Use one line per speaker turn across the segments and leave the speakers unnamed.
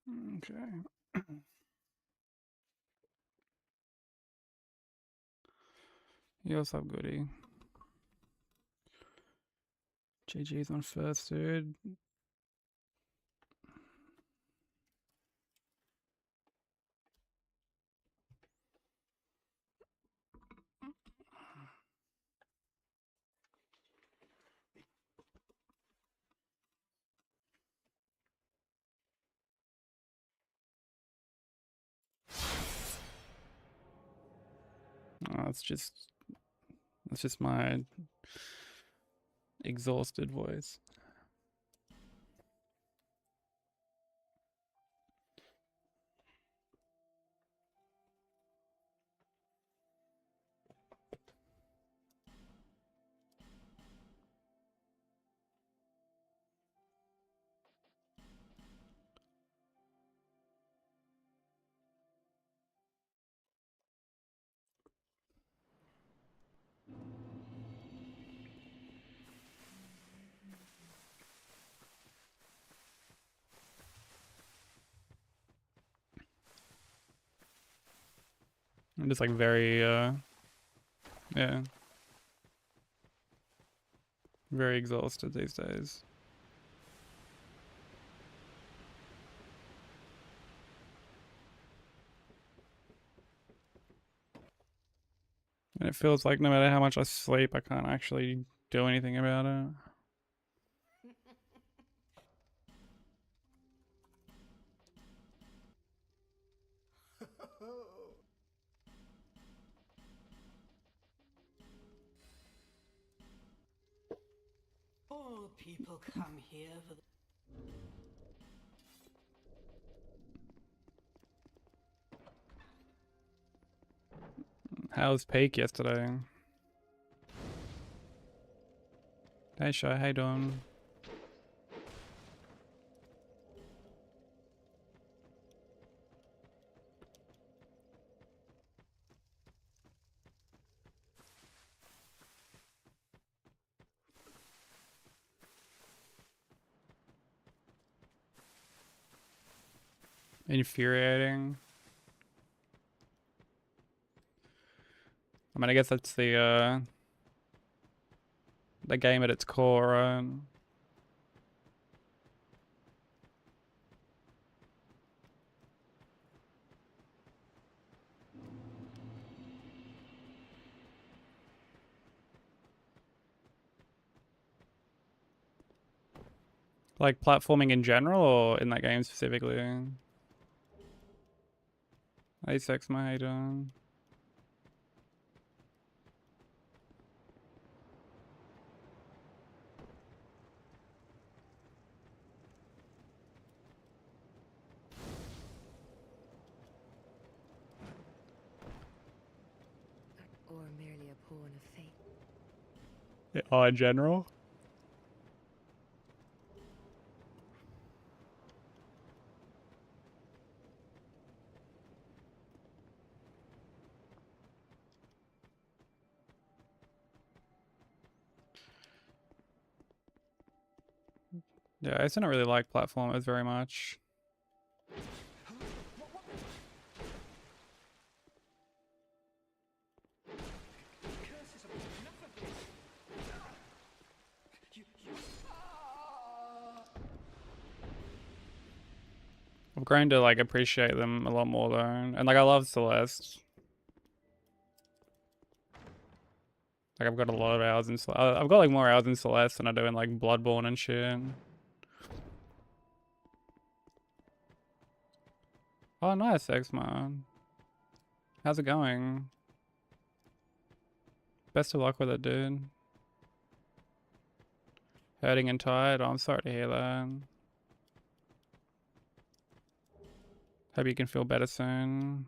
Okay. Yo, what's up, goodie? GG's on first, dude. Oh, that's just my exhausted voice. I'm just like very, yeah, very exhausted these days. And it feels like no matter how much I sleep, I can't actually do anything about it.
All people come here for the
How was peak yesterday? Hey, Shy, how you doing? Infuriating. I mean, I guess that's the game at its core, right? Like platforming in general, or in that game specifically? Hey, Sex, how you doing?
Or merely a pawn of fate.
Yeah, oh, in general? Yeah, I used to not really like platformers very much. I've grown to like appreciate them a lot more though, and like I love Celeste. Like I've got a lot of hours in I've got like more hours in Celeste than I do in like Bloodborne and shit. Oh, nice, X-Man. How's it going? Best of luck with it, dude. Hurting and tired? Oh, I'm sorry to hear that. Hope you can feel better soon.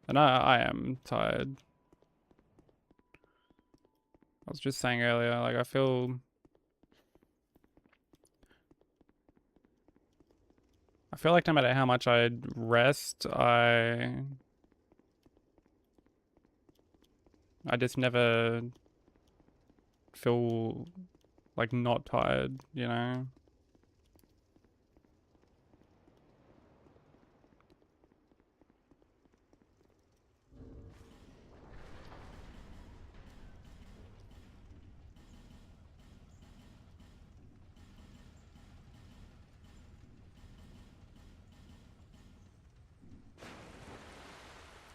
And I am tired. I was just saying earlier, like I feel like no matter how much I rest, I just never feel like not tired, you know?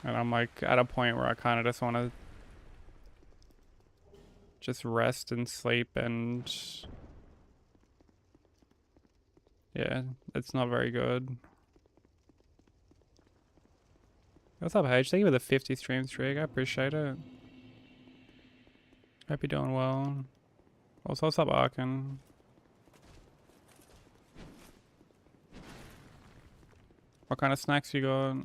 And I'm like at a point where I kind of just want to just rest and sleep and yeah, it's not very good. What's up, H? Thank you for the 50 stream streak. I appreciate it. Hope you're doing well. Also, what's up, Arkin? What kind of snacks you got?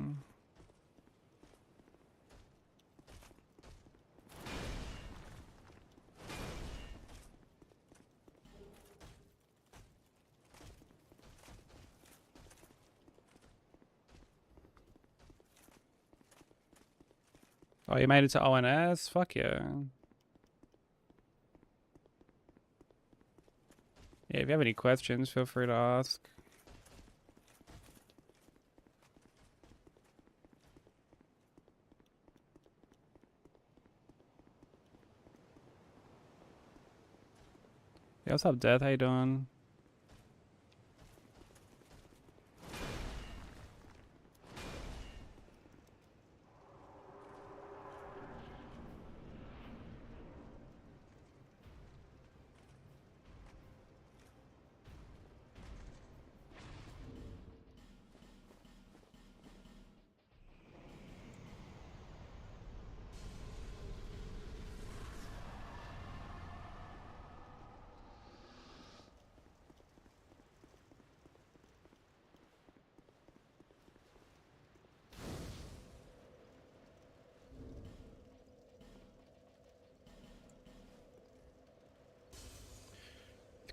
Oh, you made it to ONS? Fuck yeah. Yeah, if you have any questions, feel free to ask. Yeah, what's up, Death? How you doing?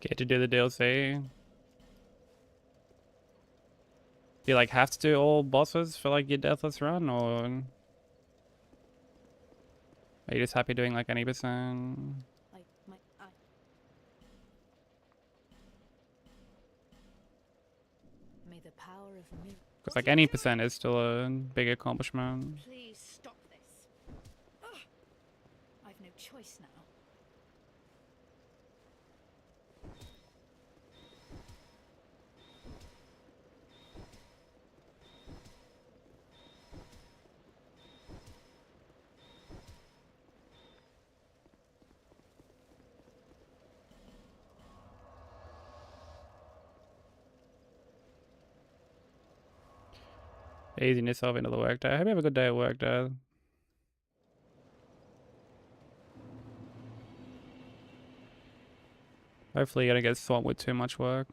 Scared to do the DLC. Do you like have to do all bosses for like your Deathless run, or are you just happy doing like any percent?
Like my eye. May the power of me.
Because like any percent is still a big accomplishment.
Please stop this. Ugh. I've no choice now.
Easing yourself into the workday. I hope you have a good day at work, Dad. Hopefully you don't get swamped with too much work.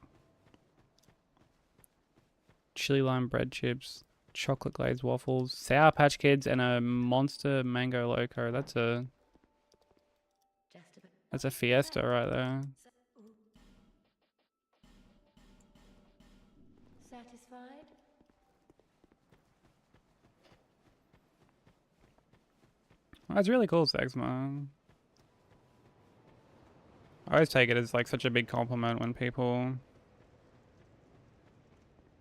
Chili lime bread chips, chocolate glazed waffles, Sour Patch Kids, and a monster mango loco. That's a fiesta right there.
Satisfied?
That's really cool, Sex Man. I always take it as like such a big compliment when people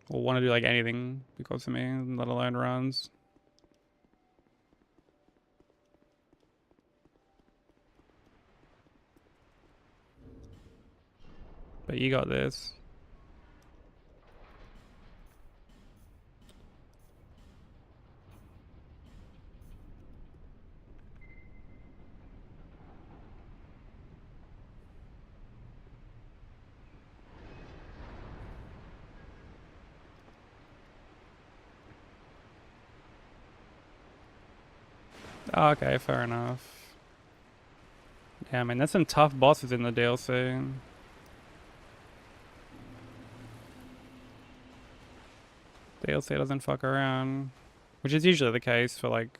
will want to do like anything because of me, let alone runs. But you got this. Oh, okay, fair enough. Yeah, I mean, there's some tough bosses in the DLC. DLC doesn't fuck around, which is usually the case for like,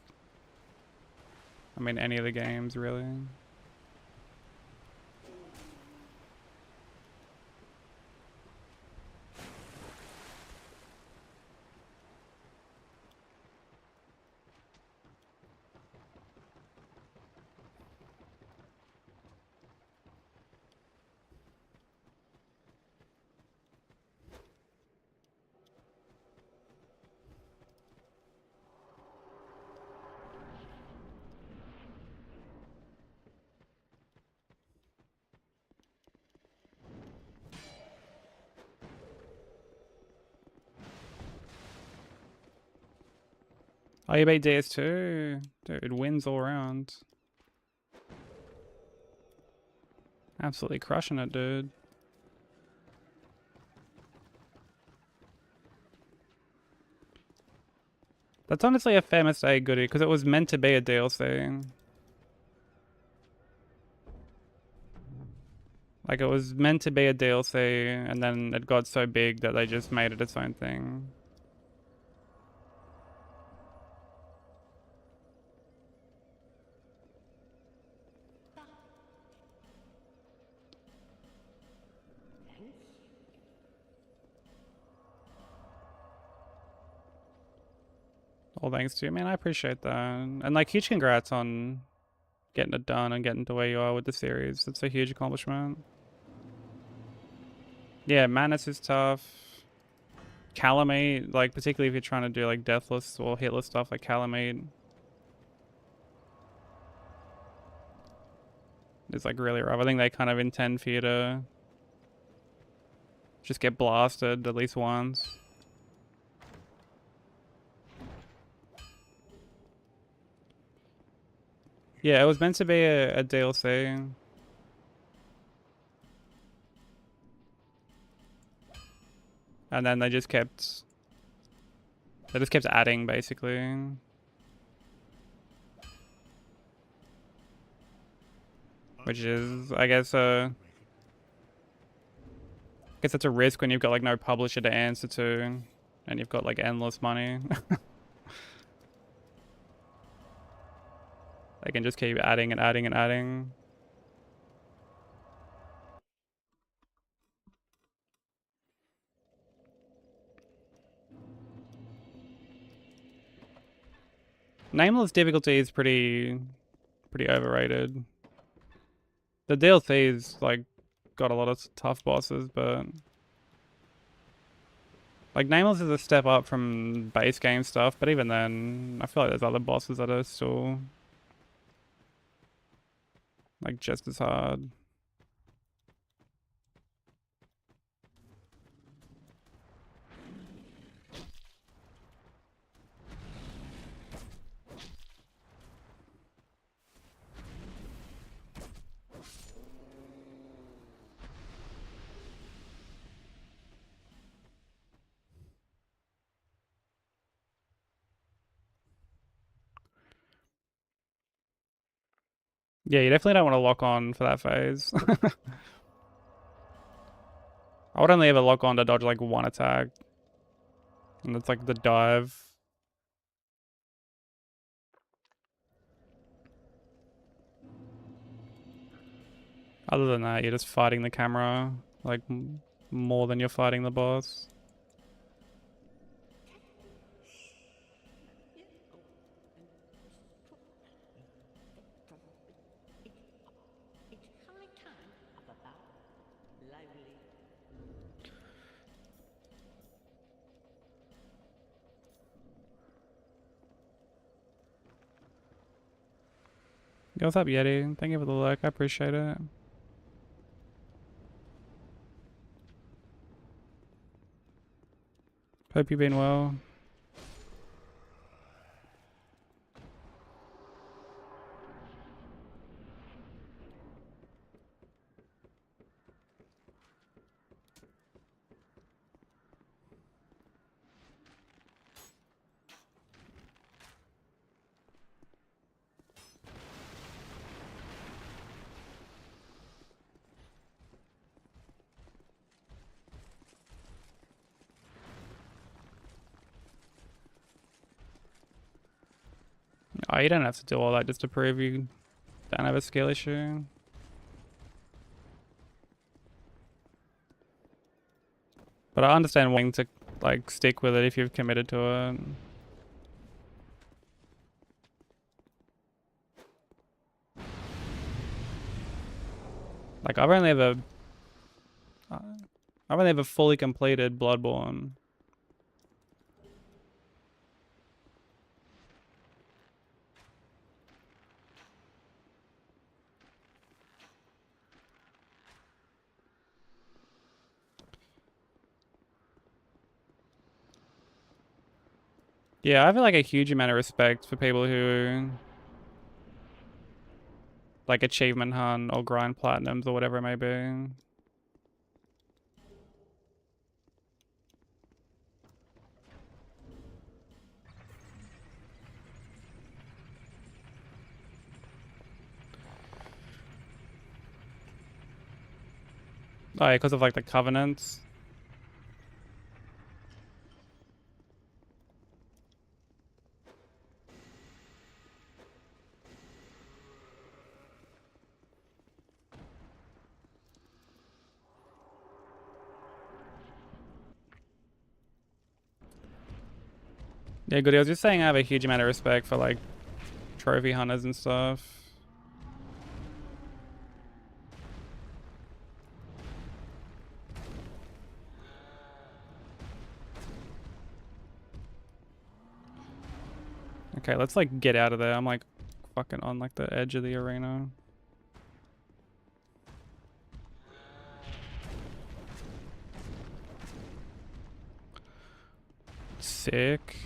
I mean, any of the games really. Oh, you beat DS2? Dude, wins all around. Absolutely crushing it, dude. That's honestly a fair mistake, Goody, because it was meant to be a DLC. Like, it was meant to be a DLC, and then it got so big that they just made it its own thing. All thanks to you, man. I appreciate that. And, like, huge congrats on getting it done and getting to where you are with the series. It's a huge accomplishment. Yeah, Madness is tough. Calamite, like, particularly if you're trying to do, like, Deathless or Hitless stuff like Calamite, is, like, really rough. I think they kind of intend for you to just get blasted at least once. Yeah, it was meant to be a DLC. And then they just kept adding, basically. Which is, I guess it's a risk when you've got, like, no publisher to answer to, and you've got, like, endless money. They can just keep adding and adding and adding. Nameless difficulty is pretty overrated. The DLC's, like, got a lot of tough bosses, but, like, Nameless is a step up from base game stuff, but even then, I feel like there's other bosses that are still, like, just as hard. Yeah, you definitely don't want to lock on for that phase. I would only ever lock on to dodge, like, one attack. And it's, like, the dive. Other than that, you're just fighting the camera, like, more than you're fighting the boss. Yo, what's up, Yeti? Thank you for the like. I appreciate it. Hope you've been well. Oh, you don't have to do all that just to prove you don't have a skill issue. But I understand wanting to, like, stick with it if you've committed to it. Like, I've only ever fully completed Bloodborne. Yeah, I have like a huge amount of respect for people who like achievement hunt or grind platinums or whatever it may be. Oh yeah, because of like the covenants. Yeah, good. I was just saying I have a huge amount of respect for like trophy hunters and stuff. Okay, let's like get out of there. I'm like fucking on like the edge of the arena. Sick.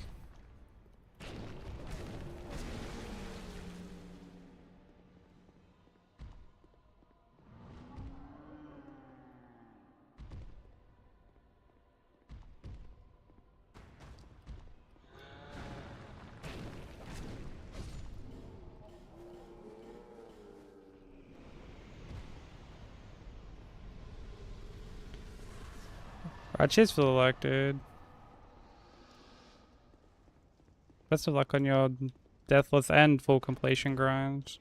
Alright, cheers for the luck, dude. Best of luck on your deathless and full completion grind.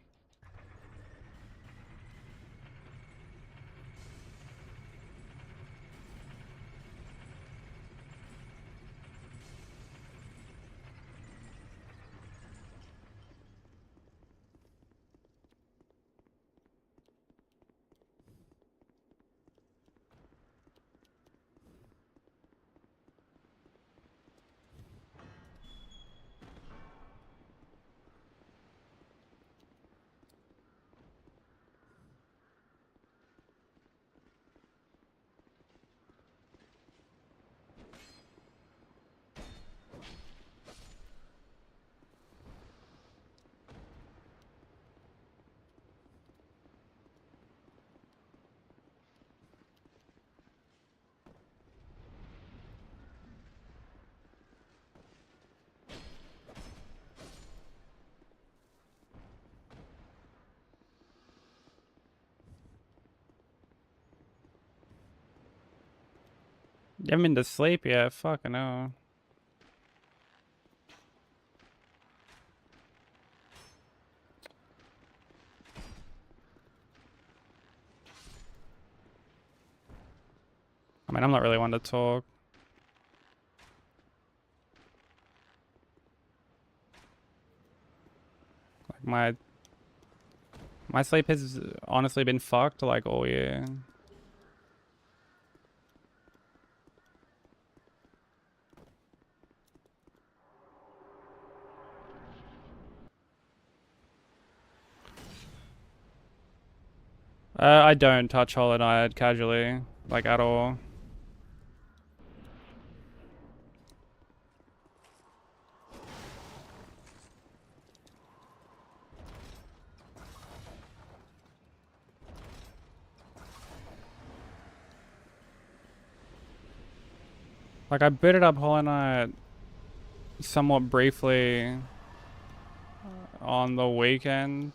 You haven't been to sleep yet? Fucking hell. I mean, I'm not really one to talk. Like my sleep has honestly been fucked like all year. I don't touch Hollow Knight casually, like at all. Like I booted up Hollow Knight somewhat briefly on the weekend.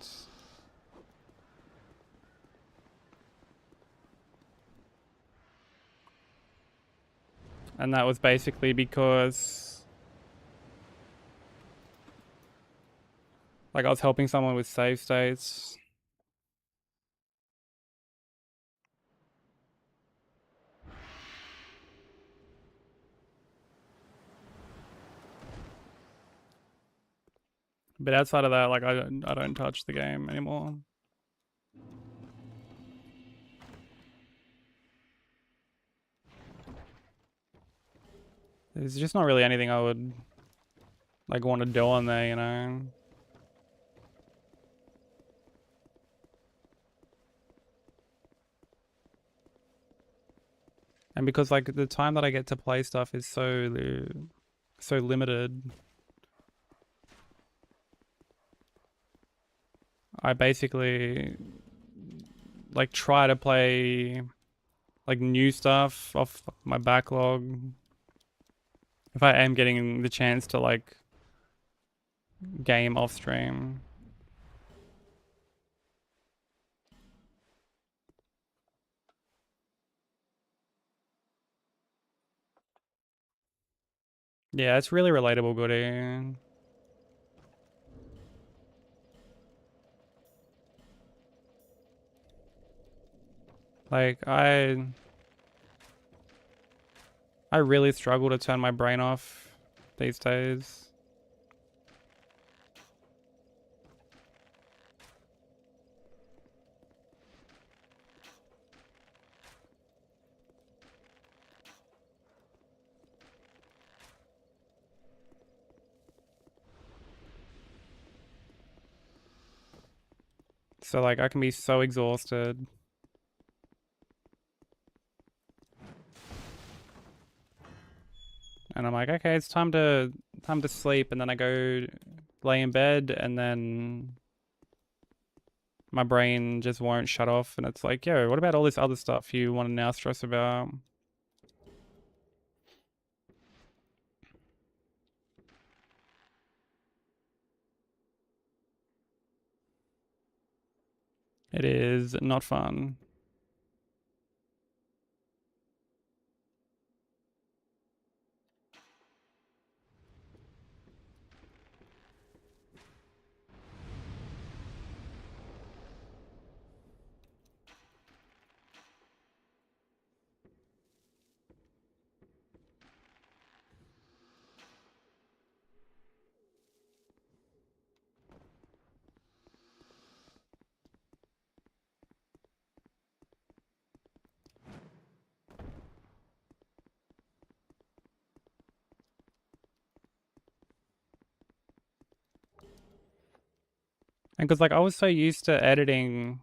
And that was basically because like I was helping someone with save states. But outside of that, like I don't touch the game anymore. There's just not really anything I would like want to do on there, you know. And because like the time that I get to play stuff is so limited. I basically like try to play like new stuff off my backlog. If I am getting the chance to like game off stream. Yeah, it's really relatable, Goody. Like I really struggle to turn my brain off these days. So like I can be so exhausted. And I'm like, okay, it's time to sleep, and then I go lay in bed, and then my brain just won't shut off, and it's like, yo, what about all this other stuff you want to now stress about? It is not fun. And because like I was so used to editing,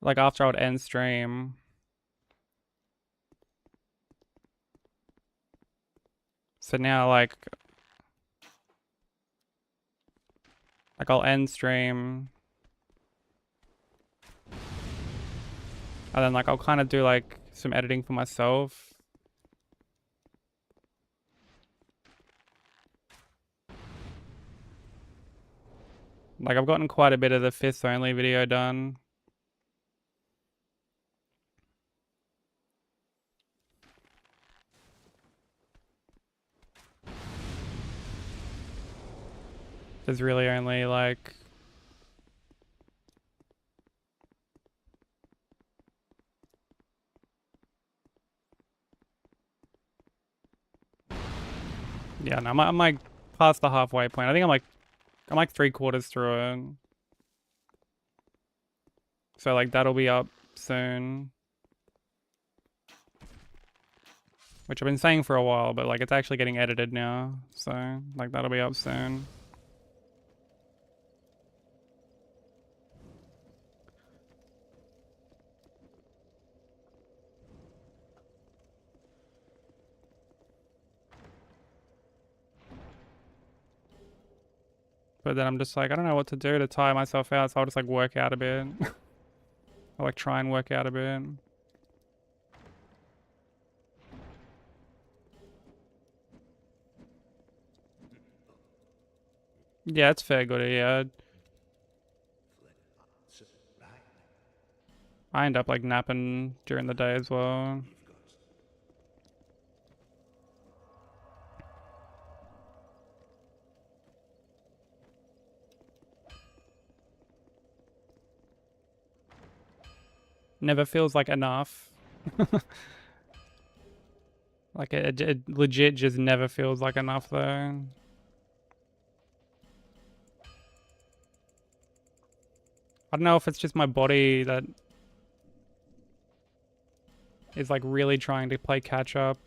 like after I would end stream, so now like I'll end stream, and then like I'll kind of do like some editing for myself. Like I've gotten quite a bit of the fists only video done. There's really only like yeah, no, I'm like past the halfway point. I think I'm like 3/4 through it. So like that'll be up soon. Which I've been saying for a while, but like it's actually getting edited now. So like that'll be up soon. But then I'm just like, I don't know what to do to tire myself out, so I'll just like work out a bit. I'll like try and work out a bit. Yeah, it's fair good, yeah. I end up like napping during the day as well. Never feels like enough. Like it legit just never feels like enough though. I don't know if it's just my body that is like really trying to play catch up.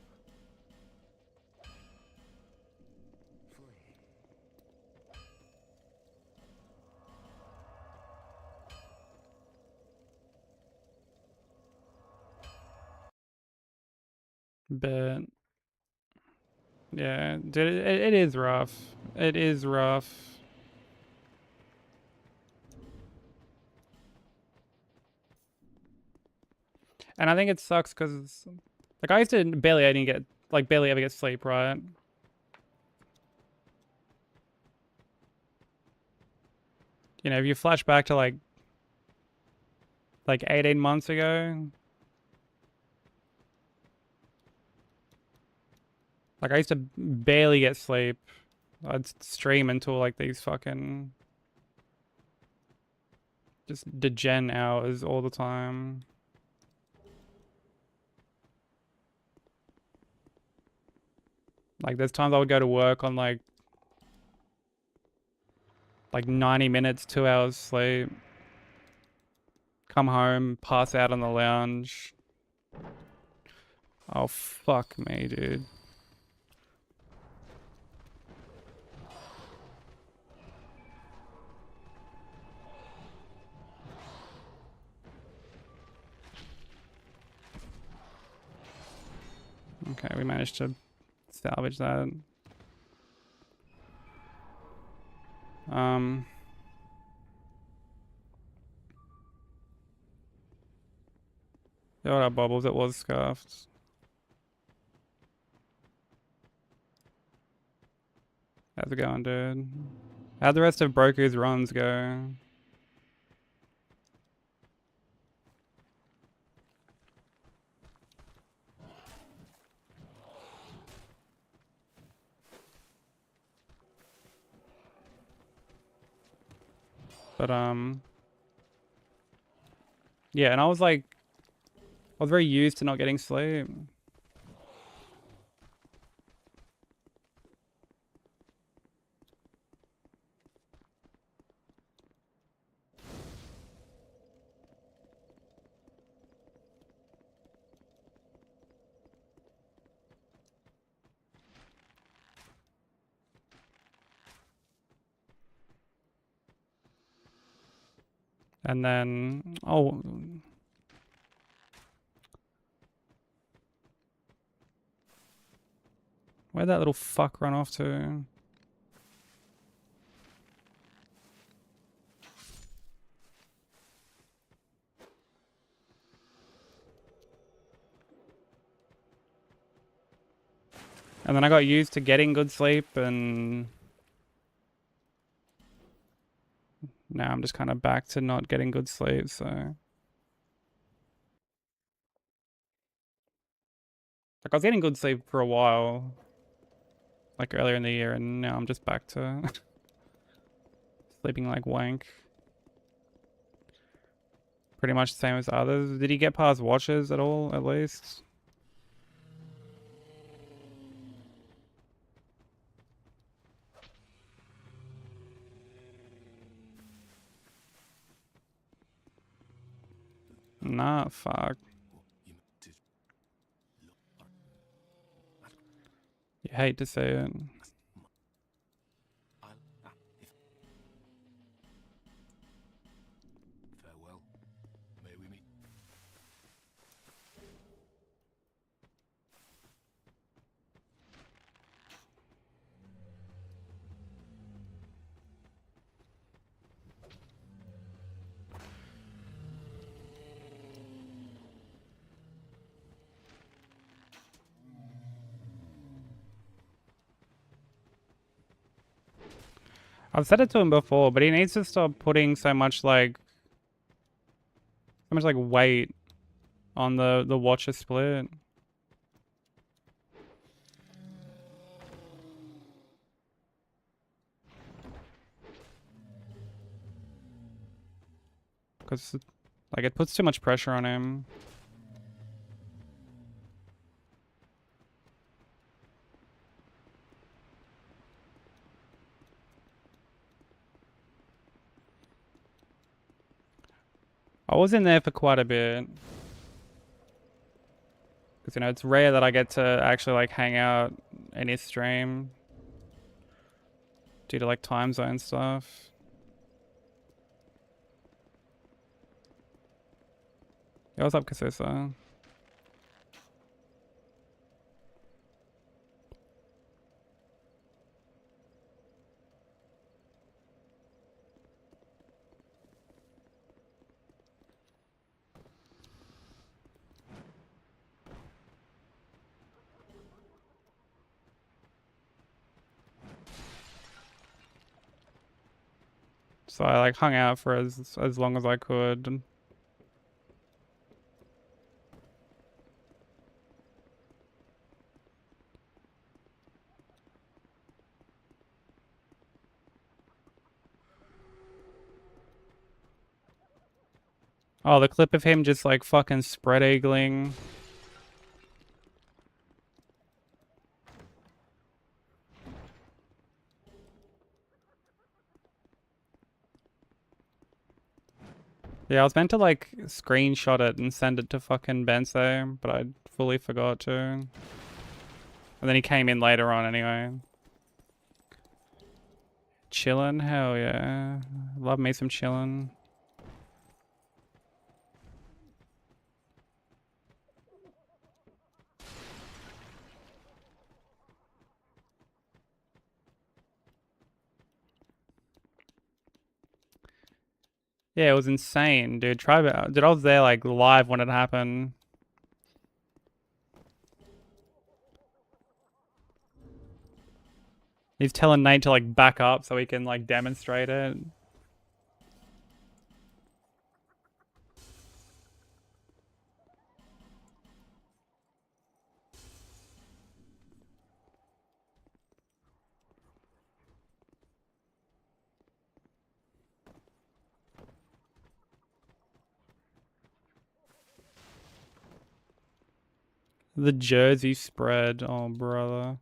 But yeah, dude, it is rough. It is rough. And I think it sucks because, like, I used to barely ever get sleep, right? You know, if you flash back to like 18 months ago, like I used to barely get sleep. I'd stream until like these fucking just degen hours all the time. Like there's times I would go to work on like 90 minutes, 2 hours sleep. Come home, pass out on the lounge. Oh fuck me, dude. Okay, we managed to salvage that. Yeah, what up, Bubbles? It was scuffed. How's it going, dude? How'd the rest of Broku's runs go? But yeah, and I was very used to not getting sleep. And then, oh, where'd that little fuck run off to? And then I got used to getting good sleep, and now I'm just kind of back to not getting good sleep, so. Like, I was getting good sleep for a while, like earlier in the year, and now I'm just back to sleeping like wank. Pretty much the same as others. Did he get past watches at all, at least? Nah, fuck. You hate to say it.
Farewell. May we meet.
I've said it to him before, but he needs to stop putting so much weight on the watcher split. Because, like, it puts too much pressure on him. I was in there for quite a bit. Because, you know, it's rare that I get to actually, like, hang out in his stream. Due to, like, time zone stuff. Yo, what's up, Kasusa? So I like hung out for as long as I could. Oh, the clip of him just like fucking spread eagling. Yeah, I was meant to like screenshot it and send it to fucking Benzo, but I fully forgot to. And then he came in later on anyway. Chillin'? Hell yeah. Love me some chillin'. Yeah, it was insane, dude. Dude, I was there like live when it happened. He's telling Nate to like back up so he can like demonstrate it. The jersey spread, oh brother.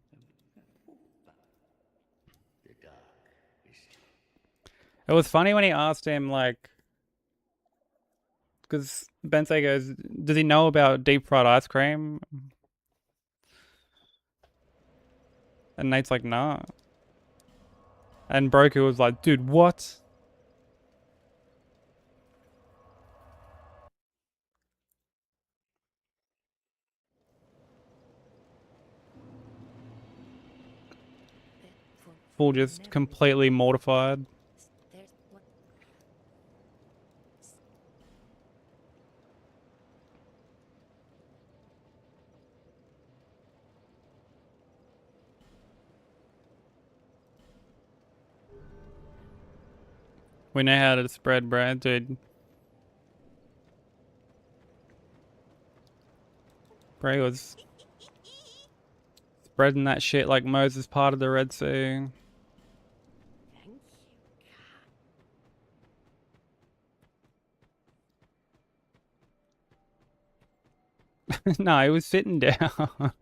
It was funny when he asked him like, because Bensei goes, does he know about deep fried ice cream? And Nate's like, nah. And Broku was like, dude, what? Full just completely mortified. We know how to spread bread, dude. Bray was spreading that shit like Moses part of the Red Sea. No, he was sitting down.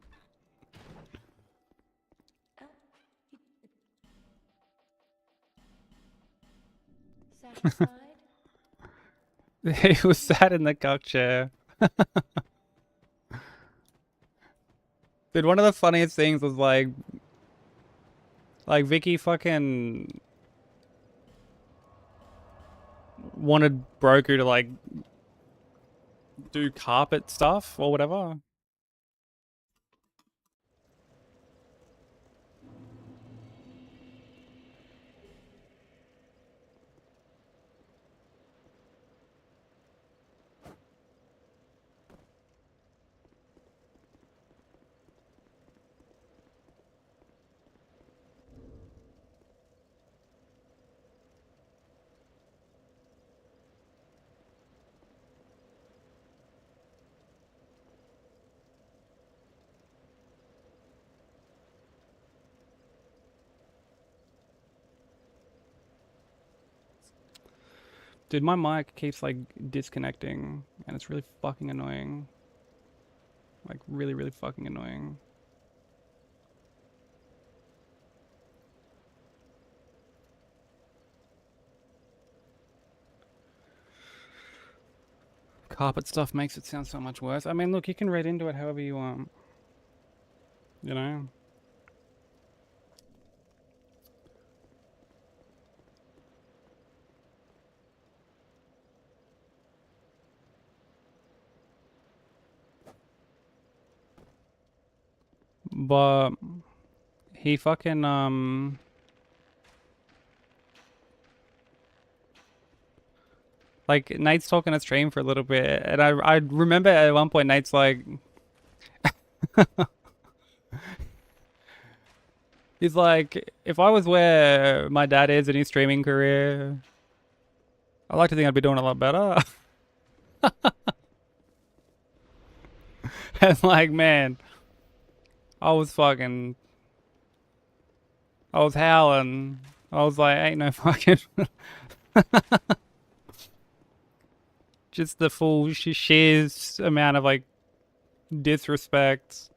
Satisfied?
He was sat in the cock chair. Dude, one of the funniest things was like Vicky fucking wanted Broku to like do carpet stuff or whatever. Dude, my mic keeps like disconnecting and it's really fucking annoying. Like really, really fucking annoying. Carpet stuff makes it sound so much worse. I mean, look, you can read into it however you want. You know? But he fucking like Nate's talking a stream for a little bit and I remember at one point Nate's like he's like, if I was where my dad is in his streaming career, I like to think I'd be doing a lot better. And like, man, I was fucking, I was howling. I was like, ain't no fucking, just the full sheer amount of like disrespect.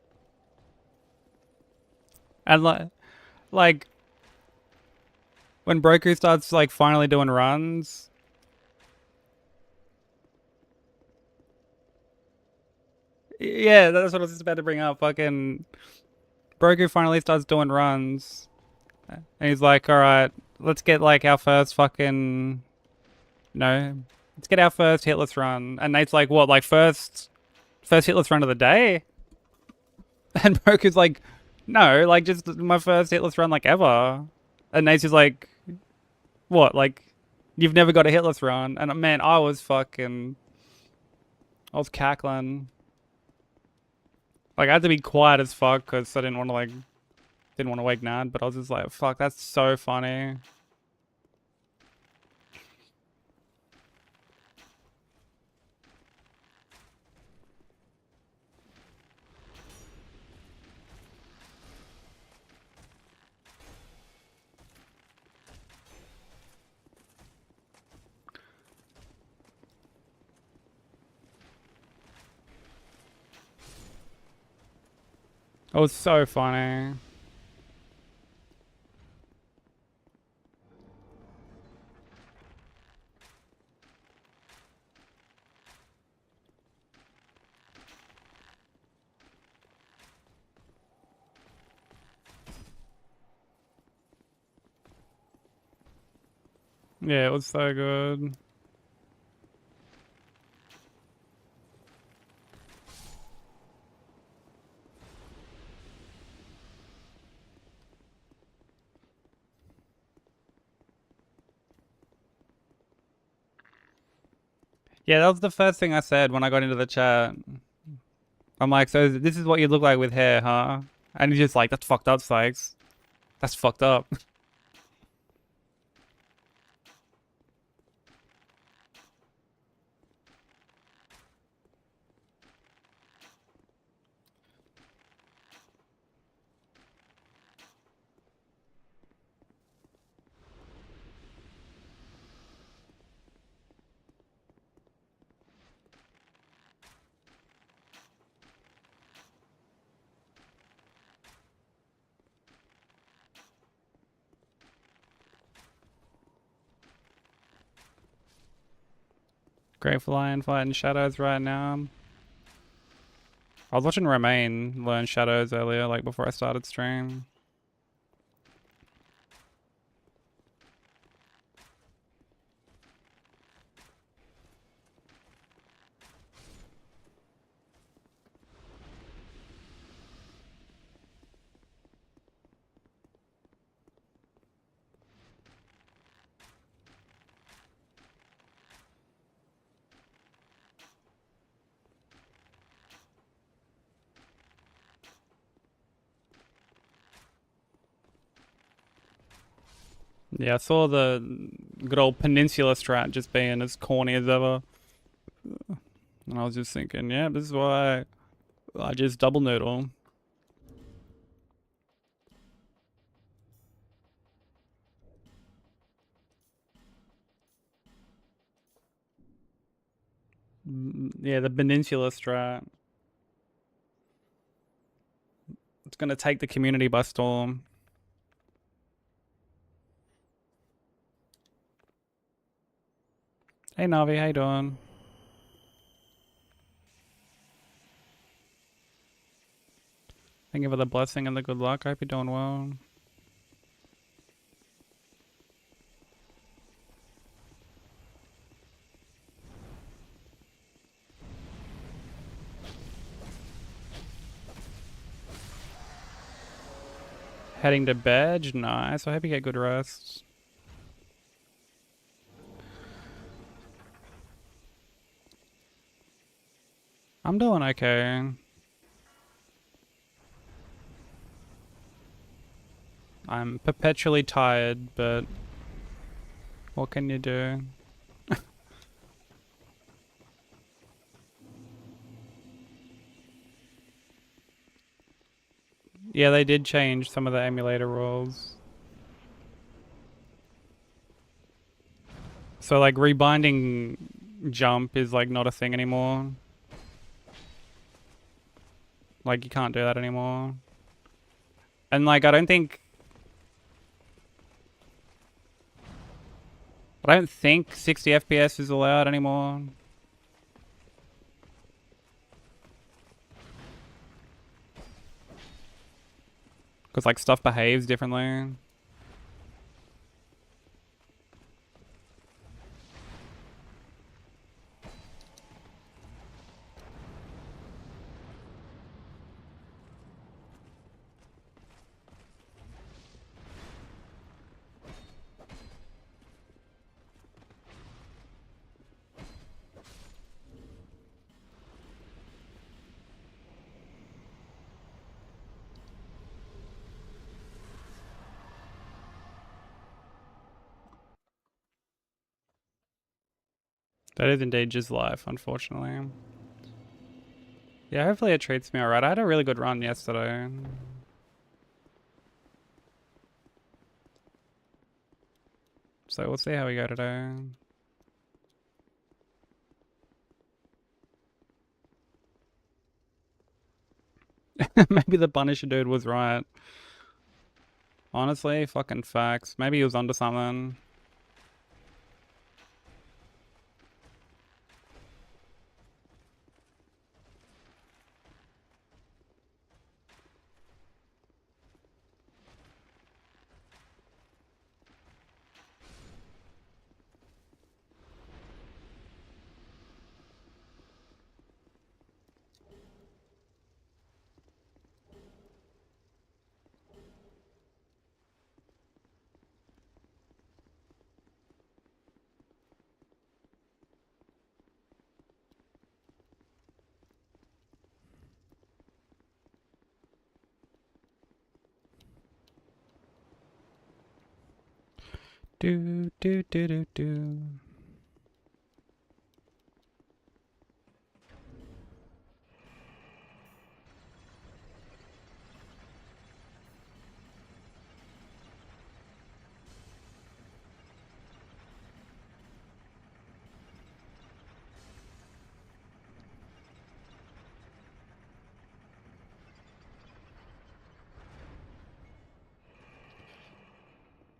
And like when Broku starts like finally doing runs. Yeah, that's what I was just about to bring up. Fucking Broku finally starts doing runs. And he's like, alright, let's get like our first fucking, no, let's get our first hitless run. And Nate's like, what, like first hitless run of the day? And Broku's like, no, like just my first hitless run like ever. And Nate's just like, what, like you've never got a hitless run? And man, I was cackling. Like I had to be quiet as fuck because I didn't want to wake Nad, but I was just like, fuck, that's so funny. It was so funny. Yeah, it was so good. Yeah, that was the first thing I said when I got into the chat. I'm like, so this is what you look like with hair, huh? And he's just like, that's fucked up, Sykes. That's fucked up. Grateful Lion fighting shadows right now. I was watching Romain learn shadows earlier, like before I started stream. Yeah, I saw the good old Peninsula strat just being as corny as ever. And I was just thinking, yeah, this is why I just double noodle. Yeah, the Peninsula strat. It's gonna take the community by storm. Hey Navi, how you doing? Thank you for the blessing and the good luck. I hope you're doing well. Heading to bed? Nice. I hope you get good rest. I'm doing okay. I'm perpetually tired, but what can you do? Yeah, they did change some of the emulator rules. So like rebinding jump is like not a thing anymore. Like you can't do that anymore. And like I don't think 60 FPS is allowed anymore. Because like stuff behaves differently. That is indeed just life, unfortunately. Yeah, hopefully it treats me alright. I had a really good run yesterday. So we'll see how we go today. Maybe the Punisher dude was right. Honestly, fucking facts. Maybe he was onto something. Do do do do do.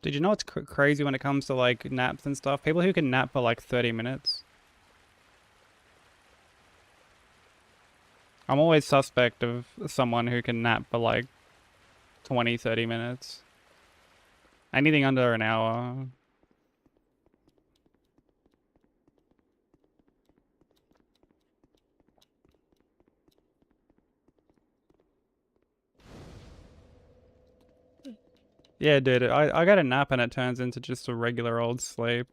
Did you know it's crazy when it comes to like naps and stuff? People who can nap for like 30 minutes. I'm always suspect of someone who can nap for like 20, 30 minutes. Anything under an hour. Yeah, dude, I get a nap and it turns into just a regular old sleep.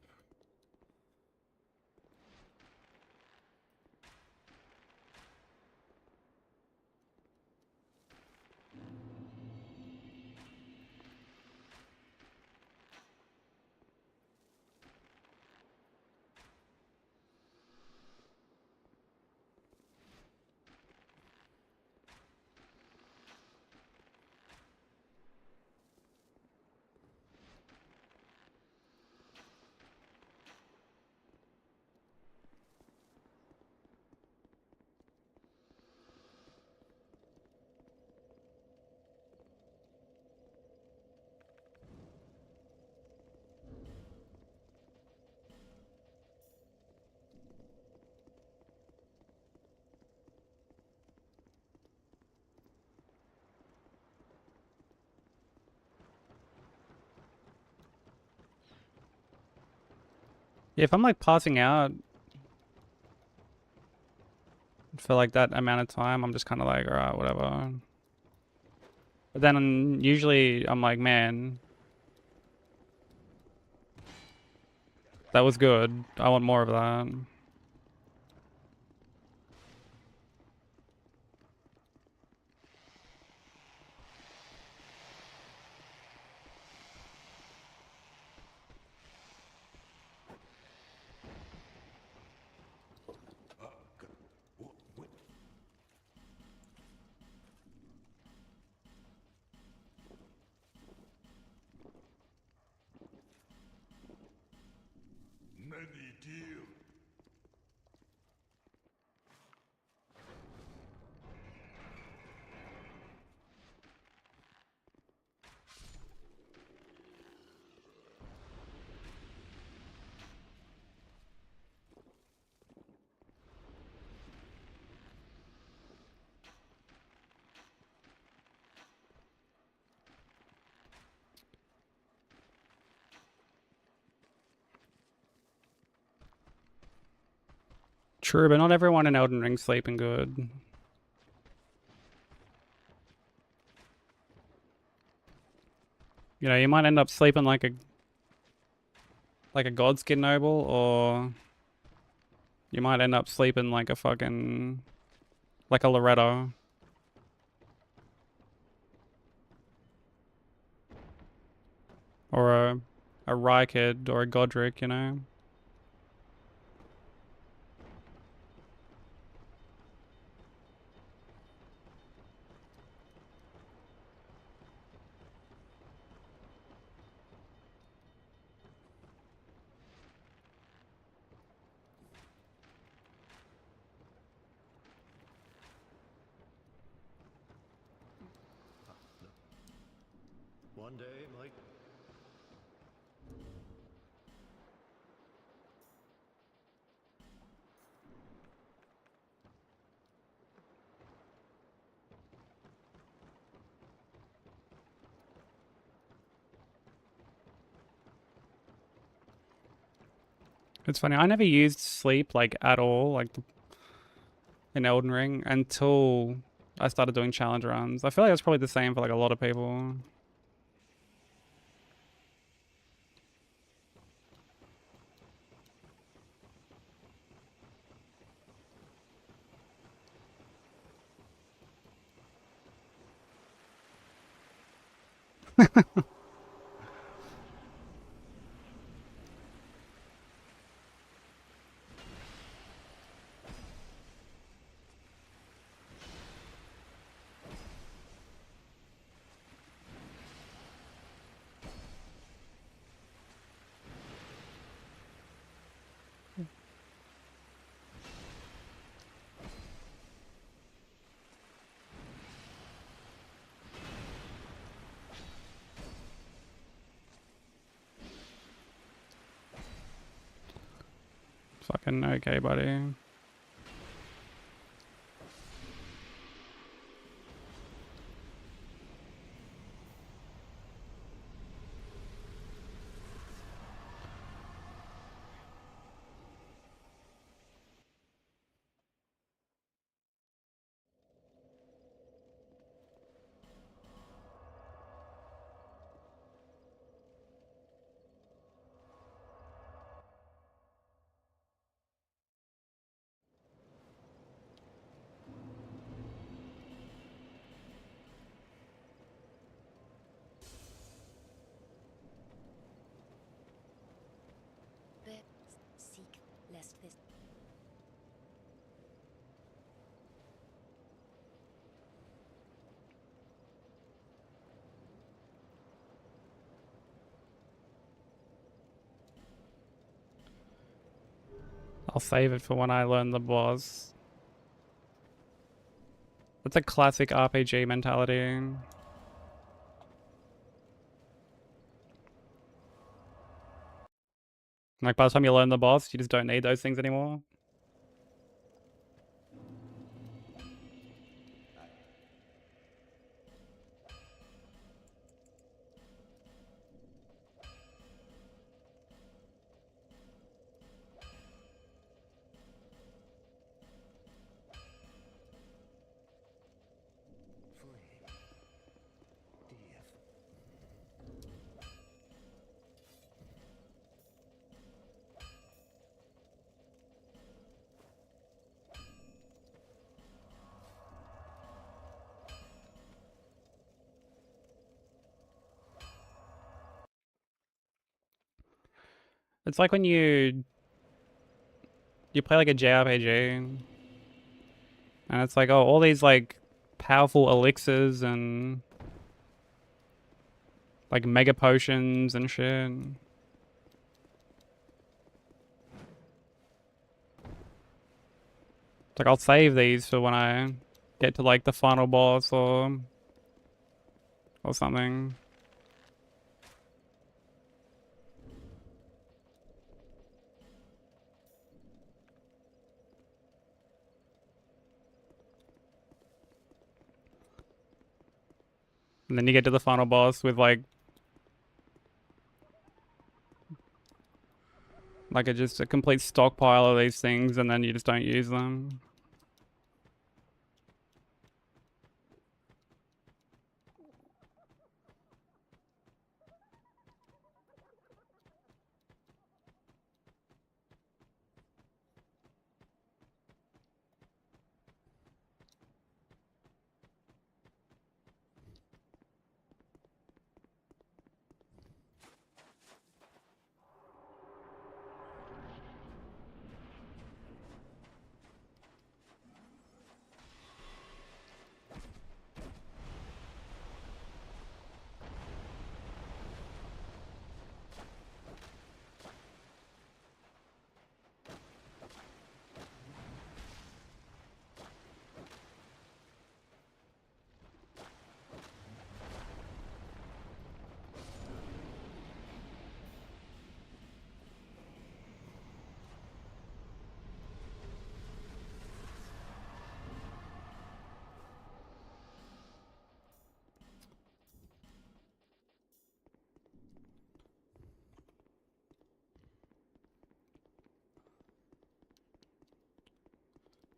Yeah, if I'm like passing out for like that amount of time, I'm just kind of like, alright, whatever. But then usually I'm like, man, that was good. I want more of that. True, but not everyone in Elden Ring's sleeping good. You know, you might end up sleeping like a Godskin noble, or you might end up sleeping like a fucking like a Loretto. Or a Rykid or a Godric, you know?
One day might.
It's funny, I never used sleep like at all, like in Elden Ring until I started doing challenge runs. I feel like it's probably the same for like a lot of people. Fucking okay, buddy.
But seek lest this.
I'll save it for when I learn the boss. That's a classic RPG mentality. Like by the time you learn the boss, you just don't need those things anymore. It's like when you play like a JRPG, and it's like, oh, all these like powerful elixirs and like mega potions and shit. It's like I'll save these for when I get to like the final boss or something. And then you get to the final boss with like Like just a complete stockpile of these things and then you just don't use them.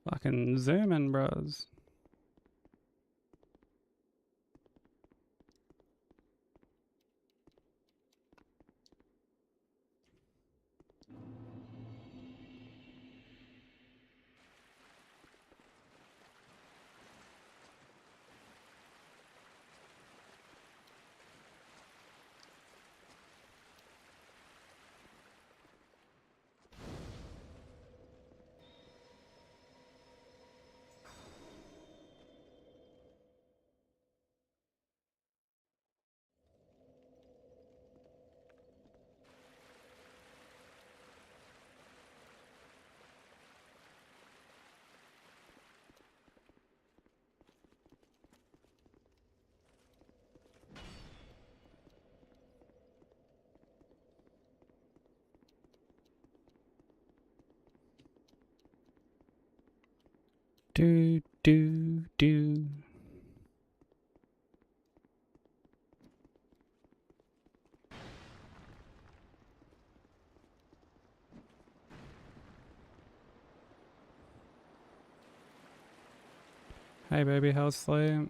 Fucking zoom in, bros. Do, do, do. Hey baby, how's sleep?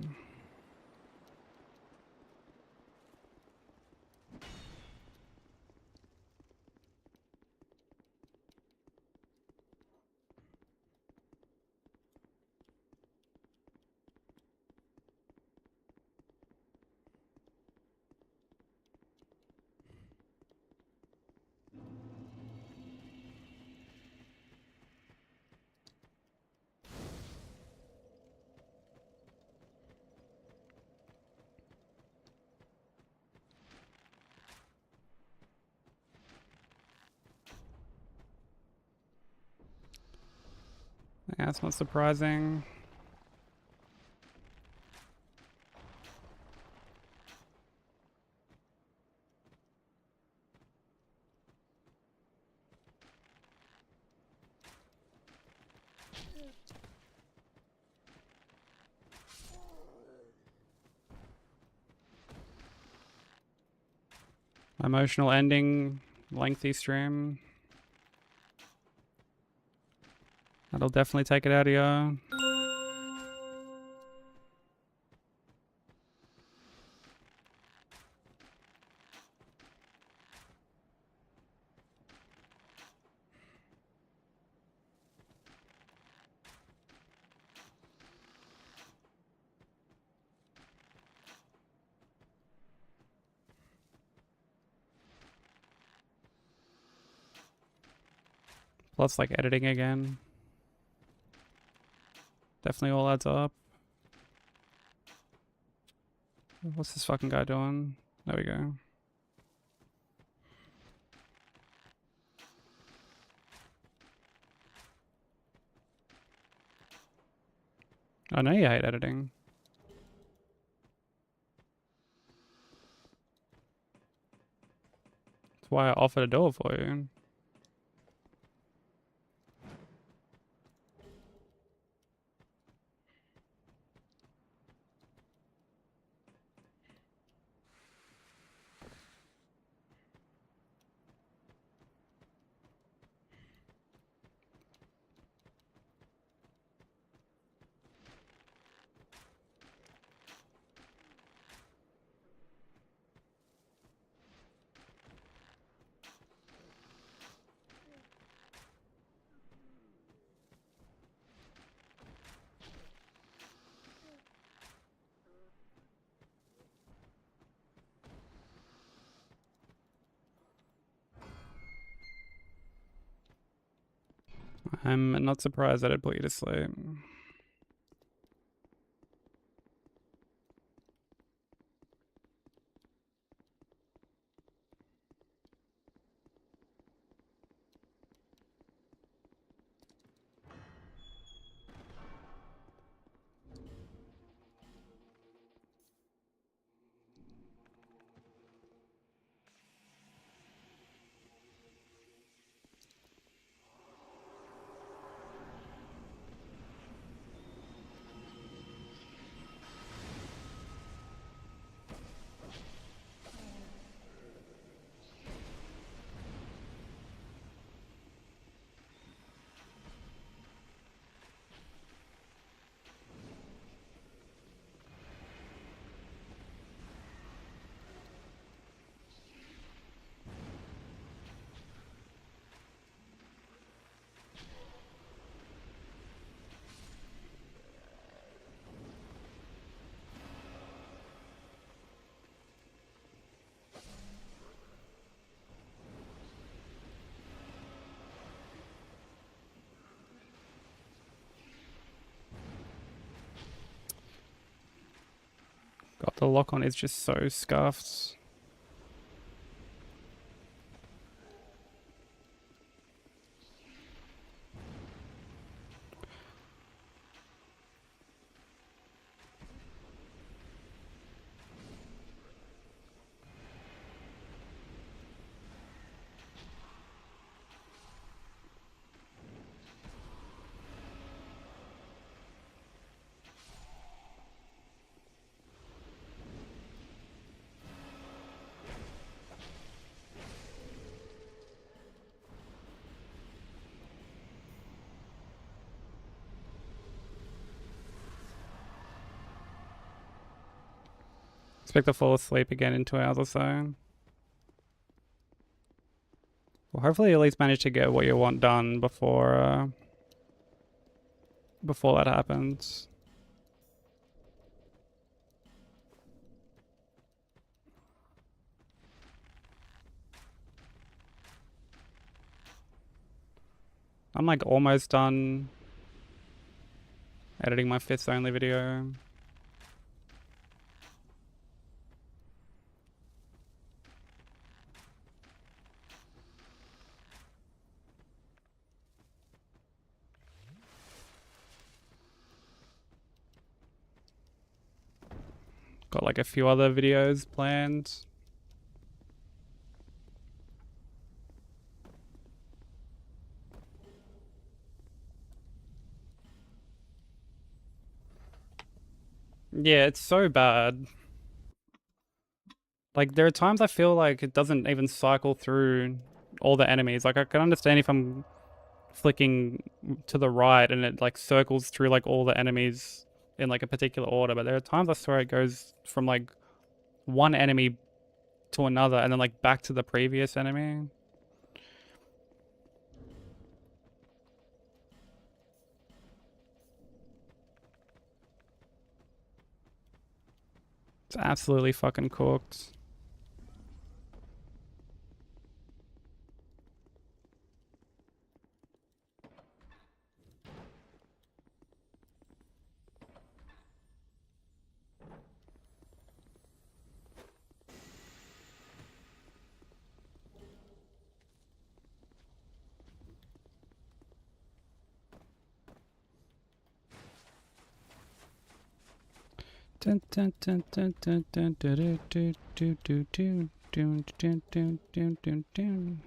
Yeah, that's not surprising. Emotional ending, lengthy stream. That'll definitely take it out of you. Plus like editing again. Definitely all adds up. What's this fucking guy doing? There we go. I know you hate editing. That's why I offered to do it for you. I'm not surprised that it put you to sleep. God, the lock on is just so scuffed. Expect to fall asleep again in 2 hours or so. Well, hopefully you at least manage to get what you want done before that happens. I'm like almost done editing my fifth only video. Got like a few other videos planned. Yeah, it's so bad. Like, there are times I feel like it doesn't even cycle through all the enemies. Like, I can understand if I'm flicking to the right and it like circles through like all the enemies in like a particular order, but there are times I swear it goes from like one enemy to another and then like back to the previous enemy. It's absolutely fucking cooked. Dun, dun, dun, dun, dun, dun, dun, dun, dun, dun, dun, dun, dun, dun, dun, dun, dun.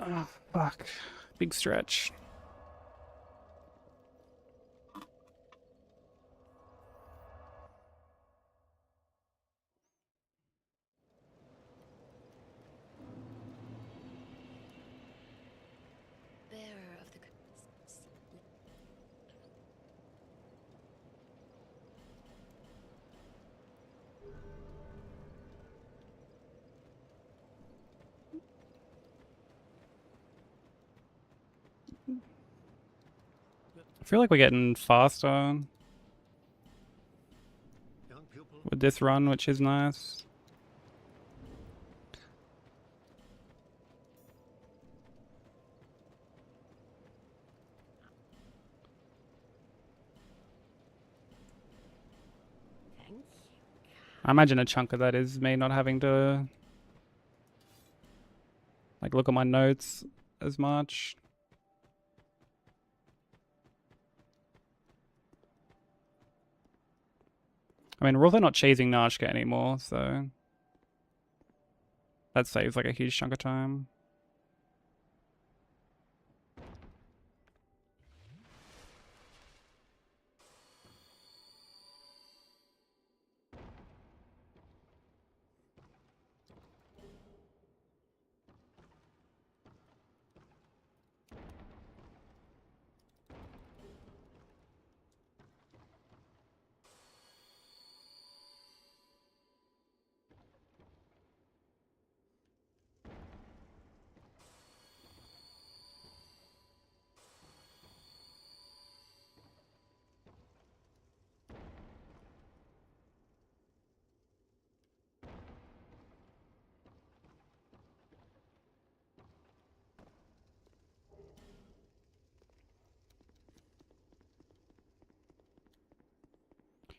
Oh, fuck. Big stretch.
Bearer of the
feel like we're getting faster
Young pupil.
with this run, which is nice.
Thank you.
I imagine a chunk of that is me not having to like look at my notes as much. I mean, we're also not chasing Nashka anymore, so that saves like a huge chunk of time.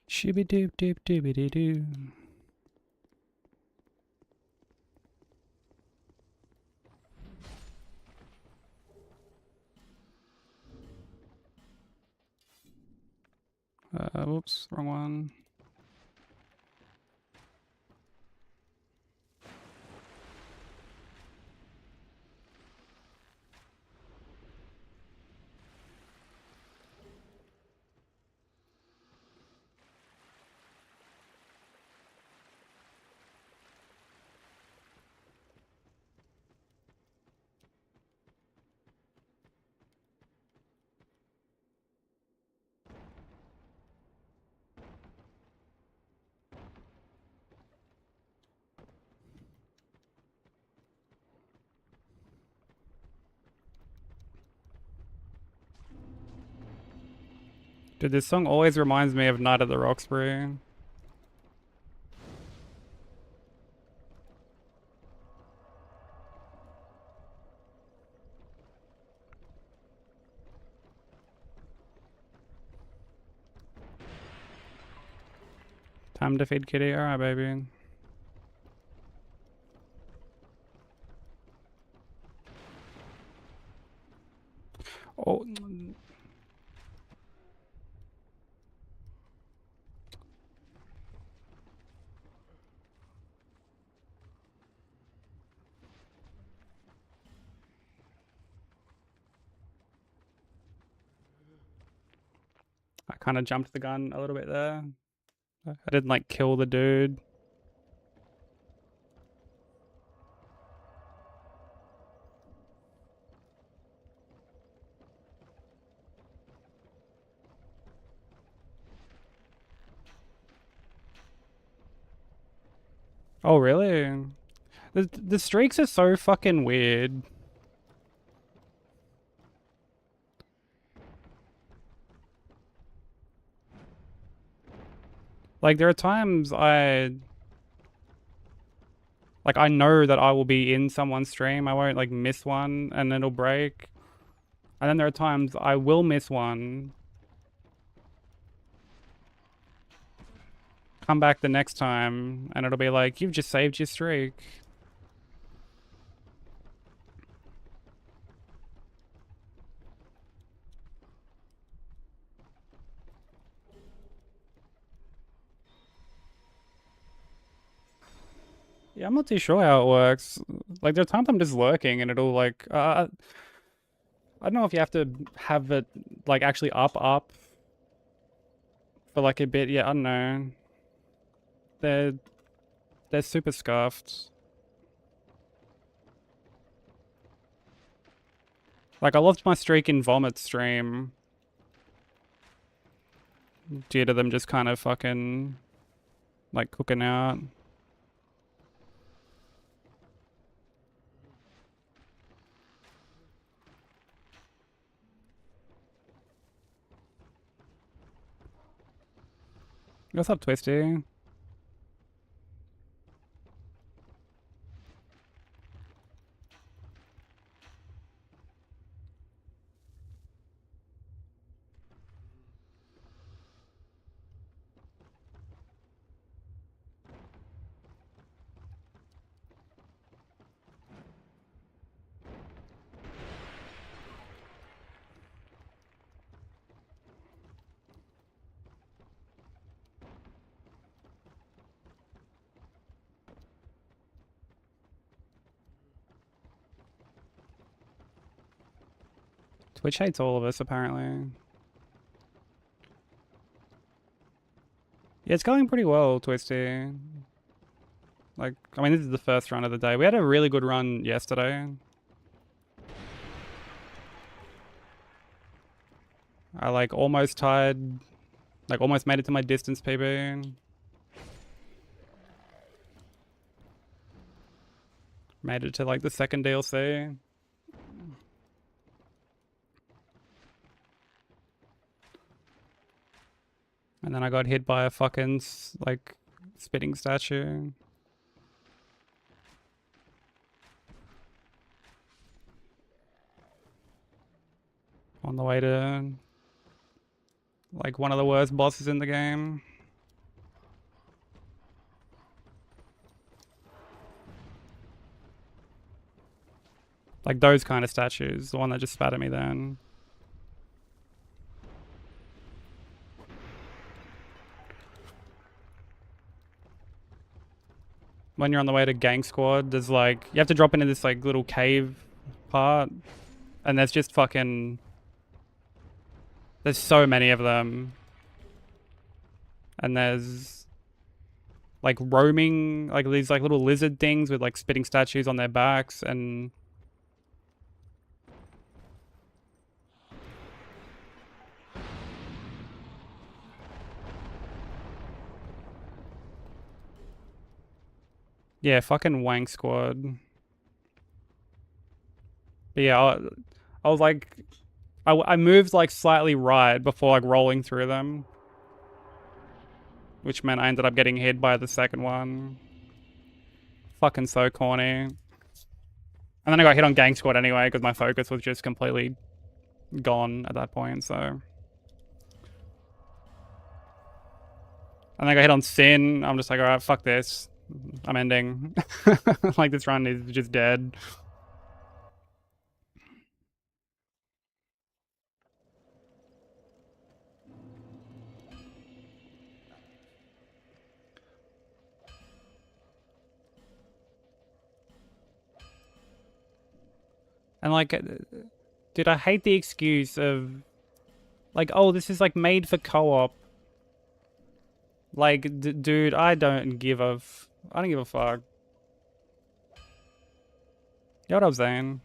Shooby doop doop doobity doo. Whoops, wrong one. Dude, this song always reminds me of Night at the Roxbury. Time to feed kitty. Alright, baby. Oh. I kind of jumped the gun a little bit there. I didn't like kill the dude. Oh, really? The streaks are so fucking weird. Like, there are times I know that I will be in someone's stream. I won't, like, miss one and it'll break. And then there are times I will miss one. Come back the next time and it'll be like, you've just saved your streak. Yeah, I'm not too sure how it works. Like, there are times I'm just lurking and it'll, like, I don't know if you have to have it, like, actually up for, like, a bit. Yeah, I don't know. They're super scuffed. Like, I lost my streak in Vomit stream due to them just kind of fucking, like, cooking out. What's up, Twisty? Twitch hates all of us, apparently. Yeah, it's going pretty well, Twisty. Like, I mean, this is the first run of the day. We had a really good run yesterday. I, like, almost tied... Like, almost made it to my distance PB. Made it to, like, the second DLC. And then I got hit by a fucking, like, spitting statue. On the way to, like, one of the worst bosses in the game. Like, those kind of statues. The one that just spat at me then. When you're on the way to Gang Squad, there's like, you have to drop into this like little cave part, and there's just fucking, there's so many of them, and there's like roaming, like these like little lizard things with like spitting statues on their backs, and yeah, fucking wank squad. But yeah, I was like, I moved like slightly right before like rolling through them, which meant I ended up getting hit by the second one. Fucking so corny. And then I got hit on Gang Squad anyway because my focus was just completely gone at that point, so. And then I got hit on Sin. I'm just like, alright, fuck this. I'm ending. Like, this run is just dead. And like, dude, I hate the excuse of like, oh, this is like made for co-op. Like, dude, I don't give a I don't give a fuck. You know what I'm saying?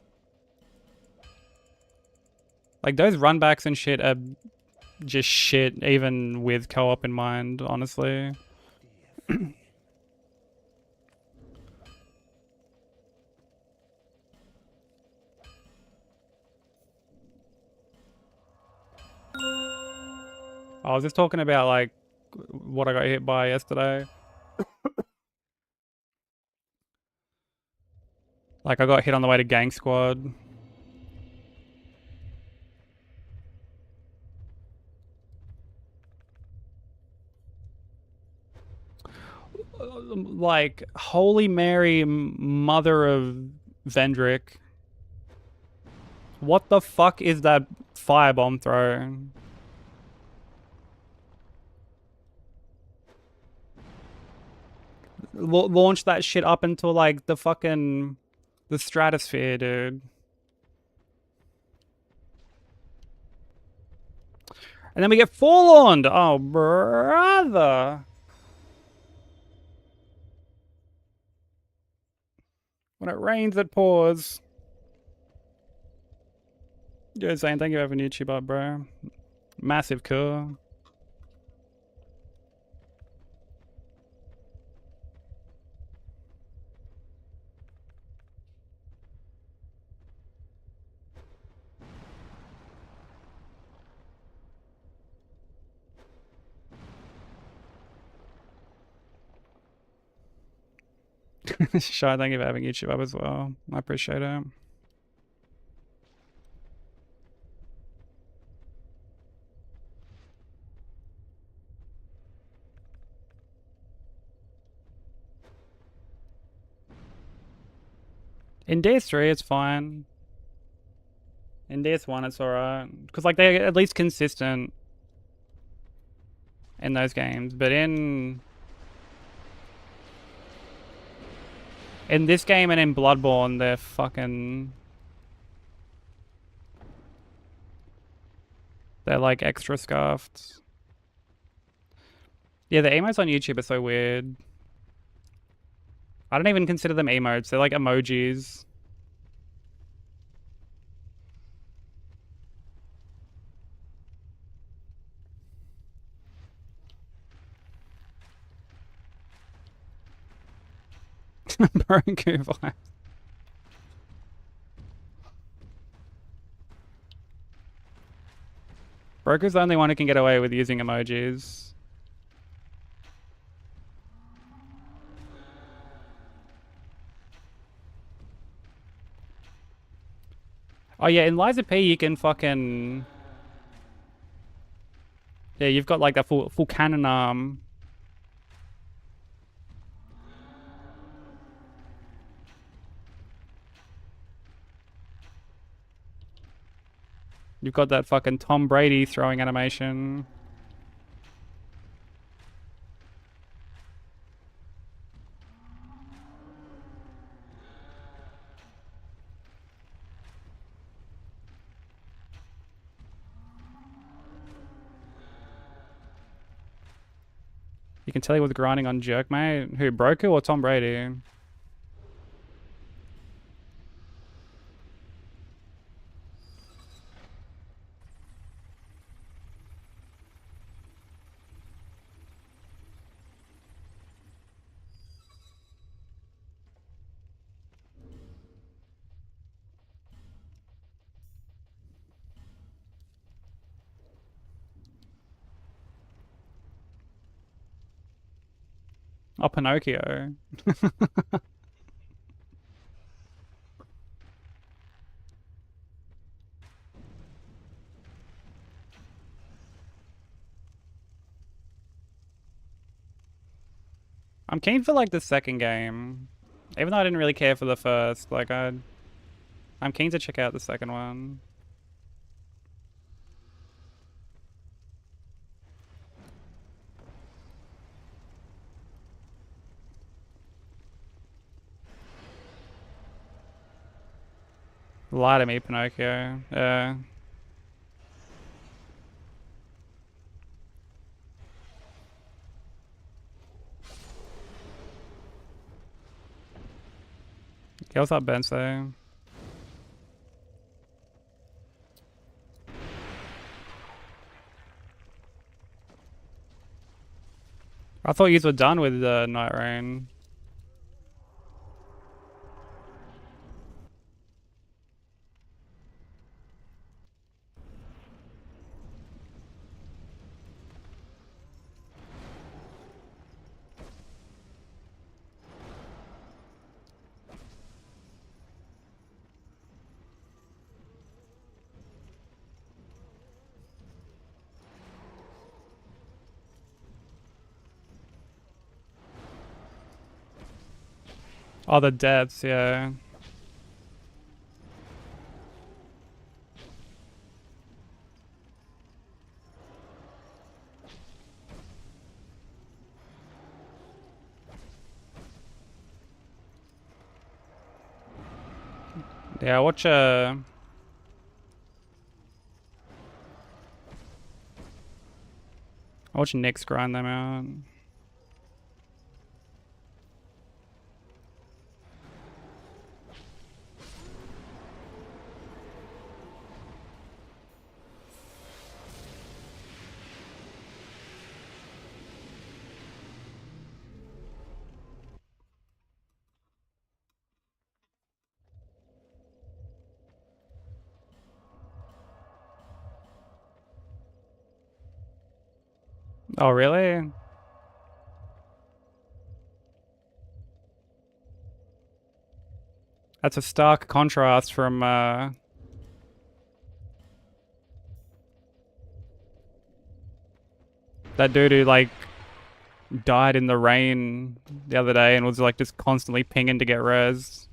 Like, those runbacks and shit are just shit, even with co-op in mind, honestly. I was just talking about, like, what I got hit by yesterday. Like, I got hit on the way to Gang Squad. Like, Holy Mary, Mother of Vendrick. What the fuck is that firebomb throw? Launch that shit up into, like, the fucking... the stratosphere, dude. And then we get forlorned! Oh, brother! When it rains, it pours. Yo, Zane, thank you for having YouTube up, bro. Massive cool. Shy, thank you for having YouTube up as well. I appreciate it. In DS3, it's fine. In DS1, it's alright. Because, like, they're at least consistent in those games. But in this game and in Bloodborne, they're fucking... They're, like, extra scuffed. Yeah, the emotes on YouTube are so weird. I don't even consider them emotes. They're like emojis. Broku vibe. Broku's the only one who can get away with using emojis. Oh yeah, in Liza P you can fucking... Yeah, you've got like that full cannon arm. You've got that fucking Tom Brady throwing animation. You can tell he was grinding on Jerk, mate. Who, Broku or Tom Brady? Oh, Pinocchio. I'm keen for like the second game. Even though I didn't really care for the first, like I'm keen to check out the second one. Lie to me, Pinocchio. Yeah, what's up, Benso? I thought you were done with the Night Rain. Oh, the deaths, yeah. Yeah, I watch Nyx grind them out. Oh, really? That's a stark contrast from that dude who like died in the rain the other day and was like just constantly pinging to get res.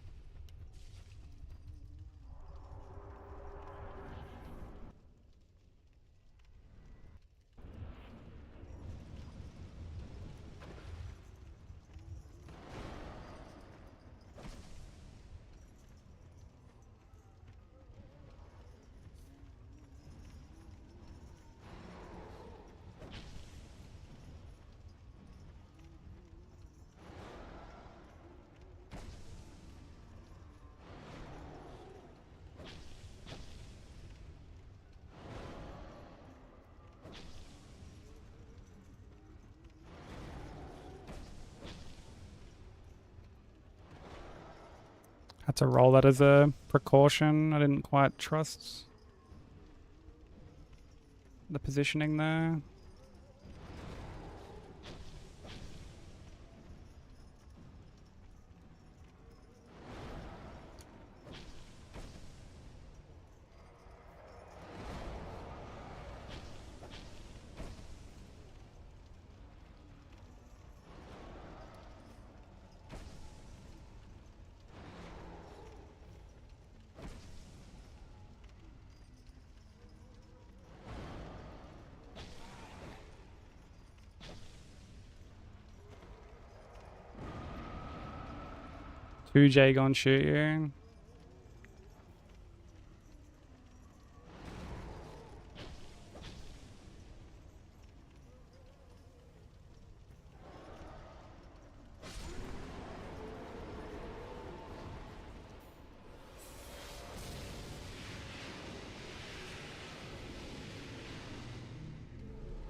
Had to roll that as a precaution. I didn't quite trust the positioning there. Two J gonna shoot you.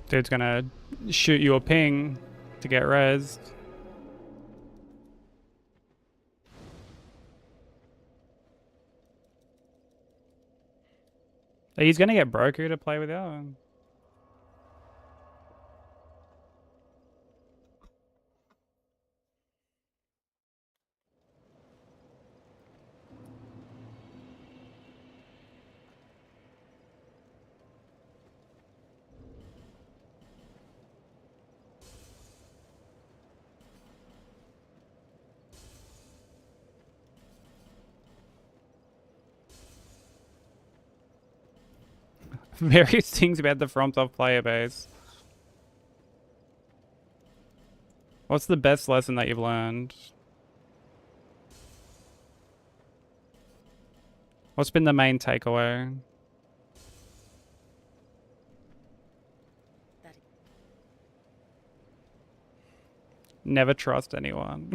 Dude's gonna shoot you a ping to get rezzed. He's gonna get Broku to play without. Various things about the FromSoft player base. What's the best lesson that you've learned? What's been the main takeaway? Never trust anyone.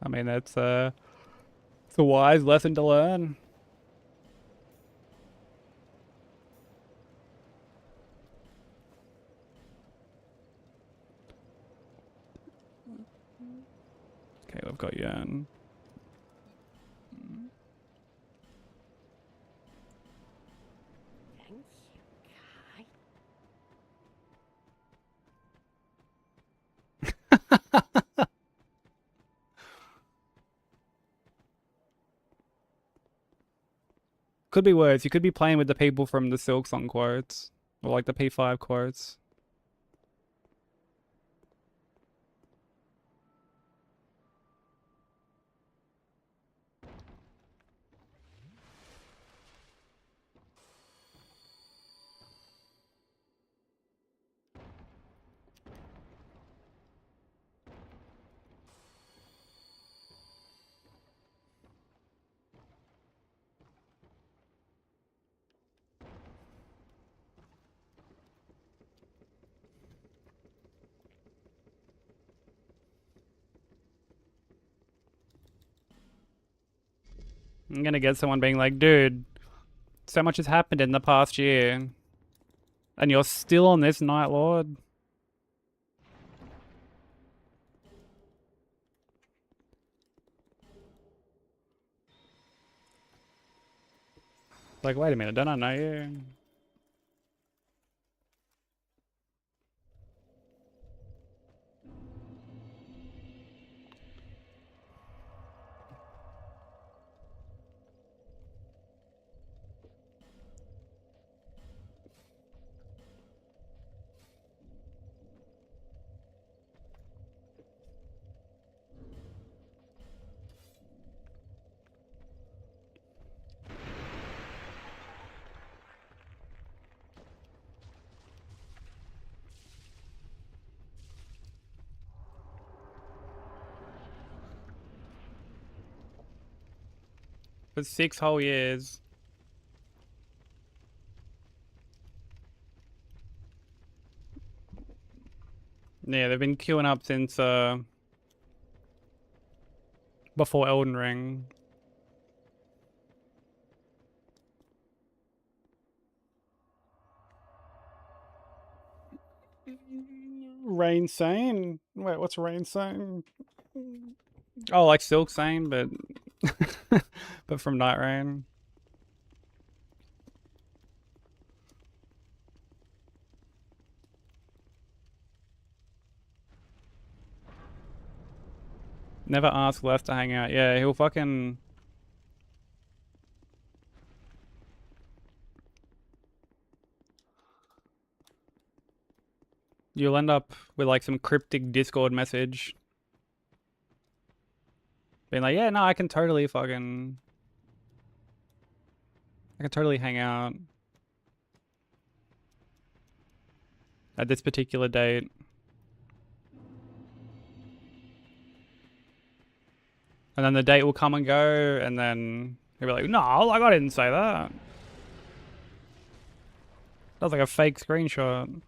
I mean, it's a wise lesson to learn. Okay, we've got Yearn.
Thank you, Kai.
Could be worse. You could be playing with the people from the Silksong quotes. Or like the P5 quotes. I'm gonna get someone being like, dude, so much has happened in the past year. And you're still on this Night Lord? Like, wait a minute, don't I know you? For 6 whole years. Yeah, they've been queuing up since before Elden Ring. Rain Sane? Wait, what's Rain Sane? Oh, like Silk Sane, but but from Night Rain. Never ask Les to hang out. Yeah, he'll fucking... You'll end up with like some cryptic Discord message being like, yeah, no, I can totally hang out at this particular date. And then the date will come and go, and then he'll be like, no, like I didn't say that. That was like a fake screenshot.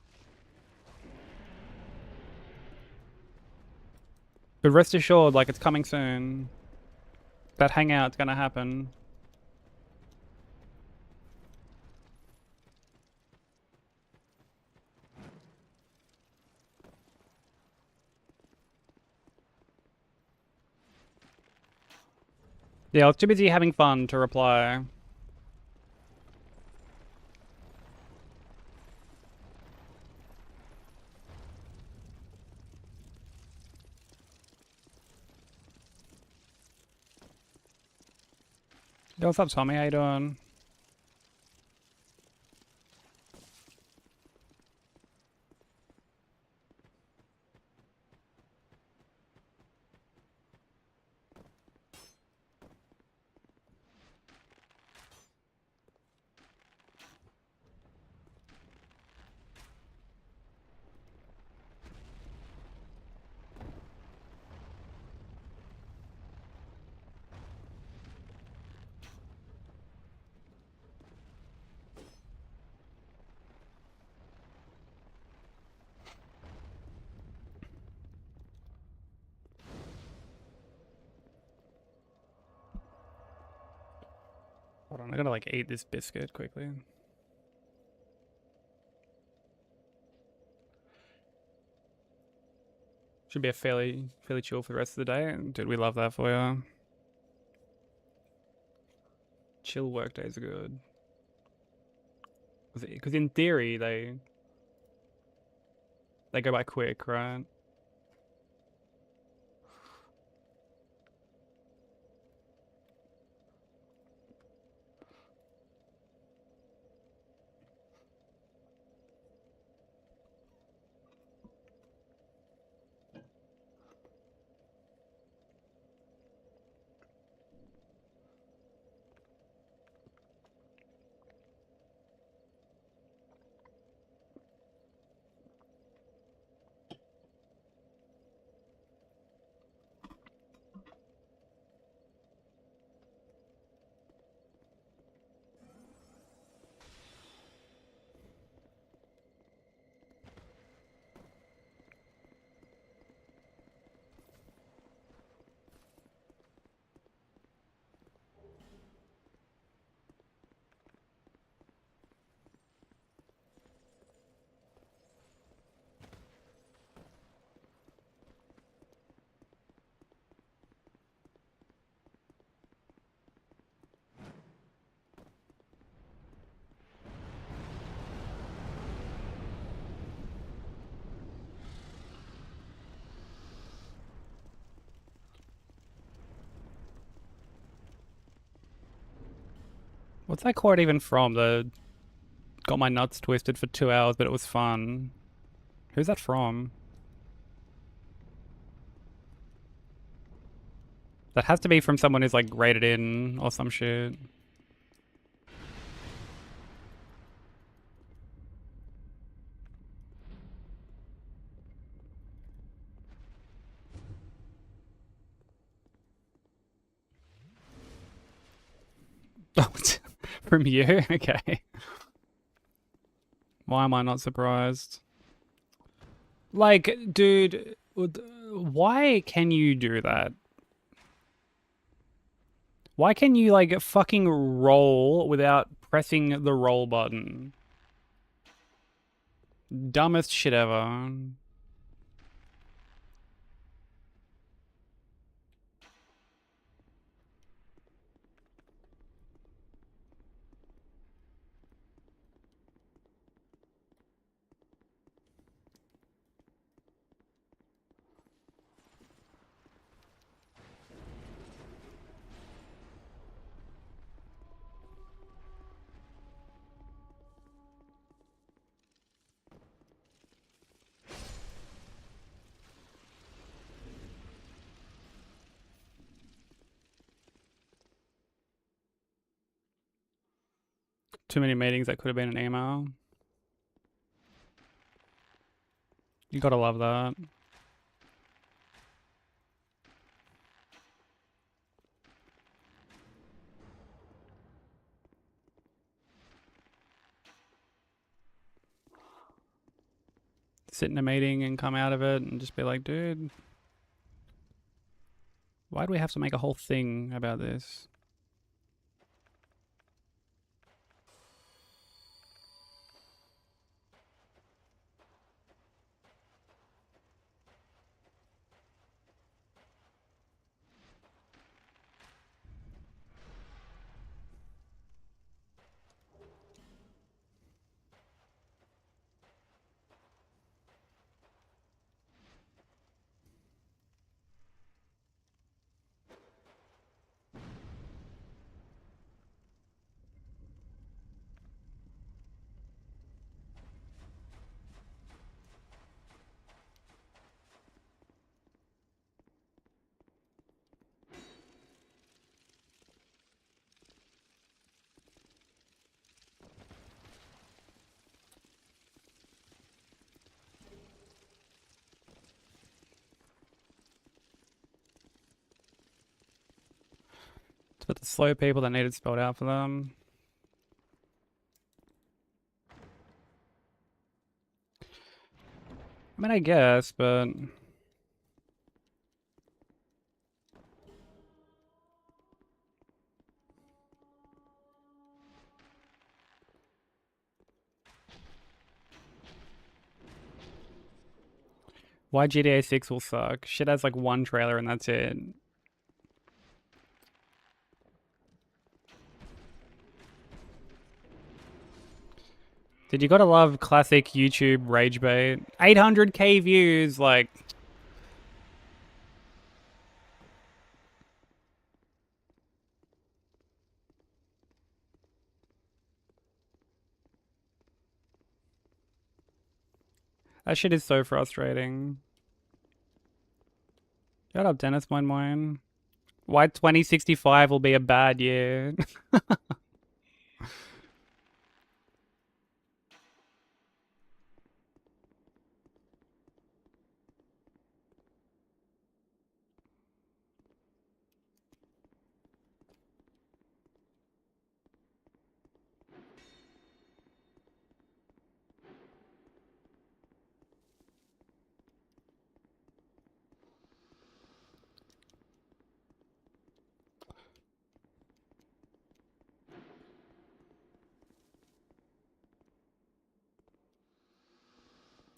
But rest assured, like it's coming soon. That hangout's gonna happen. Yeah, I was too busy having fun to reply. Yo, what's up, Tommy? How you doing? Hold on, I gotta like eat this biscuit quickly. Should be a fairly chill for the rest of the day. Dude, we love that for you. Chill work days are good. Because in theory, they go by quick, right? What's that quote even from? The got my nuts twisted for 2 hours, but it was fun. Who's that from? That has to be from someone who's like rated in or some shit. Oh, from you? Okay. Why am I not surprised? Like, dude, why can you do that? Why can you, like, fucking roll without pressing the roll button? Dumbest shit ever. Too many meetings that could have been an email. You gotta love that. Sit in a meeting and come out of it and just be like, dude, why do we have to make a whole thing about this? It's about the slow people that need it spelled out for them. I mean, I guess, but... Why GTA 6 will suck? Shit has like one trailer and that's it. Dude, you gotta love classic YouTube rage bait. 800k views, like... That shit is so frustrating. Shut up, Dennis Moin Moin. Why 2065 will be a bad year?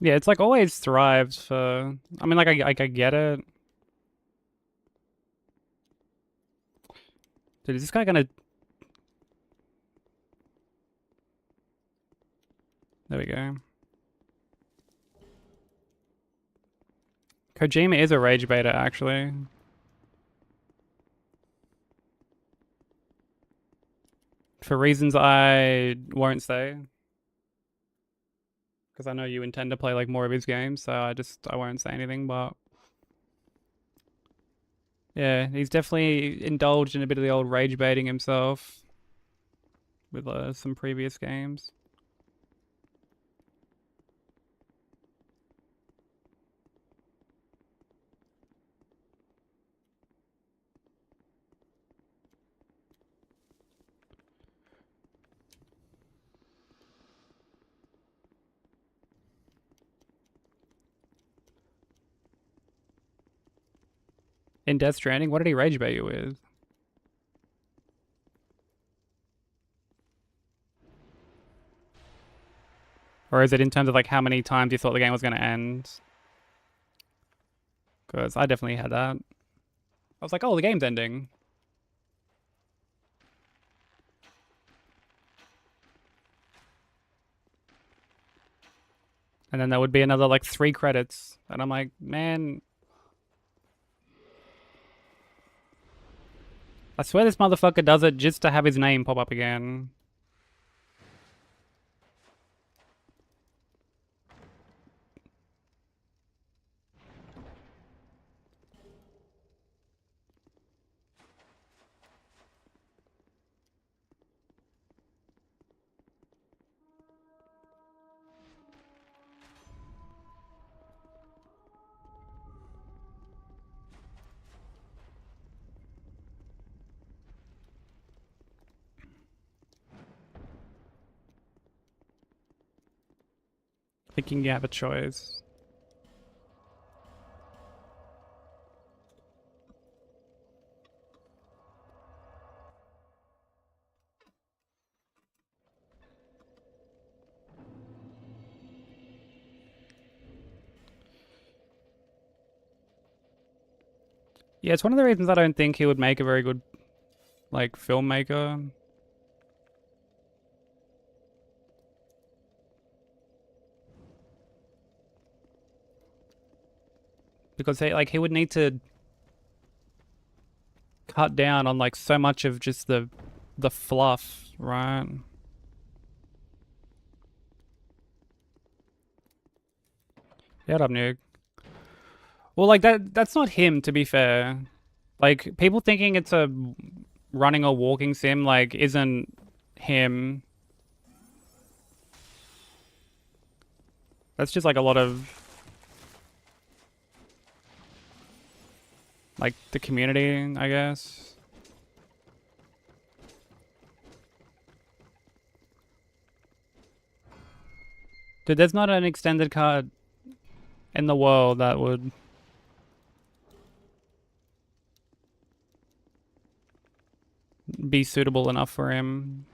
Yeah, it's like always thrives for... I mean, like, I get it. Dude, is this guy gonna... There we go. Kojima is a rage baiter, actually. For reasons I won't say. Because I know you intend to play like more of his games, so I won't say anything, but yeah, he's definitely indulged in a bit of the old rage baiting himself with some previous games. In Death Stranding, what did he rage bait you with? Or is it in terms of like how many times you thought the game was going to end? Because I definitely had that. I was like, oh, the game's ending. And then there would be another like 3 credits. And I'm like, man, I swear this motherfucker does it just to have his name pop up again. Thinking you have a choice. Yeah, it's one of the reasons I don't think he would make a very good, like, filmmaker. Because he would need to cut down on like so much of just the fluff, right? Yeah, what up, Nuke? Well, like that's not him, to be fair. Like people thinking it's a running or walking sim like isn't him. That's just like a lot of like the community, I guess. Dude, there's not an extended cut in the world that would be suitable enough for him.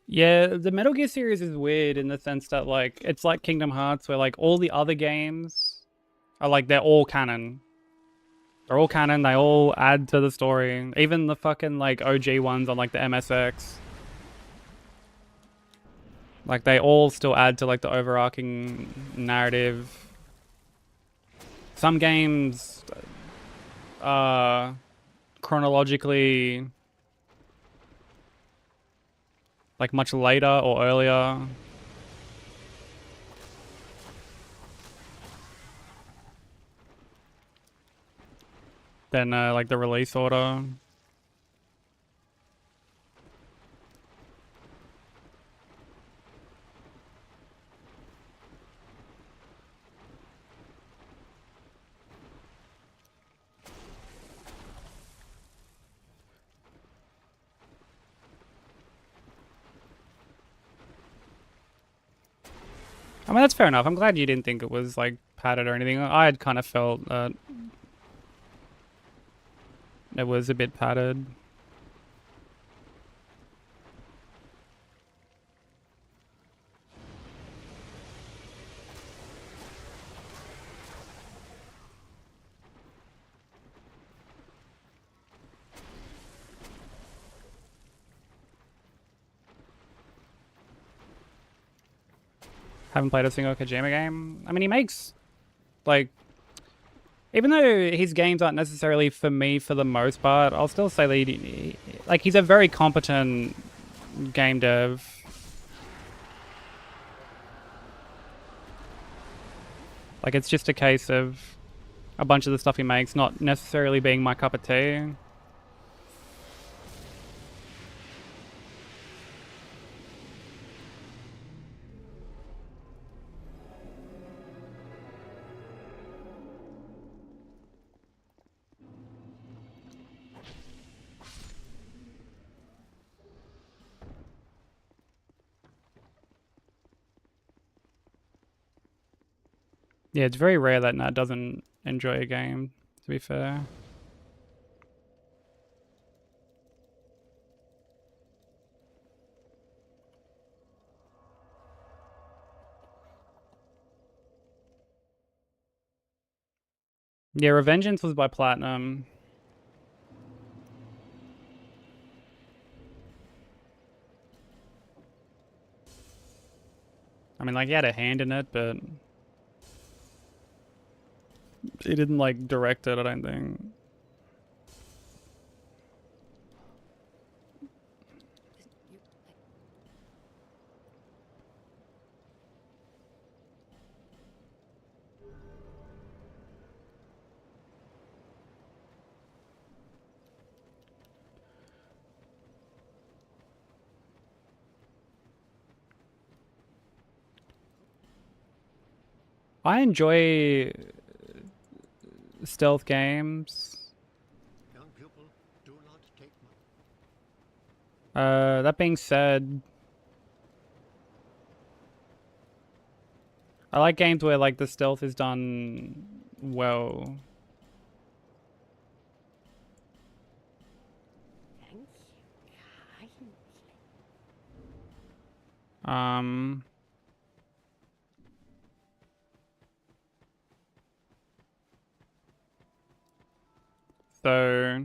Yeah, the Metal Gear series is weird in the sense that like it's like Kingdom Hearts where like all the other games are like they're all canon. They're all canon, they all add to the story. Even the fucking like OG ones on like the MSX. Like they all still add to like the overarching narrative. Some games chronologically like much later or earlier. Than like the release order. I mean, that's fair enough. I'm glad you didn't think it was like padded or anything. I had kind of felt that it was a bit padded. Haven't played a single Kojima game. I mean, he makes, like, even though his games aren't necessarily for me for the most part, I'll still say that like, he's a very competent game dev. Like, it's just a case of a bunch of the stuff he makes not necessarily being my cup of tea. Yeah, it's very rare that Nat doesn't enjoy a game, to be fair. Yeah, Revengeance was by Platinum. I mean, like, he had a hand in it, but he didn't, like, direct it, I don't think. I enjoy stealth games.
Young pupil, do not take my...
That being said, I like games where, like, the stealth is done well.
Thank you kindly.
Um, so,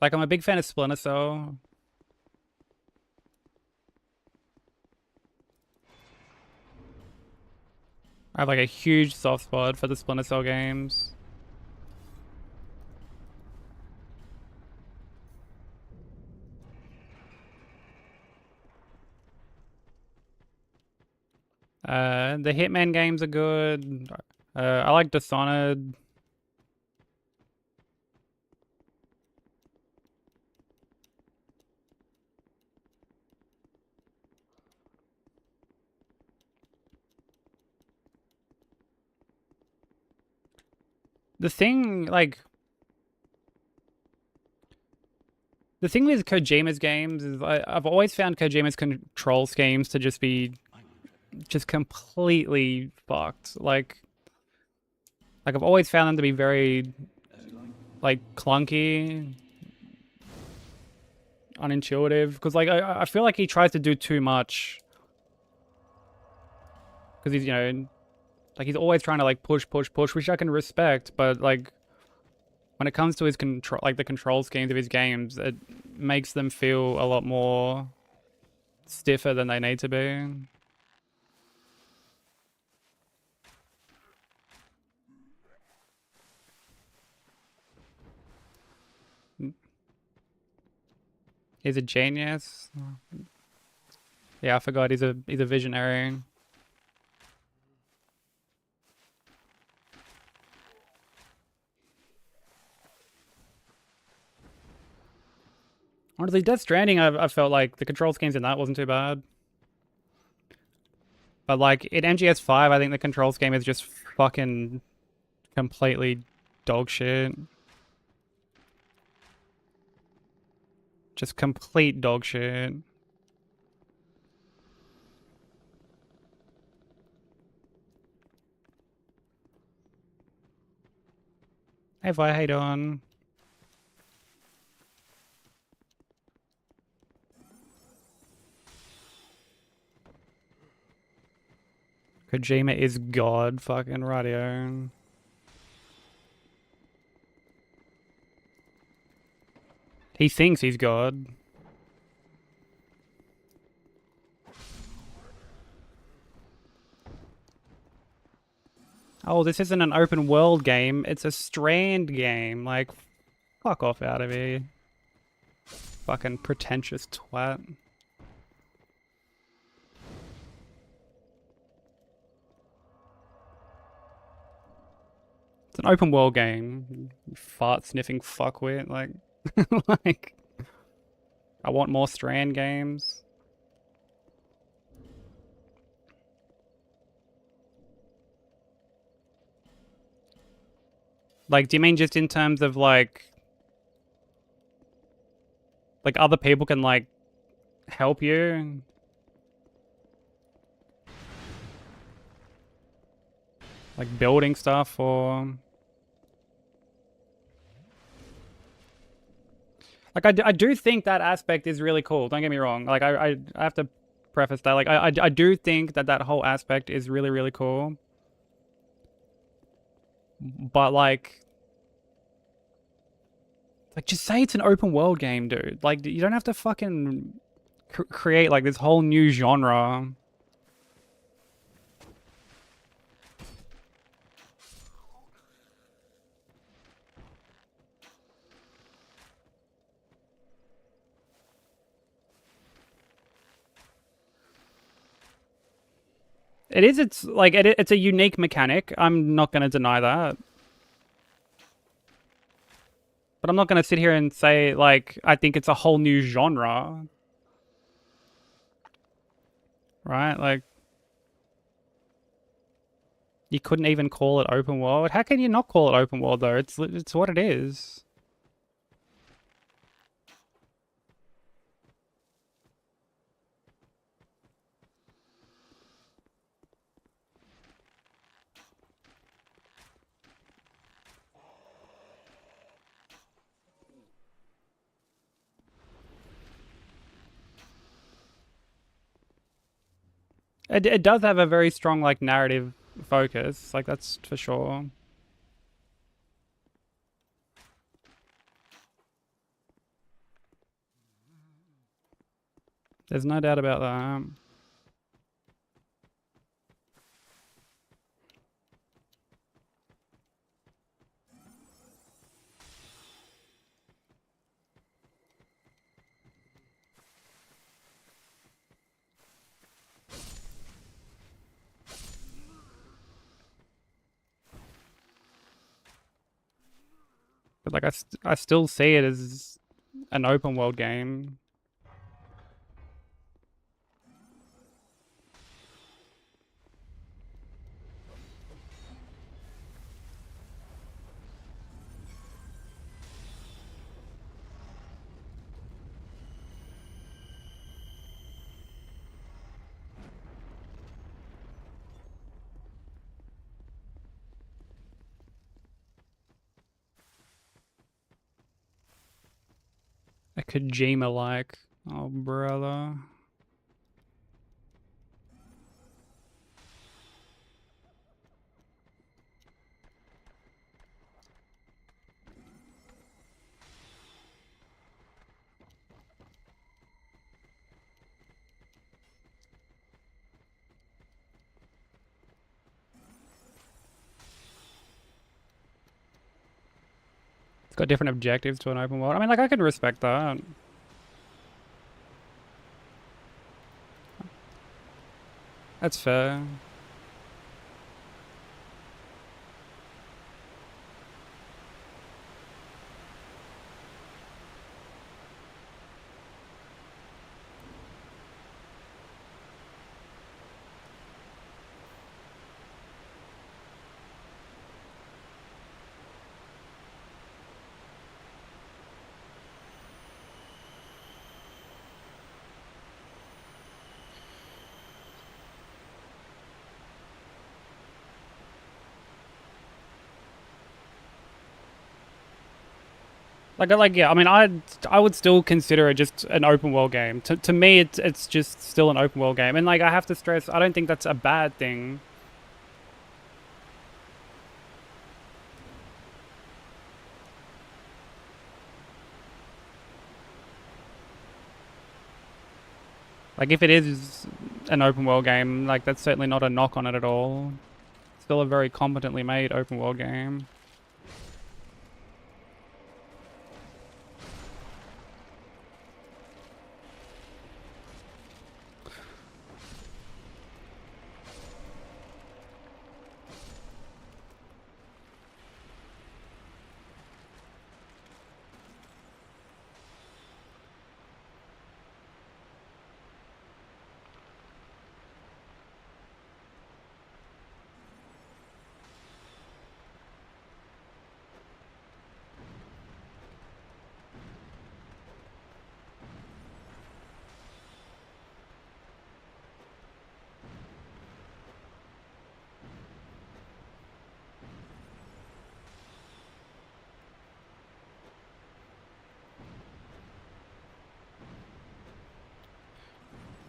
like, I'm a big fan of Splinter Cell. I have, like, a huge soft spot for the Splinter Cell games. The Hitman games are good. I like Dishonored. The thing, like, the thing with Kojima's games is I've always found Kojima's control schemes to just be just completely fucked. Like I've always found them to be very, like, clunky, unintuitive. Because, like, I feel like he tries to do too much. Because he's, you know, like, he's always trying to, like, push, which I can respect. But, like, when it comes to his control, like, the control schemes of his games, it makes them feel a lot more stiffer than they need to be. He's a genius. Yeah, I forgot he's a visionary. Honestly, Death Stranding, I felt like the control schemes in that wasn't too bad. But, like, in MGS5, I think the control scheme is just fucking completely dog shit. Just complete dog shit. Hey, Vi, how you doing? Kojima is God, fucking radio. He thinks he's God. Oh, this isn't an open world game. It's a Strand game. Like, fuck off out of here. Fucking pretentious twat. It's an open world game. You fart sniffing fuckwit. Like, like, I want more Strand games. Like, do you mean just in terms of like other people can like help you? Like building stuff or like I do think that aspect is really cool. Don't get me wrong. Like I have to preface that. Like I do think that that whole aspect is really, really cool. But like just say it's an open world game, dude. Like you don't have to fucking create like this whole new genre. It is. It's like it's a unique mechanic. I'm not gonna deny that. But I'm not gonna sit here and say like I think it's a whole new genre. Right? Like you couldn't even call it open world. How can you not call it open world though? It's what it is. It does have a very strong like narrative focus, like that's for sure. There's no doubt about that. But like I still see it as an open world game. A Kojima like. Oh brother. It's got different objectives to an open world. I mean like I can respect that. That's fair. Like yeah, I mean, I would still consider it just an open world game. To me, it's just still an open world game, and like I have to stress, I don't think that's a bad thing. Like if it is an open world game, like that's certainly not a knock on it at all. Still a very competently made open world game.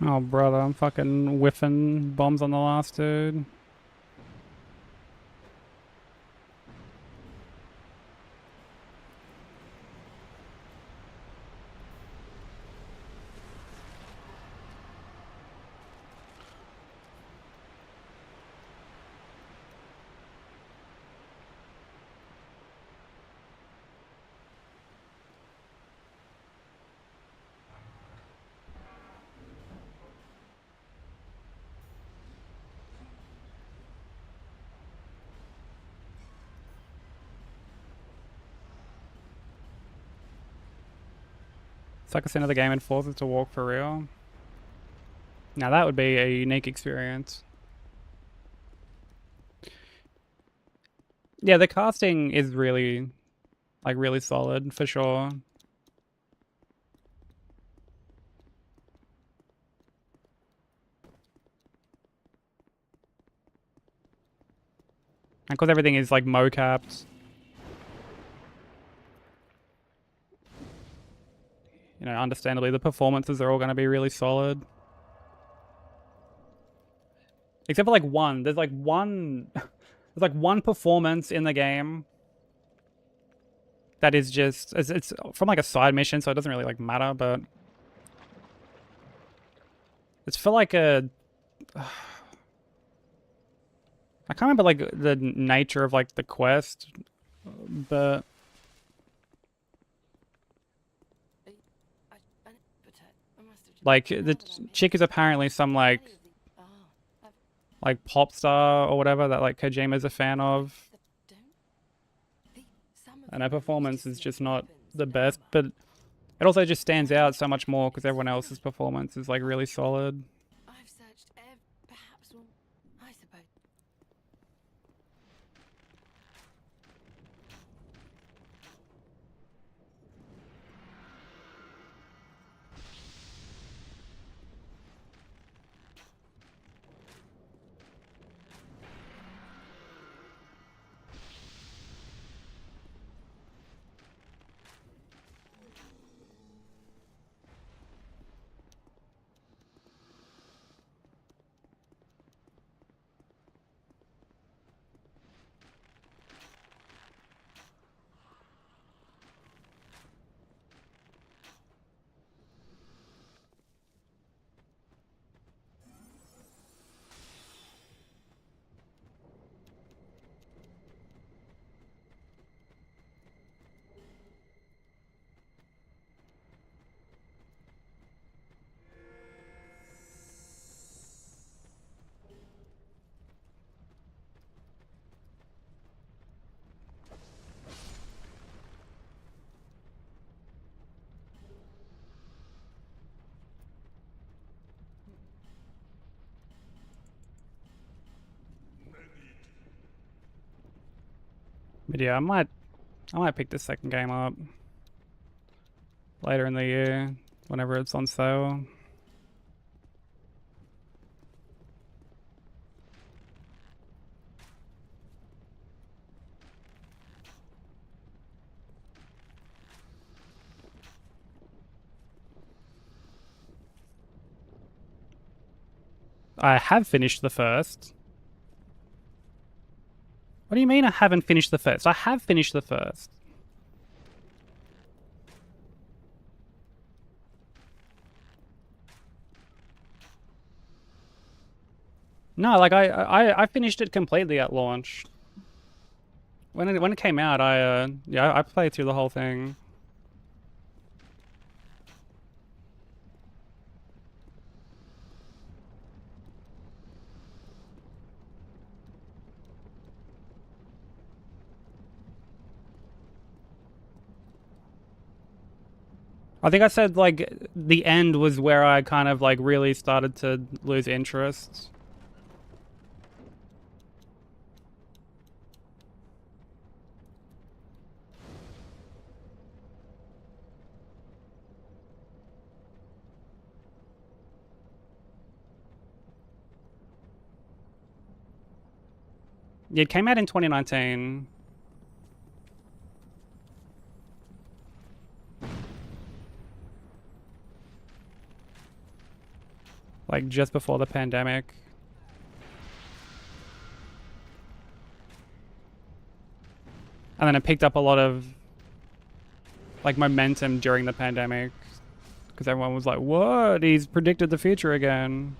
Oh, brother, I'm fucking whiffing bombs on the last dude. Suck us into the game and force us to walk for real. Now that would be a unique experience. Yeah, the casting is really, like, really solid for sure. And because everything is like mocapped, you know, understandably the performances are all going to be really solid. Except for like one. There's like one there's like one performance in the game that is just it's from like a side mission, so it doesn't really like matter, but it's for like a I can't remember like the nature of like the quest, but like the chick is apparently some like pop star or whatever that like Kojima's a fan of, and her performance is just not the best, but it also just stands out so much more because everyone else's performance is like really solid.
I've searched perhaps, well, I suppose.
But yeah, I might pick this second game up later in the year whenever it's on sale. I have finished the first. What do you mean I haven't finished the first? I have finished the first. No, like I finished it completely at launch. When it came out, I played through the whole thing. I think I said like the end was where I kind of like really started to lose interest. Yeah, it came out in 2019. Like just before the pandemic. And then it picked up a lot of like momentum during the pandemic because everyone was like, "What? He's predicted the future again."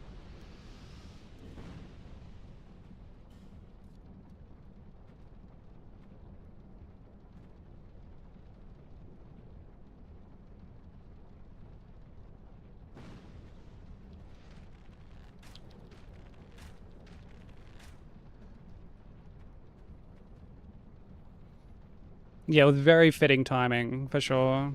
Yeah, it was very fitting timing for sure.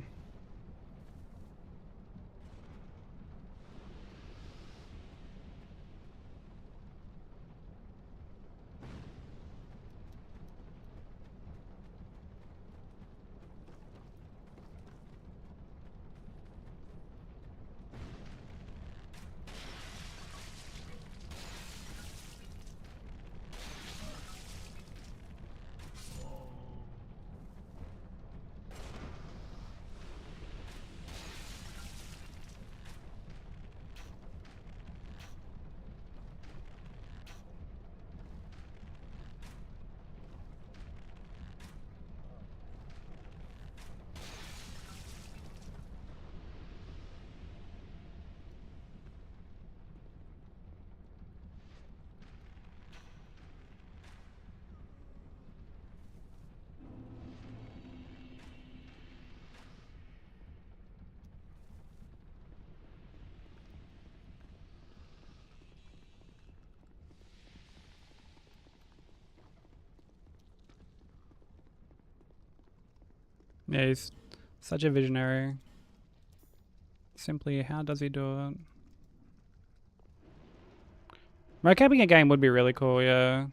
Yeah, he's such a visionary. Simply, how does he do it? Mocapping a game would be really cool, yeah.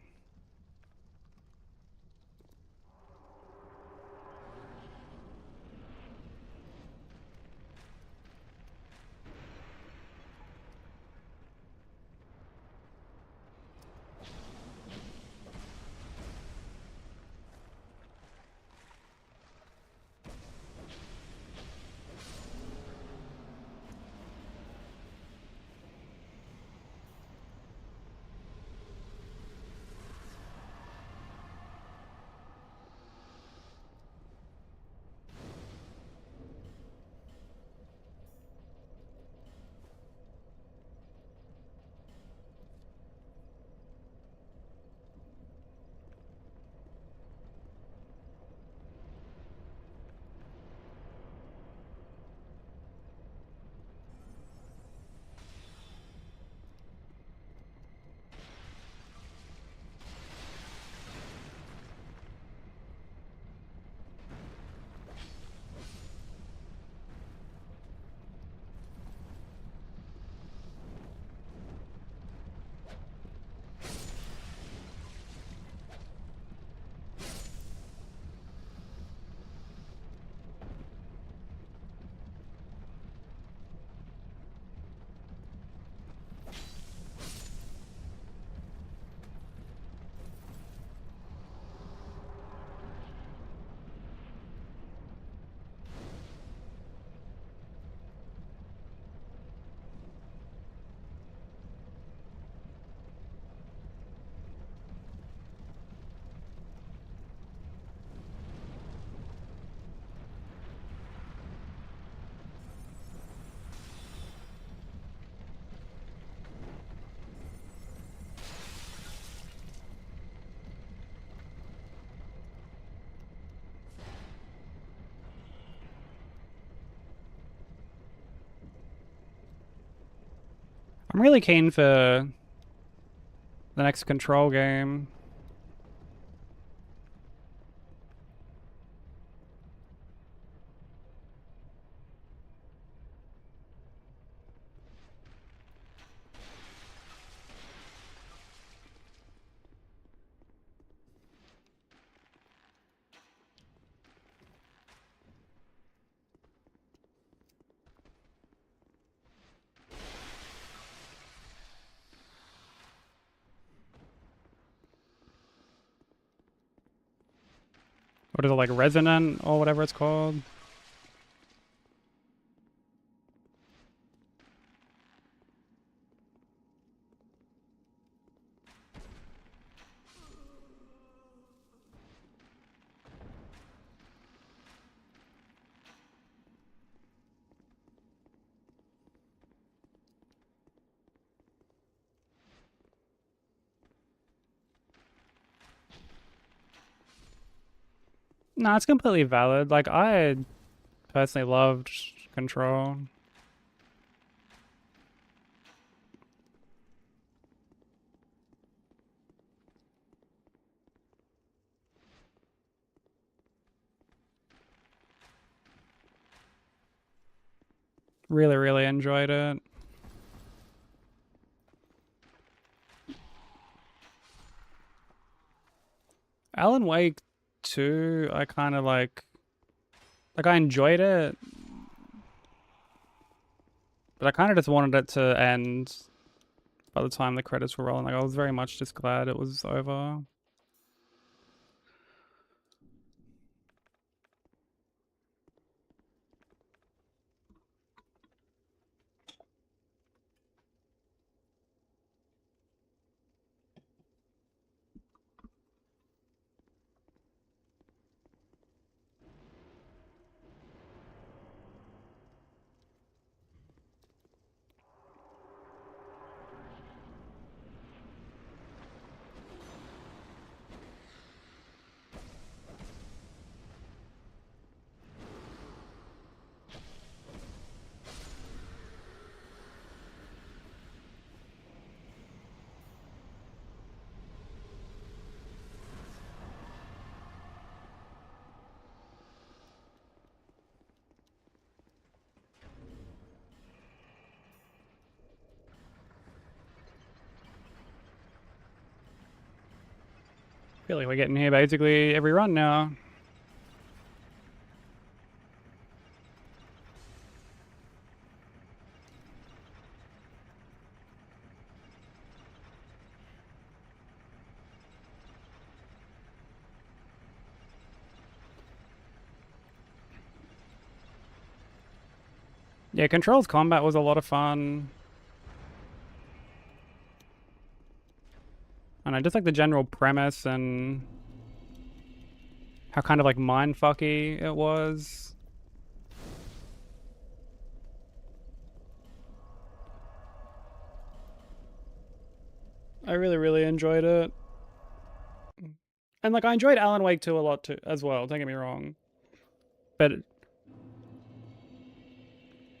I'm really keen for the next Control game. What is it, like Resonant or whatever it's called? No, it's completely valid. Like, I personally loved Control. Really, really enjoyed it. Alan Wake 2, I kind of like I enjoyed it, but I kind of just wanted it to end by the time the credits were rolling. Like, I was very much just glad it was over. I feel like we're getting here basically every run now. Yeah, Control's combat was a lot of fun. And I just like the general premise and how kind of like mindfucky it was. I really, really enjoyed it. And like, I enjoyed Alan Wake 2 a lot too, as well, don't get me wrong. But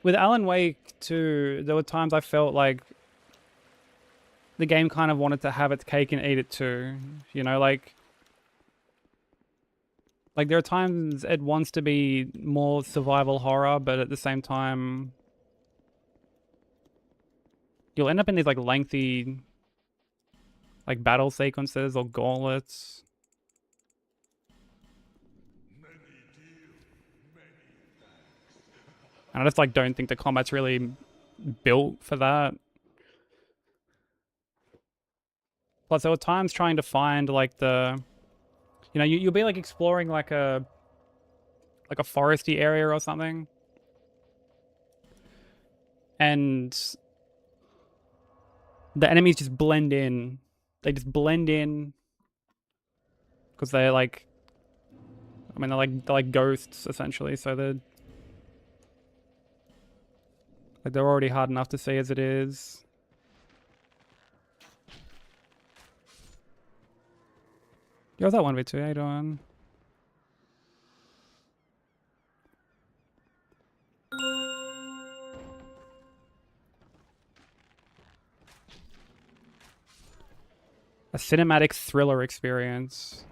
with Alan Wake 2, there were times I felt like the game kind of wanted to have its cake and eat it too. You know, like there are times it wants to be more survival horror, but at the same time, you'll end up in these like lengthy like battle sequences or gauntlets. And I just like don't think the combat's really built for that. Plus, there were times trying to find like you'll be like exploring like a foresty area or something, and the enemies just blend in. They just blend in because they're like, I mean, they're like ghosts essentially. So they're already hard enough to see as it is. Yo, that 1v2, how you doing? A cinematic thriller experience.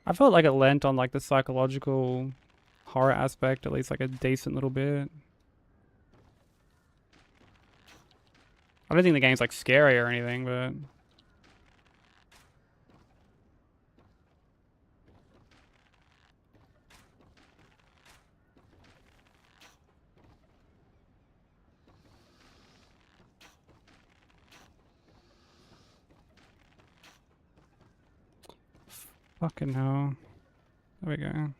I felt like it lent on like the psychological horror aspect, at least like a decent little bit. I don't think the game's like scary or anything, but fucking hell. There we go.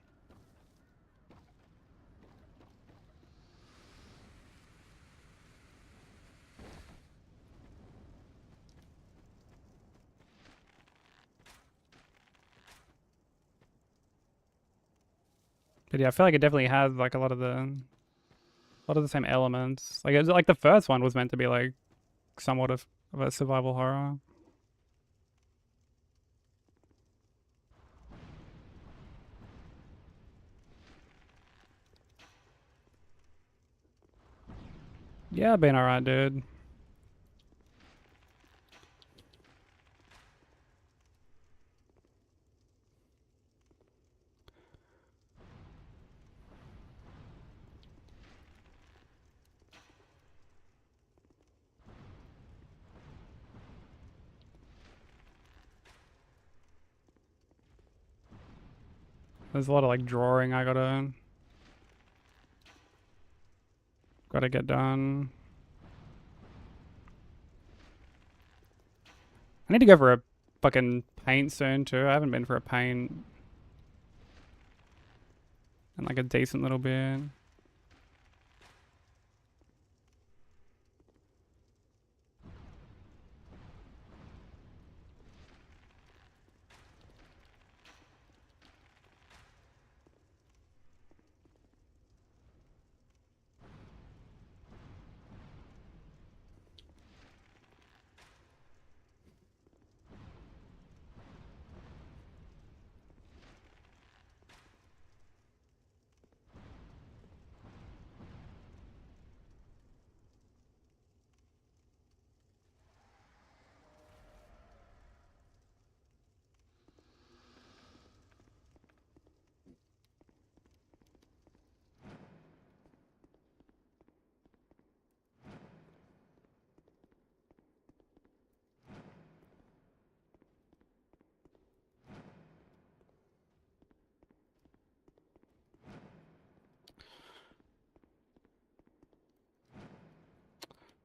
But yeah, I feel like it definitely has like a lot of the same elements. Like it's like the first one was meant to be like somewhat of a survival horror. Yeah, been alright, dude. There's a lot of like drawing I gotta get done. I need to go for a fucking paint soon too. I haven't been for a paint in like a decent little bit.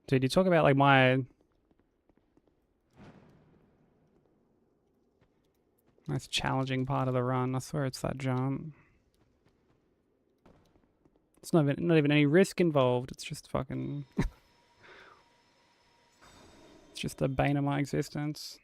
Dude, you talk about like my most challenging part of the run. I swear it's that jump. It's not even any risk involved. It's just fucking it's just the bane of my existence.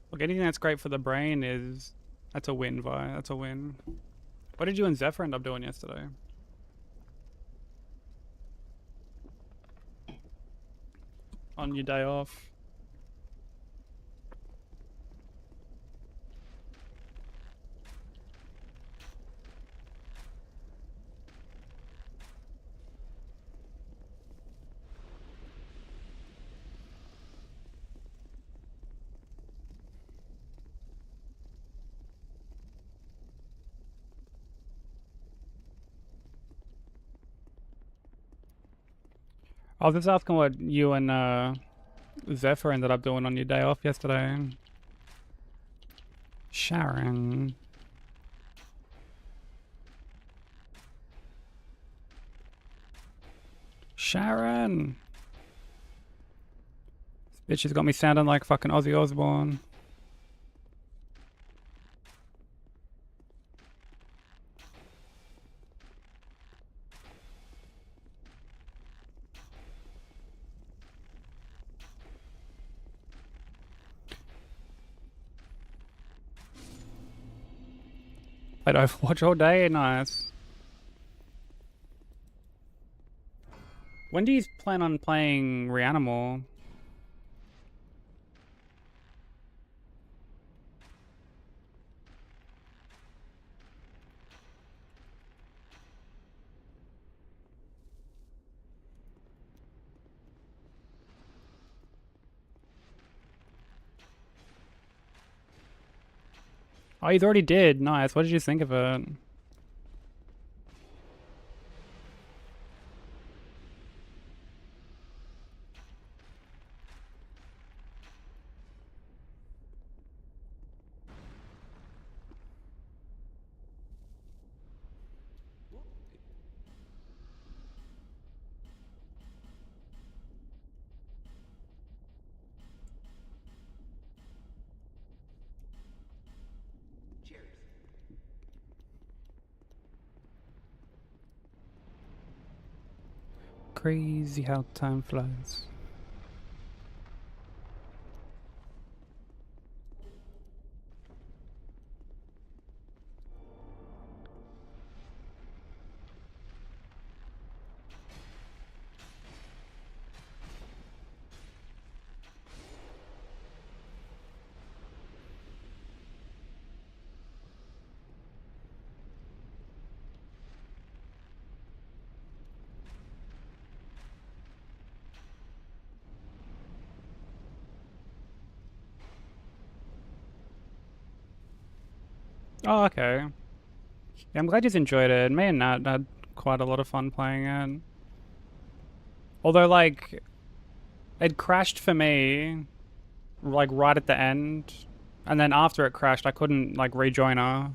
Look, anything that's great for the brain that's a win, Vi. That's a win. What did you and Zephyr end up doing yesterday? On your day off? I was just asking what you and Zephyr ended up doing on your day off yesterday. Sharon. Sharon! This bitch has got me sounding like fucking Ozzy Osbourne. Played Overwatch all day, nice. When do you plan on playing Reanimal? Oh, you already did. Nice. What did you think of it? Crazy how time flies. Oh, okay. Yeah, I'm glad you enjoyed it. Me and Nat had quite a lot of fun playing it. Although, like, it crashed for me, like, right at the end. And then after it crashed, I couldn't, like, rejoin her.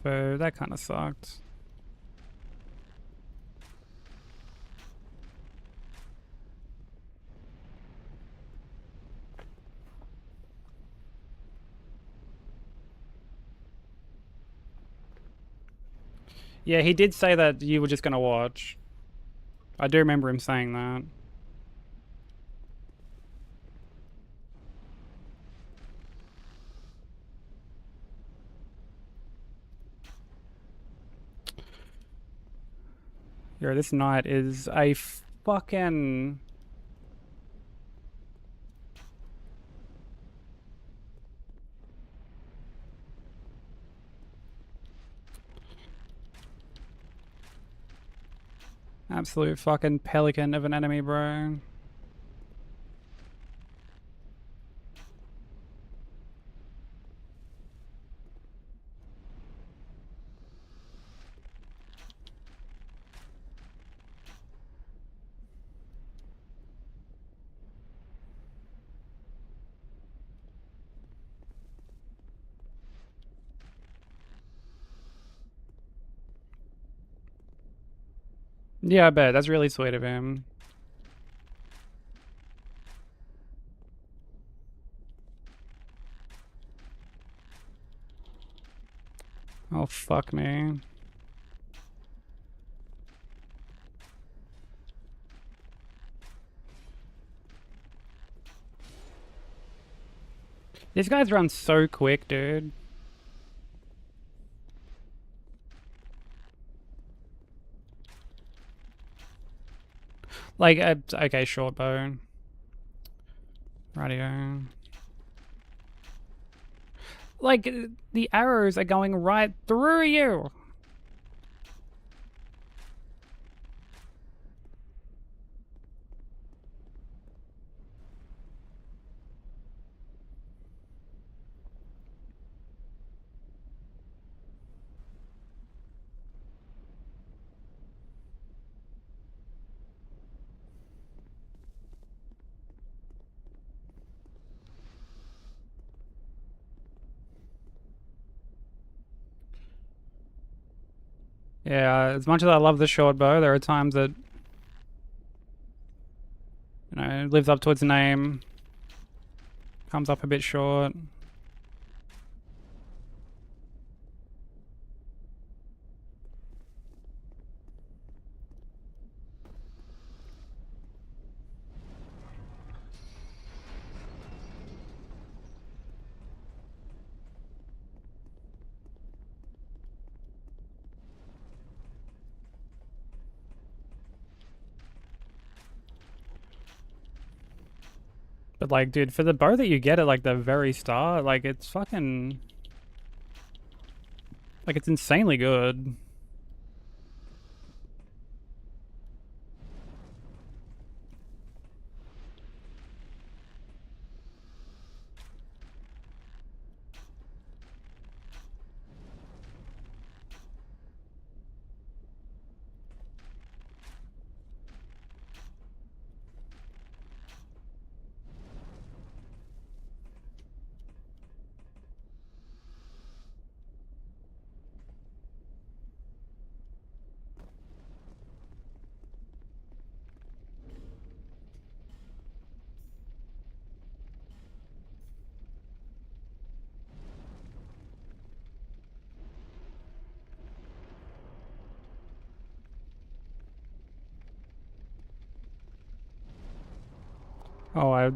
So that kind of sucked. Yeah, he did say that you were just gonna watch. I do remember him saying that. Yo, this night is a fucking... absolute fucking pelican of an enemy, bro. Yeah, I bet. That's really sweet of him. Oh, fuck me. These guys run so quick, dude. Like, okay, short bow. Radio. Like, the arrows are going right through you. Yeah, as much as I love the short bow, there are times that, you know, it lives up to its name, comes up a bit short. But like, dude, for the bow that you get at like the very start, like it's fucking, like it's insanely good. Oh, I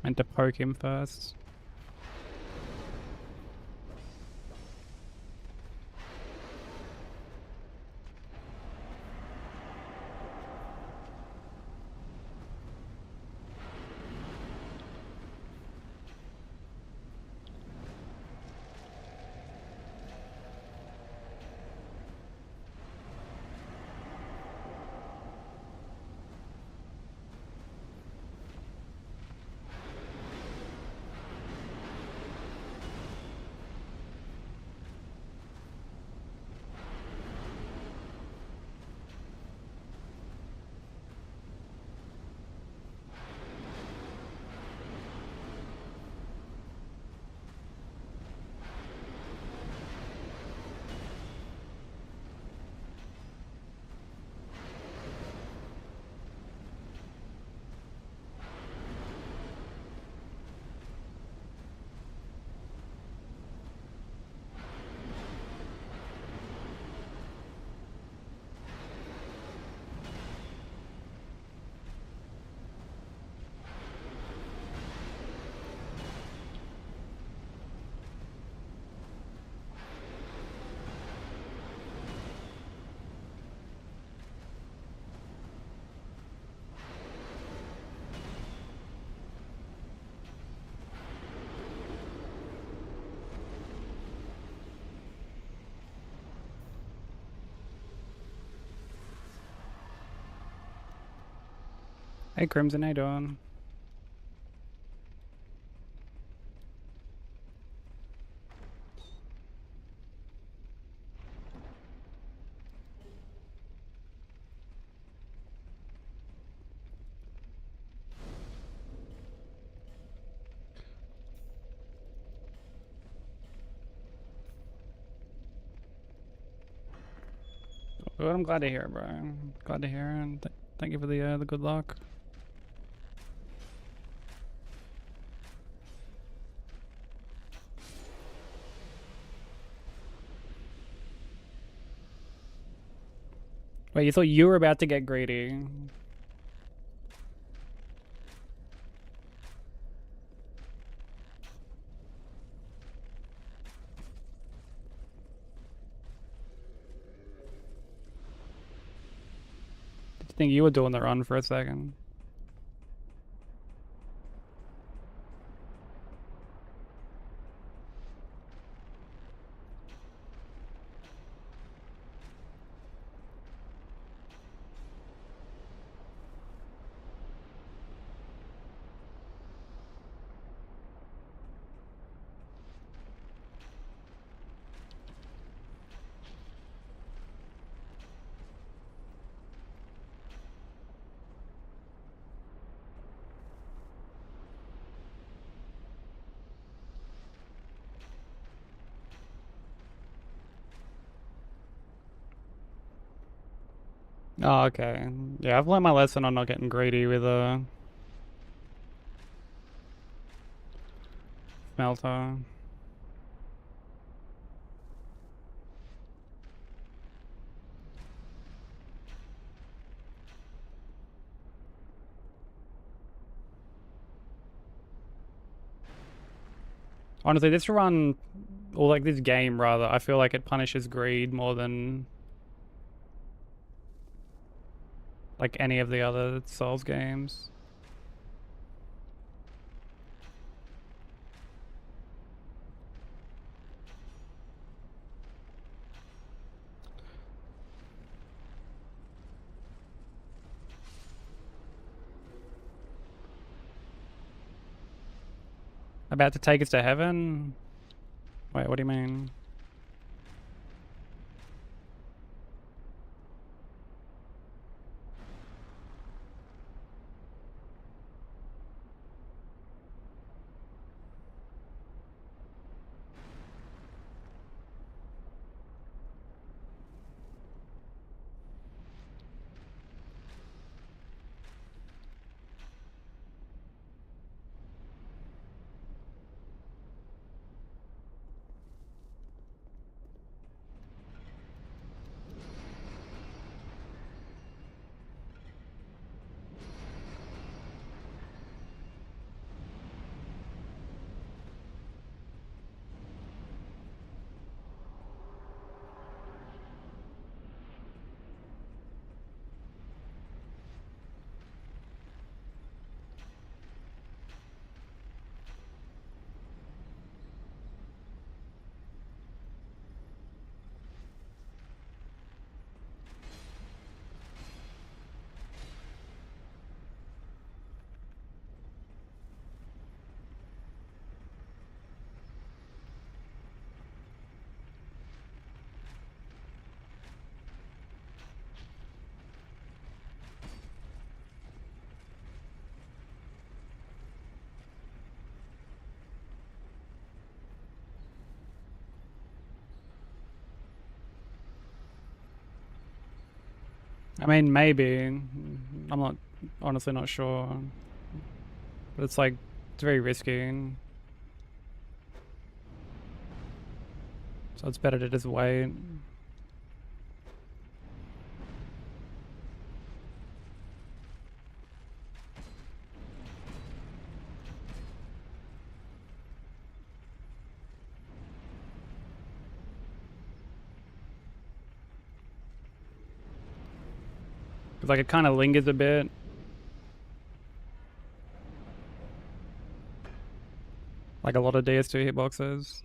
meant to poke him first. Hey Crimson, how you doing? Well, I'm glad to hear it, bro. Glad to hear it, and thank you for the good luck. Wait, you thought you were about to get greedy? Did you think you were doing the run for a second? Oh, okay. Yeah, I've learned my lesson on not getting greedy with a smelter. Honestly, this run, or like this game rather, I feel like it punishes greed more than like any of the other Souls games. About to take us to heaven? Wait, what do you mean? I mean, maybe. I'm not, honestly not sure. But it's like, it's very risky. So it's better to just wait. Cause like it kind of lingers a bit. Like a lot of DS2 hitboxes.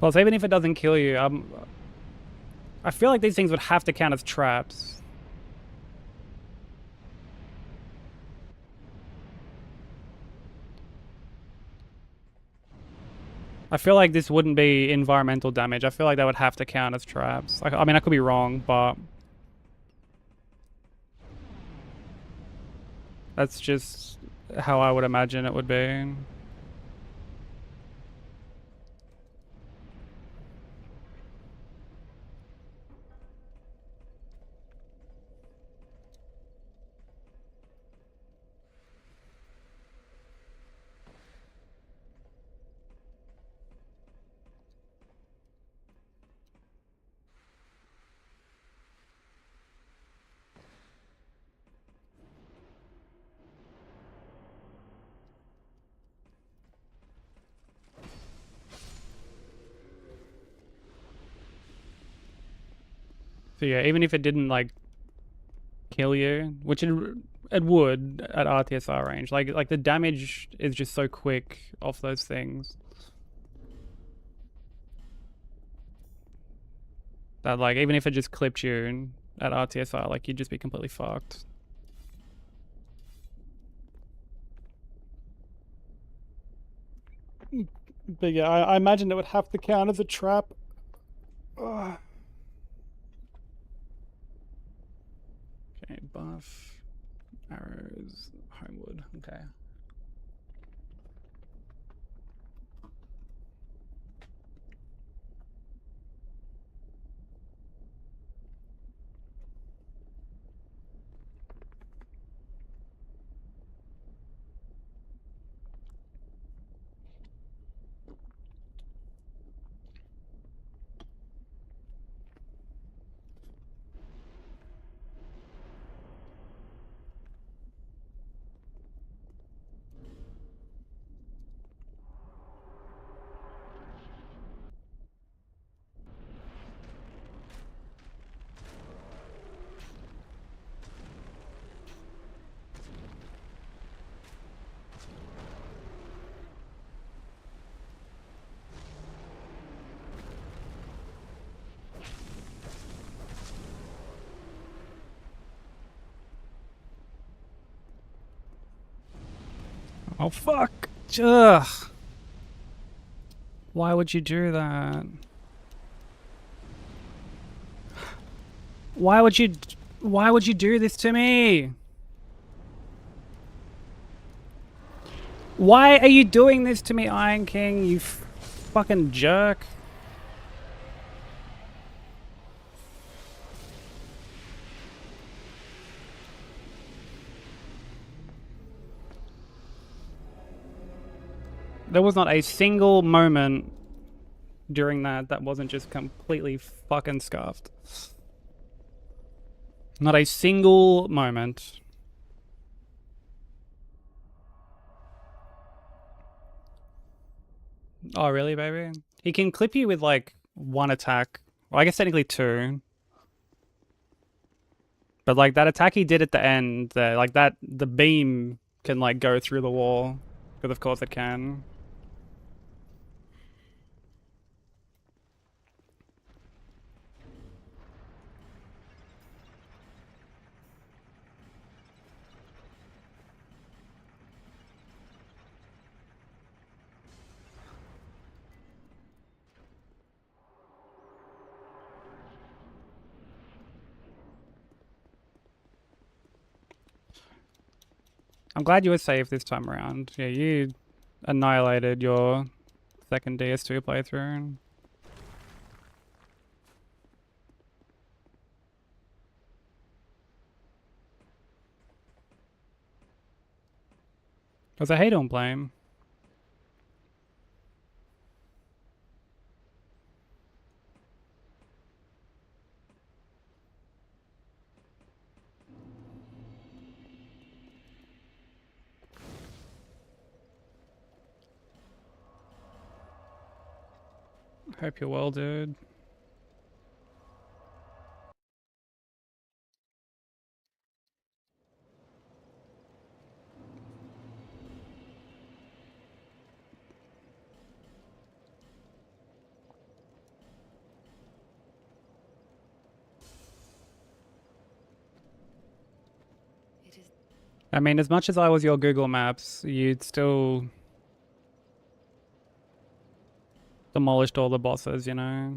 Plus, even if it doesn't kill you, I feel like these things would have to count as traps. I feel like this wouldn't be environmental damage. I feel like that would have to count as traps. Like, I mean, I could be wrong, but that's just how I would imagine it would be. So yeah, even if it didn't like kill you, which it would at RTSR range, like the damage is just so quick off those things that like even if it just clipped you at RTSR, like you'd just be completely fucked. But yeah, I imagine it would have to count as a trap. Ugh. Okay, buff. Arrows. Homewood. Okay. Oh fuck! Ugh. Why would you do that? Why would you do this to me? Why are you doing this to me, Iron King? You fucking jerk. There was not a single moment during that wasn't just completely fucking scuffed. Not a single moment. Oh, really, baby? He can clip you with, like, one attack. Well, I guess technically two. But, like, that attack he did at the end, like, the beam can, like, go through the wall. Because, of course, it can. I'm glad you were safe this time around. Yeah, you annihilated your second DS2 playthrough. Because I hate on blame. Hope you're well, dude.
It is.
I mean, as much as I was your Google Maps, you'd still demolished all the bosses, you know?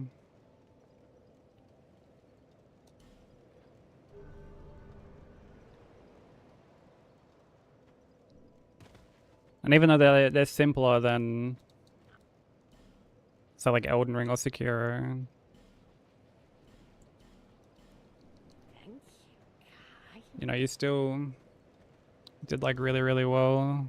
And even though they're simpler than, say, like Elden Ring or Sekiro,
Thank you, Kai.
you know, you still did, like, really, really well.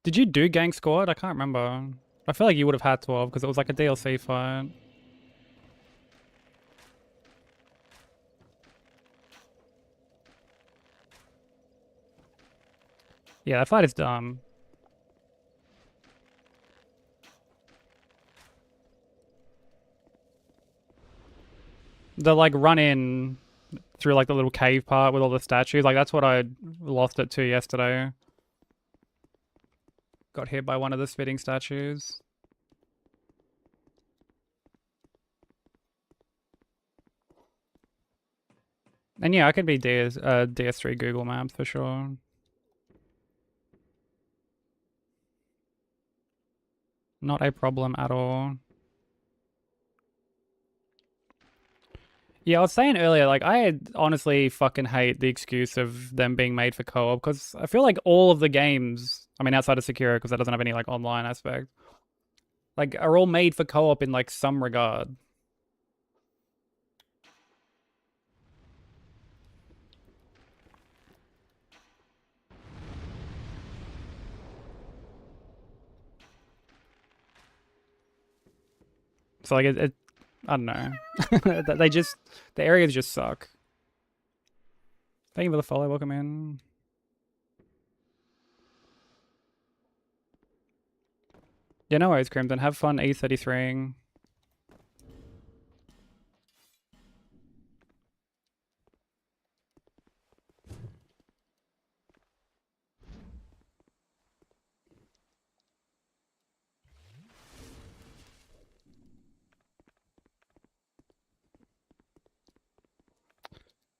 Did you do Gang Squad? I can't remember. I feel like you would have had to have, because it was like a DLC fight. Yeah, that fight is dumb. The, like, run in through, like, the little cave part with all the statues, like, that's what I lost it to yesterday. Got hit by one of the spitting statues. And yeah, I could be DS3 Google Maps for sure. Not a problem at all. Yeah, I was saying earlier, like, I honestly fucking hate the excuse of them being made for co-op, because I feel like all of the games, I mean, outside of Sekiro, because that doesn't have any, like, online aspect, like, are all made for co-op in, like, some regard. So, like, I don't know. They just, the areas just suck. Thank you for the follow, welcome in. Yeah, no worries, Crimson. Have fun E33ing.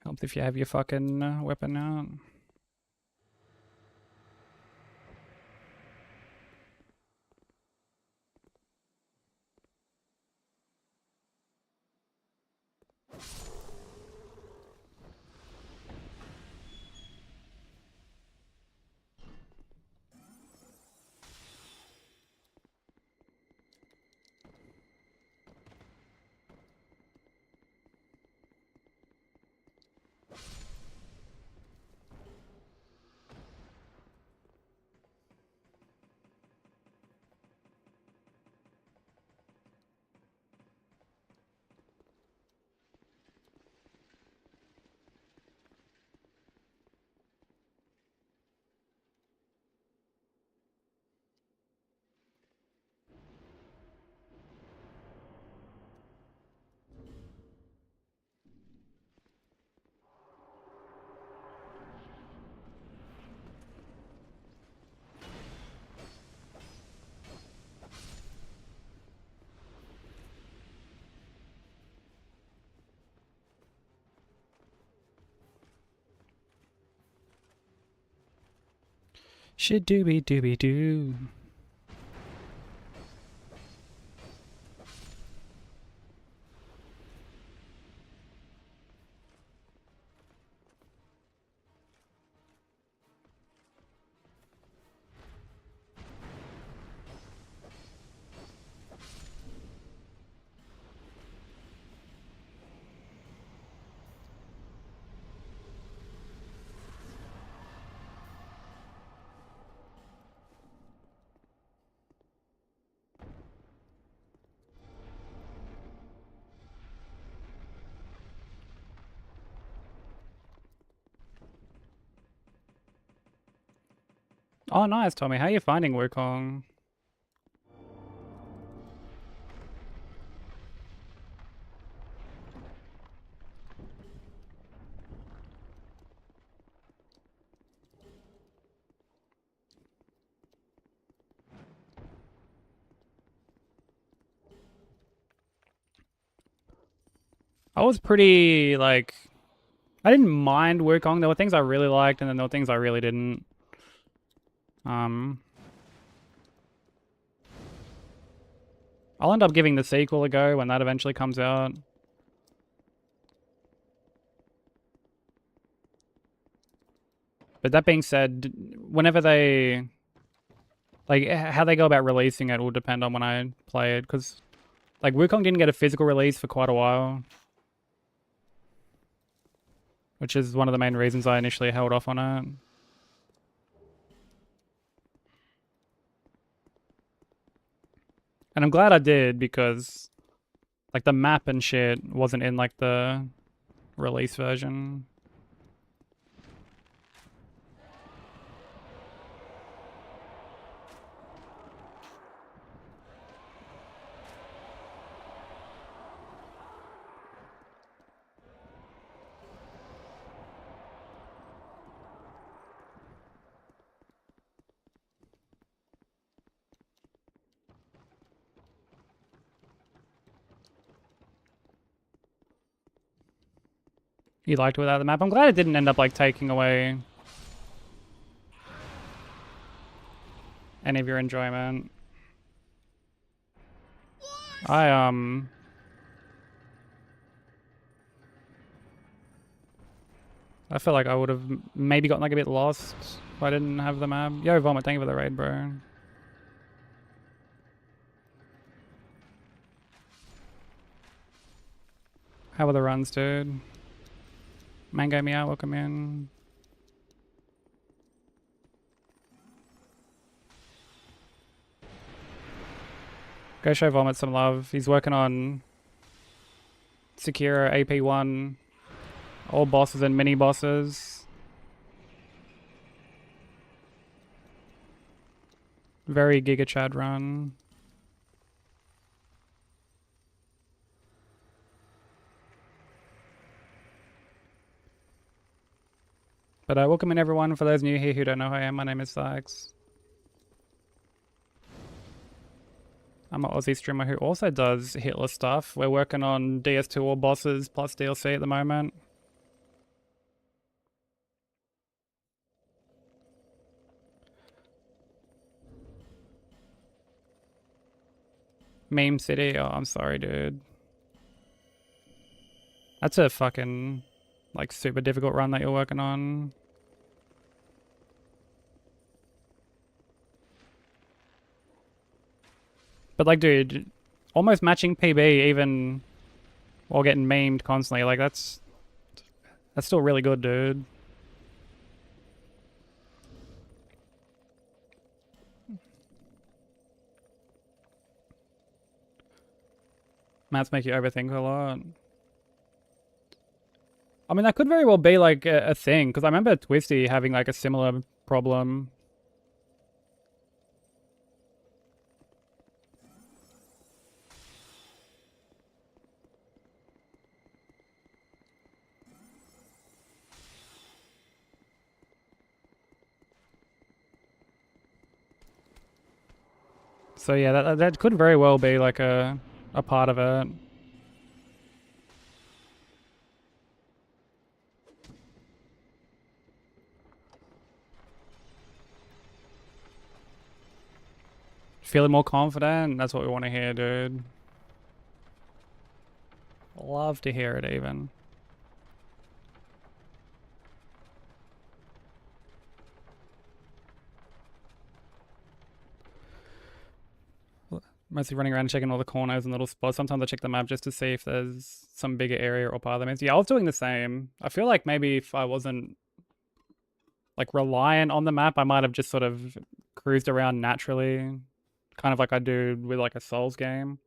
Helps if you have your fucking weapon out. Shit doobie doobie doo. Oh, nice, Tommy. How are you finding Wukong? I was pretty, like, I didn't mind Wukong. There were things I really liked, and then there were things I really didn't. I'll end up giving the sequel a go when that eventually comes out. But that being said, whenever they, like, how they go about releasing it will depend on when I play it, because, like, Wukong didn't get a physical release for quite a while, which is one of the main reasons I initially held off on it. And I'm glad I did, because, like, the map and shit wasn't in, like, the release version. You liked without the map. I'm glad it didn't end up, like, taking away any of your enjoyment. I feel like I would have maybe gotten like a bit lost if I didn't have the map. Yo, Vomit, thank you for the raid, bro. How are the runs, dude? Mango Meow, welcome in. Go show Vomit some love. He's working on Sekiro AP1, all bosses and mini bosses. Very Giga Chad run. But welcome in everyone. For those new here who don't know who I am, my name is Sykes. I'm an Aussie streamer who also does Hitless stuff. We're working on DS2 all bosses plus DLC at the moment. Meme City. Oh, I'm sorry, dude. That's a fucking, like, super difficult run that you're working on. But, like, dude, almost matching PB even while getting memed constantly. Like, that's still really good, dude. Maps make you overthink a lot. I mean, that could very well be, like, a thing. Because I remember Twisty having, like, a similar problem. So yeah, that could very well be like a part of it. Feeling more confident? That's what we want to hear, dude. Love to hear it even. Mostly running around checking all the corners and little spots. Sometimes I check the map just to see if there's some bigger area or part of the maze. Yeah, I was doing the same. I feel like maybe if I wasn't like reliant on the map, I might have just sort of cruised around naturally. Kind of like I do with like a Souls game.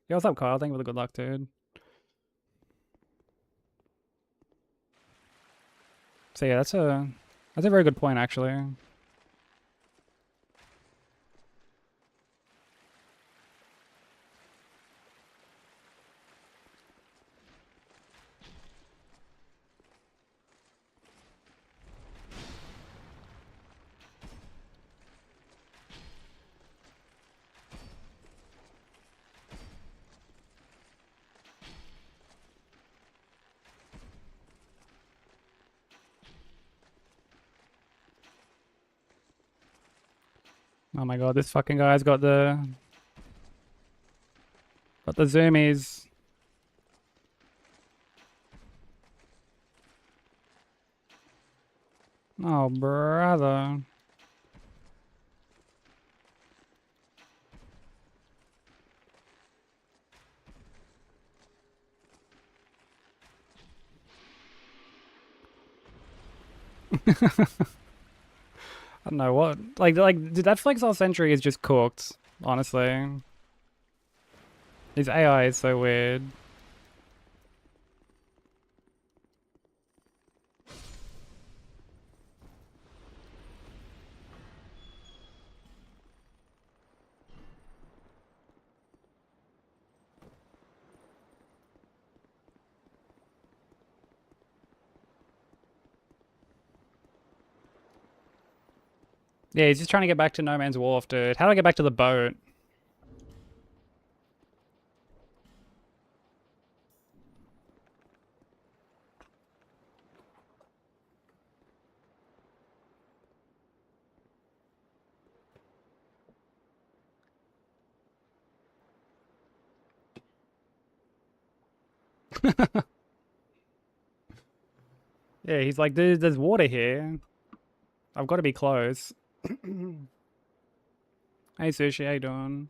Yeah, what's up, Kyle? Thank you for the good luck, dude. So yeah, that's a very good point actually. Oh my god, this fucking guy's got the zoomies. Oh brother. I don't know what like dude, that Flexile Sentry is just cooked, honestly. His AI is so weird. Yeah, he's just trying to get back to No Man's Wharf, dude. How do I get back to the boat? Yeah, he's like, there's water here. I've got to be close. Hey, Sushi, how you doing?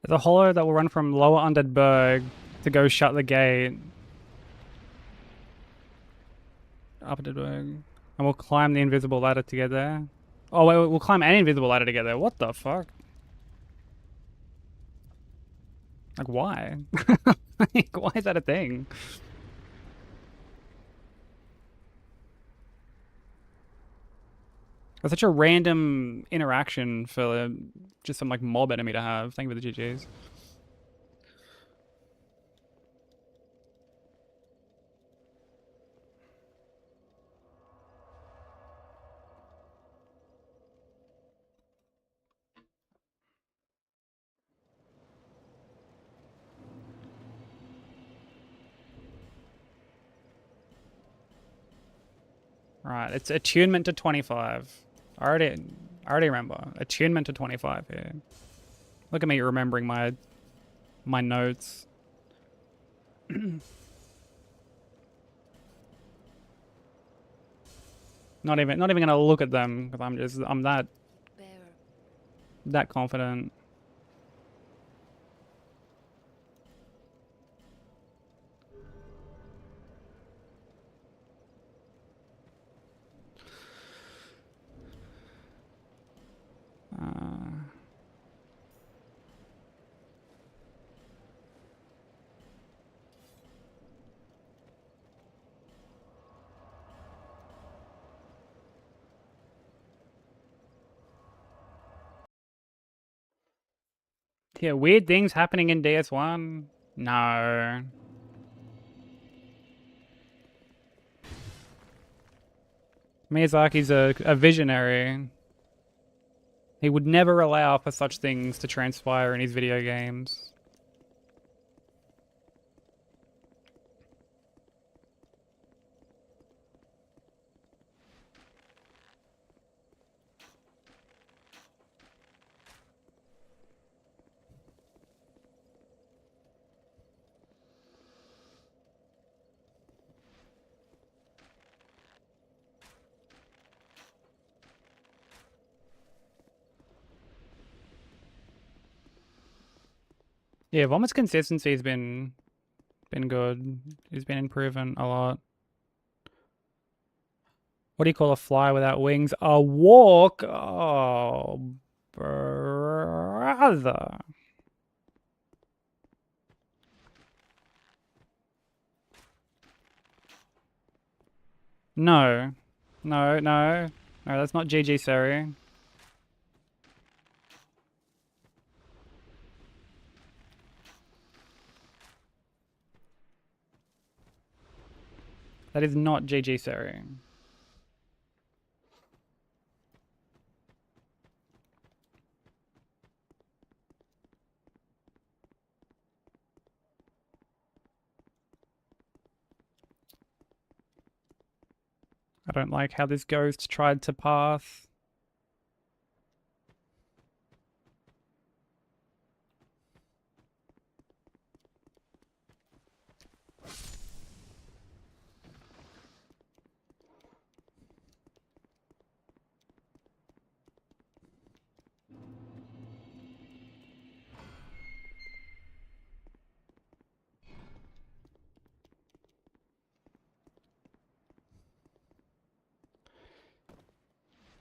There's a hollow that will run from Lower Undead Berg to go shut the gate. Upper Undead Berg. And we'll climb the invisible ladder to get there. Oh, wait, we'll climb an invisible ladder to get there. What the fuck? Like, why? Like, why is that a thing? That's such a random interaction for just some like mob enemy to have. Thank you for the GGs. Right, it's attunement to 25. I already remember. Attunement to 25 here. Look at me remembering my notes. Not even gonna look at them because I'm that confident. Yeah, weird things happening in DS1? No. Miyazaki's a visionary. He would never allow for such things to transpire in his video games. Yeah, Vomit's consistency has been good. He's been improving a lot. What do you call a fly without wings? A walk? Oh, brother. No. No, no. No, that's not GG Seri. That is not GG Seri. I don't like how this ghost tried to path.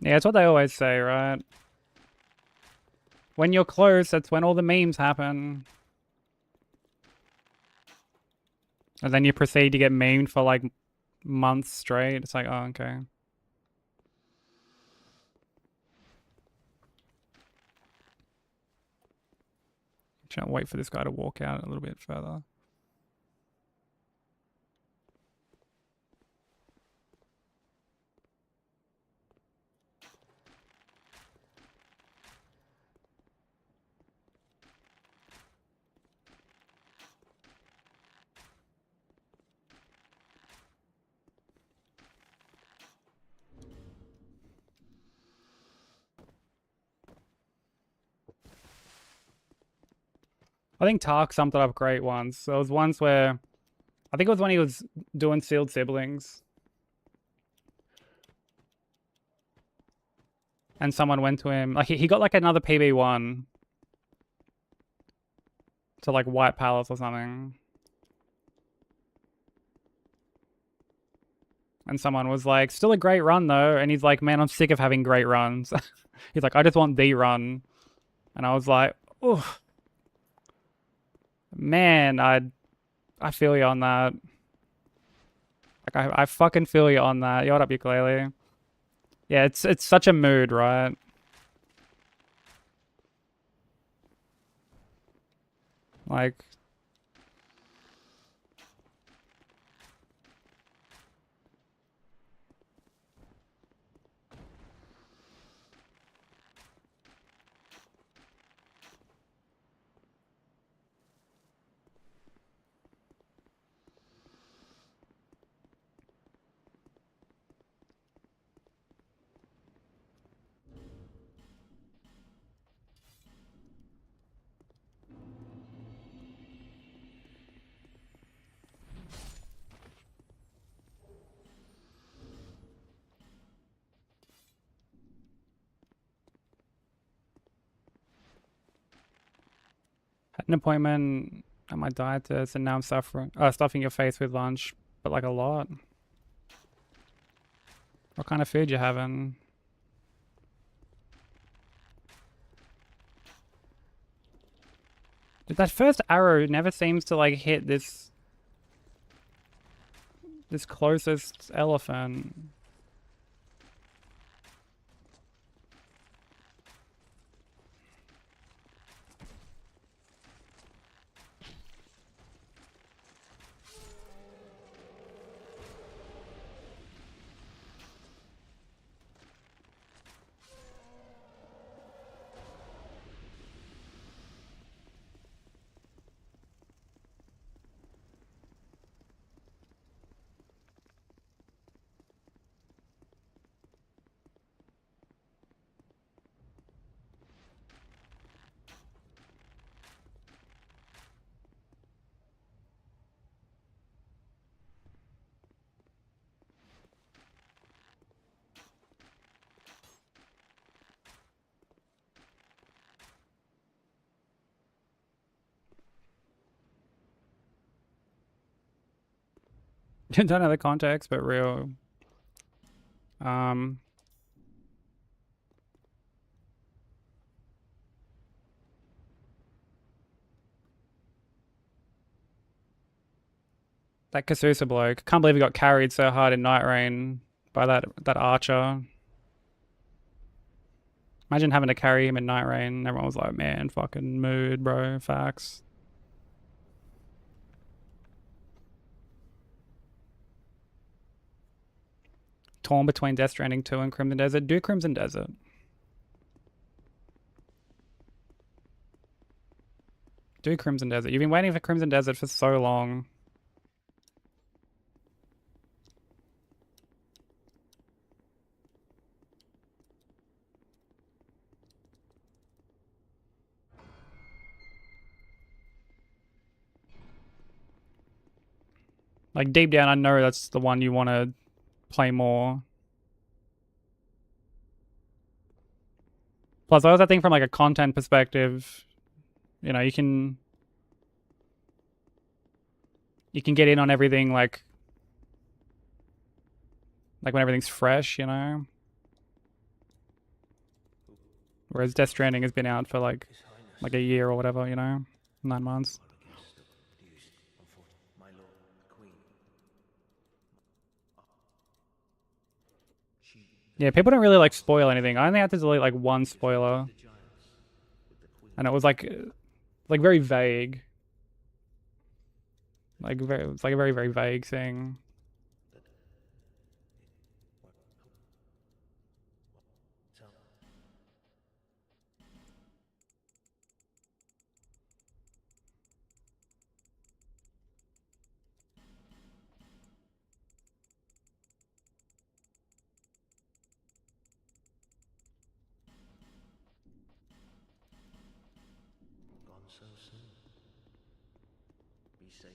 Yeah, it's what they always say, right? When you're close, that's when all the memes happen. And then you proceed to get memed for like months straight. It's like, oh, okay. Trying to wait for this guy to walk out a little bit further. I think Tark summed it up great once. There was once where, I think it was when he was doing Sealed Siblings. And someone went to him, like he got like another PB1 to like White Palace or something. And someone was like, still a great run though. And he's like, man, I'm sick of having great runs. He's like, I just want the run. And I was like, oh, man, I feel you on that. Like I fucking feel you on that. Yo, what up, ukulele? Yeah, it's such a mood, right? Like, had an appointment at my dietist, and now I'm stuffing your face with lunch, but like a lot. What kind of food you having? Dude, that first arrow never seems to like hit this closest elephant. Don't know the context, but real. Um, that Kasusa bloke. Can't believe he got carried so hard in Night Rain by that archer. Imagine having to carry him in Night Rain. Everyone was like, man, fucking mood, bro. Facts. Torn between Death Stranding 2 and Crimson Desert. Do Crimson Desert. Do Crimson Desert. You've been waiting for Crimson Desert for so long. Like, deep down, I know that's the one you want to play more. Plus, I also think from like a content perspective, you know, you can get in on everything like when everything's fresh, you know. Whereas Death Stranding has been out for like a year or whatever, you know, 9 months. Yeah, people don't really like spoil anything. I only had to delete like one spoiler, and it was like very vague. It's like a very very vague thing.
Gone so soon. Be safe.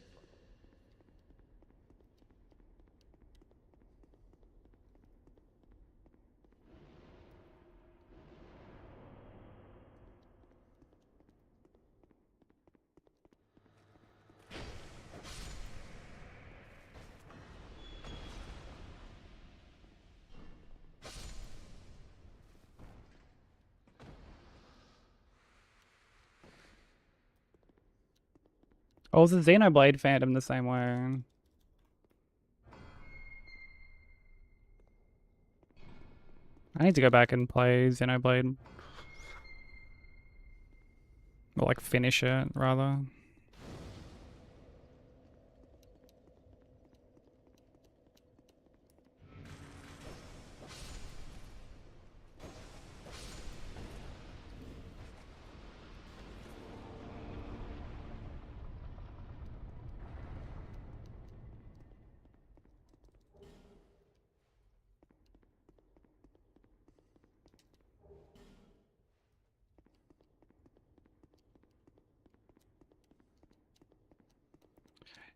Oh, was the Xenoblade fandom the same way? I need to go back and play Xenoblade. Or like finish it, rather.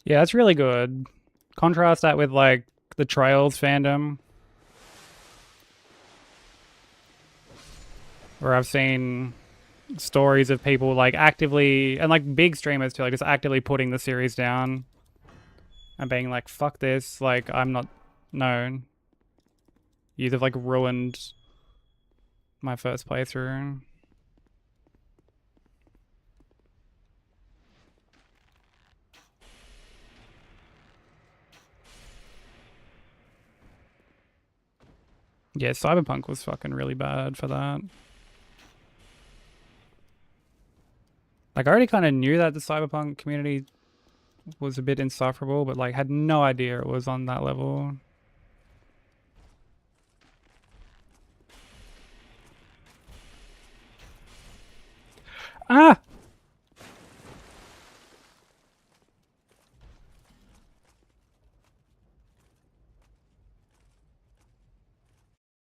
Yeah, that's really good. Contrast that with like the Trails fandom, where I've seen stories of people like actively, and like big streamers too, like just actively putting the series down and being like, fuck this, like I'm not known. You've like ruined my first playthrough. Yeah, Cyberpunk was fucking really bad for that. Like I already kind of knew that the Cyberpunk community was a bit insufferable, but like had no idea it was on that level. Ah!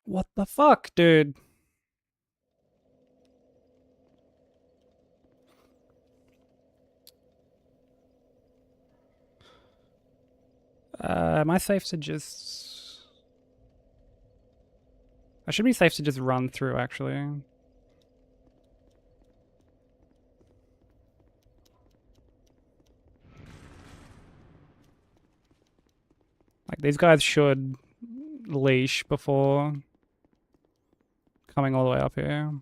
What the fuck, dude? Am I safe to just... I should be safe to just run through, actually. Like, these guys should leash before coming all the way up here.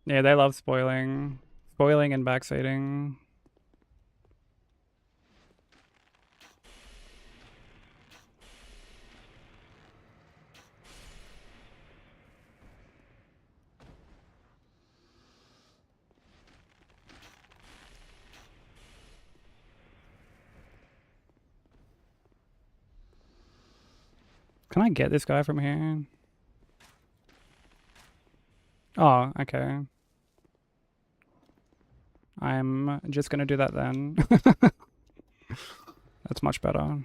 Yeah, they love spoiling. Spoiling and backseating. Can I get this guy from here? Oh, okay. I'm just gonna do that then. That's much better.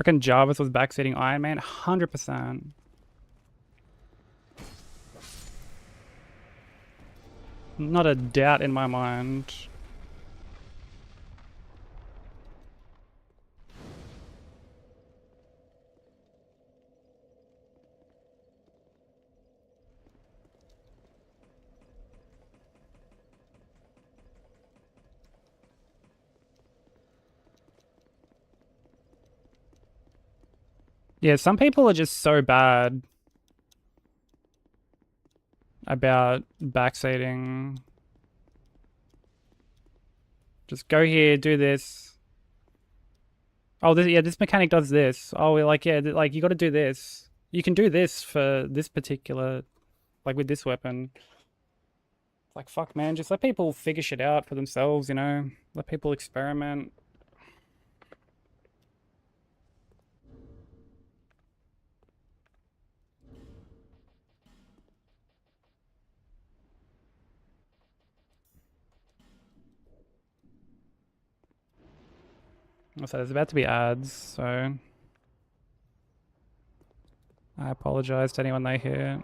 Reckon Jarvis was backseating Iron Man? 100%. Not a doubt in my mind. Yeah, some people are just so bad about backseating. Just go here, do this. Oh, this mechanic does this. Oh, we're like, yeah, like you got to do this. You can do this for this particular, like with this weapon. It's like, fuck, man, just let people figure shit out for themselves, you know? Let people experiment. So there's about to be ads, so I apologize to anyone they hear.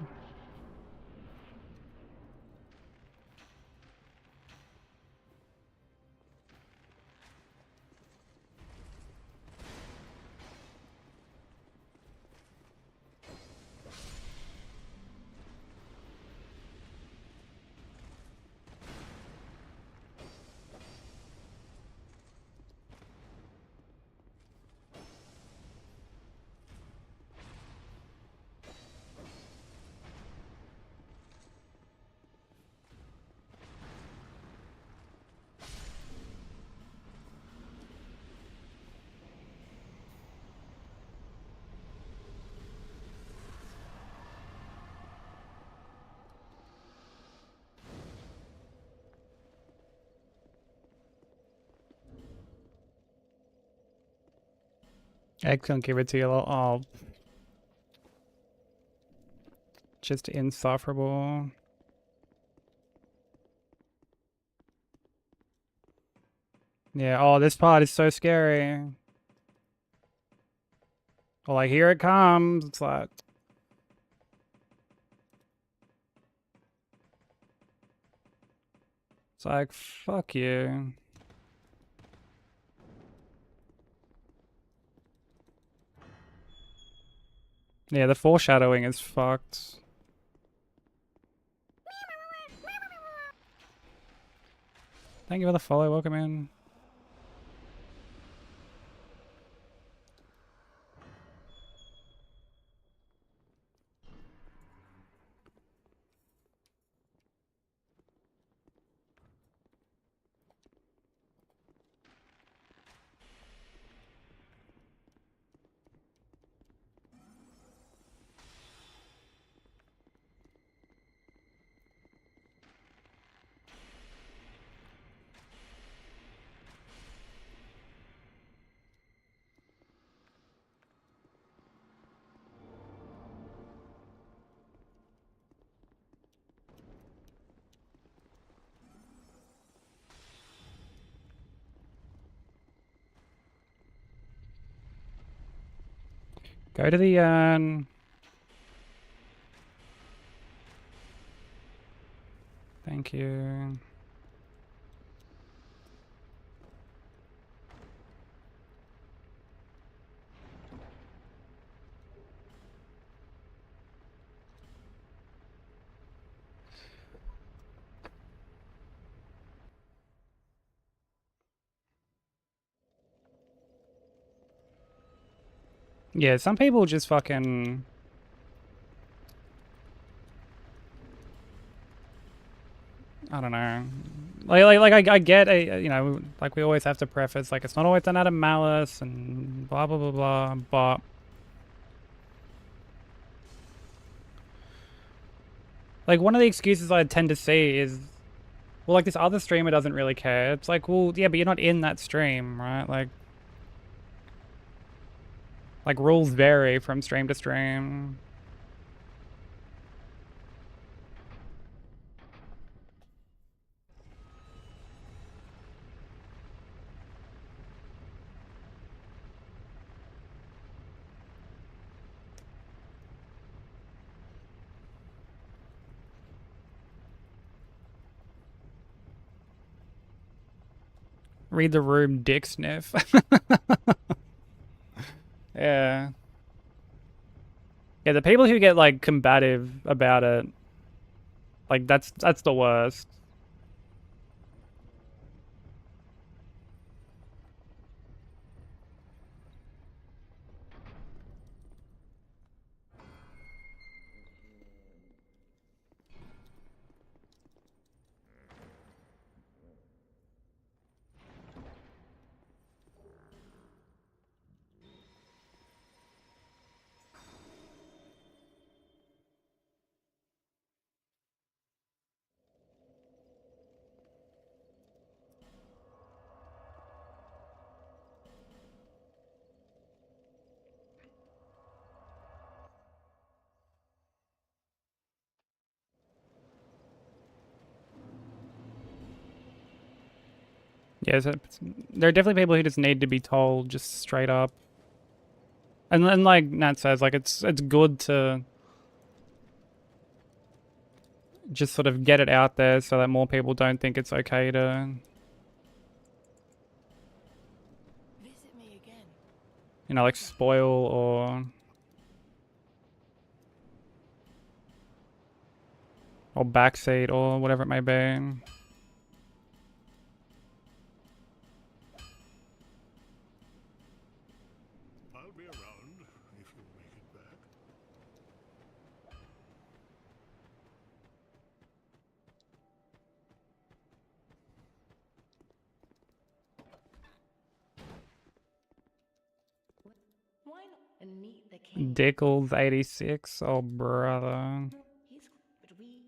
Egg can't give it to you. Oh, just insufferable. Yeah, oh, this part is so scary. Oh, like, here it comes. It's like... It's like, fuck you. Yeah, the foreshadowing is fucked. Thank you for the follow. Welcome in. Go to the Thank you. Yeah, some people just fucking... I don't know. I get a, you know, like we always have to preface, like it's not always done out of malice and blah blah blah blah, but like one of the excuses I tend to see is, well, like this other streamer doesn't really care. It's like, well, yeah, but you're not in that stream, right? Like rules vary from stream to stream. Read the room, dick sniff. Yeah. Yeah, the people who get like combative about it, like that's the worst. Yeah, there are definitely people who just need to be told just straight up. And then like Nat says, like it's good to just sort of get it out there so that more people don't think it's okay to,
Visit me again.
you know, like spoil or backseat or whatever it may be.
I'll be around if you make it back.
Why not and meet the king?
Dickles 86. Oh brother.
He's but we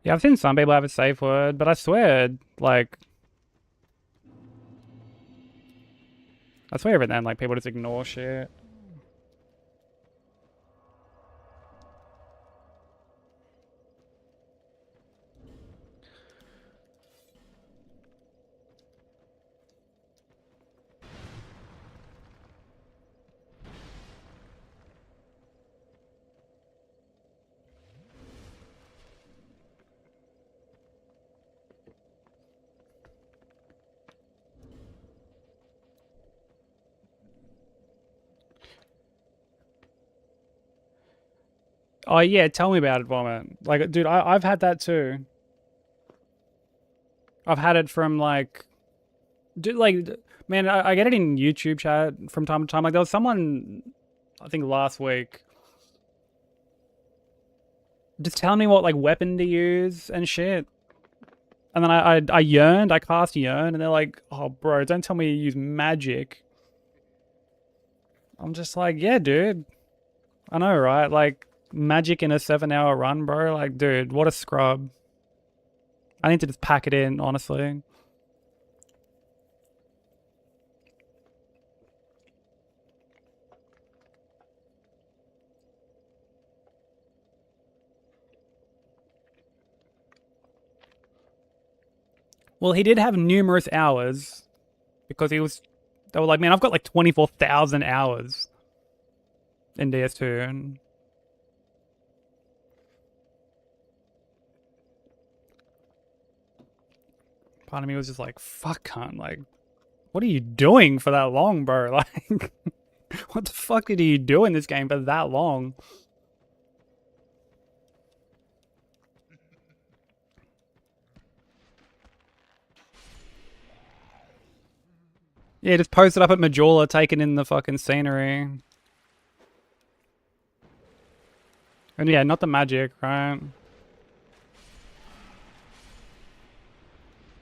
Yeah, I've seen some people have a safe word, but I swear, like, every then, like, people just ignore shit. Oh yeah, tell me about it, Vomit. Like, dude, I've had that too. I've had it from like, dude, like, man, I get it in YouTube chat from time to time. Like, there was someone, I think last week, just telling me what like weapon to use and shit. And then I yearned, I cast yearn, and they're like, oh bro, don't tell me you use magic. I'm just like, yeah, dude. I know, right? Like, magic in a 7-hour run, bro. Like, dude, what a scrub. I need to just pack it in, honestly. Well, he did have numerous hours because they were like, man, I've got like 24,000 hours in DS2. And part of me was just like, fuck, cunt. Like, what are you doing for that long, bro? Like, what the fuck did you do in this game for that long? Yeah, just posted up at Majula, taking in the fucking scenery. And yeah, not the magic, right?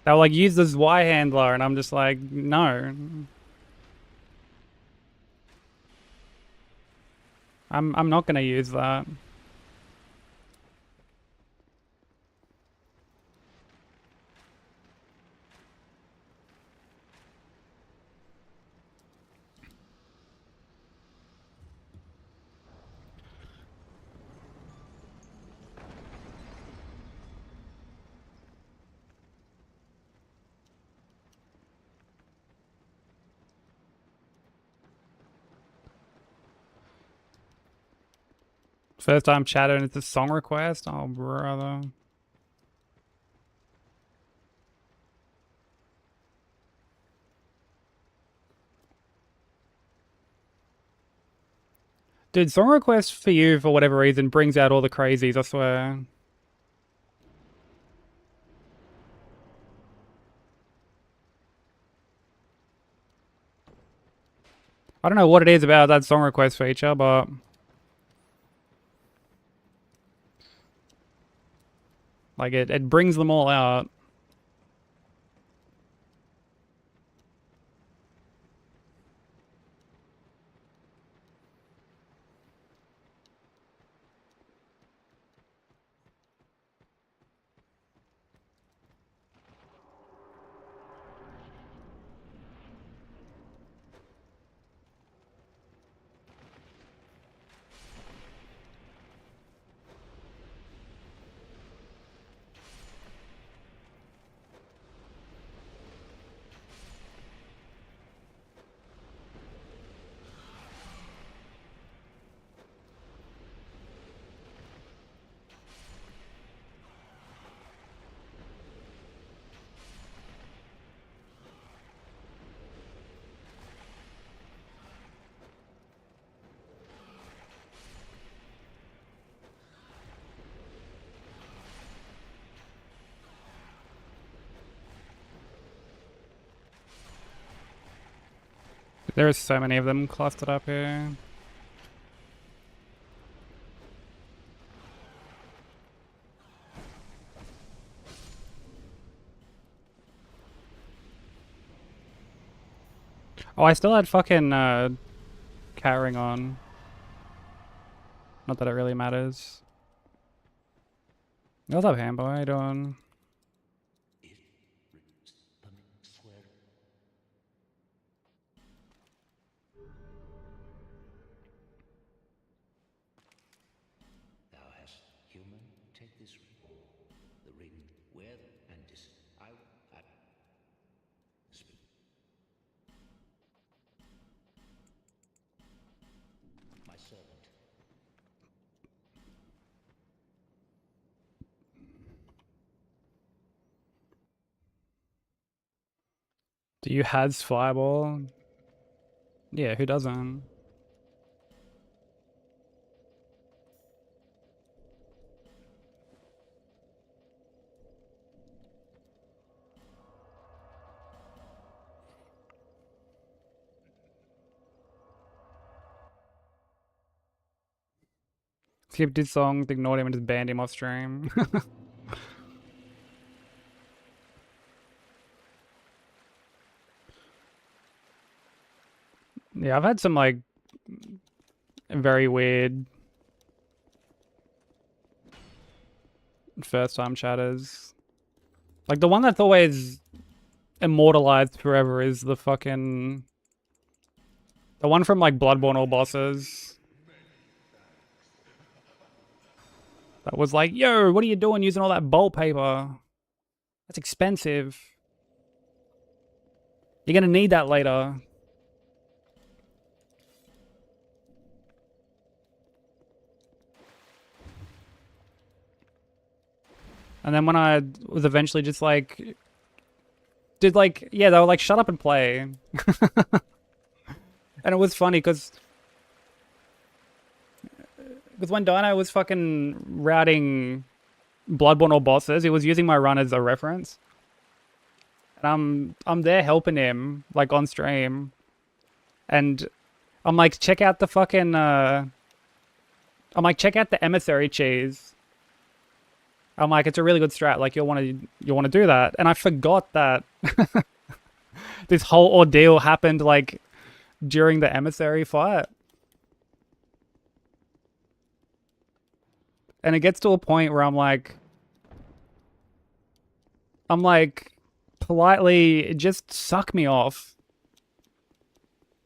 They were like, use this Y handler, and I'm just like, no. I'm not gonna use that. First time chatting, it's a song request? Oh, brother. Dude, song request for you, for whatever reason, brings out all the crazies, I swear. I don't know what it is about that song request feature, but... like, it brings them all out. There are so many of them clustered up here. Oh, I still had fucking carrying on. Not that it really matters. What's up, Hambo? How you doing?
Thou hast human, take this ring. The ring wear and dis. I speak. My servant.
Do you has Fireball? Yeah, who doesn't? Skipped his songs, ignored him, and just banned him off stream. Yeah, I've had some like very weird first time chatters. Like the one that's always immortalized forever is the fucking... the one from like Bloodborne All Bosses. That was like, yo, what are you doing using all that bolt paper? That's expensive. You're gonna need that later. And then when I was eventually just like... did like... yeah, they were like, shut up and play. And it was funny because when Dino was fucking routing Bloodborne All Bosses, he was using my run as a reference. And I'm there helping him, like, on stream. And I'm like, check out the fucking, I'm like, check out the emissary cheese. I'm like, it's a really good strat. Like, you'll want to do that. And I forgot that this whole ordeal happened, like, during the emissary fight. And it gets to a point where I'm like, politely, just suck me off.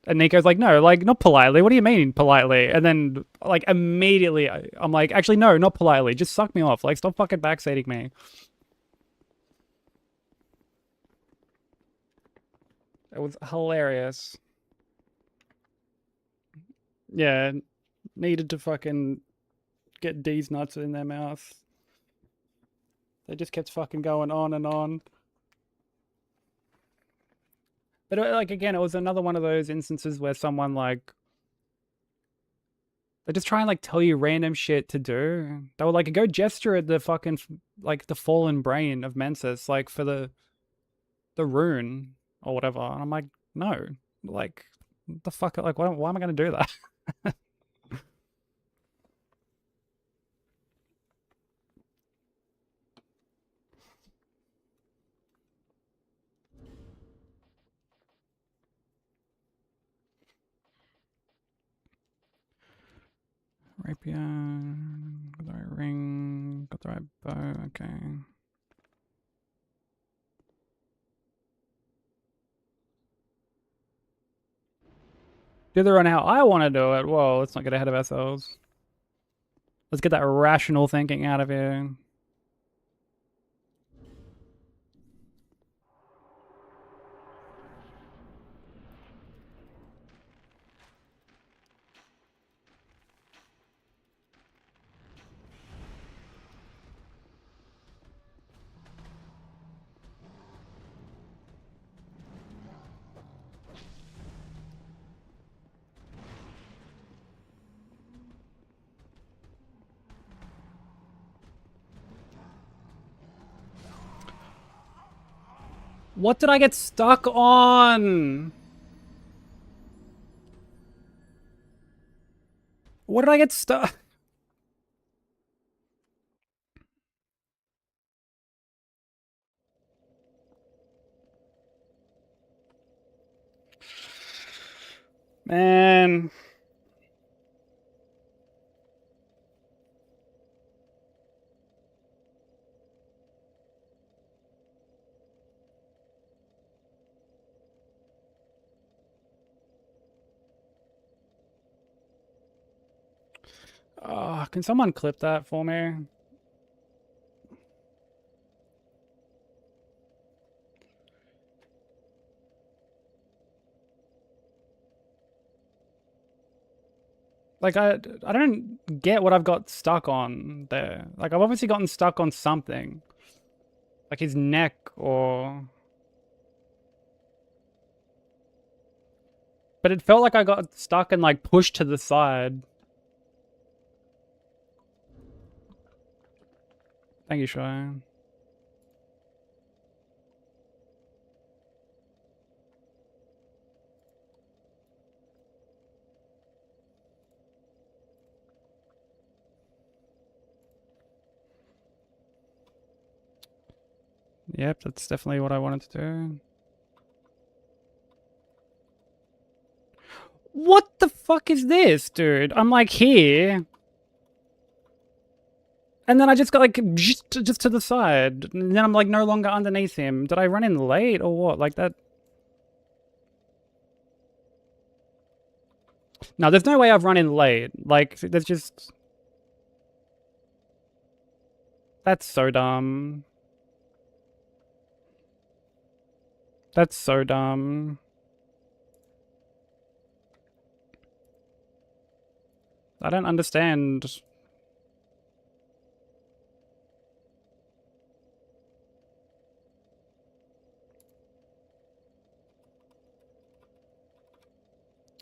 And Nico's like, no, like, not politely. What do you mean, politely? And then, like, immediately, I'm like, actually, no, not politely. Just suck me off. Like, stop fucking backseating me. It was hilarious. Yeah, needed to fucking get D's nuts in their mouth. They just kept fucking going on and on. But like again, it was another one of those instances where someone like they just try and like tell you random shit to do. They were like, go gesture at the fucking like the fallen brain of Mensis, like for the rune or whatever. And I'm like, no, like what the fuck, like why am I gonna do that? Rapier, got the right ring, got the right bow, okay. Do the run how I want to do it. Whoa, let's not get ahead of ourselves. Let's get that rational thinking out of here. What did I get stuck on? What did I get stuck? Man. Can someone clip that for me? Like, I don't get what I've got stuck on there. Like, I've obviously gotten stuck on something. Like his neck or... But it felt like I got stuck and, like, pushed to the side. Thank you, Cheyenne. Yep, that's definitely what I wanted to do. What the fuck is this, dude? I'm like here. And then I just got like just to the side. And then I'm like no longer underneath him. Did I run in late or what? Like that. No, there's no way I've run in late. Like, there's just... That's so dumb. That's so dumb. I don't understand.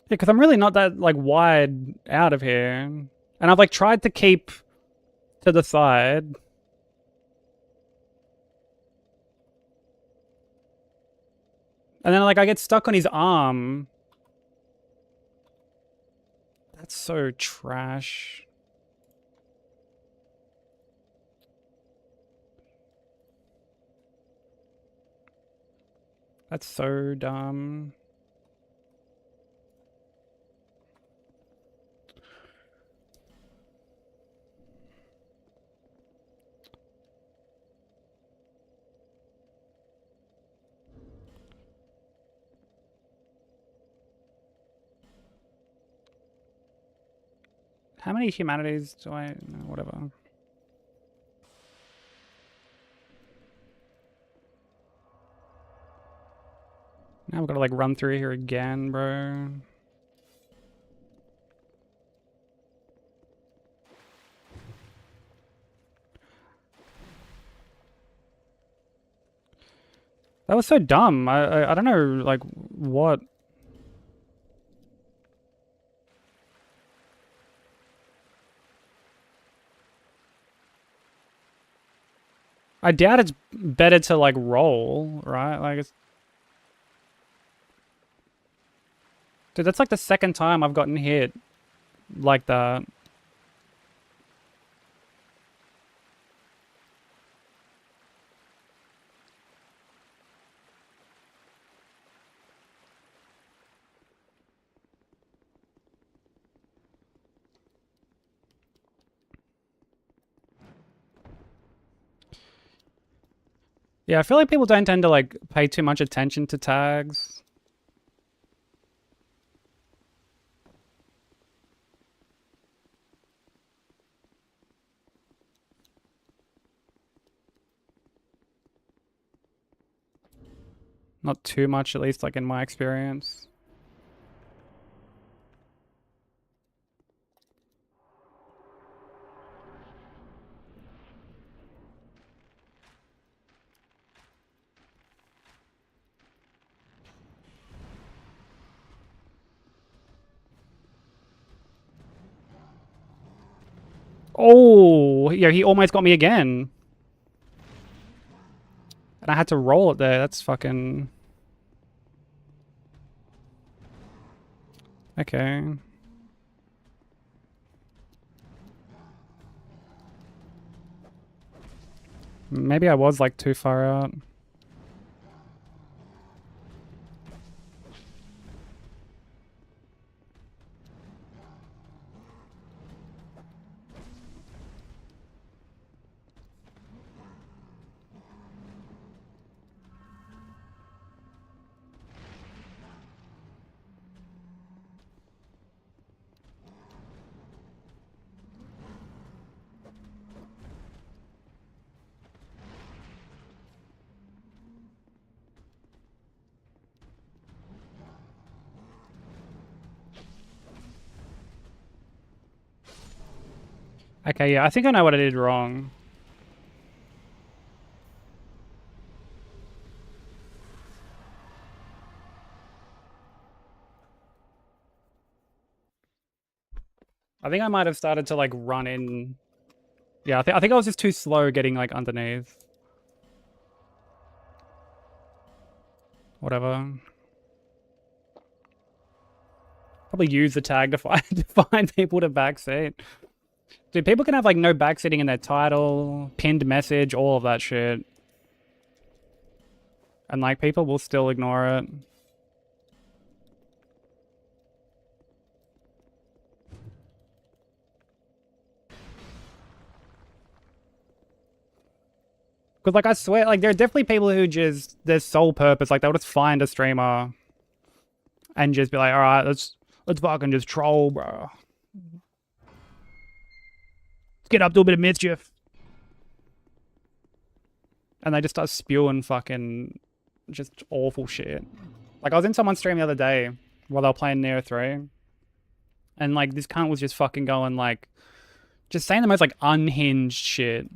Yeah, because I'm really not that, like, wide out of here. And I've, like, tried to keep to the side. And then, like, I get stuck on his arm. That's so trash. That's so dumb. How many humanities do I... No, whatever. Now we've got to, like, run through here again, bro. That was so dumb. I don't know, like, what? I doubt it's better to, like, roll, right? Like, it's... Dude, that's like the second time I've gotten hit like that. Yeah, I feel like people don't tend to, like, pay too much attention to tags. Not too much, at least, like, in my experience. Oh, yeah, he almost got me again. And I had to roll it there. That's fucking... Okay. Maybe I was, like, too far out. Okay, yeah, I think I know what I did wrong. I think I might have started to, like, run in. Yeah, I think I was just too slow getting, like, underneath. Whatever. Probably use the tag to find to find people to backseat. Dude, people can have, like, no backseating in their title, pinned message, all of that shit. And, like, people will still ignore it. Because, like, I swear, like, there are definitely people who just, their sole purpose, like, they'll just find a streamer and just be like, alright, let's fucking just troll, bro. Let's get up to a bit of mischief. And they just start spewing fucking just awful shit. Like, I was in someone's stream the other day while they were playing Neo 3. And, like, this cunt was just fucking going, like, just saying the most, like, unhinged shit.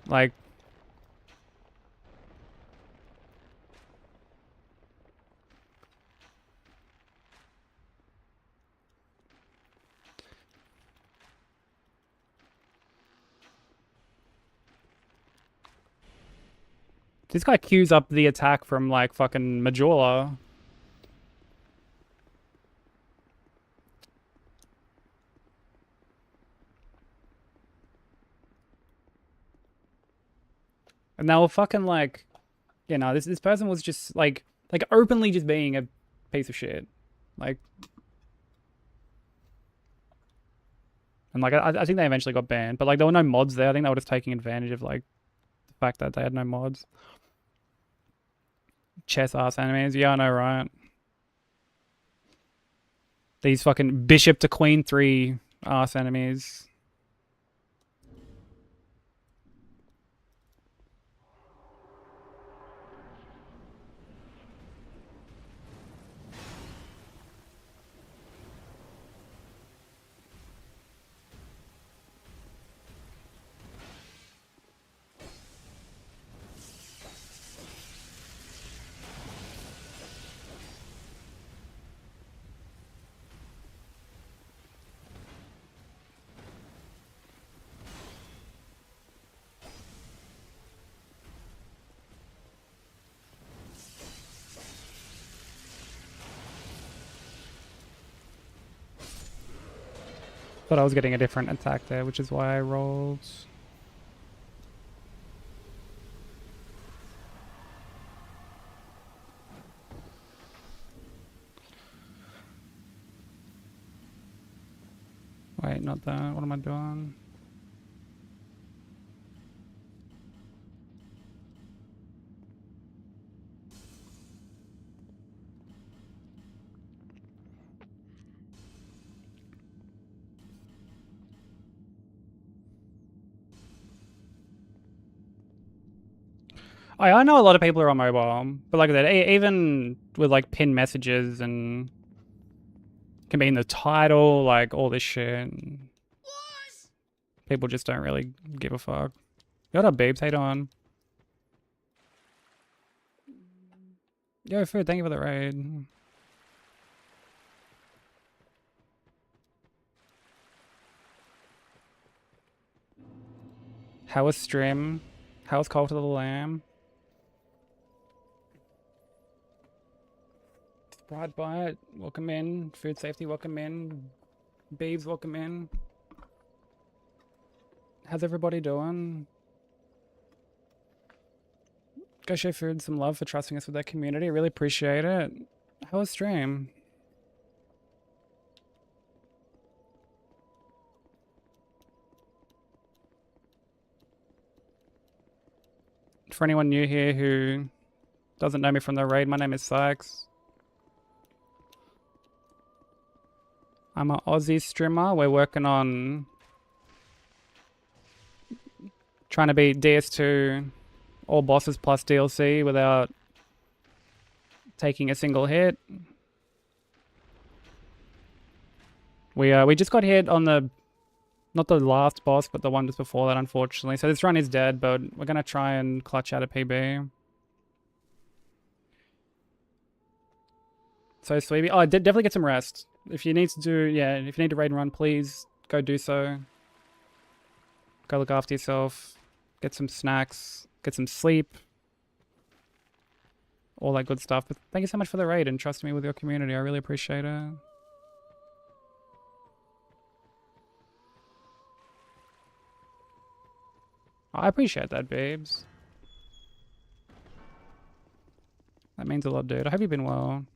Like, this guy queues up the attack from, like, fucking Majula. And they were fucking, like, you know, this person was just, like openly just being a piece of shit. Like, and, like, I think they eventually got banned. But, like, there were no mods there. I think they were just taking advantage of, like, the fact that they had no mods. Chess ass enemies. Yeah, I know, right? These fucking bishop to queen 3 ass enemies. Thought I was getting a different attack there, which is why I rolled. Wait, not that. What am I doing? I know a lot of people are on mobile, but like I said, even with like pinned messages and can be in the title, like all this shit. People just don't really give a fuck. What up, babes? How you doing? Yo, food, thank you for the raid. How was stream? How was Call to the Lamb? Sprite Bite, welcome in. Food Safety, welcome in. Beebs, welcome in. How's everybody doing? Go show Food some love for trusting us with their community. I really appreciate it. How was stream? For anyone new here who doesn't know me from the raid, my name is Sykes. I'm an Aussie streamer. We're working on trying to beat DS2 all bosses plus DLC without taking a single hit. We just got hit on the, not the last boss, but the one just before that, unfortunately. So this run is dead, but we're gonna try and clutch out a PB. So Sweetie, oh, definitely get some rest. If you need to do, yeah, if you need to raid and run, please go do so. Go look after yourself. Get some snacks. Get some sleep. All that good stuff. But thank you so much for the raid and trusting me with your community. I really appreciate it. I appreciate that, babes. That means a lot, dude. I hope you've been well.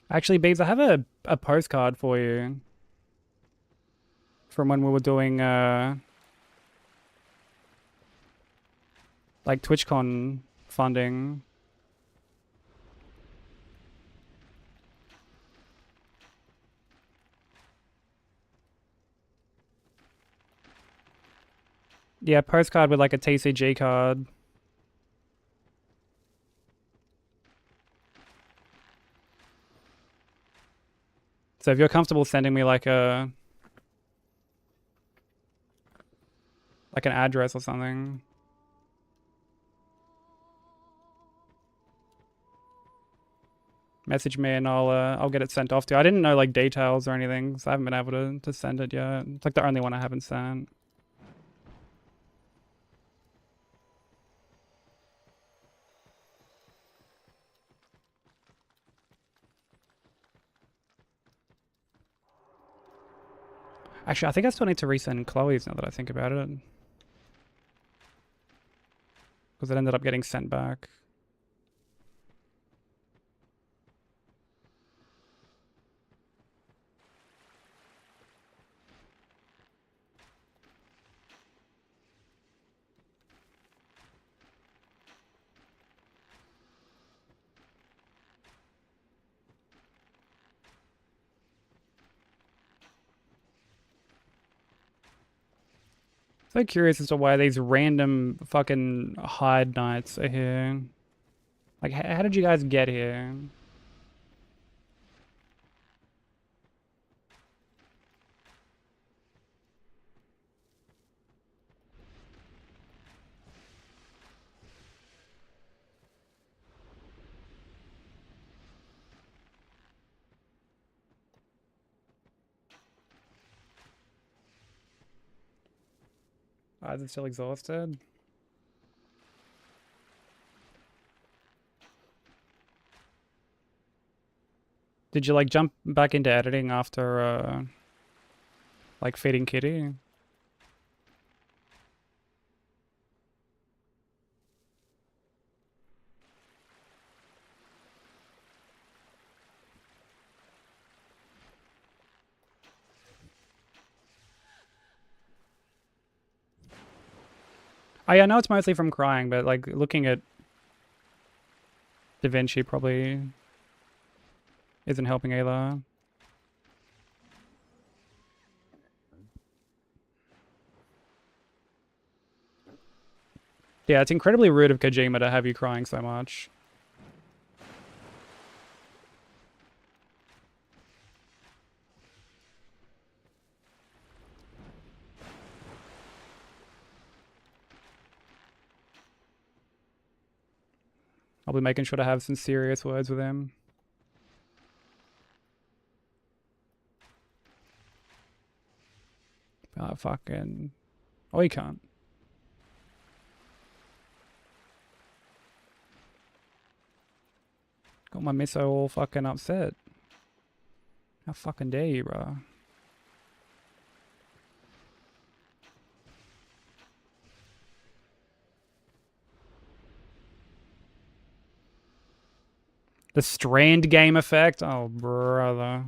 Actually, Beebs, I have a postcard for you. From when we were doing, like, TwitchCon funding. Yeah, postcard with, like, a TCG card. So if you're comfortable sending me, like, an address or something. Message me and I'll get it sent off to you. I didn't know like details or anything, so I haven't been able to send it yet. It's like the only one I haven't sent. Actually, I think I still need to resend Chloe's now that I think about it. Because it ended up getting sent back. So curious as to why these random fucking hide nights are here. Like, how did you guys get here? Eyes are still exhausted. Did you like jump back into editing after like feeding Kitty? I know it's mostly from crying, but like looking at Da Vinci probably isn't helping either. Yeah, it's incredibly rude of Kojima to have you crying so much. I'll be making sure to have some serious words with him. Fucking... Oh, he can't. Got my miso all fucking upset. How fucking dare you, bro? The Strand game effect? Oh, brother.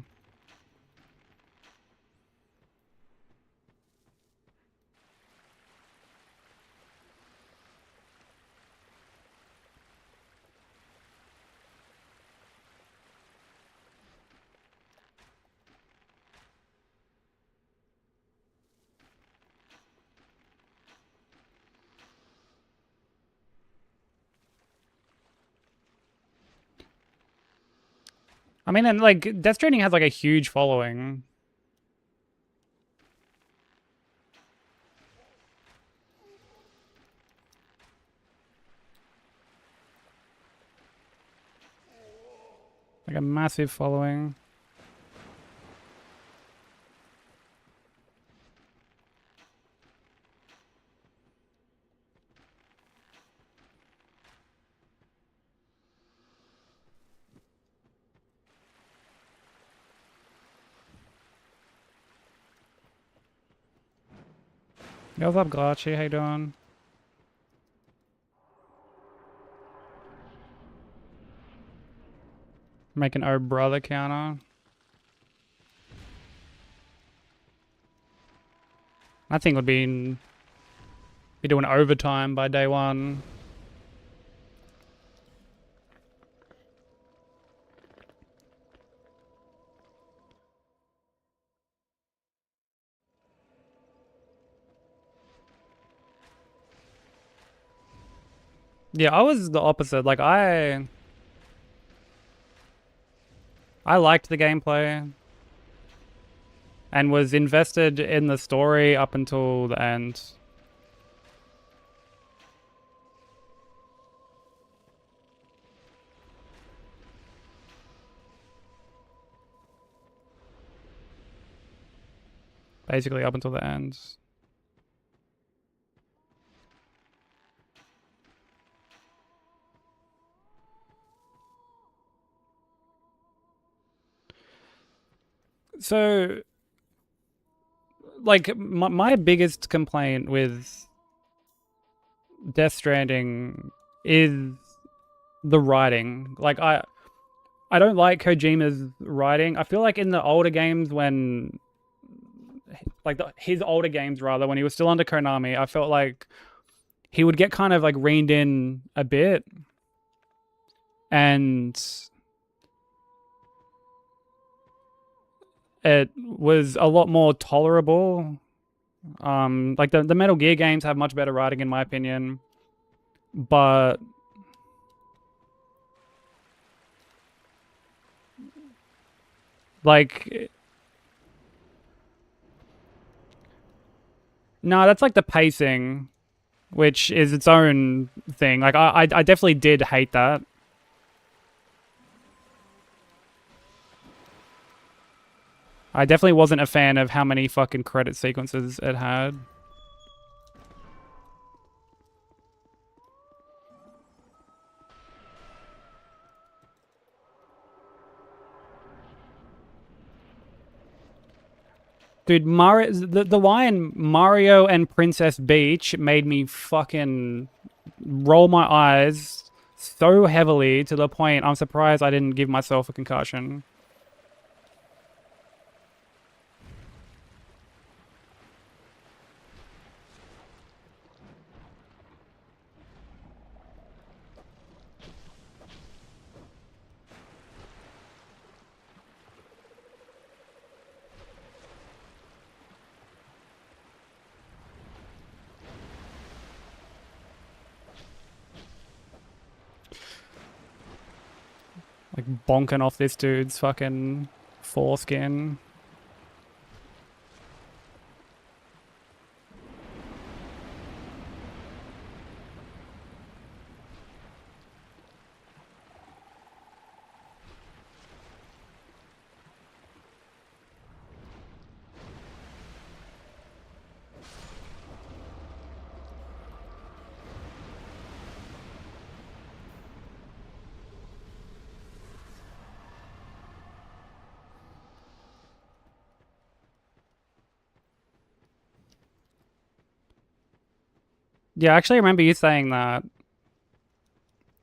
I mean, and like, Death Stranding has like a huge following. Like a massive following. Yo, what's up, Glachi? How you doing? Making our brother counter. I think would be doing overtime by day one. Yeah, I was the opposite. Like I liked the gameplay and was invested in the story up until the end. Basically up until the end. So, like, my biggest complaint with Death Stranding is the writing. Like, I don't like Kojima's writing. I feel like in the older games when... Like, his older games, rather, when he was still under Konami, I felt like he would get kind of, like, reined in a bit. And... it was a lot more tolerable. Like the Metal Gear games have much better writing in my opinion, but like no, that's like the pacing, which is its own thing. Like I definitely did hate that. I definitely wasn't a fan of how many fucking credit sequences it had. Dude, the line Mario and Princess Beach made me fucking roll my eyes so heavily to the point I'm surprised I didn't give myself a concussion. Like bonking off this dude's fucking foreskin. Yeah, I actually remember you saying that.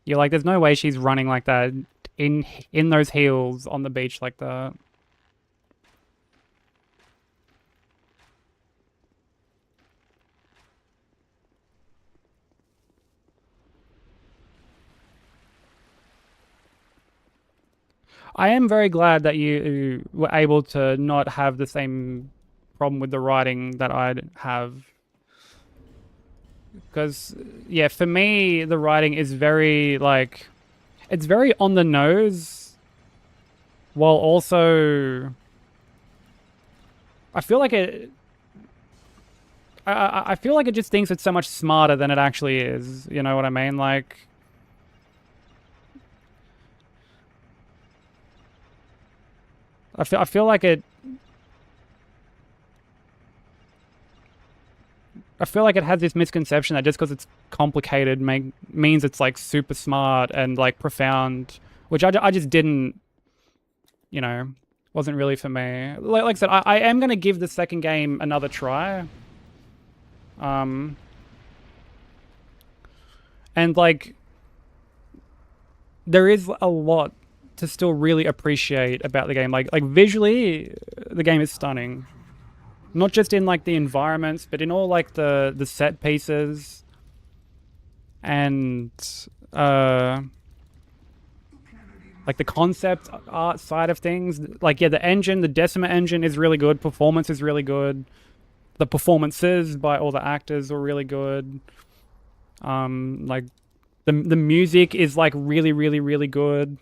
You're like, there's no way she's running like that in those heels on the beach like that. I am very glad that you were able to not have the same problem with the writing that I'd have. Because, yeah, for me, the writing is very, like, it's very on the nose, while also, I feel like I feel like it just thinks it's so much smarter than it actually is. You know what I mean? Like, I feel like it. I feel like it has this misconception that just because it's complicated means it's like super smart and like profound, which I just didn't, you know, wasn't really for me. Like I said, I am going to give the second game another try. And like, there is a lot to still really appreciate about the game. Like visually, the game is stunning. Not just in like the environments, but in all like the set pieces and like the concept art side of things. Like yeah, the engine, the Decima engine is really good. Performance is really good. The performances by all the actors were really good. Like the music is like really, really, really good.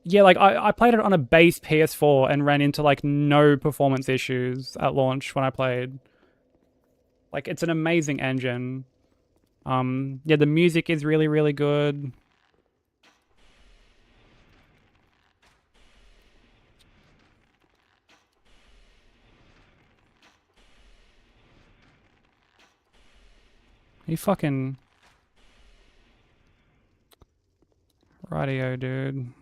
Yeah, like I played it on a base PS4 and ran into like no performance issues at launch when I played. Like it's an amazing engine. Yeah, the music is really, really good. You fucking radio, dude.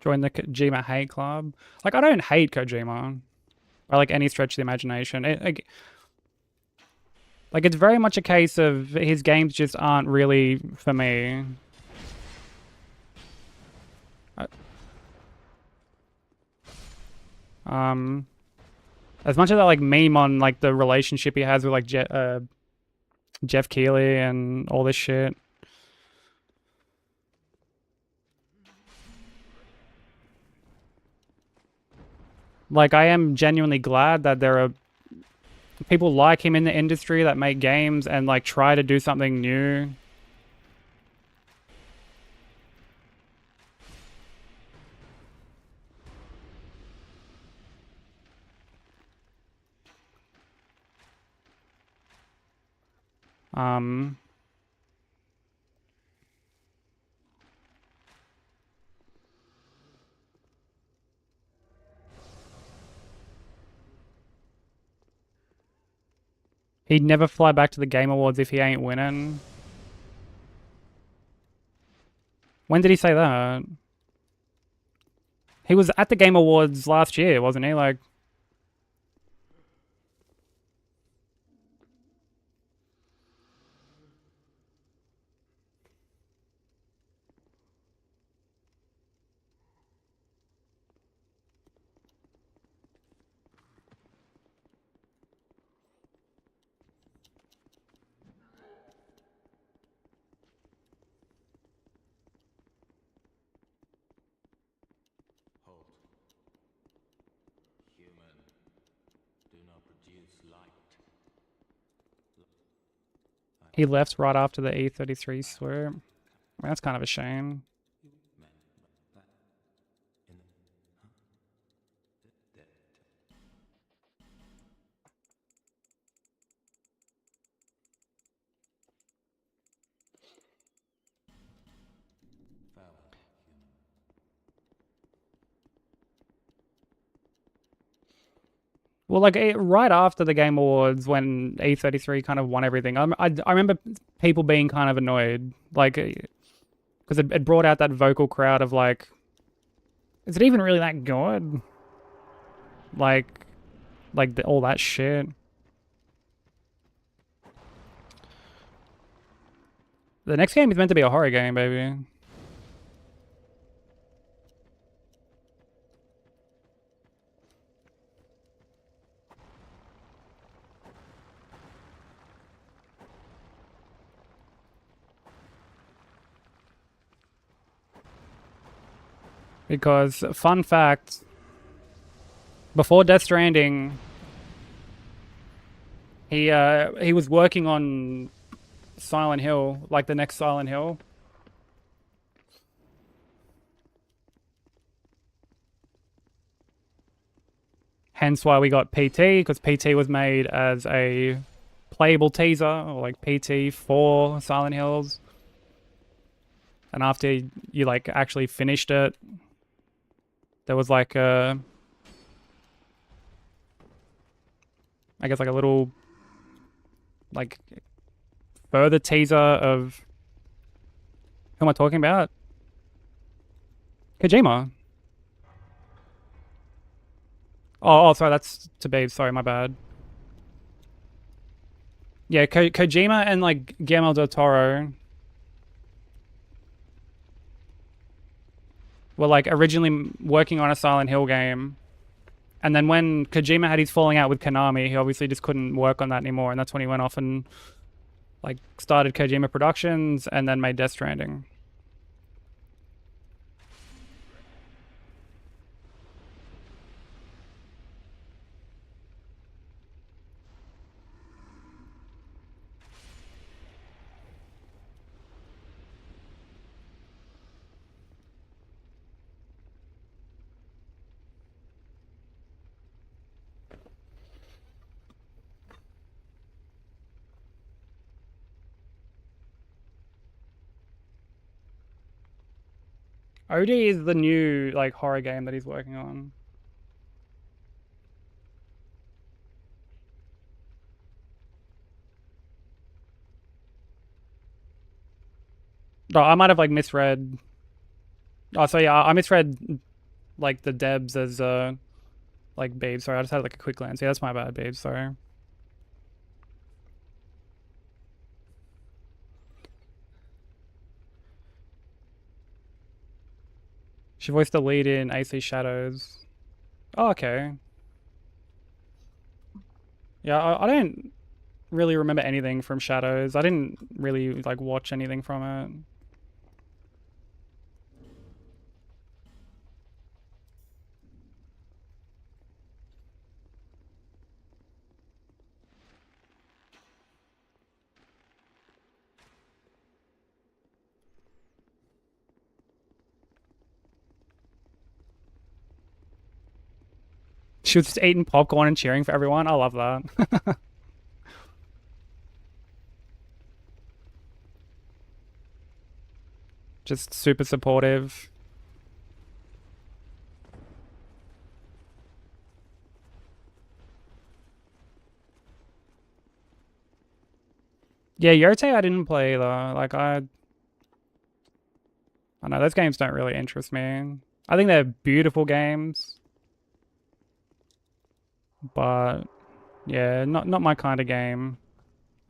Join the Kojima hate club. Like I don't hate Kojima by like any stretch of the imagination. Like it's very much a case of his games just aren't really for me. As much as I like meme on like the relationship he has with like Jeff Keighley and all this shit. Like I am genuinely glad that there are people like him in the industry that make games and like try to do something new. Um He'd never fly back to the Game Awards if he ain't winning. When did he say that? He was at the Game Awards last year, wasn't he? Like,
Halt. Human, do not produce light.
he left right after the E33 swear. That's kind of a shame.
Man, that in the farewell, human.
Well, like right after the Game Awards, when E33 kind of won everything, I remember people being kind of annoyed, like, because it brought out that vocal crowd of like, is it even really that good? Like all that shit. The next game is meant to be a horror game, baby. Because, fun fact, before Death Stranding, he was working on Silent Hill, like the next Silent Hill. Hence why we got PT, because PT was made as a playable teaser, or like PT for Silent Hills. And after you like actually finished it, there was like a, I guess like a little like further teaser of, who am I talking about? Kojima. Oh, sorry, that's Tabib. Sorry, my bad. Yeah, Kojima and like Guillermo del Toro were like originally working on a Silent Hill game. And then when Kojima had his falling out with Konami, he obviously just couldn't work on that anymore. And that's when he went off and like started Kojima Productions and then made Death Stranding. OD is the new like horror game that he's working on. No, I might have like misread. Oh, so yeah, I misread like the Debs as like Babe. Sorry, I just had like a quick glance. Yeah, that's my bad, Babe. Sorry. She voiced the lead in AC Shadows. Oh, okay. Yeah, I don't really remember anything from Shadows. I didn't really like watch anything from it. She was just eating popcorn and cheering for everyone. I love that. Just super supportive. Yeah, Yote I didn't play either. Like I don't know, those games don't really interest me. I think they're beautiful games, but yeah, not my kind of game.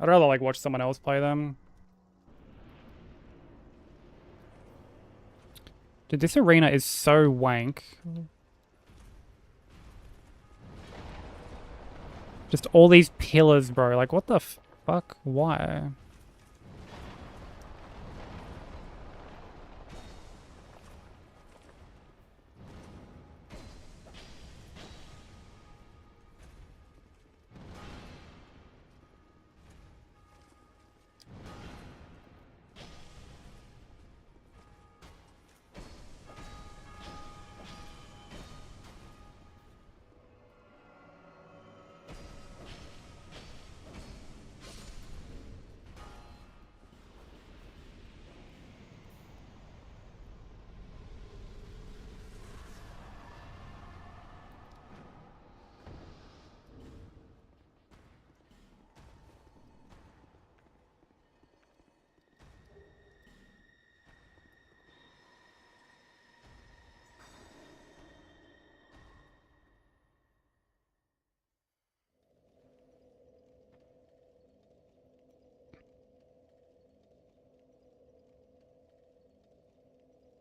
I'd rather like watch someone else play them. Dude, this arena is so wank. Just all these pillars, bro. Like, what the fuck? Why?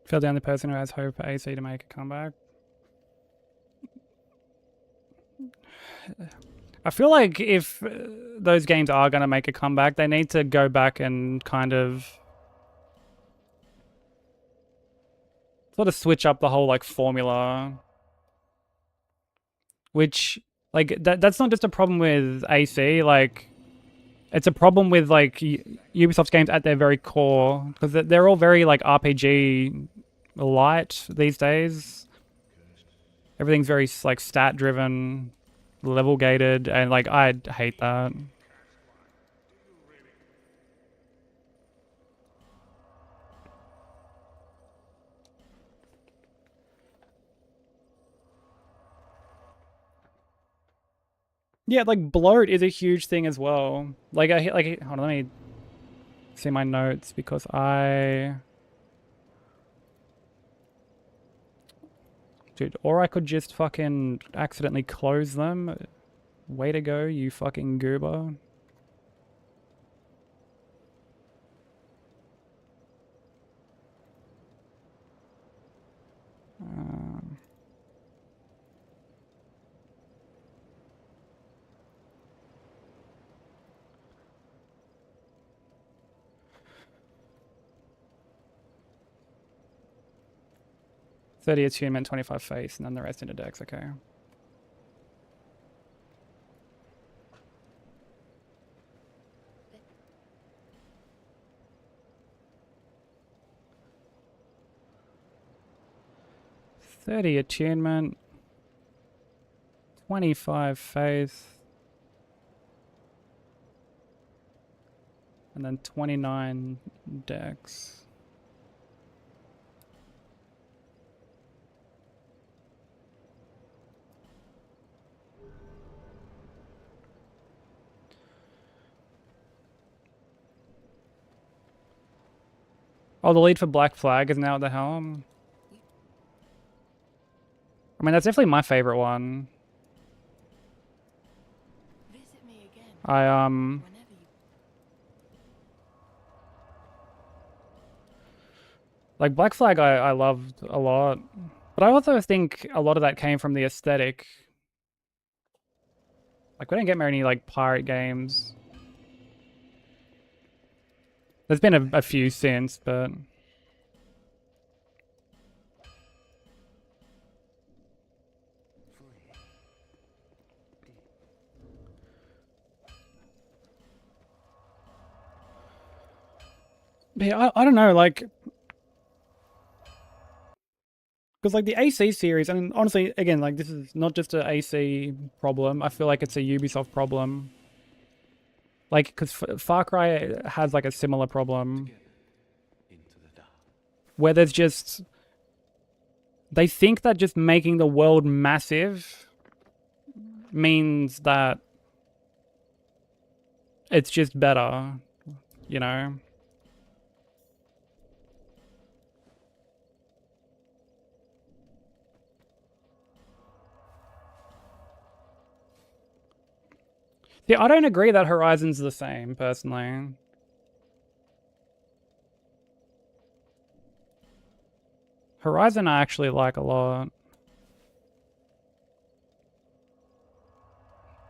Feel the only person who has hope for AC to make a comeback. I feel like if those games are going to make a comeback, they need to go back and kind of sort of switch up the whole like formula. Which like that's not just a problem with AC, like it's a problem with like Ubisoft's games at their very core, because they're all very like RPG light these days. Everything's very like stat driven, level gated, and like I hate that. Yeah, like bloat is a huge thing as well. Like hold on, let me see my notes because dude, or I could just fucking accidentally close them. Way to go, you fucking goober. Um, $30 attunement, 25 face, and then the rest into dex, okay. $30 attunement, 25 faith, and then 29 dex. Oh, the lead for Black Flag is now at the helm. I mean, that's definitely my favorite one.
Visit me again
I
whenever you.
like Black Flag I loved a lot. But I also think a lot of that came from the aesthetic. Like we don't get many like pirate games. There's been a few since, but yeah, I don't know, like because like the AC series, and honestly, again, like this is not just an AC problem. I feel like it's a Ubisoft problem. Like, because Far Cry has like a similar problem where there's just they think that just making the world massive means that it's just better. you know? Yeah, I don't agree that Horizon's the same, personally. Horizon I actually like a lot.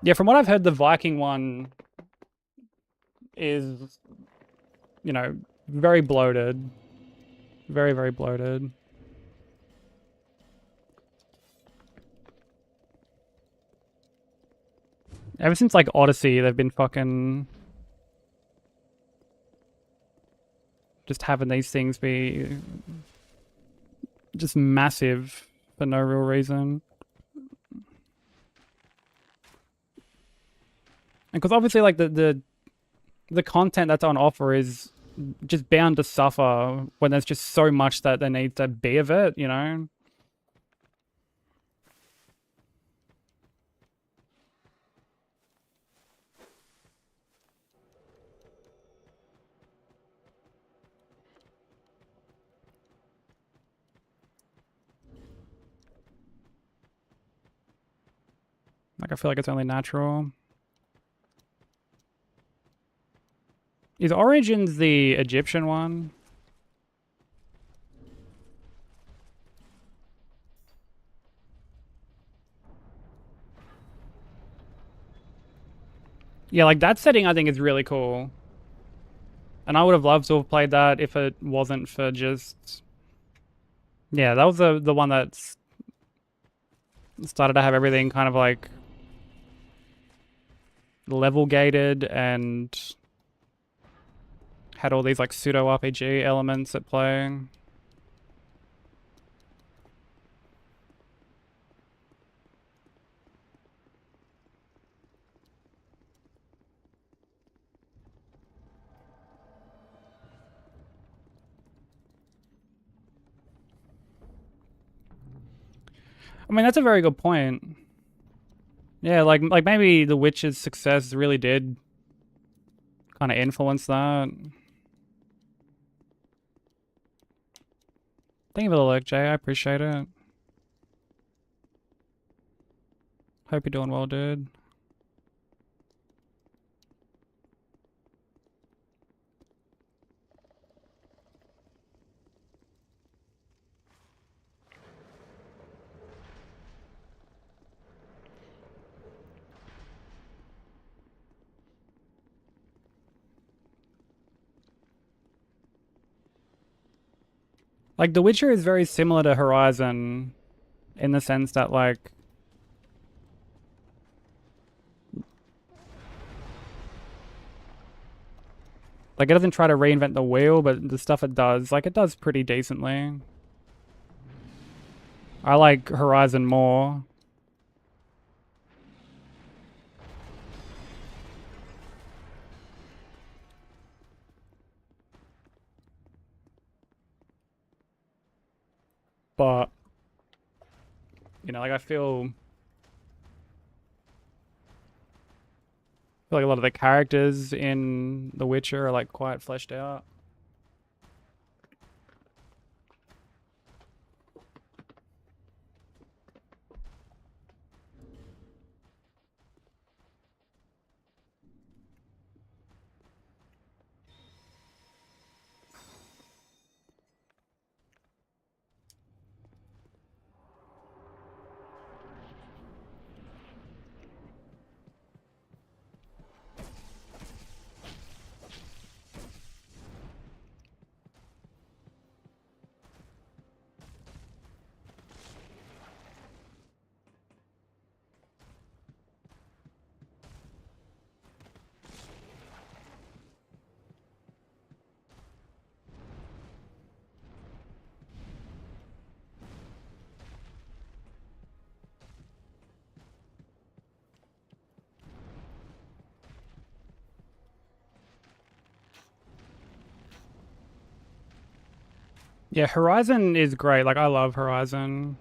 Yeah, from what I've heard, the Viking one is, you know, very bloated. Very, very bloated. Ever since, like, Odyssey, they've been fucking... just having these things be... just massive for no real reason. And because obviously, like, the content that's on offer is just bound to suffer when there's just so much that there needs to be of it, you know? Like, I feel like it's only natural. Is Origins the Egyptian one? Yeah, like, that setting I think is really cool. And I would have loved to have played that if it wasn't for just... Yeah, that was the one that started to have everything kind of, like, level gated and had all these, like, pseudo RPG elements at play. I mean, that's a very good point. Yeah, like maybe The Witcher's success really did kind of influence that. Thank you for the look, Jay. I appreciate it. Hope you're doing well, dude. Like, The Witcher is very similar to Horizon in the sense that, like, it doesn't try to reinvent the wheel, but the stuff it does, like, it does pretty decently. I like Horizon more. But, you know, like, I feel like a lot of the characters in The Witcher are, like, quite fleshed out. Yeah, Horizon is great. Like, I love Horizon.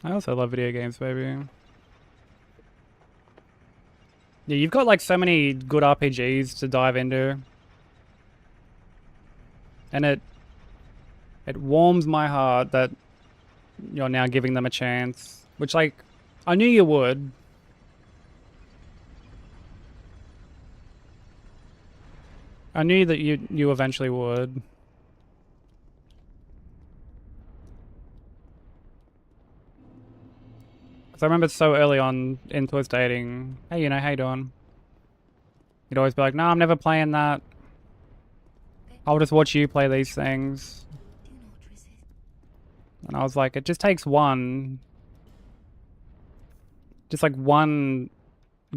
I also love video games, baby. Yeah, you've got like so many good RPGs to dive into. And it warms my heart that you're now giving them a chance. Which, like, I knew you would. I knew that you eventually would. Because I remember so early on into us dating, hey, how you doing? You'd always be like, no, I'm never playing that. I'll just watch you play these things.
Do not resist.
And I was like, it just takes one. Just like one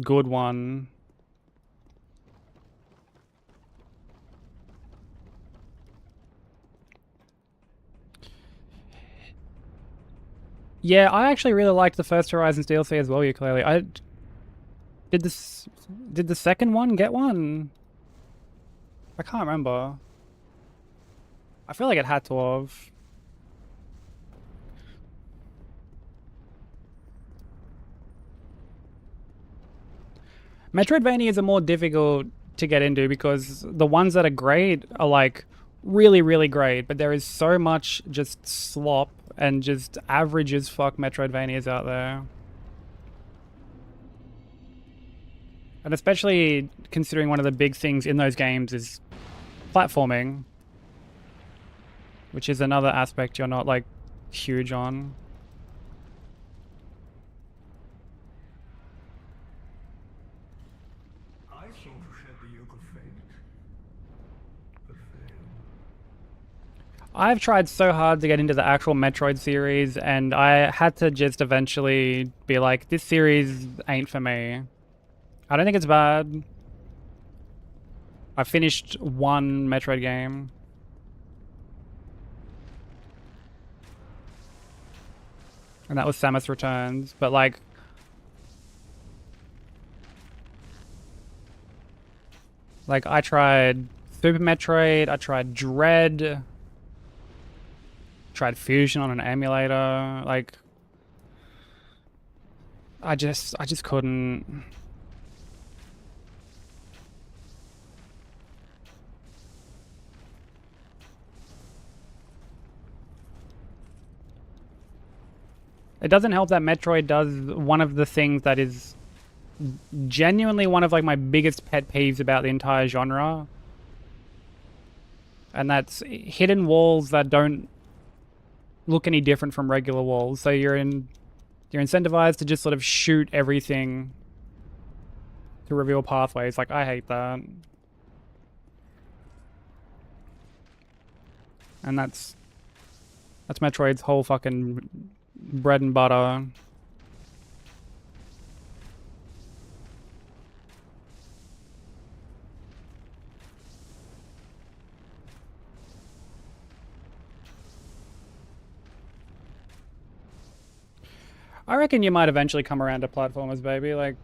good one. Yeah, I actually really liked the first Horizons DLC as well, you clearly. Did the second one get one? I can't remember. I feel like it had to have. Metroidvanias are more difficult to get into because the ones that are great are like really, really great, but there is so much just slop and just average as fuck Metroidvanias out there. And especially considering one of the big things in those games is platforming, which is another aspect you're not like huge on.
I sought to shed the yoke of fate, but failed.
I've tried so hard to get into the actual Metroid series, and I had to just eventually be like, this series ain't for me. I don't think it's bad. I finished one Metroid game. And that was Samus Returns, but like... Like, I tried Super Metroid, I tried Dread, tried Fusion on an emulator, like... I just couldn't... It doesn't help that Metroid does one of the things that is genuinely one of like my biggest pet peeves about the entire genre. And that's hidden walls that don't look any different from regular walls. So you're incentivized to just sort of shoot everything to reveal pathways. Like, I hate that. And that's Metroid's whole fucking bread and butter. I reckon you might eventually come around to platformers, baby. Like,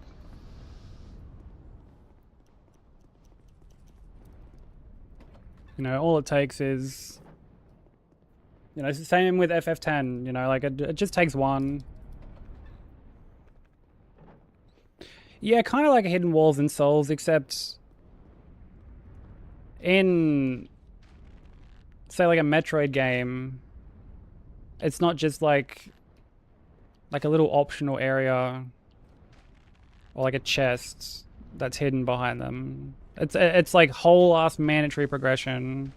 all it takes is, it's the same with FF10, like it just takes one. Yeah, kind of like Hidden Walls and Souls, except in, say, like a Metroid game, it's not just like a little optional area or like a chest that's hidden behind them. It's like whole ass mandatory progression.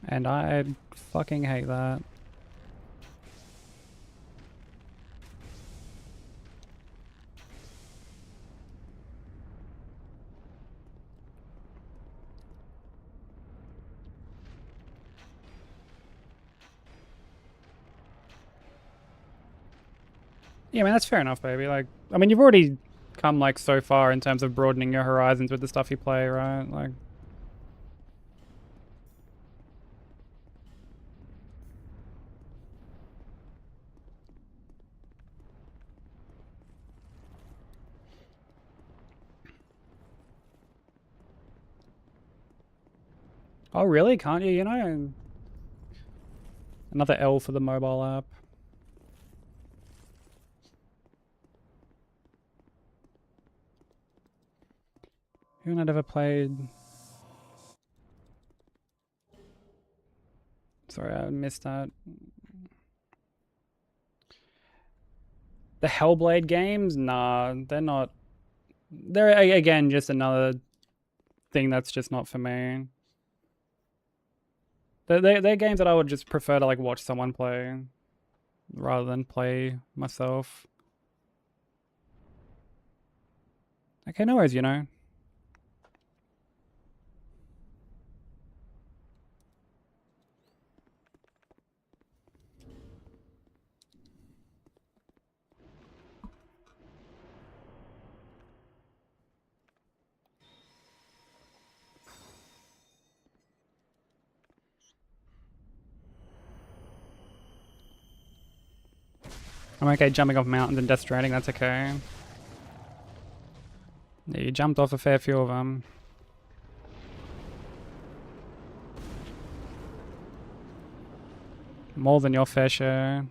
And I fucking hate that. Yeah, man, that's fair enough, baby. Like, I mean, you've already come like so far in terms of broadening your horizons with the stuff you play, right? Like, Oh, really? Can't you? You know? Another L for the mobile app. Who had ever played? Sorry, I missed that. The Hellblade games? Nah, they're not. They're, again, just another thing that's just not for me. They're games that I would just prefer to like watch someone play rather than play myself. Okay, no worries, you know. I'm okay jumping off mountains and Death Stranding, that's okay. Yeah, you jumped off a fair few of them. More than your fair share.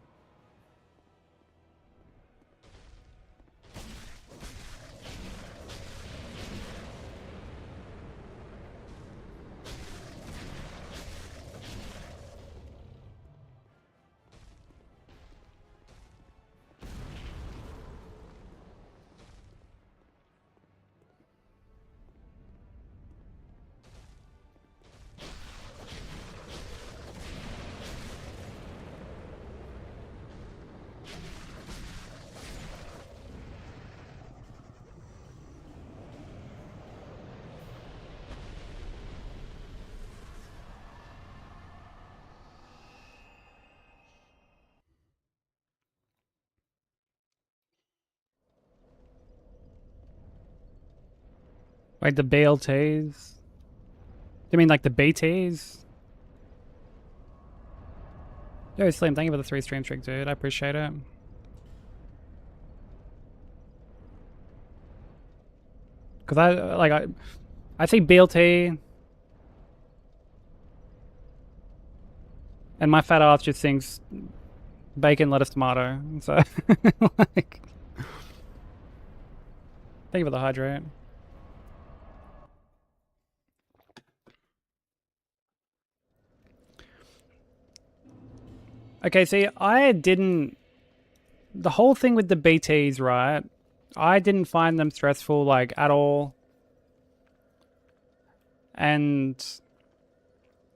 Wait, the BLTs? You mean like the BTs? Yo, Slim, thank you for the 3 stream streak, dude. I appreciate it. Cause I see BLT, and my fat ass just thinks bacon, lettuce, tomato. So, like, thank you for the hydrate. Okay, see, I didn't. The whole thing with the BTs, right? I didn't find them stressful, like, at all. And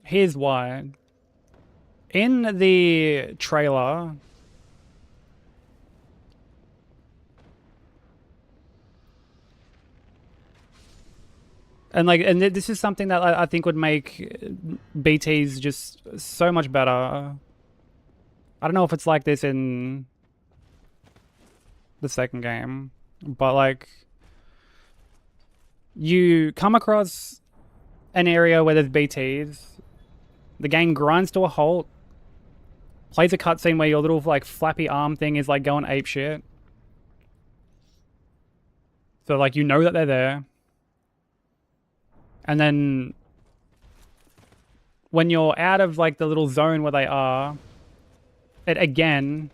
here's why. In the trailer, and this is something that I think would make BTs just so much better. I don't know if it's like this in the second game, but like, you come across an area where there's BTs, the game grinds to a halt, plays a cutscene where your little like flappy arm thing is like going ape shit. So like, you know that they're there. And then when you're out of like the little zone where they are, it again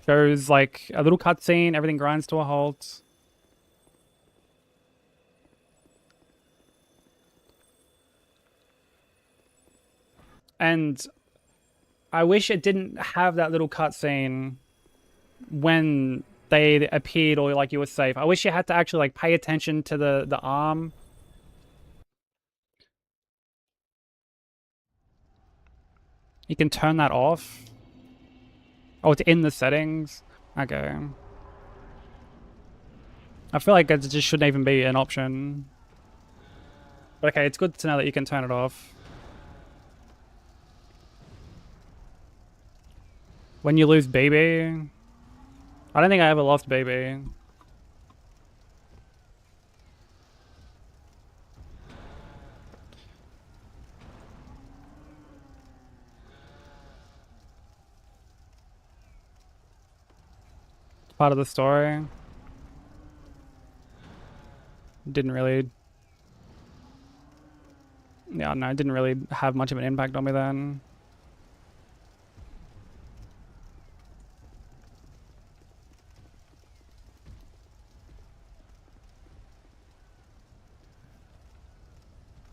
shows like a little cutscene, everything grinds to a halt. And I wish it didn't have that little cutscene when they appeared or like you were safe. I wish you had to actually like pay attention to the arm. You can turn that off. Oh, it's in the settings. Okay. I feel like it just shouldn't even be an option. But okay, it's good to know that you can turn it off. When you lose BB, I don't think I ever lost BB. It's part of the story. Didn't really Yeah, no, it didn't really have much of an impact on me then.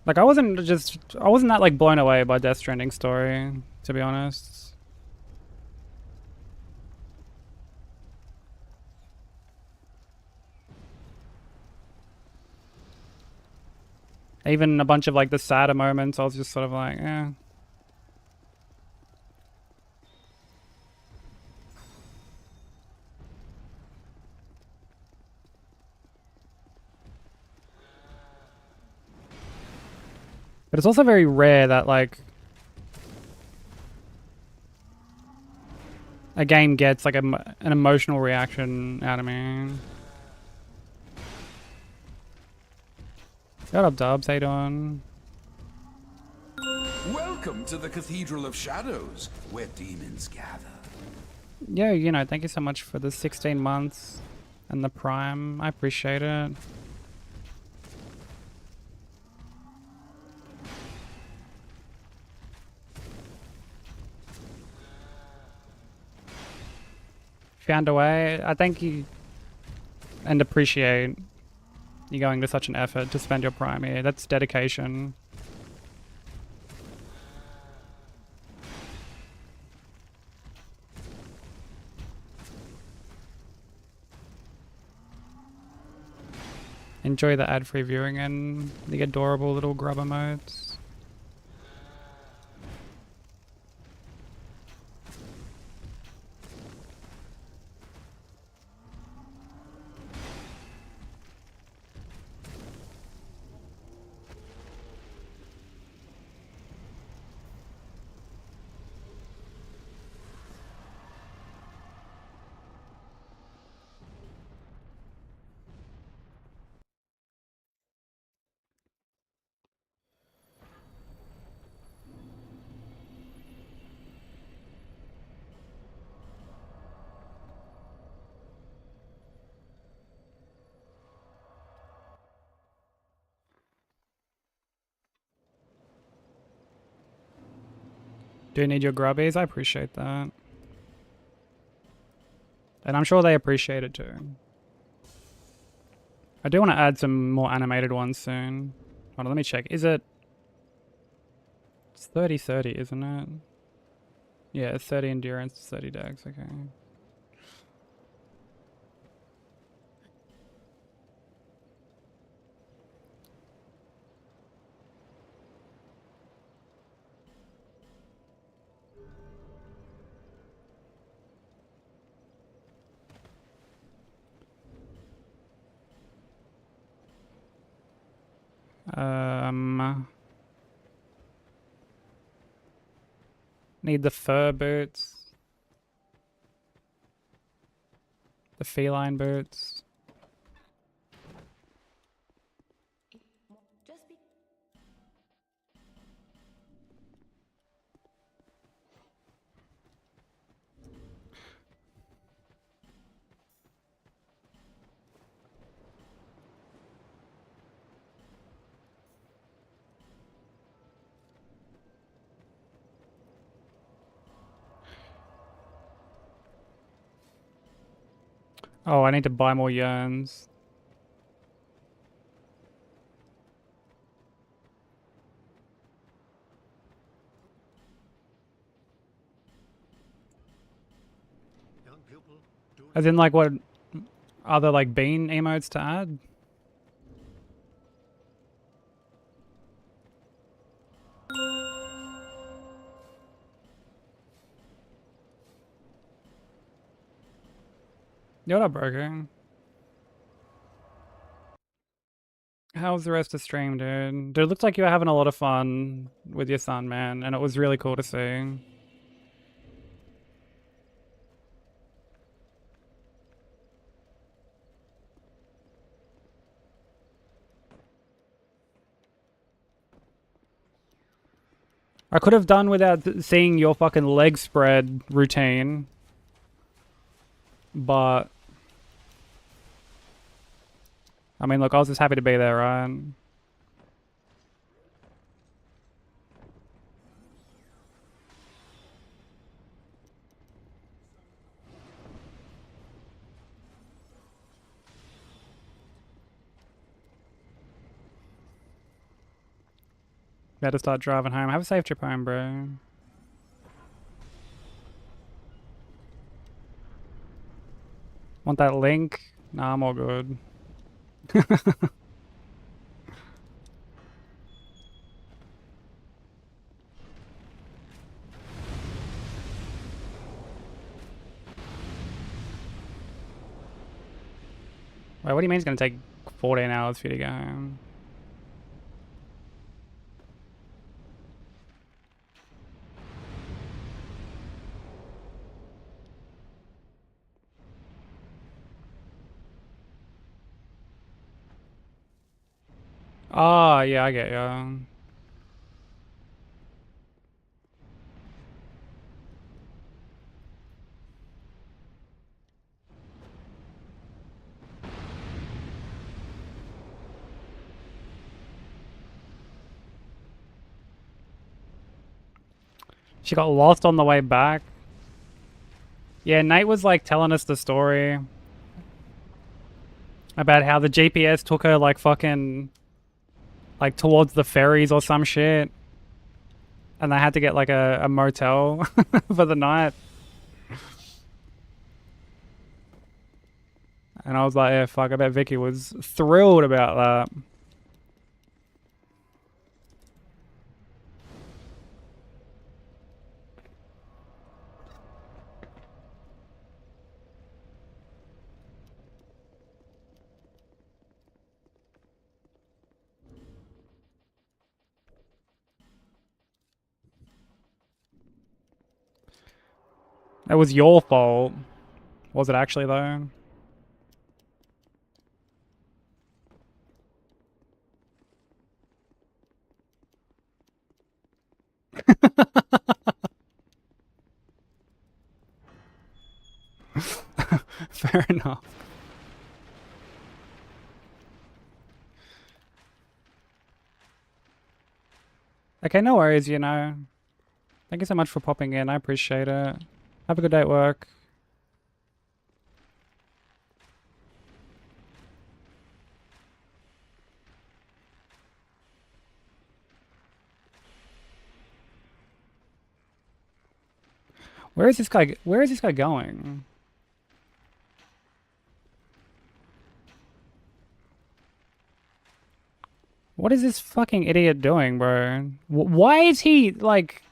Like I wasn't that like blown away by Death Stranding story, to be honest. Even a bunch of like the sadder moments, I was just sort of like, eh. But it's also very rare that like a game gets like an emotional reaction out of me. What up, Dubs? How you doing?
Welcome to the Cathedral of Shadows, where demons gather.
Yeah, you know, thank you so much for the 16 months and the Prime. I appreciate it. Found a way. I thank you and appreciate you going to such an effort to spend your Prime here. That's dedication. Enjoy the ad-free viewing and the adorable little grubber modes. Do you need your grubbies? I appreciate that. And I'm sure they appreciate it too. I do want to add some more animated ones soon. Hold on, let me check. Is it... It's 30-30, isn't it? Yeah, it's 30 endurance, 30 dex, okay. Need the fur boots. The feline boots.
Just be.
Oh, I need to buy more yearns.
Young pupil, do
As in, like, what other, like, bean emotes to add? You're not broken. How's the rest of the stream, dude? Dude, it looks like you were having a lot of fun with your son, man, and it was really cool to see. I could have done without seeing your fucking leg spread routine, but I mean, look, I was just happy to be there, right? Better start driving home. Have a safe trip home, bro. Want that link? Nah, I'm all good. Wait, what do you mean it's gonna take 14 hours for you to go home? Oh, yeah, I get you. She got lost on the way back. Yeah, Nate was like telling us the story about how the GPS took her like fucking like towards the ferries or some shit. And they had to get like a motel for the night. And I was like, yeah, fuck, I bet Vicky was thrilled about that. It was your fault. Was it actually, though? Fair enough. Okay, no worries, you know. Thank you so much for popping in. I appreciate it. Have a good day at work. Where is this guy going? What is this fucking idiot doing, bro? Why is he, like...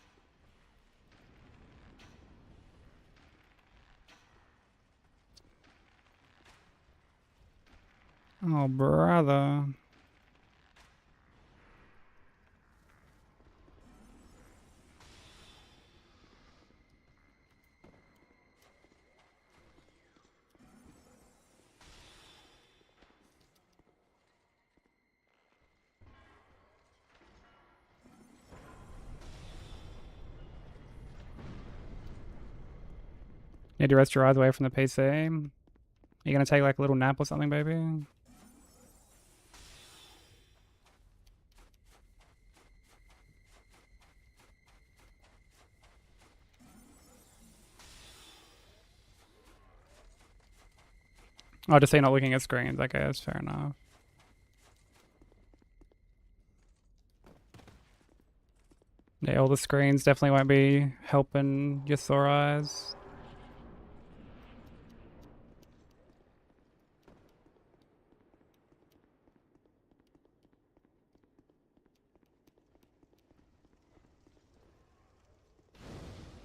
Oh, brother. Need to rest your eyes away from the PC. You gonna take like a little nap or something, baby? Oh, just so you're not looking at screens. Okay, that's fair enough. Yeah, all the screens definitely won't be helping your sore eyes.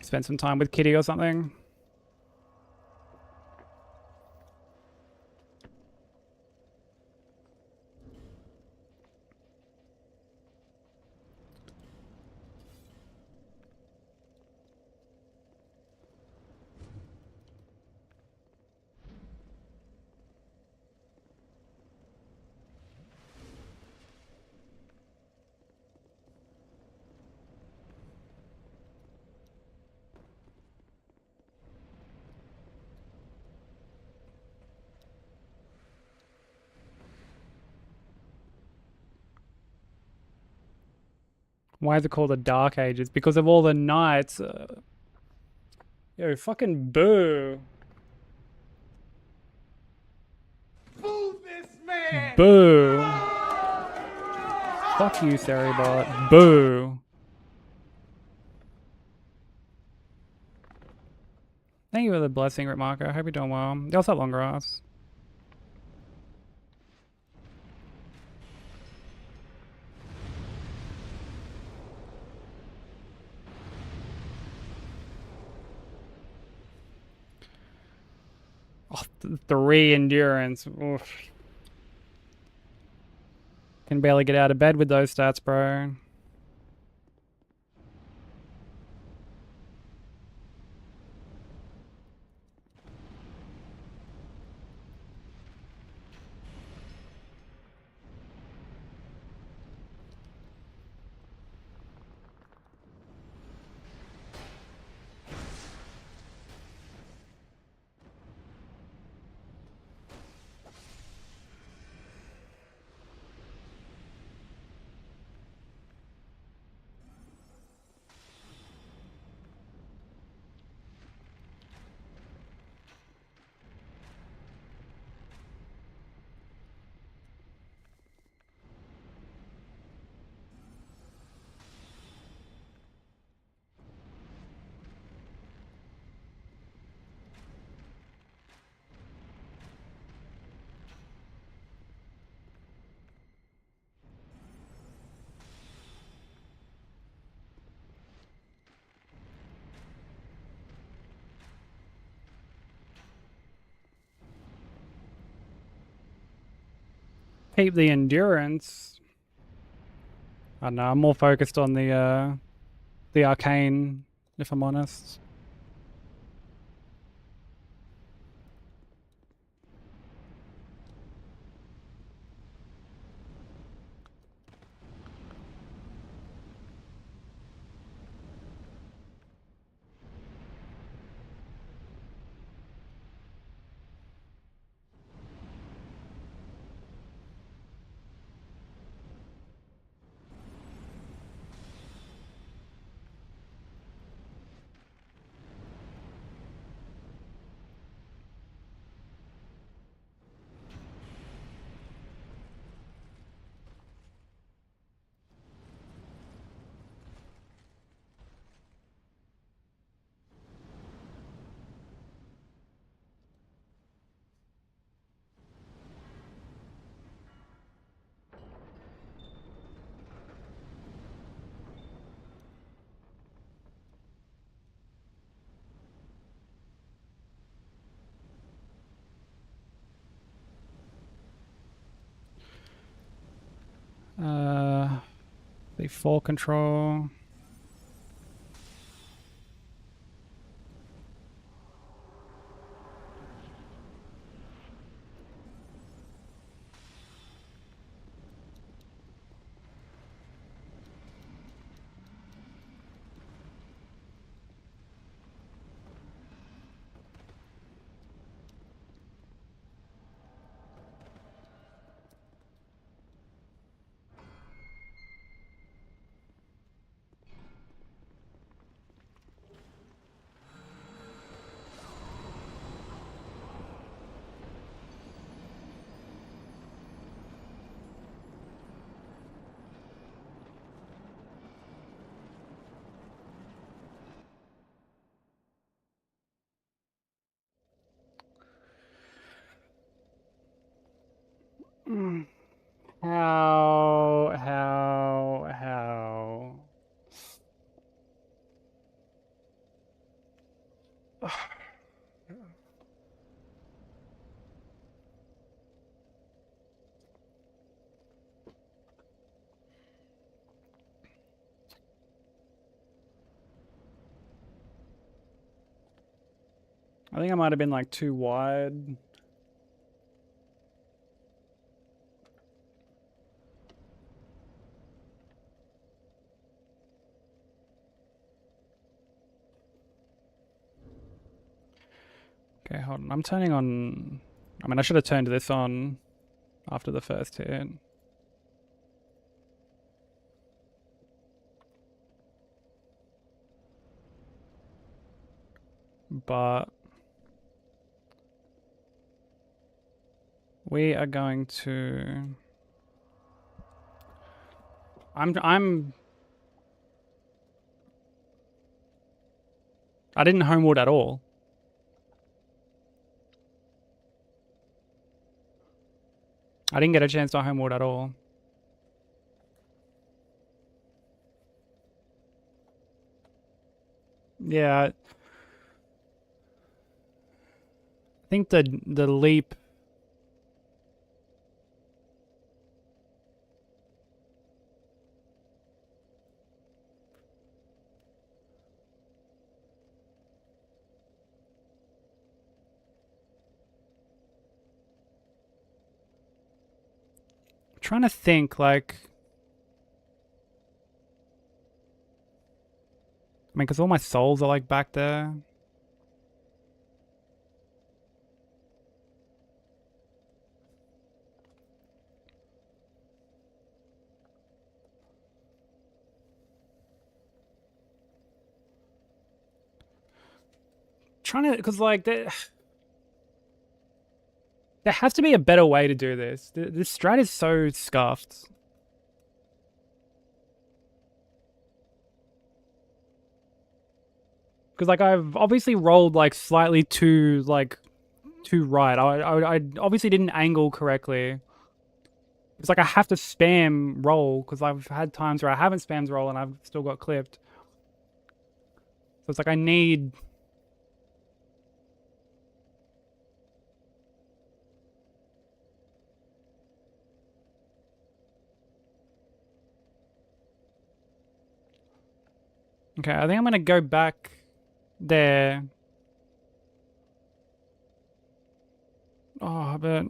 Spend some time with Kitty or something. Why is it called the Dark Ages? Because of all the knights. Yo, fucking boo.
Boo this man!
Boo. Fuck you, Seribot. Boo. Thank you for the blessing, Rip Marco. I hope you're doing well. You also have long grass. Oh, 3 endurance. Oof. Can barely get out of bed with those stats, bro. Keep the endurance. I don't know, I'm more focused on the arcane, if I'm honest. The full control. How? I think I might have been like too wide. Okay, hold on. I'm turning on. I mean, I should have turned this on after the first hit. But we are going to I didn't homewood at all. I didn't get a chance to homewood at all. Yeah. I think the leap trying to think like I mean, because all my souls are like back there. Trying to, because like there has to be a better way to do this. This strat is so scuffed. Because like I've obviously rolled like slightly too right. I obviously didn't angle correctly. It's like I have to spam roll because I've had times where I haven't spammed roll and I've still got clipped. So it's like I need. Okay, I think I'm gonna go back there. Oh, but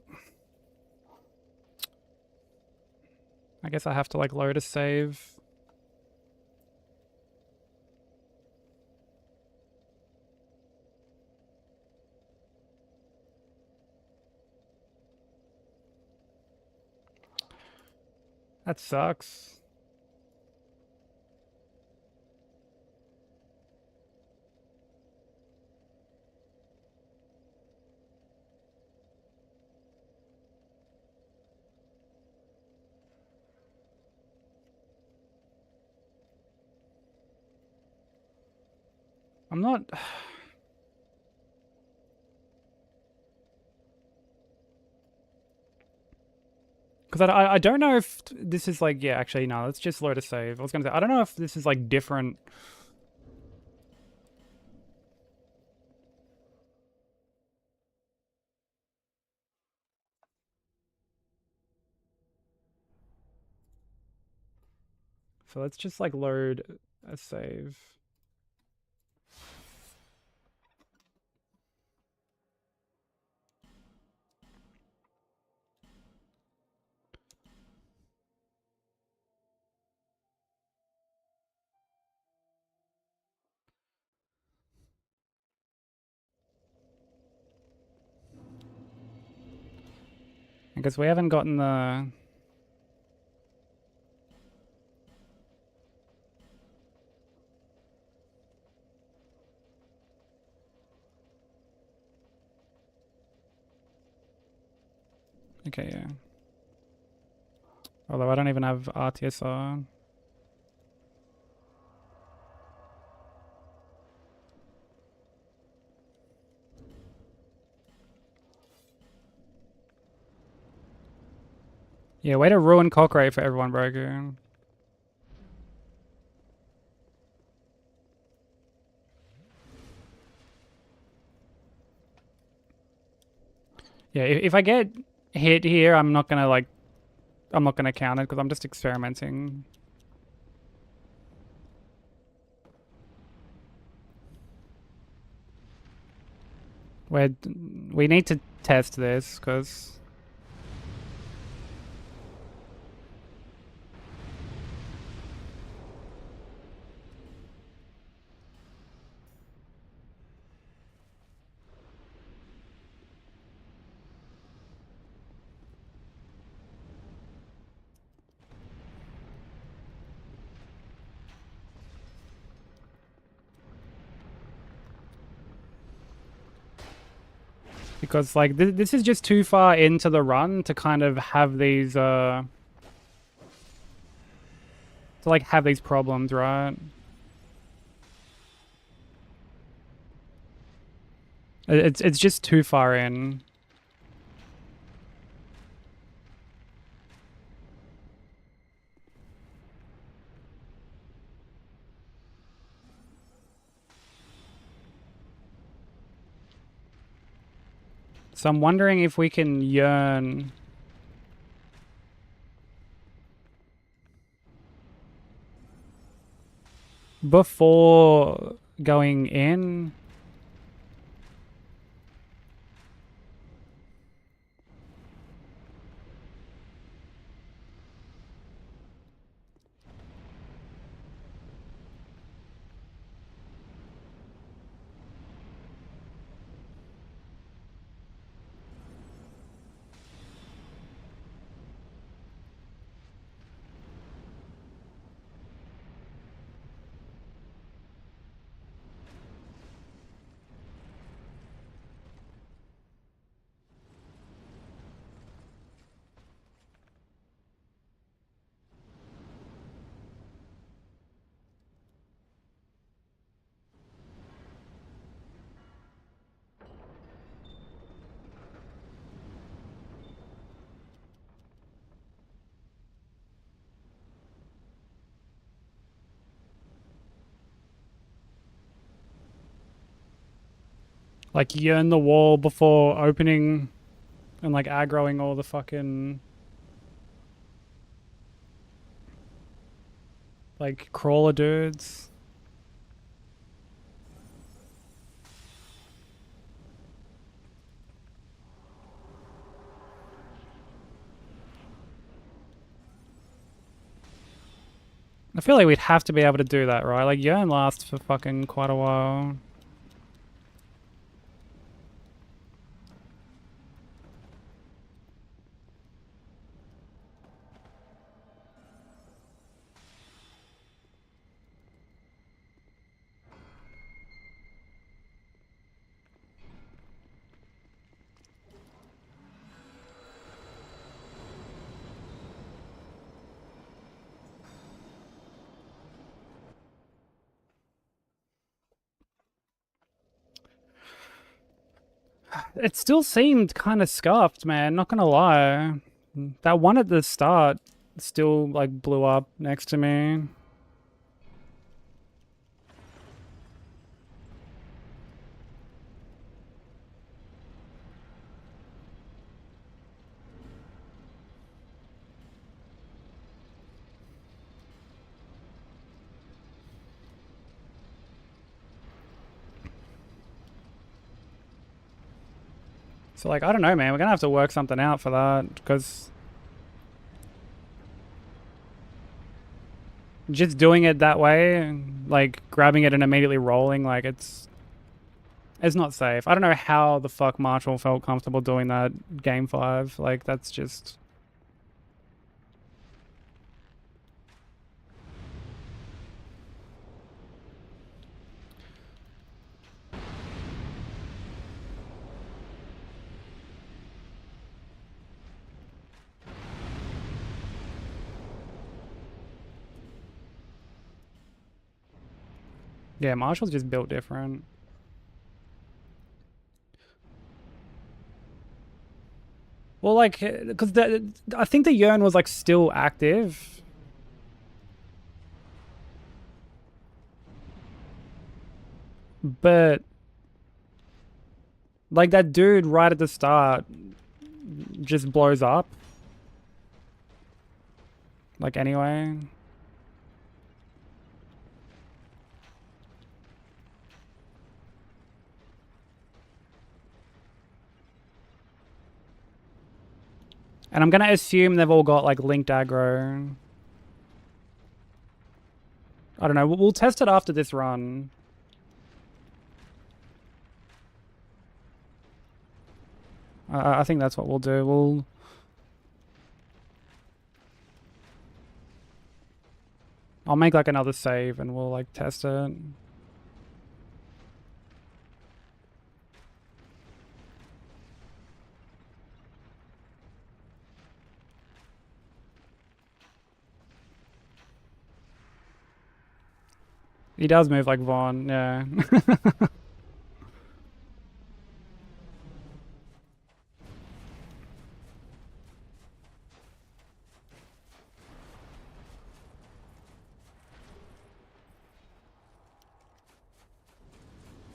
I guess I have to like load a save. That sucks. I'm not. Because I don't know if this is like, yeah, actually, no, let's just load a save. I was going to say, I don't know if this is like different. So let's just like load a save. Because we haven't gotten the. Okay, yeah. Although I don't even have RTSR. Yeah, way to ruin Cockrate for everyone, Broku. Yeah, if I get hit here, I'm not gonna like, I'm not gonna count it because I'm just experimenting. We need to test this because. Because like this is just too far into the run to kind of have these to like have these problems, right? It's just too far in. So I'm wondering if we can yearn before going in. Like yearn the wall before opening and like aggroing all the fucking like crawler dudes. I feel like we'd have to be able to do that, right? Like yearn lasts for fucking quite a while. It still seemed kind of scuffed, man. Not gonna lie. That one at the start still like blew up next to me. So like, I don't know, man. We're gonna have to work something out for that because just doing it that way, like grabbing it and immediately rolling, like it's not safe. I don't know how the fuck Marshall felt comfortable doing that game 5. Like that's just yeah, Marshall's just built different. Well, like, because I think the Yearn was like still active. But like that dude right at the start just blows up. Like anyway. And I'm gonna assume they've all got like linked aggro. I don't know. We'll test it after this run. I think that's what we'll do. I'll make like another save and we'll like test it. He does move like Vaughn, yeah.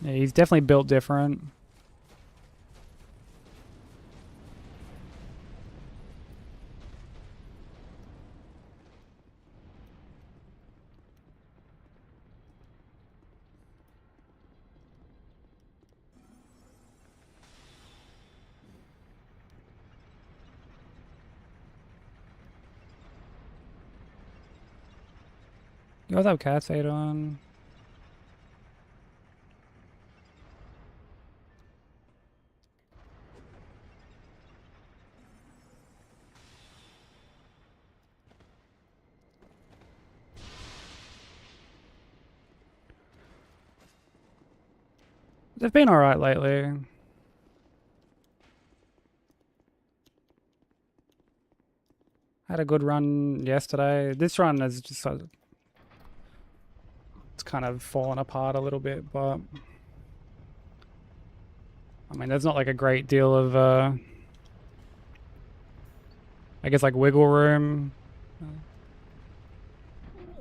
Yeah, he's definitely built different. You guys have Cat's 8 on? They've been alright lately. Had a good run yesterday. This run is just it's kind of fallen apart a little bit, but I mean, there's not like a great deal of I guess like wiggle room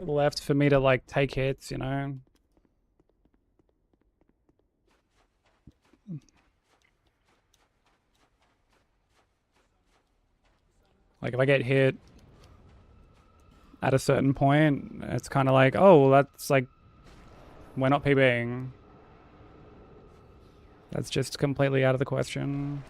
left for me to like take hits, you know. Like if I get hit at a certain point, it's kind of like, oh, well, that's like, we're not PBing. That's just completely out of the question.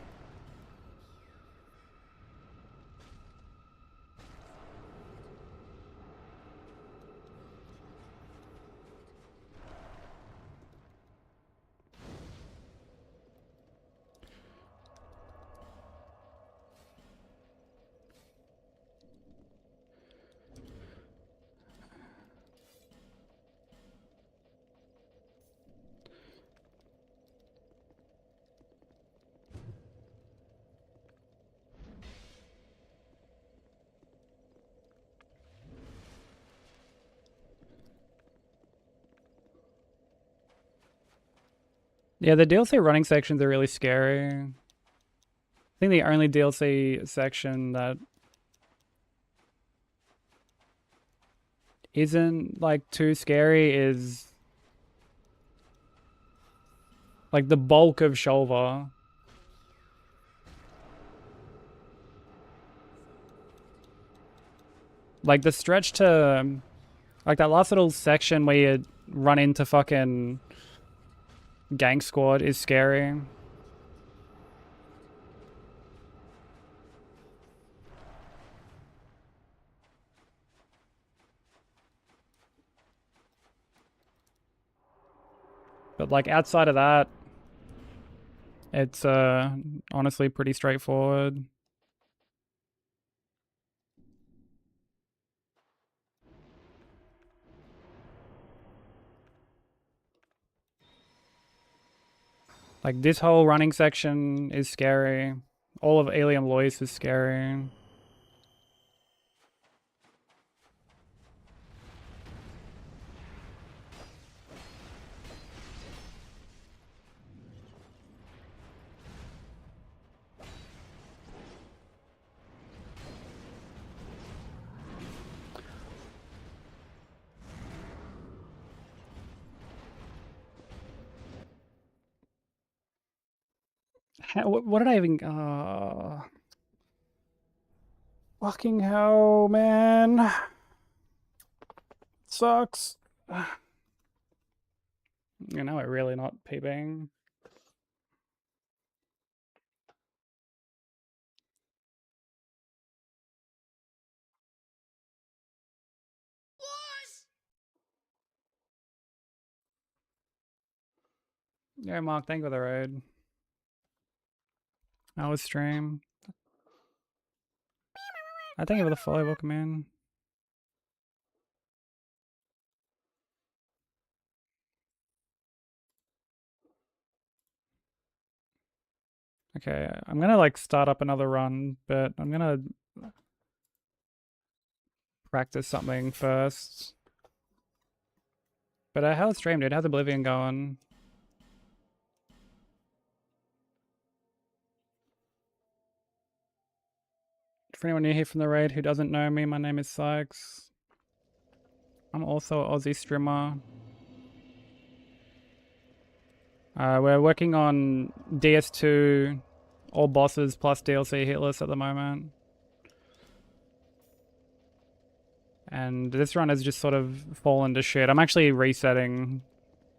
Yeah, the DLC running sections are really scary. I think the only DLC section that isn't like too scary is like the bulk of Shulva. Like the stretch to like that last little section where you run into fucking Gang Squad is scary. But like outside of that, it's honestly pretty straightforward. Like this whole running section is scary. All of Alien Lois is scary. What did I even... fucking hell, man. Sucks. You know, we're really not peeping. Yeah, Mark, thank you for the raid. How was stream? I thank you for the follow, welcome in. Okay, I'm gonna like start up another run, but I'm gonna practice something first. But how's the stream, dude? How's Oblivion going? For anyone new here from the raid who doesn't know me, my name is Sykes. I'm also an Aussie streamer. We're working on DS2, all bosses plus DLC Hitless at the moment. And this run has just sort of fallen to shit. I'm actually resetting.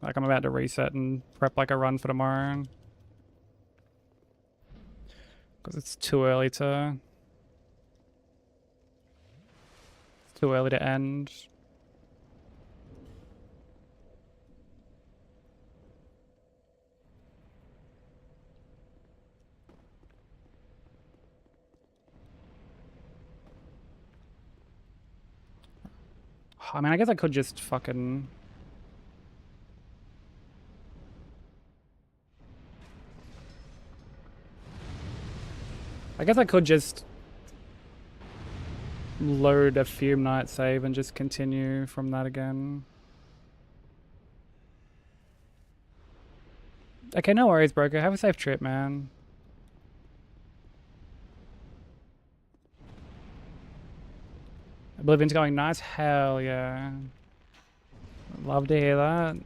Like, I'm about to reset and prep like a run for tomorrow. Because it's too early to... It's too early to end. I mean, I guess I could just fucking... I guess I could just load a Fume Night save and just continue from that again. Okay, no worries, broker. Have a safe trip, man. Oblivion's going nice? Hell yeah. Love to hear that.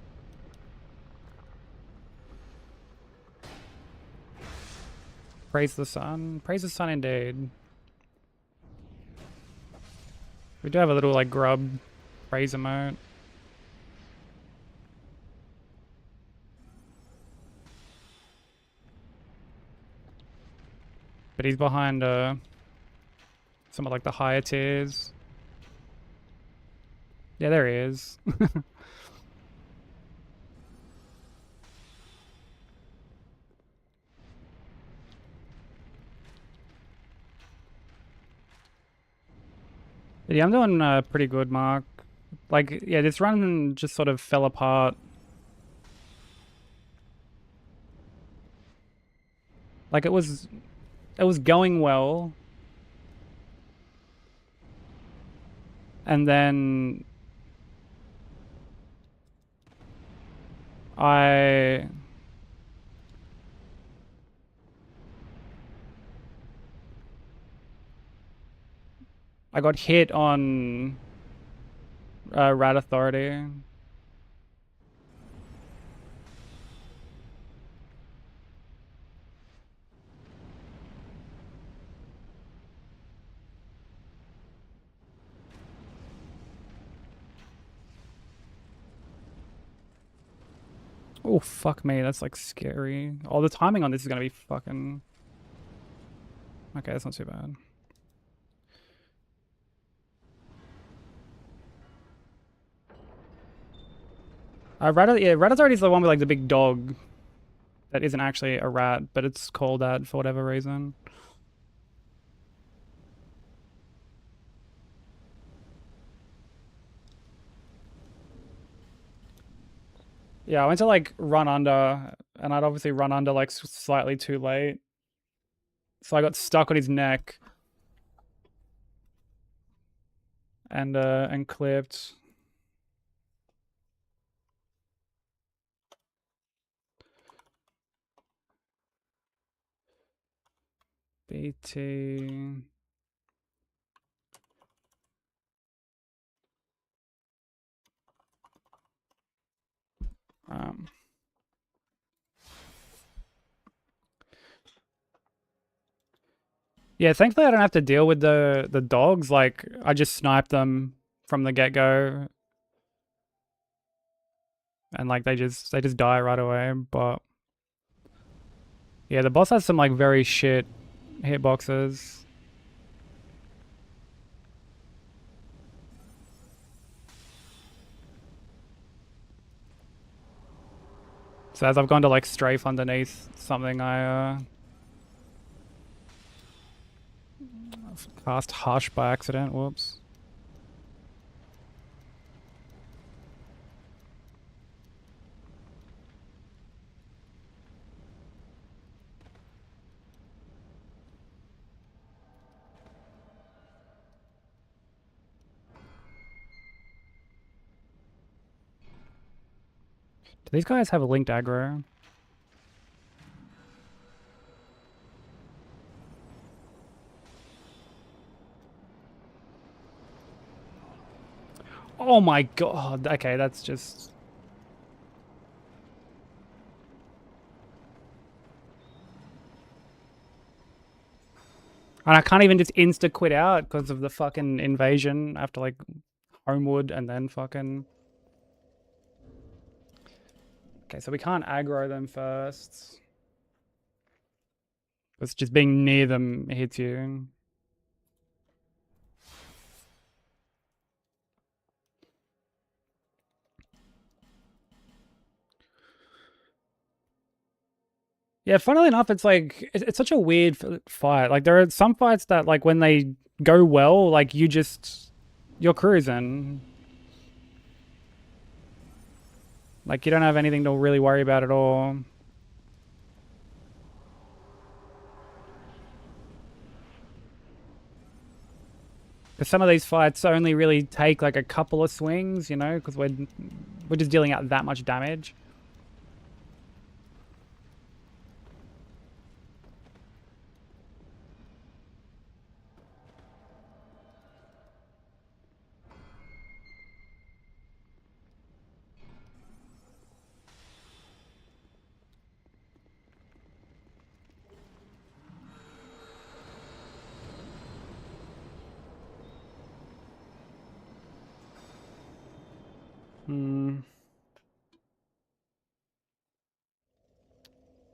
Praise the sun. Praise the sun indeed. We do have a little like grub praise emote. But he's behind some of like the higher tiers. Yeah, there he is. Yeah, I'm doing pretty good, Mark. Like, yeah, this run just sort of fell apart. Like, it was going well. And then I got hit on Rat Authority. Oh, fuck me. That's like scary. Oh, the timing on this is gonna be fucking... Okay, that's not too bad. Rat Authority is the one with like the big dog that isn't actually a rat, but it's called that for whatever reason. Yeah, I went to like run under, and I'd obviously run under like slightly too late. So I got stuck on his neck. And clipped. BT. Yeah, thankfully I don't have to deal with the dogs. Like, I just snipe them from the get-go. And like they just die right away, but yeah, the boss has some like very shit hitboxes. So as I've gone to like strafe underneath something, I cast Hush by accident. Whoops. Do these guys have a linked aggro? Oh my god. Okay, that's just... And I can't even just insta-quit out because of the fucking invasion. I have to, like, homewood and then fucking... Okay, so we can't aggro them first. It's just being near them hits you. Yeah, funnily enough, it's like, it's such a weird fight. Like, there are some fights that, like, when they go well, like, you're cruising. Like, you don't have anything to really worry about at all. Because some of these fights only really take, like, a couple of swings, you know, because we're just dealing out that much damage.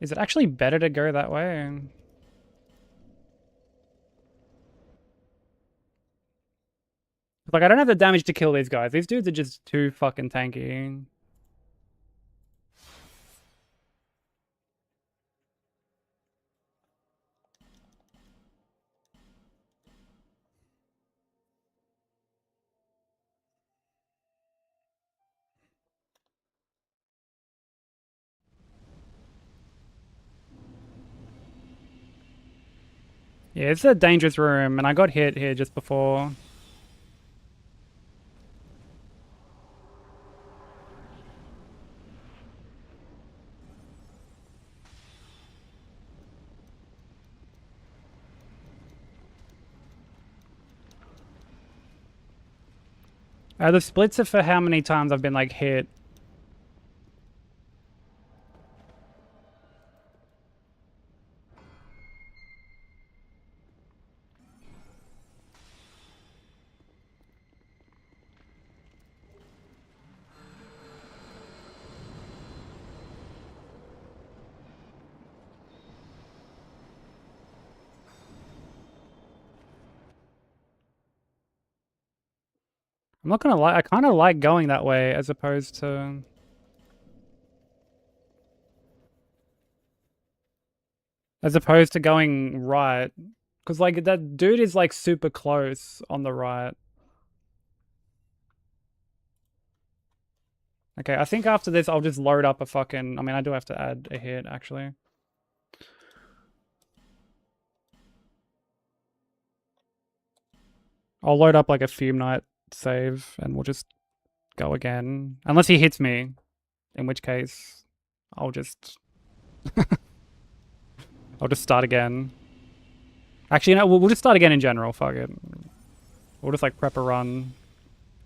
Is it actually better to go that way? Like, I don't have the damage to kill these guys. These dudes are just too fucking tanky. Yeah, it's a dangerous room, and I got hit here just before. The splits are for how many times I've been, like, hit. I'm not gonna lie, I kind of like going that way as opposed to... As opposed to going right. Because, like, that dude is, like, super close on the right. Okay, I think after this, I'll just load up a fucking... I mean, I do have to add a hit, actually. I'll load up, like, a Fume Knight save, and we'll just go again. Unless he hits me, in which case, I'll just... I'll just start again. Actually, no, we'll just start again in general, fuck it. We'll just, like, prep a run.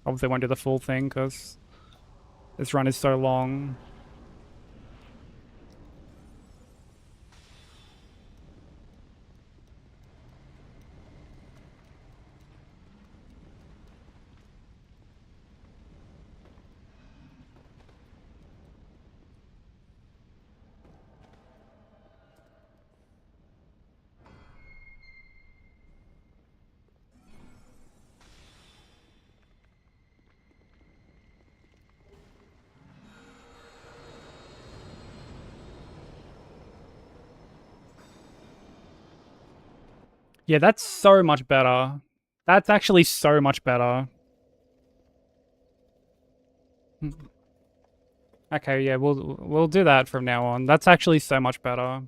Obviously won't do the full thing, because this run is so long. Yeah, that's so much better. That's actually so much better. Okay, yeah, we'll do that from now on. That's actually so much better.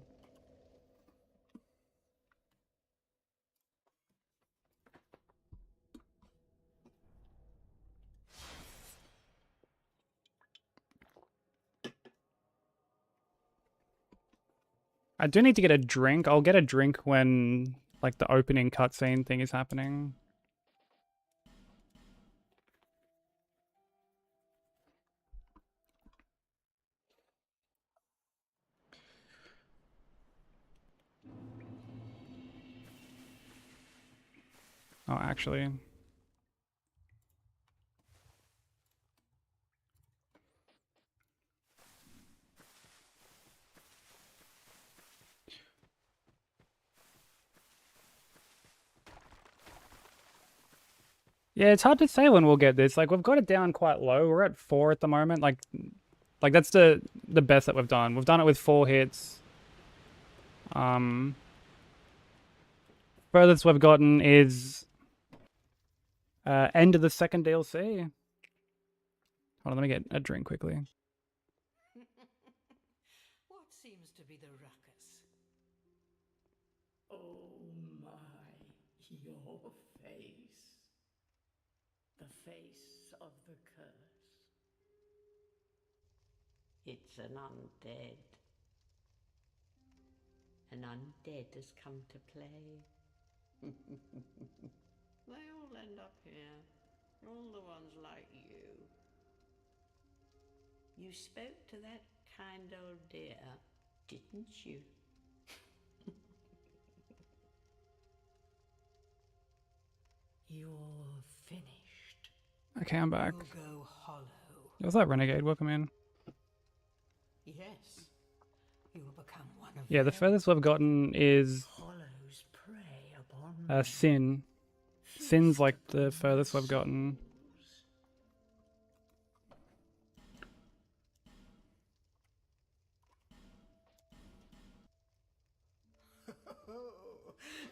I do need to get a drink. I'll get a drink when like the opening cutscene thing is happening. Oh, actually. Yeah, it's hard to say when we'll get this. Like, we've got it down quite low. We're at 4 at the moment. Like that's the best that we've done. We've done it with 4 hits. Furthest we've gotten is end of the second DLC. Hold on, let me get a drink quickly.
What seems to be the ruckus?
Oh my, your face. The face of the curse. It's an undead. An undead has come to play. They all end up here. All the ones like you. You spoke to that kind old dear, didn't you? You're finished.
Okay, I'm back.
You'll go hollow.
What's that, Renegade? Welcome in.
Yes. You'll become one of
Yeah, the
them.
furthest we've gotten is
Hollows prey upon
Sin. Sin's like the furthest we've gotten.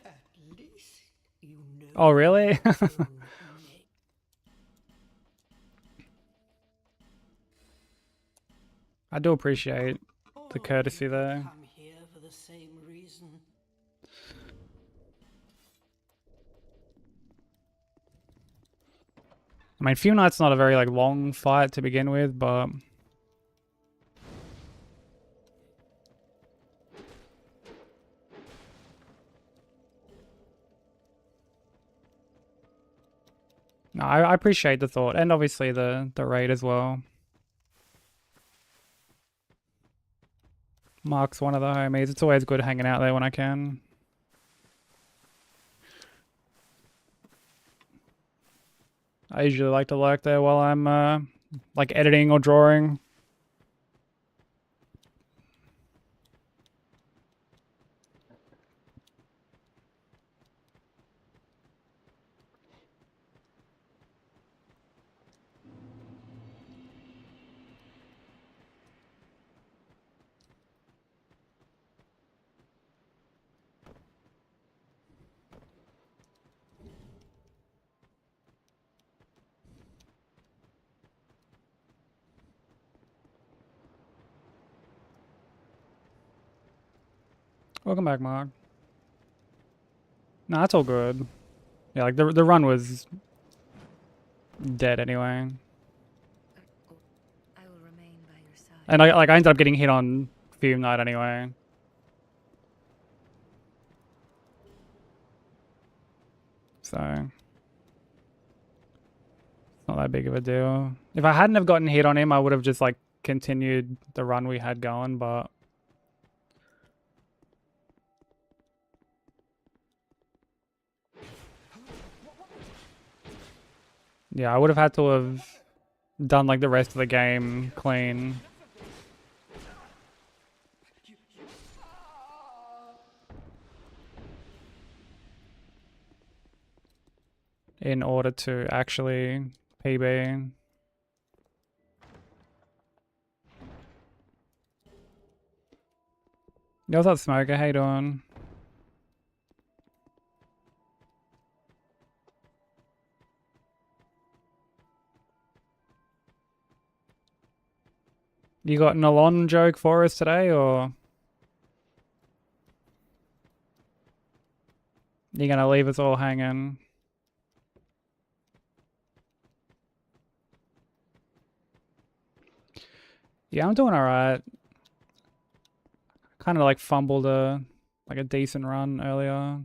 At least you know.
Oh, really?
your own name.
I do appreciate
All
the courtesy
people
there.
come here for the same reason.
I mean, Few Knight's not a very like long fight to begin with, but no, I appreciate the thought, and obviously the raid as well. Mark's one of the homies. It's always good hanging out there when I can. I usually like to lurk there while I'm like editing or drawing. Welcome back, Mark. No, that's all good. Yeah, like the run was dead anyway.
I will remain by your side.
And I ended up getting hit on Fume Night anyway. So it's not that big of a deal. If I hadn't have gotten hit on him, I would have just like continued the run we had going, but yeah, I would have had to have done like the rest of the game clean. In order to actually PB. Yo, what's up, Smoker? How you doing? You got an Alon joke for us today, or you gonna leave us all hanging? Yeah, I'm doing alright. Kind of like fumbled a decent run earlier.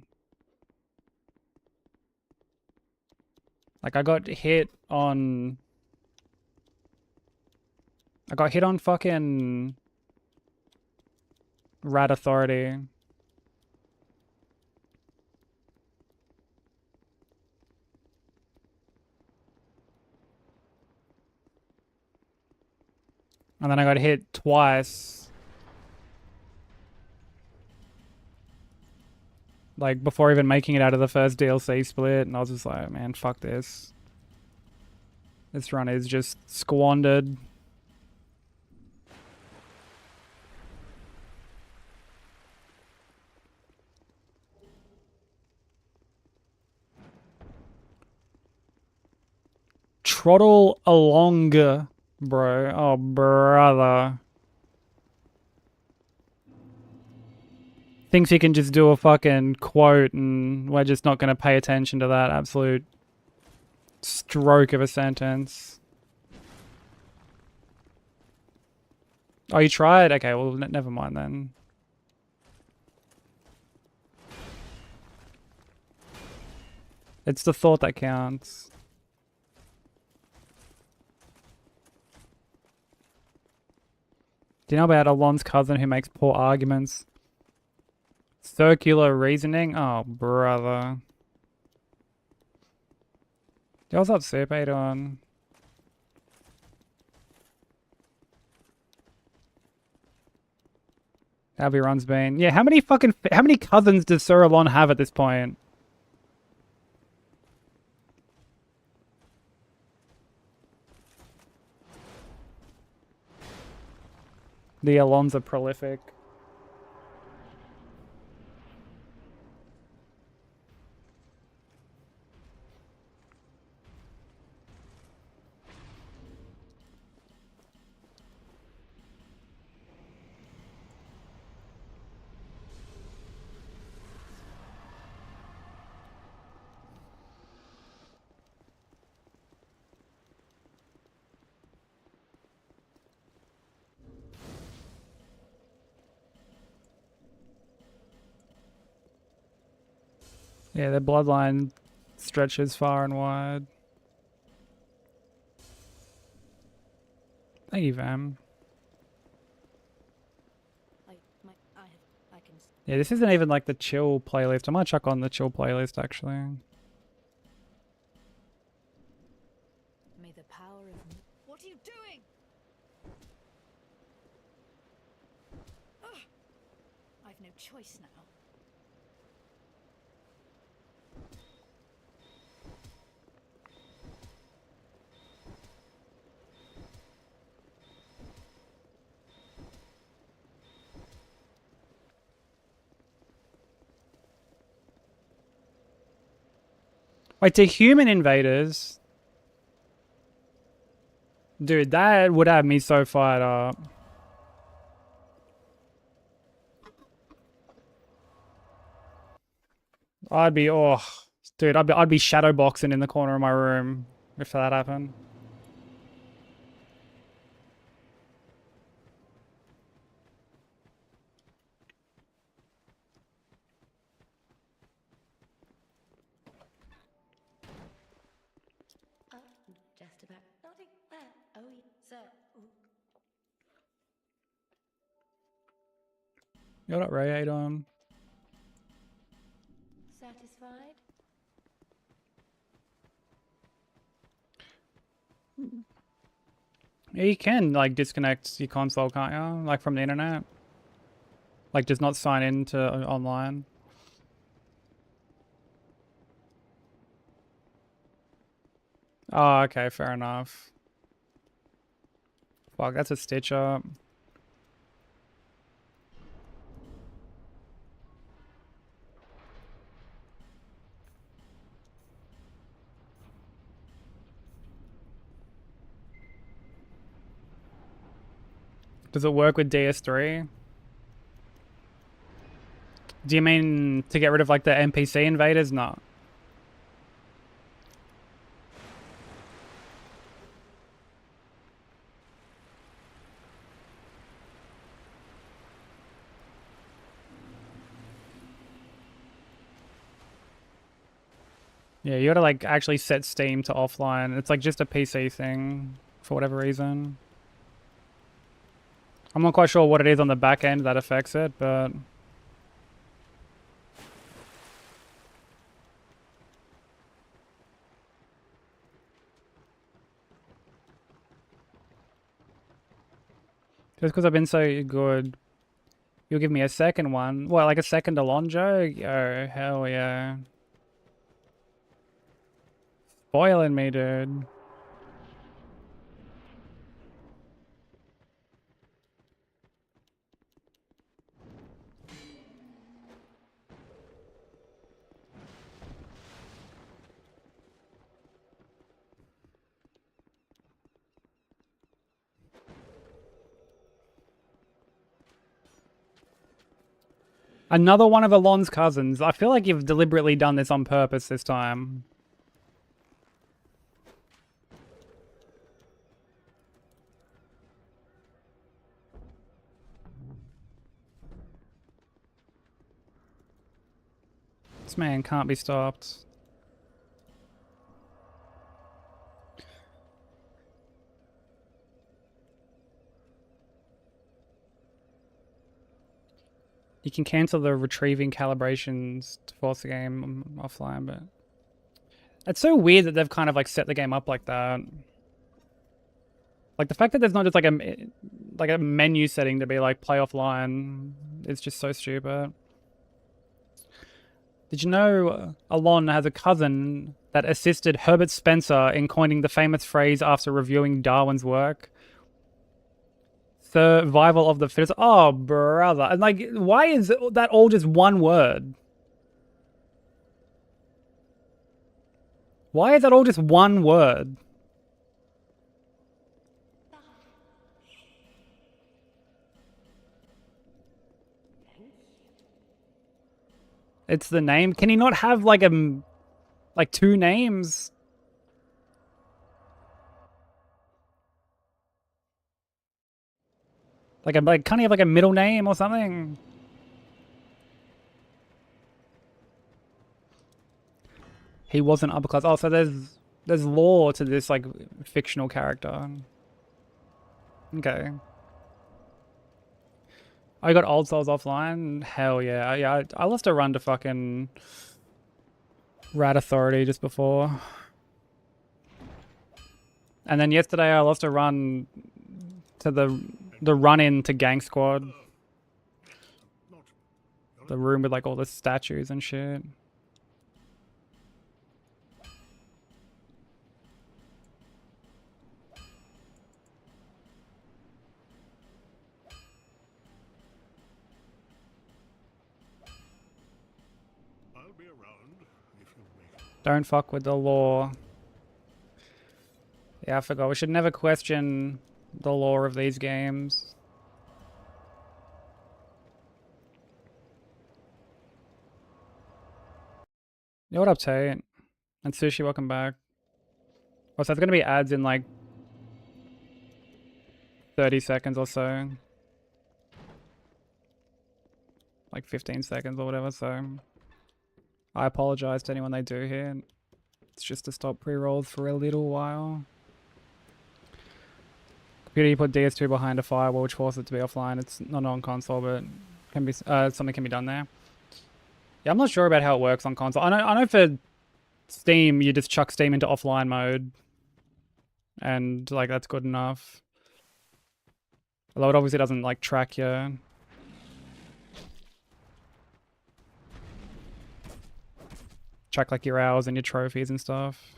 Like I got hit on fucking Rat Authority. And then I got hit twice. Like before even making it out of the first DLC split, and I was just like, man, fuck this. This run is just squandered. Trottle along, bro. Oh, brother. Thinks he can just do a fucking quote and we're just not going to pay attention to that absolute stroke of a sentence. Oh, you tried? Okay, well, never mind then. It's the thought that counts. Do you know about Alon's cousin who makes poor arguments? Circular reasoning? Oh, brother. Yo, what's up, Super? How you doing? How have your runs been? Yeah, how many cousins does Sir Alon have at this point? The Alons are prolific. Yeah, their bloodline stretches far and wide. Thank you, Vam.
I can.
Yeah, this isn't even like the chill playlist. I might chuck on the chill playlist actually.
May the power of. What are you doing? Ugh. I've no choice now.
Wait, to human invaders? Dude, that would have me so fired up. I'd be, oh, dude, I'd be shadow boxing in the corner of my room if that happened.
Just about nodding. Oh, sir.
You got Ray on.
Satisfied?
Yeah, you can like disconnect your console, can't you? Like from the internet. Like just not sign in to online. Oh, okay, fair enough. Fuck, that's a stitch up. Does it work with DS3? Do you mean to get rid of like the NPC invaders? No. Yeah, you gotta like actually set Steam to offline. It's like just a PC thing for whatever reason. I'm not quite sure what it is on the back end that affects it, but just because I've been so good, you'll give me a second one. What, like a second Alonjo? Oh, hell yeah. Spoiling me, dude. Another one of Alon's cousins. I feel like you've deliberately done this on purpose this time. This man can't be stopped. You can cancel the retrieving calibrations to force the game offline, but it's so weird that they've kind of like set the game up like that. Like the fact that there's not just like a menu setting to be like play offline is just so stupid. Did you know Alon has a cousin that assisted Herbert Spencer in coining the famous phrase after reviewing Darwin's work? Survival of the fittest. Oh, brother. And like, why is that all just one word? Why is that all just one word? It's the name. Can he not have like two names? Like can't he have like a middle name or something? He wasn't upper class. Oh, so there's lore to this like fictional character. Okay. I got Old Souls offline. Hell yeah. Yeah, I lost a run to fucking Rat Authority just before. And then yesterday I lost a run to the run-in to Gang Squad. The room with like all the statues and shit.
I'll be around if you make it.
Don't fuck with the law. Yeah, I forgot. We should never question the lore of these games. Yo, what up, Tate? And Sushi, welcome back. Oh, so it's gonna be ads in like 30 seconds or so. Like 15 seconds or whatever, so I apologize to anyone they do here. It's just to stop pre-rolls for a little while. Computer, you put DS2 behind a firewall which forces it to be offline. It's not on console, but can be something can be done there. Yeah, I'm not sure about how it works on console. I know for Steam you just chuck Steam into offline mode, and like that's good enough. Although it obviously doesn't like track your like your hours and your trophies and stuff.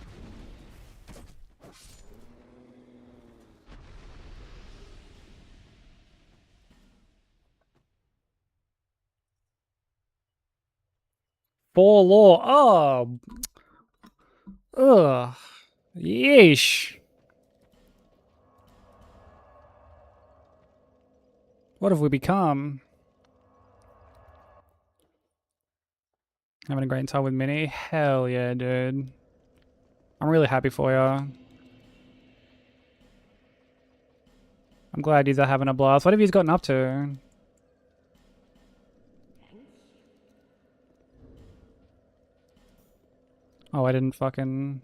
For law. Oh. Ugh. Yeesh. What have we become? Having a great time with Minnie? Hell yeah, dude. I'm really happy for you. I'm glad you're having a blast. What have you gotten up to? Oh, I didn't fucking...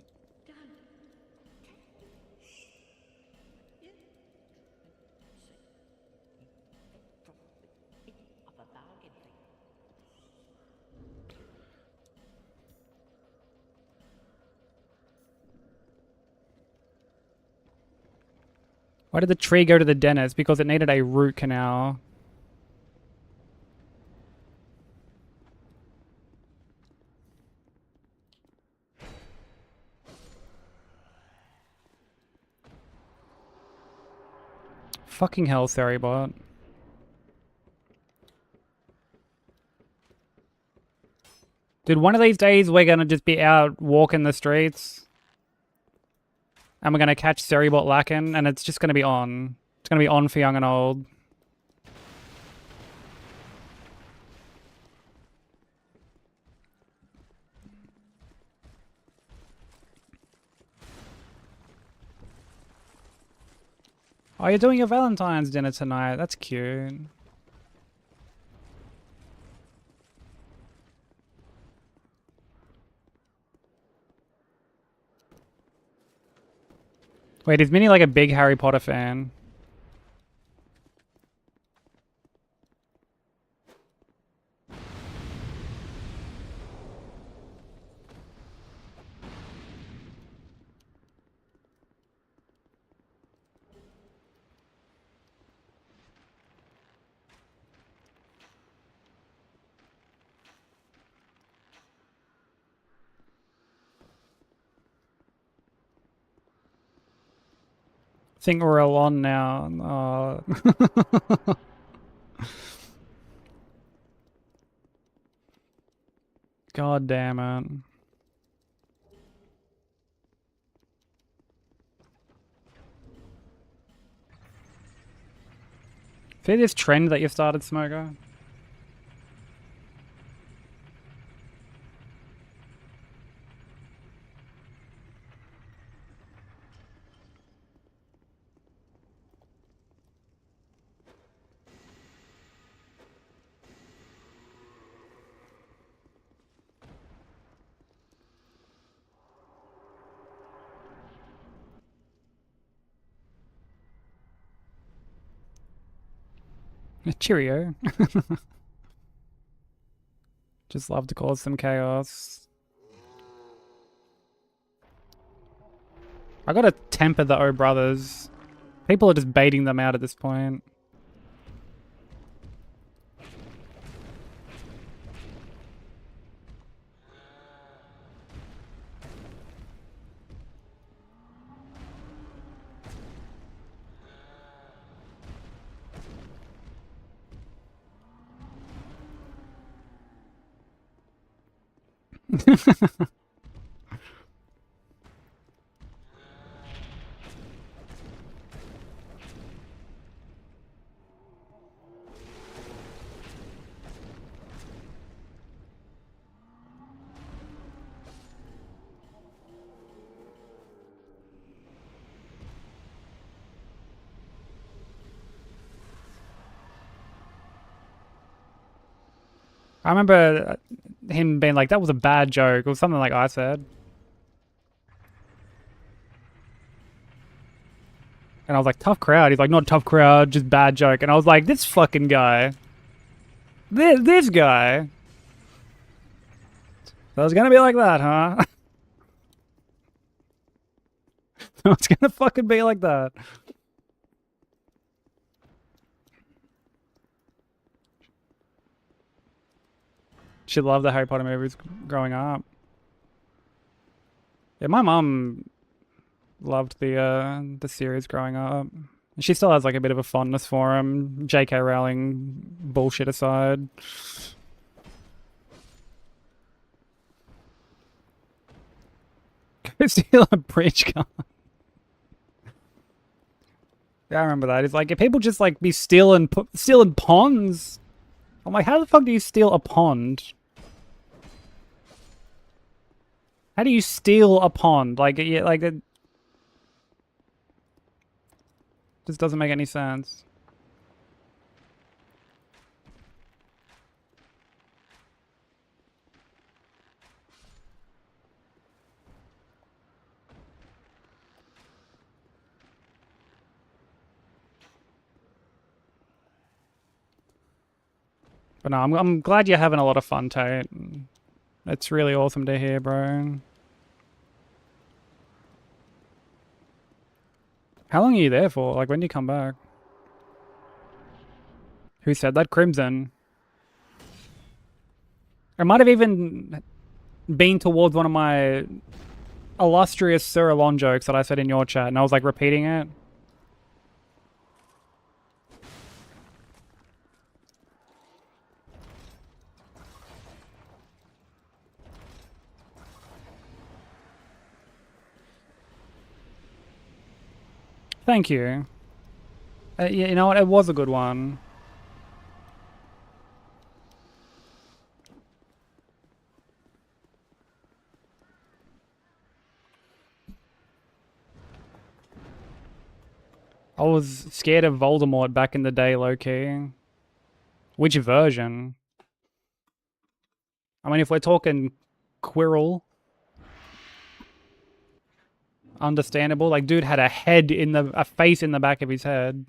Why did the tree go to the dentist? Because it needed a root canal. Fucking hell, Seribot. Dude, one of these days we're gonna just be out walking the streets. And we're gonna catch Seribot lacking, and it's just gonna be on. It's gonna be on for young and old. Oh, you're doing your Valentine's dinner tonight. That's cute. Wait, is Minnie like a big Harry Potter fan? I think we're all on now. God damn it. See this trend that you've started, Smoker? Cheerio. Just love to cause some chaos. I gotta temper the O brothers. People are just baiting them out at this point. I remember him being like, that was a bad joke, or something like I said. And I was like, tough crowd. He's like, not tough crowd, just bad joke. And I was like, this fucking guy. This guy. So it's gonna be like that, huh? So it's gonna fucking be like that. She loved the Harry Potter movies growing up. Yeah, my mom loved the series growing up. She still has like a bit of a fondness for him. J.K. Rowling bullshit aside. Go steal a bridge car. Yeah, I remember that. It's like, if people just like be stealing ponds. I'm like, how the fuck do you steal a pond? How do you steal a pond? Like, yeah, like it just doesn't make any sense. But no, I'm glad you're having a lot of fun, Tate. It's really awesome to hear, bro. How long are you there for? Like, when do you come back? Who said that? Crimson. It might have even been towards one of my illustrious Sir Alon jokes that I said in your chat, and I was like repeating it. Thank you. Yeah, you know what? It was a good one. I was scared of Voldemort back in the day, low-key. Which version? I mean, if we're talking Quirrell, understandable. Like, dude had a face in the back of his head.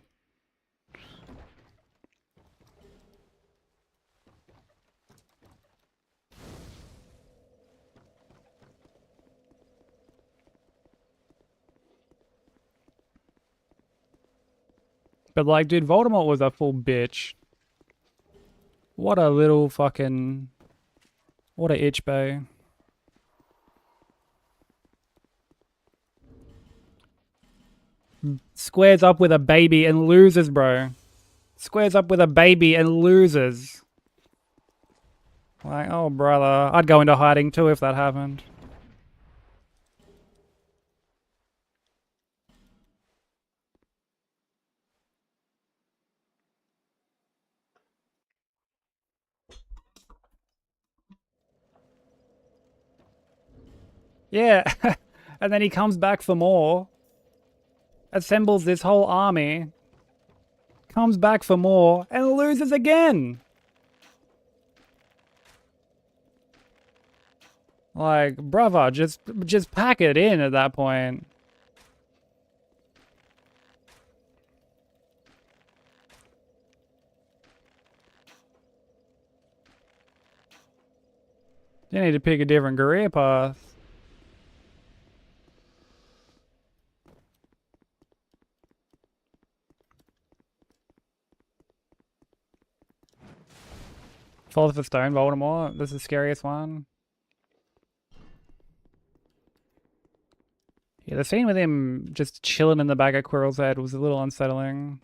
But like, dude, Voldemort was a full bitch. What a little fucking... What a itch bay. Squares up with a baby and loses, bro. Squares up with a baby and loses. Like, oh, brother. I'd go into hiding too if that happened. Yeah. And then he comes back for more. Assembles this whole army. Comes back for more and loses again. Like, brother, just pack it in at that point. You need to pick a different career path. Philosopher's Stone, Voldemort. This is the scariest one. Yeah, the scene with him just chilling in the back of Quirrell's head was a little unsettling.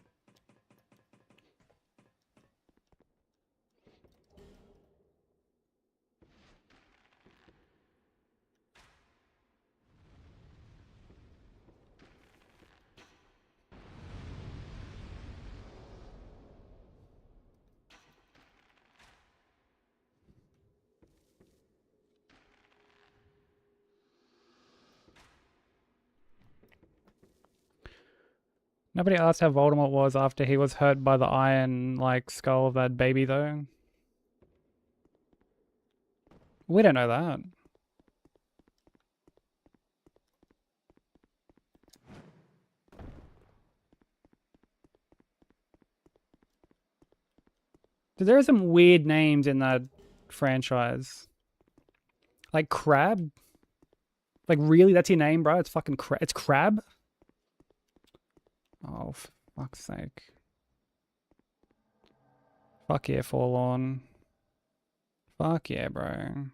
Nobody asked how Voldemort was after he was hurt by the iron, like, skull of that baby, though. We don't know that. There are some weird names in that franchise. Like Crab? Like, really? That's your name, bro? It's fucking Crab. It's Crab? Oh, for fuck's sake. Fuck yeah, Forlorn. Fuck yeah, bro.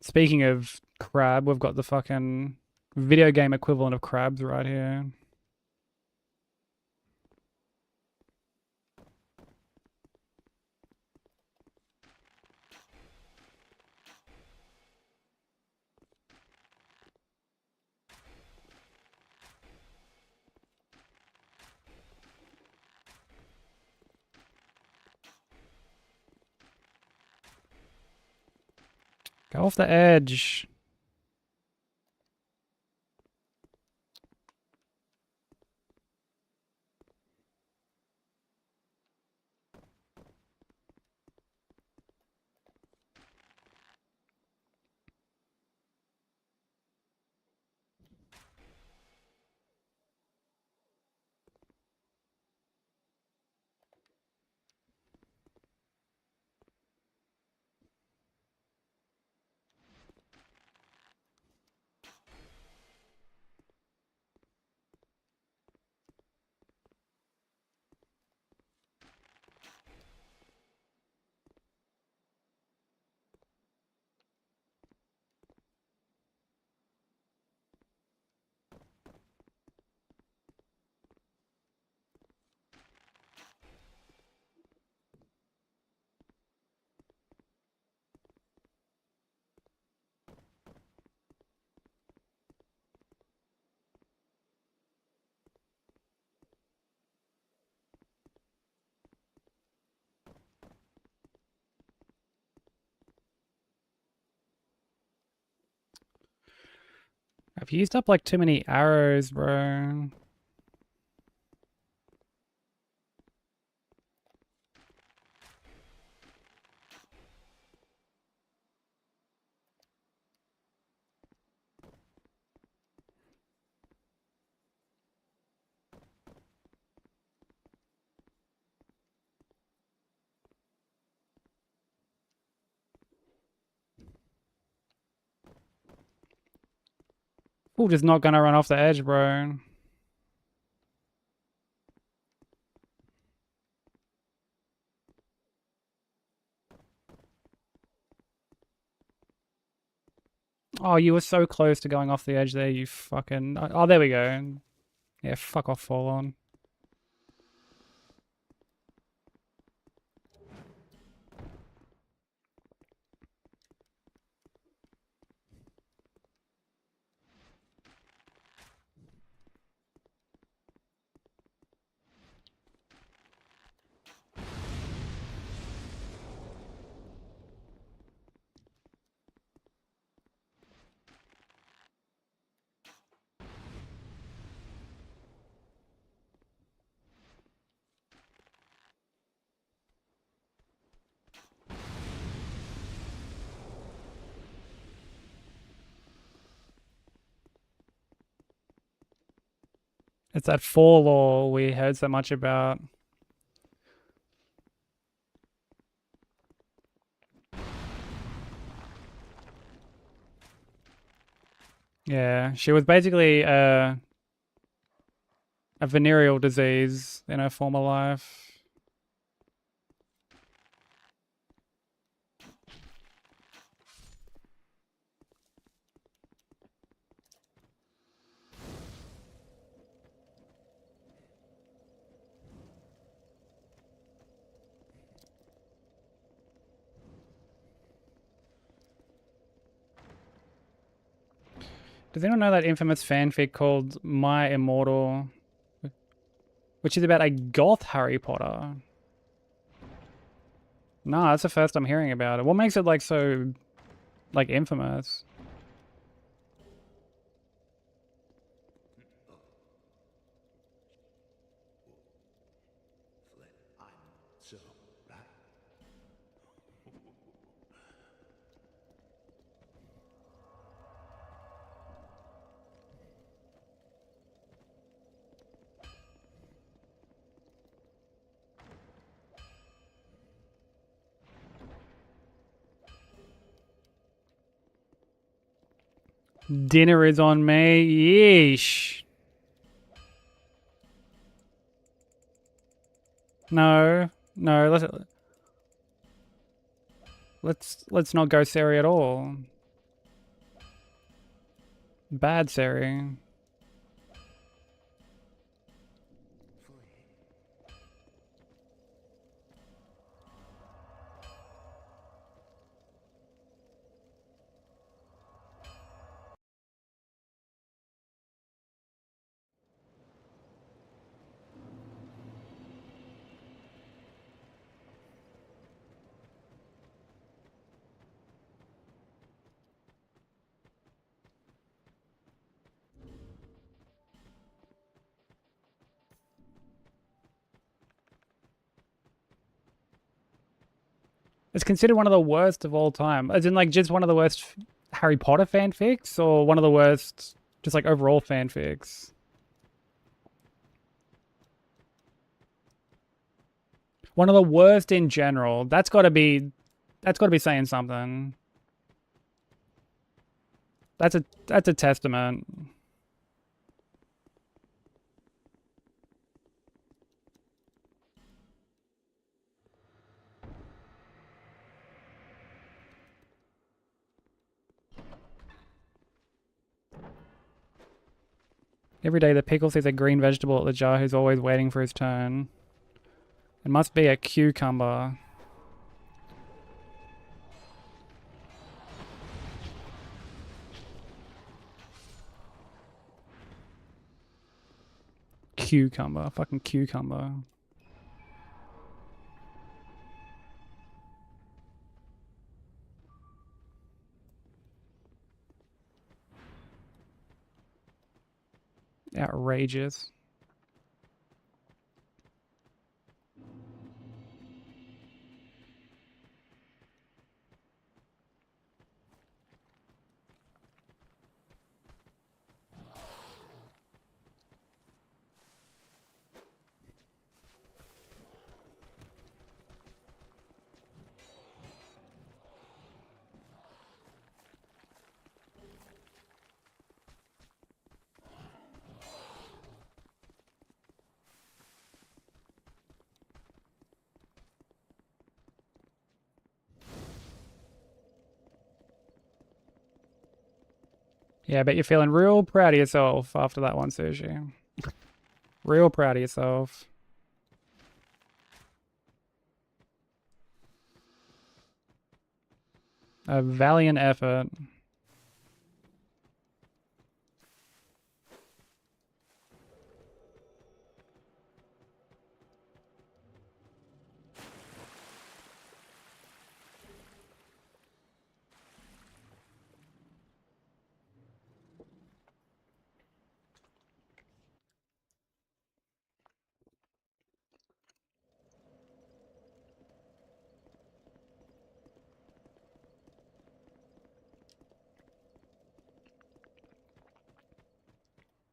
Speaking of Crab, we've got the fucking video game equivalent of Crabs right here. Go off the edge. I've used up like too many arrows, bro. Ooh, just not gonna run off the edge, bro. Oh, you were so close to going off the edge there, you fucking... Oh, there we go. Yeah, fuck off, fall on. It's that fall law we heard so much about. Yeah, she was basically a venereal disease in her former life. Does anyone know that infamous fanfic called My Immortal, which is about a goth Harry Potter? No, that's the first I'm hearing about it. What makes it like so, like, infamous?
So, right?
Dinner is on me. Yeesh. No, no. Let's not go Seri at all. Bad Seri. It's considered one of the worst of all time. As in, like, just one of the worst Harry Potter fanfics, or one of the worst, just like overall fanfics. One of the worst in general. That's got to be saying something. That's a testament. Every day the pickle sees a green vegetable at the jar who's always waiting for his turn. It must be a cucumber. Cucumber. Fucking cucumber. Outrageous. Yeah, I bet you're feeling real proud of yourself after that one, Sushi. Real proud of yourself. A valiant effort.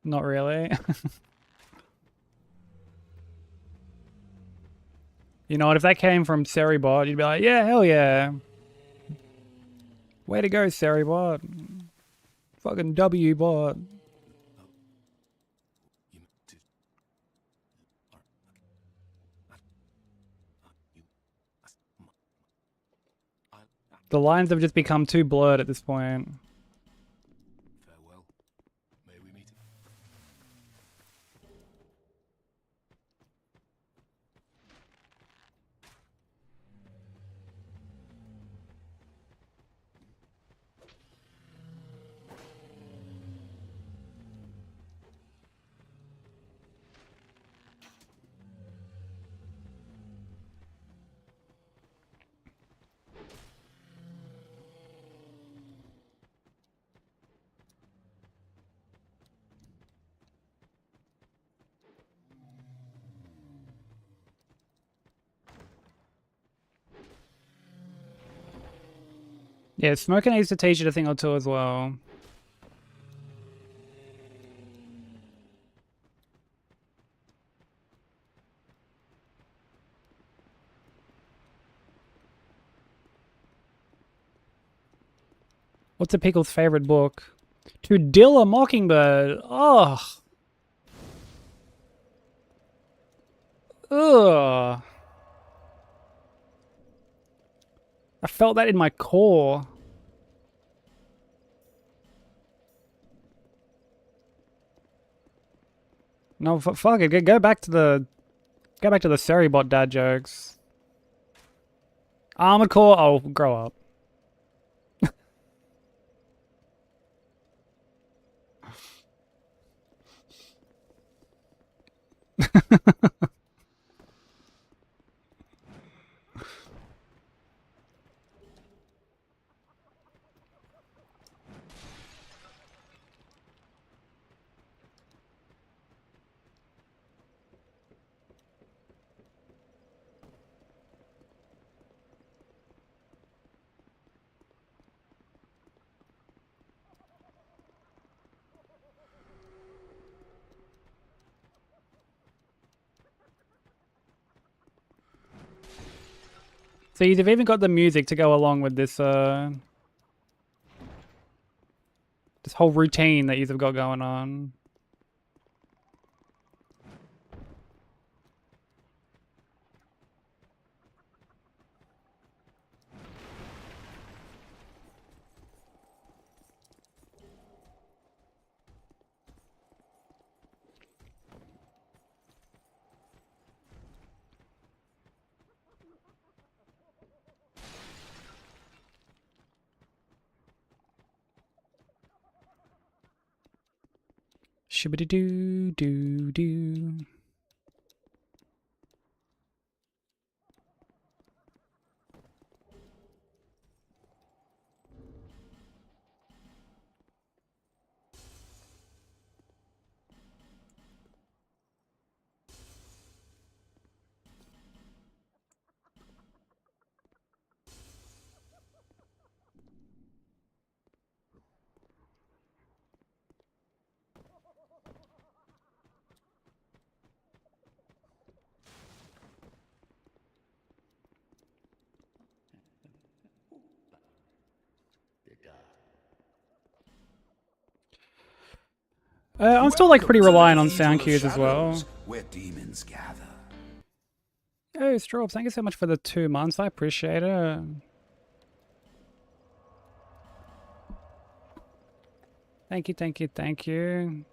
Not really. You know what? If that came from Seribot, you'd be like, yeah, hell yeah. Way to go, Seribot. Fucking W bot. The lines have just become too blurred at this point.
Farewell. May we meet.
Yeah, smoking needs to teach you a thing or two as well. What's a pickle's favorite book? To Dill a Mockingbird. Ugh. Ugh. I felt that in my core. No, fuck it. Go back to the Seribot dad jokes. Armored Core. Oh, grow up. So you've even got the music to go along with this this whole routine that you've got going on. Shibbity doo doo doo. I'm still like pretty
Welcome to the
reliant on
Cathedral
sound
of
cues as well.
Shadows, where demons gather.
Oh, Straub, thank you so much for the 2 months. I appreciate it. Thank you, thank you, thank you.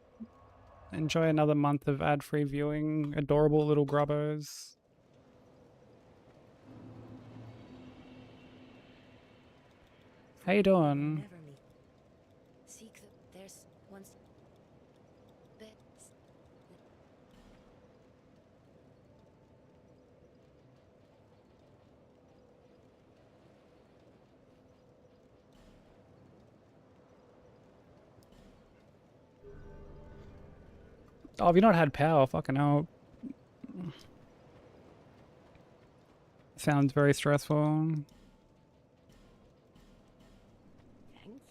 Enjoy another month of ad-free viewing. Adorable little grubbos. How you doing?
Never meet. Seek the. There's once. That's.
Oh, have you not had power? Fucking hell. Sounds very stressful.
Thank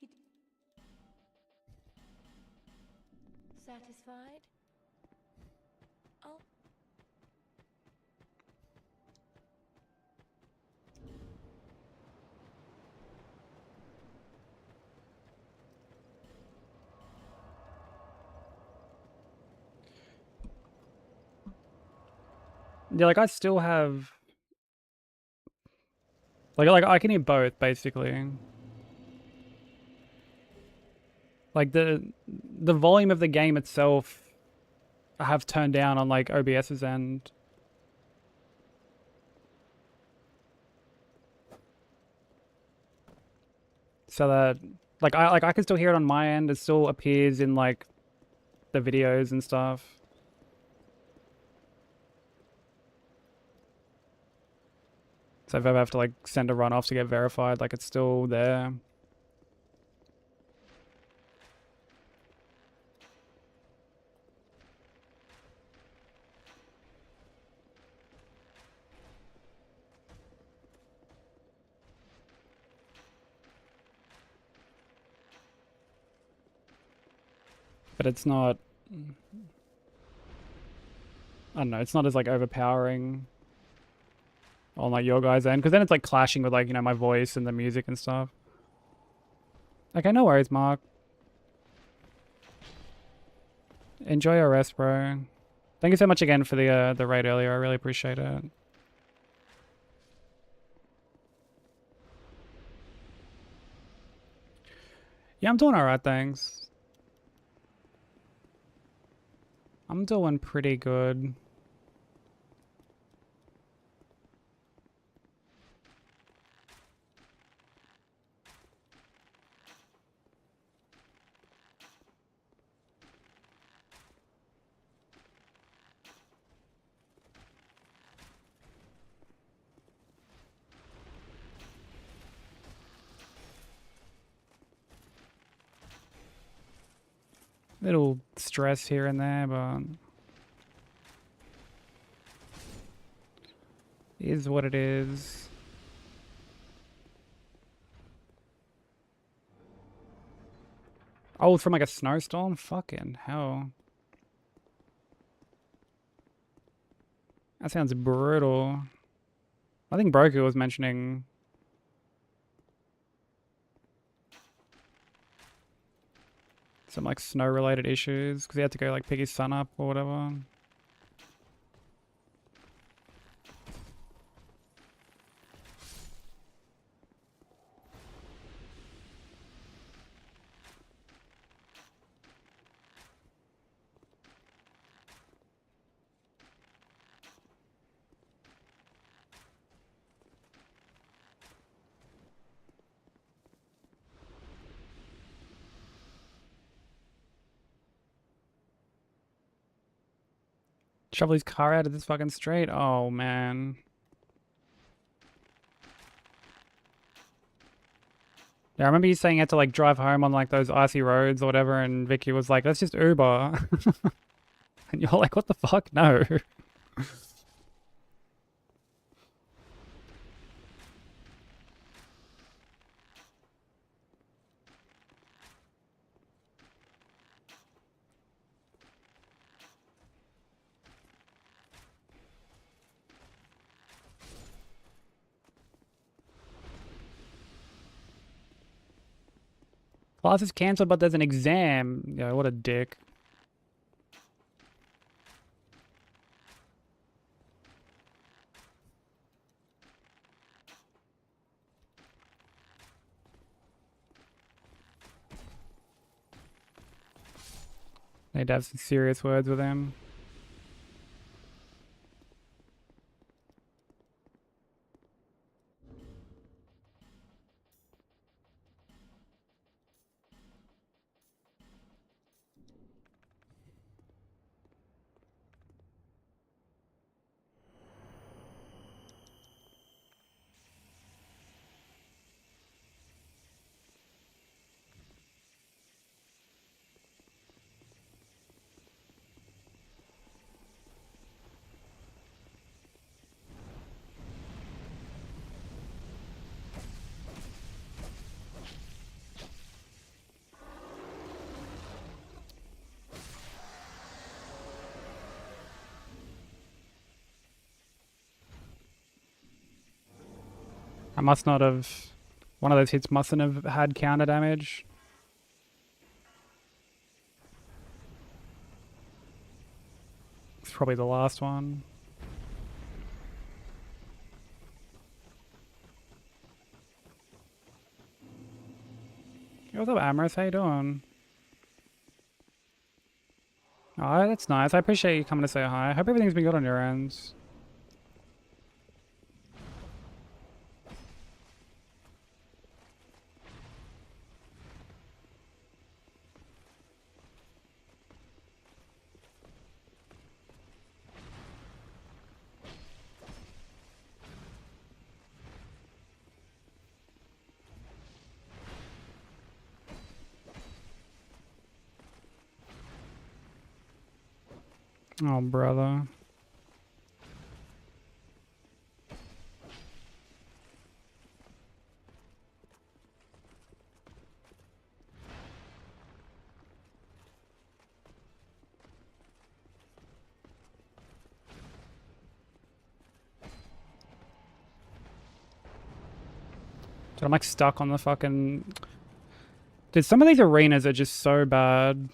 you.
You satisfied? Oh.
Yeah, like I still have like I can hear both basically. Like the volume of the game itself I have turned down on like OBS's end. So that like I can still hear it on my end. It still appears in like the videos and stuff. So if I ever have to like send a runoff to get verified, like it's still there. But it's not, I don't know, it's not as like overpowering on like your guys' end, because then it's like clashing with like, you know, my voice and the music and stuff. Okay, no worries, Mark. Enjoy your rest, bro. Thank you so much again for the raid earlier. I really appreciate it. Yeah, I'm doing alright, thanks. I'm doing pretty good. Little stress here and there, but is what it is. Oh, from like a snowstorm? Fucking hell. That sounds brutal. I think Broku was mentioning some like snow related issues because he had to go like pick his son up or whatever. Shovel his car out of this fucking street? Oh, man. Yeah, I remember you saying you had to like drive home on like those icy roads or whatever, and Vicky was like, "That's just Uber." And you're like, "What the fuck? No." Class is cancelled, but there's an exam. Yeah, what a dick. Need to have some serious words with him. I must not have... One of those hits mustn't have had counter damage. It's probably the last one. Hey, what's up, Amorous? How you doing? Oh, that's nice. I appreciate you coming to say hi. I hope everything's been good on your end. Oh, brother. Dude, I'm like stuck on the fucking... Dude, some of these arenas are just so bad.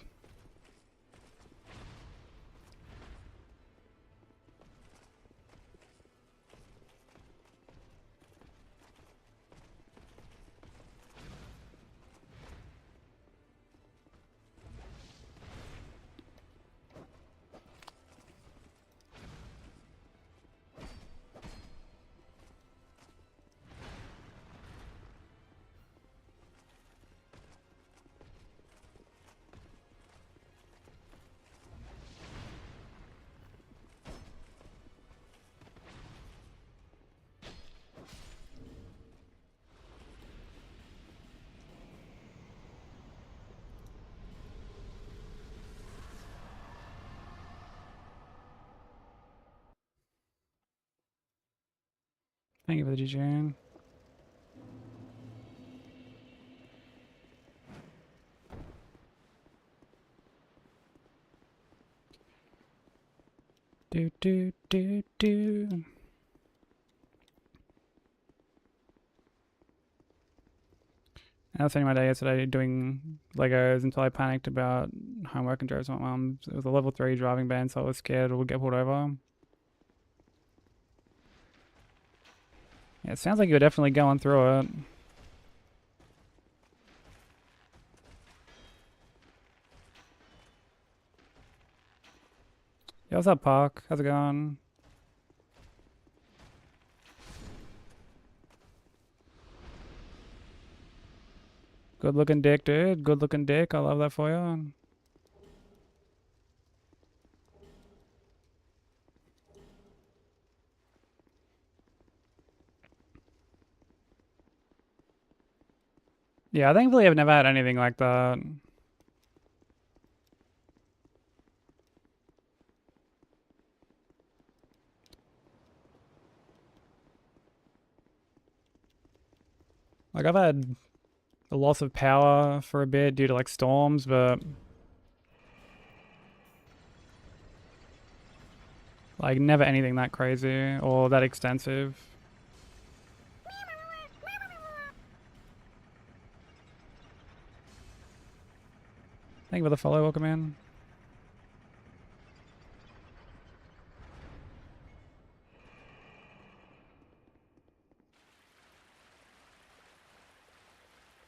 Thank you for the GG. Do do do do. I was spending my day yesterday doing Legos until I panicked about homework and drove to my mum's. It was a level 3 driving ban, so I was scared it would get pulled over. Yeah, it sounds like you're definitely going through it. Yeah, what's up, Park? How's it going? Good looking dick, dude. Good looking dick. I love that for you. Yeah, I thankfully I've never had anything like that. Like, I've had a loss of power for a bit due to like storms, but like never anything that crazy or that extensive. Thank you for the follow. Welcome in.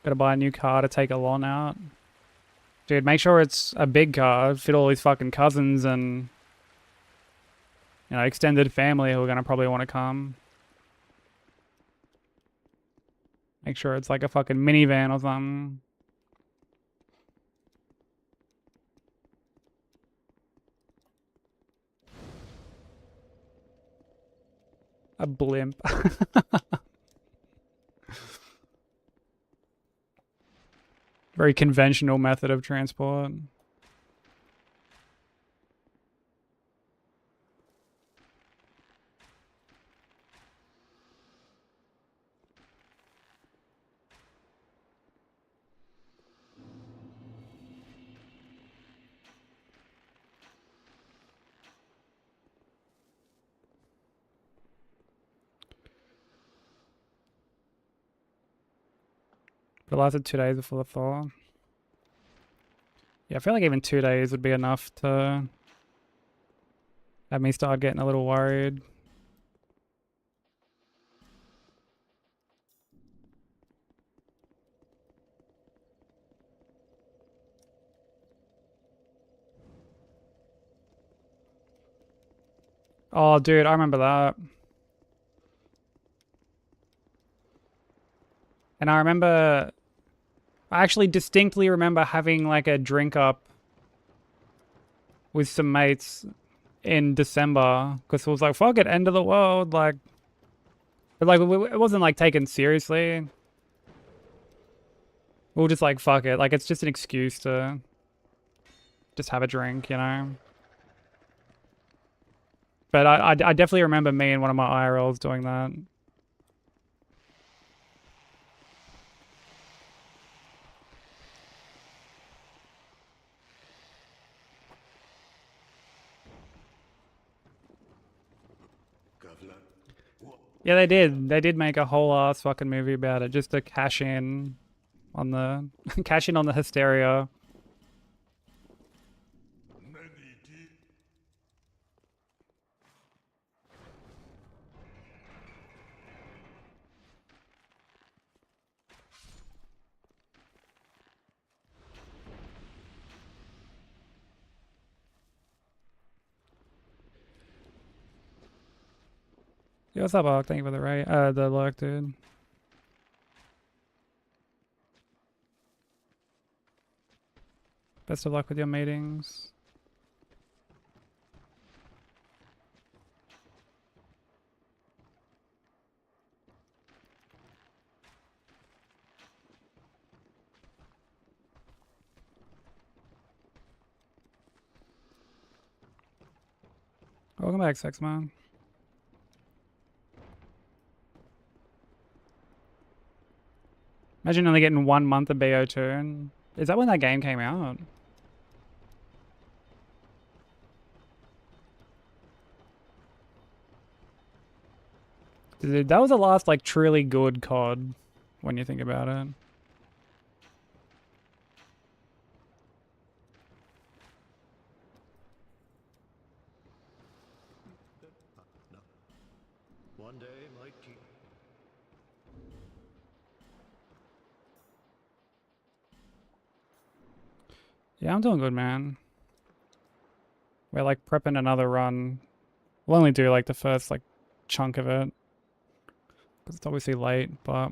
Gotta buy a new car to take Alon out. Dude, make sure it's a big car. Fit all his fucking cousins and, you know, extended family who are gonna probably want to come. Make sure it's like a fucking minivan or something. A blimp. Very conventional method of transport. But it lasted 2 days before the thaw. Yeah, I feel like even 2 days would be enough to have me start getting a little worried. Oh, dude, I remember that. And I actually distinctly remember having like a drink up with some mates in December because it was like, fuck it, end of the world. Like, but like, it wasn't like taken seriously. We were just like, fuck it. Like, it's just an excuse to just have a drink, you know? But I definitely remember me and one of my IRLs doing that. Yeah, they did. They did make a whole ass fucking movie about it just to cash in on the cash in on the hysteria. Yo, what's up, Ark? Thank you for the lurk, dude. Best of luck with your meetings. Welcome back, Sex Man. Imagine only getting 1 month of BO2. And is that when that game came out? Dude, that was the last like truly good COD when you think about it.
One day might keep.
Yeah, I'm doing good, man. We're like prepping another run. We'll only do like the first like chunk of it. Because it's obviously late, but...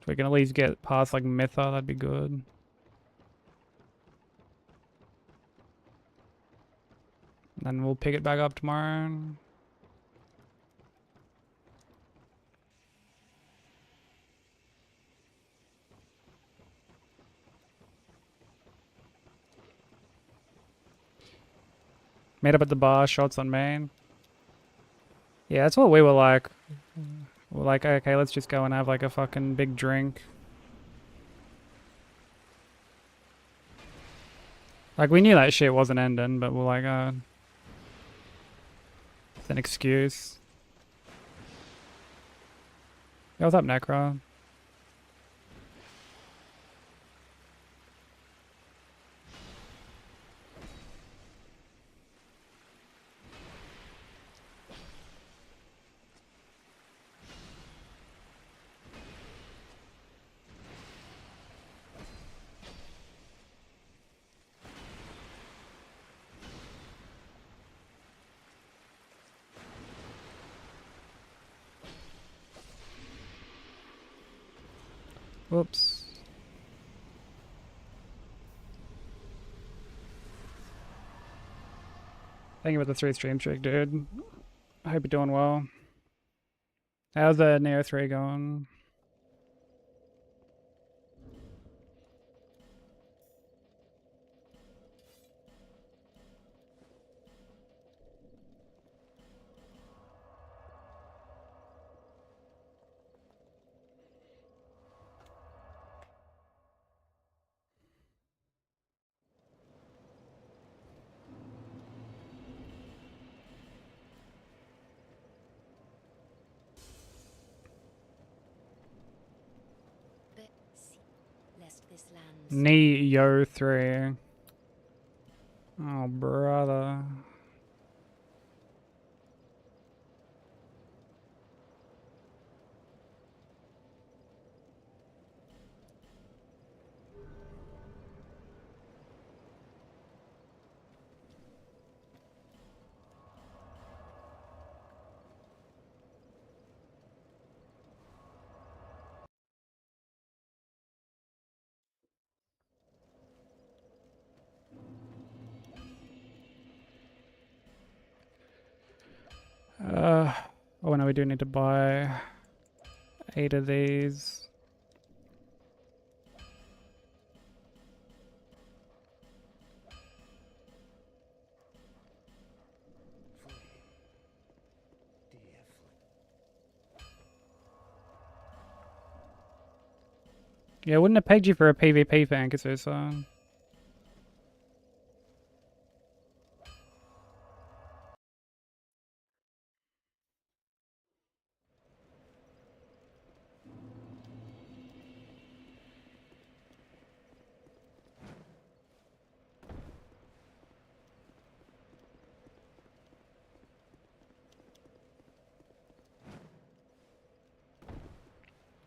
if we can at least get past like Mytha, that'd be good. And then we'll pick it back up tomorrow. Made up at the bar, shots on main. Yeah, that's what we were like. We're like, okay, let's just go and have like a fucking big drink. Like, we knew that shit wasn't ending, but we're like, it's an excuse. Yo, what's up, Necro? Whoops. Thank you for the 3 stream streak, dude. I hope you're doing well. How's the Neo 3 going?
But see, lest this land
Neo 3. Oh, brother. Oh no, we do need to buy 8 of these. Yeah, wouldn't have pegged you for a PvP fan, Kasusa.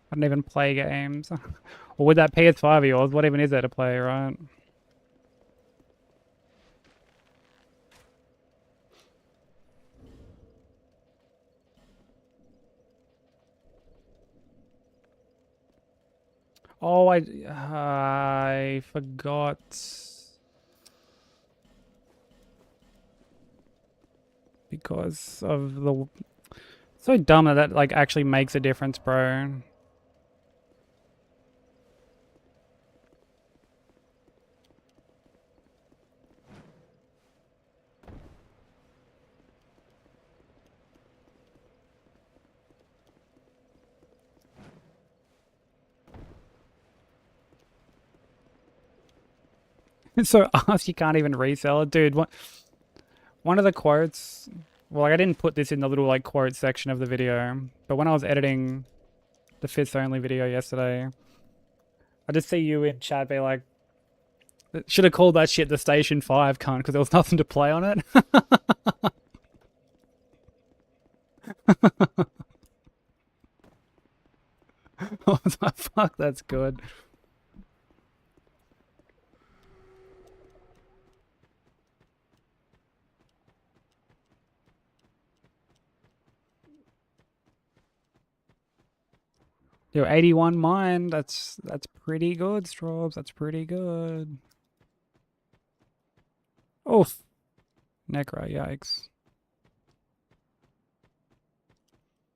I don't even play games. Or with that PS5 of yours, what even is there to play, right? Oh, I forgot. Because of the... So dumb that that, like, actually makes a difference, bro. So ask you can't even resell it. Dude, one of the quotes... Well, like, I didn't put this in the little, like, quote section of the video. But when I was editing the Fifth Only video yesterday, I just see you in chat be like, should have called that shit the Station 5, cunt, because there was nothing to play on it. I was like, fuck, that's good. Yo, 81 mine. That's pretty good, Strobes. That's pretty good. Oof. Necro, yikes.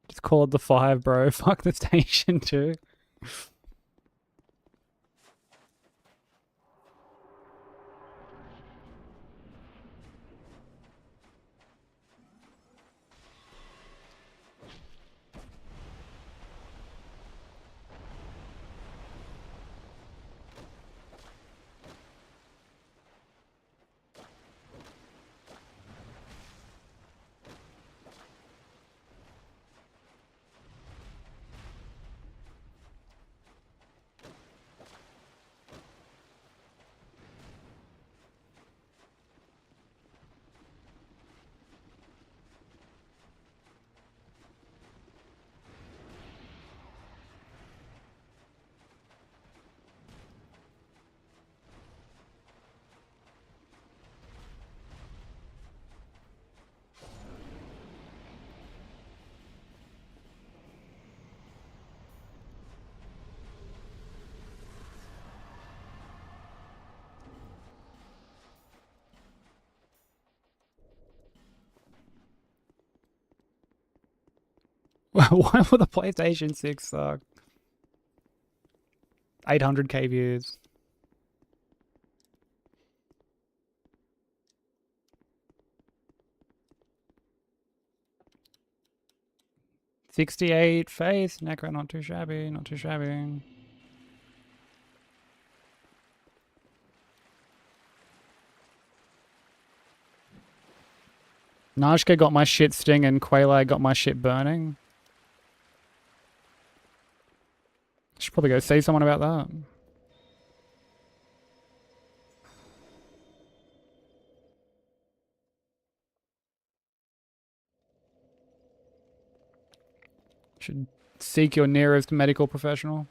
Just call it the 5, bro. Fuck the Station 2. Why would the PlayStation 6 suck? 800k views. $68 face. Necro, not too shabby, not too shabby. Najka got my shit stinging, Quaylai got my shit burning. Should probably go see someone about that. Should seek your nearest medical professional.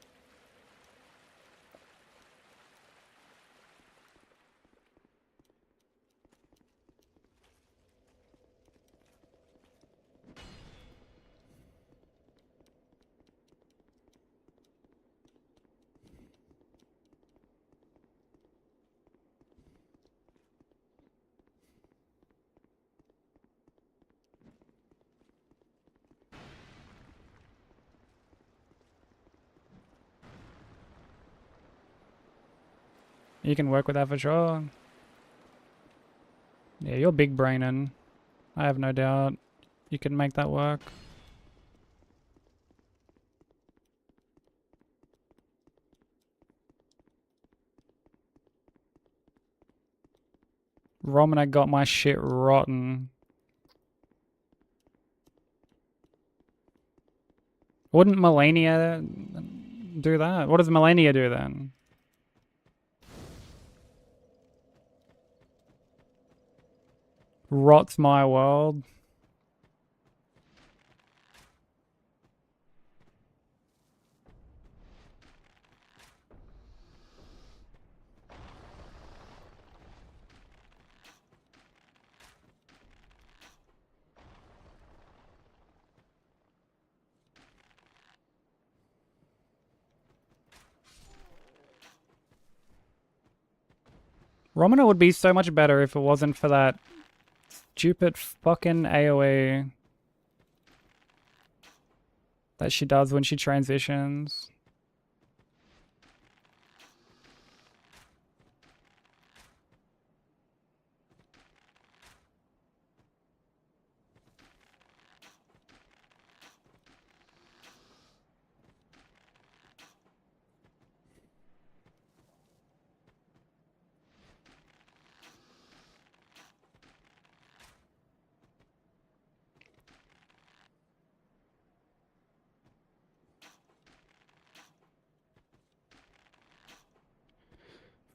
You can work with that for sure. Yeah, you're big braining. I have no doubt you can make that work. Romana got my shit rotten. Wouldn't Melania do that? What does Melania do then? Rots my world. Romana would be so much better if it wasn't for that stupid fucking AoE that she does when she transitions.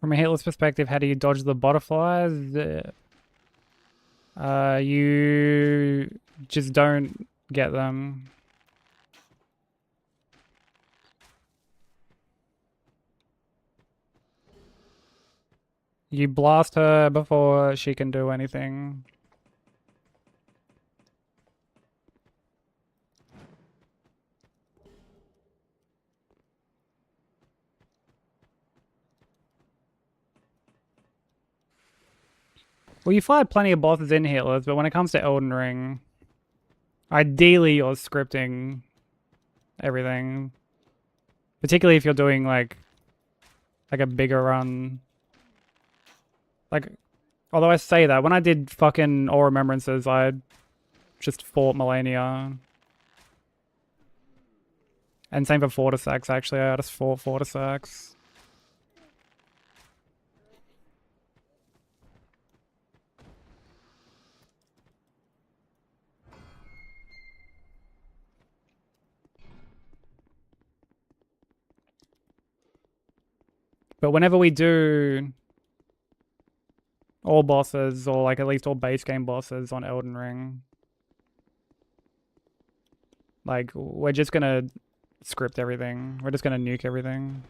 From a Hitless perspective, how do you dodge the butterflies? You just don't get them. You blast her before she can do anything. Well, you fired plenty of bosses in Hitless, but when it comes to Elden Ring, ideally you're scripting everything. Particularly if you're doing like a bigger run. Like, although I say that, when I did fucking All Remembrances, I just fought Melania. And same for Fortisax, actually. I just fought Fortisax. But whenever we do all bosses, or like at least all base game bosses on Elden Ring, like, we're just gonna script everything. We're just gonna nuke everything.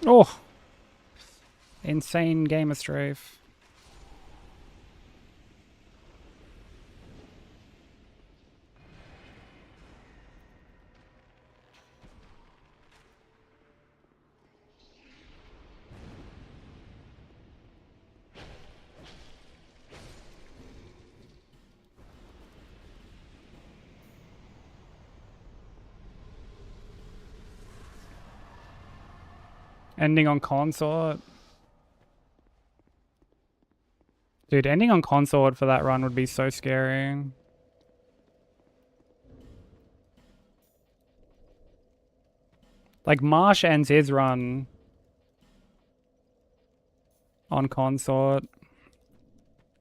Oh, insane gamer strafe. Ending on consort. Dude, ending on consort for that run would be so scary. Like, Marsh ends his run on consort.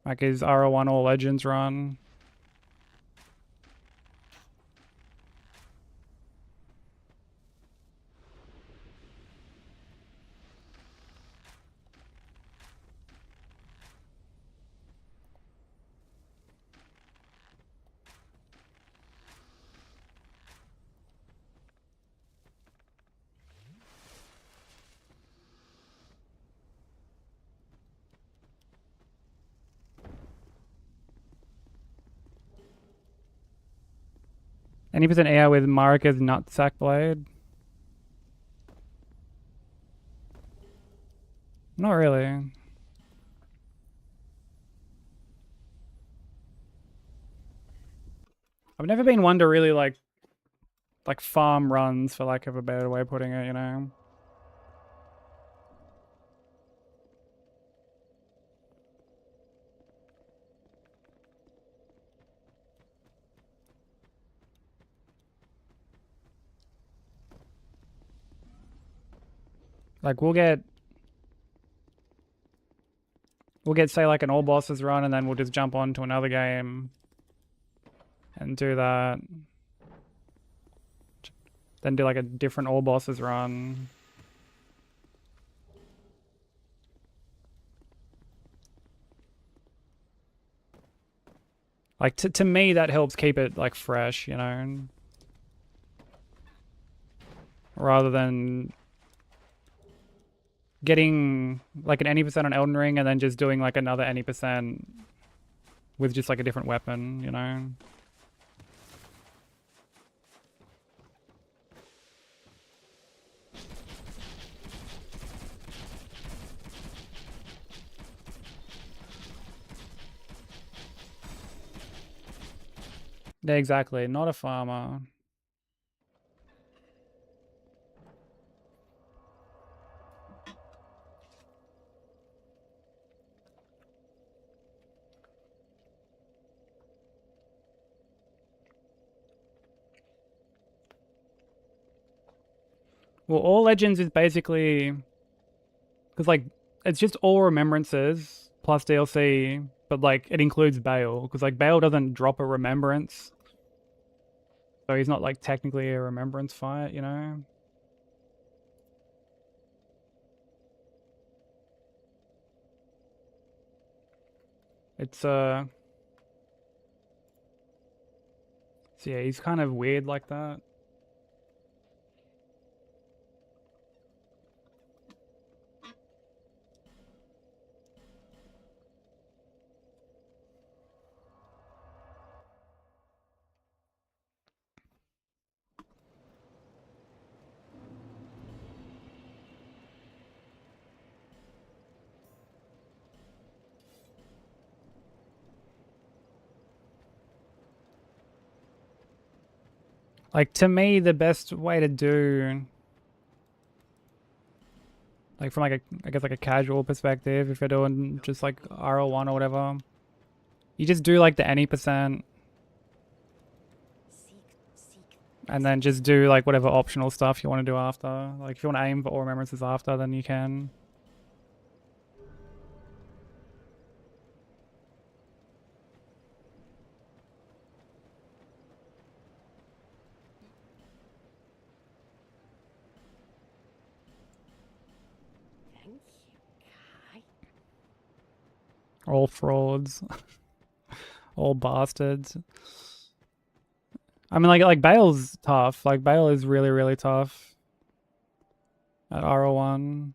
Like his R01 All Legends run. Any percent AR with Marika's Nutsack Blade? Not really. I've never been one to really like farm runs, for lack of a better way of putting it, you know? Like we'll get say like an all bosses run and then we'll just jump on to another game and do that. Then do like a different all bosses run. Like to me that helps keep it like fresh, you know? Rather than getting like an 80% on Elden Ring and then just doing like another 80% with just like a different weapon, you know? Yeah, exactly. Not a farmer. Well, All Legends is basically... Because, like, it's just all remembrances plus DLC, but, like, it includes Bale. Because, like, Bale doesn't drop a remembrance. So he's not, like, technically a remembrance fight, you know? It's, So yeah, he's kind of weird like that. Like, to me, the best way to do... Like, from, like, I guess, like, a casual perspective, if you're doing just, like, RL1 or whatever, you just do, like, the 80%, and then just do, like, whatever optional stuff you want to do after. Like, if you want to aim for all remembrances after, then you can.
Thank you, Kai.
All frauds. All bastards. I mean, like Bale's tough. Like, Bale is really, really tough. at R01.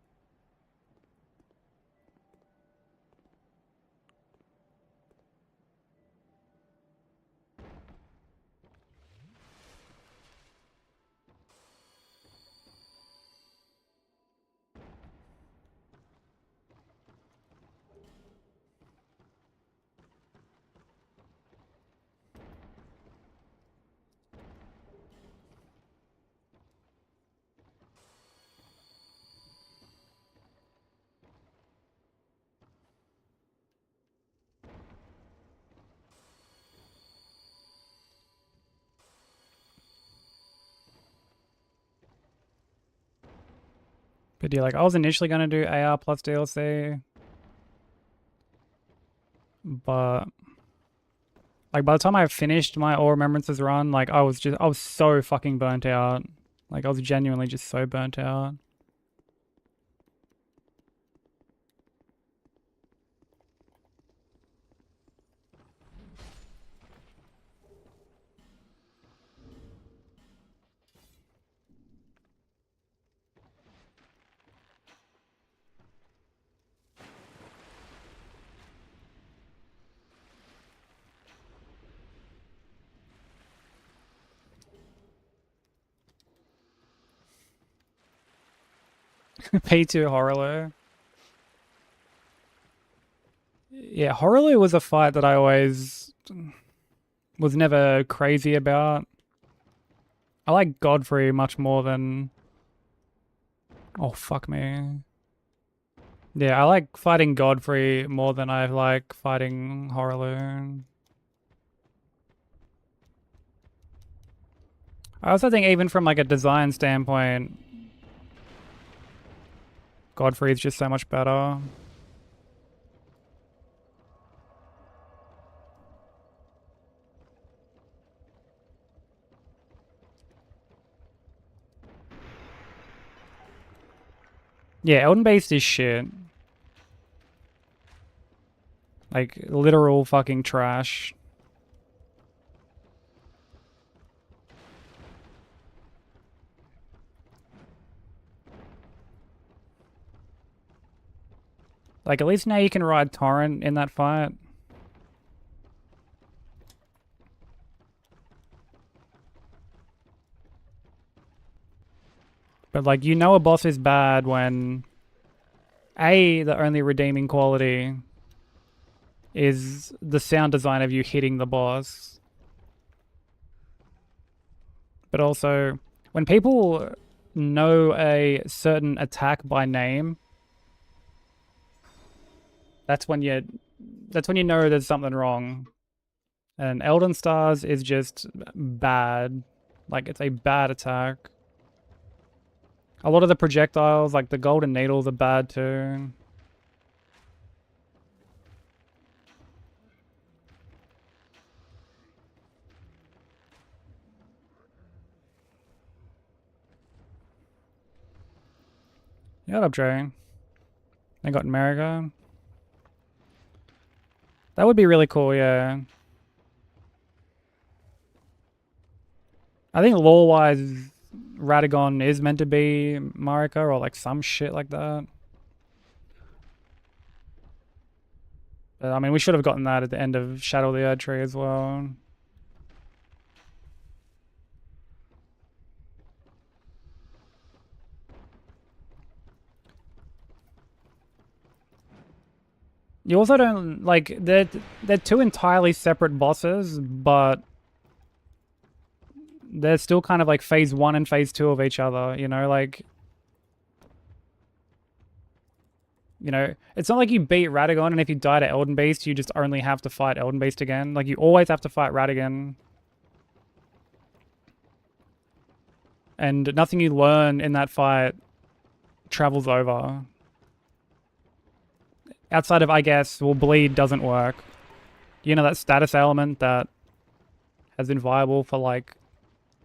But yeah, like I was initially gonna do AR plus DLC, but like by the time I finished my All Remembrances run, like I was so fucking burnt out. Like I was genuinely just so burnt out. P2 Horrorloo. Yeah, Horrorloo was a fight that I always was never crazy about. I like Godfrey much more than... Oh, fuck me. Yeah, I like fighting Godfrey more than I like fighting Horrorloo. I also think even from like a design standpoint, Godfrey is just so much better. Yeah, Elden Beast is shit. Like, literal fucking trash. Like, at least now you can ride Torrent in that fight. But, like, you know a boss is bad when... A, the only redeeming quality is the sound design of you hitting the boss. But also, when people know a certain attack by name, that's when you know there's something wrong. And Elden Stars is just bad. Like, it's a bad attack. A lot of the projectiles, like the golden needles, are bad too. Yeah, what up, Dre? They got America. That would be really cool, yeah. I think lore-wise, Radagon is meant to be Marika or like some shit like that. But I mean, we should have gotten that at the end of Shadow of the Erd Tree as well. You also don't like they're two entirely separate bosses, but they're still kind of like phase 1 and phase 2 of each other, you know, like, you know, it's not like you beat Radagon and if you die to Elden Beast, you just only have to fight Elden Beast again. Like, you always have to fight Radagon. And nothing you learn in that fight travels over. Outside of, I guess, well, bleed doesn't work. You know, that status element that has been viable for like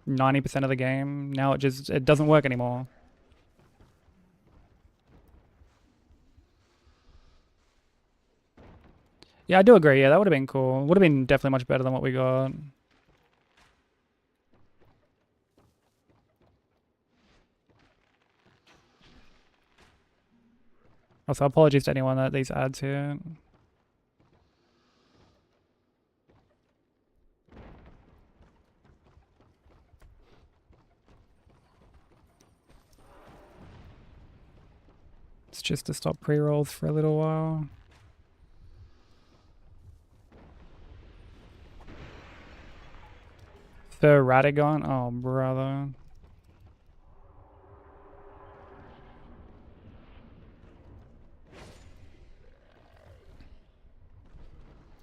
90% of the game. Now it doesn't work anymore. Yeah, I do agree. Yeah, that would have been cool. Would have been definitely much better than what we got. Also, apologies to anyone that these ads here. It's just to stop pre-rolls for a little while. Sir Radagon? Oh, brother.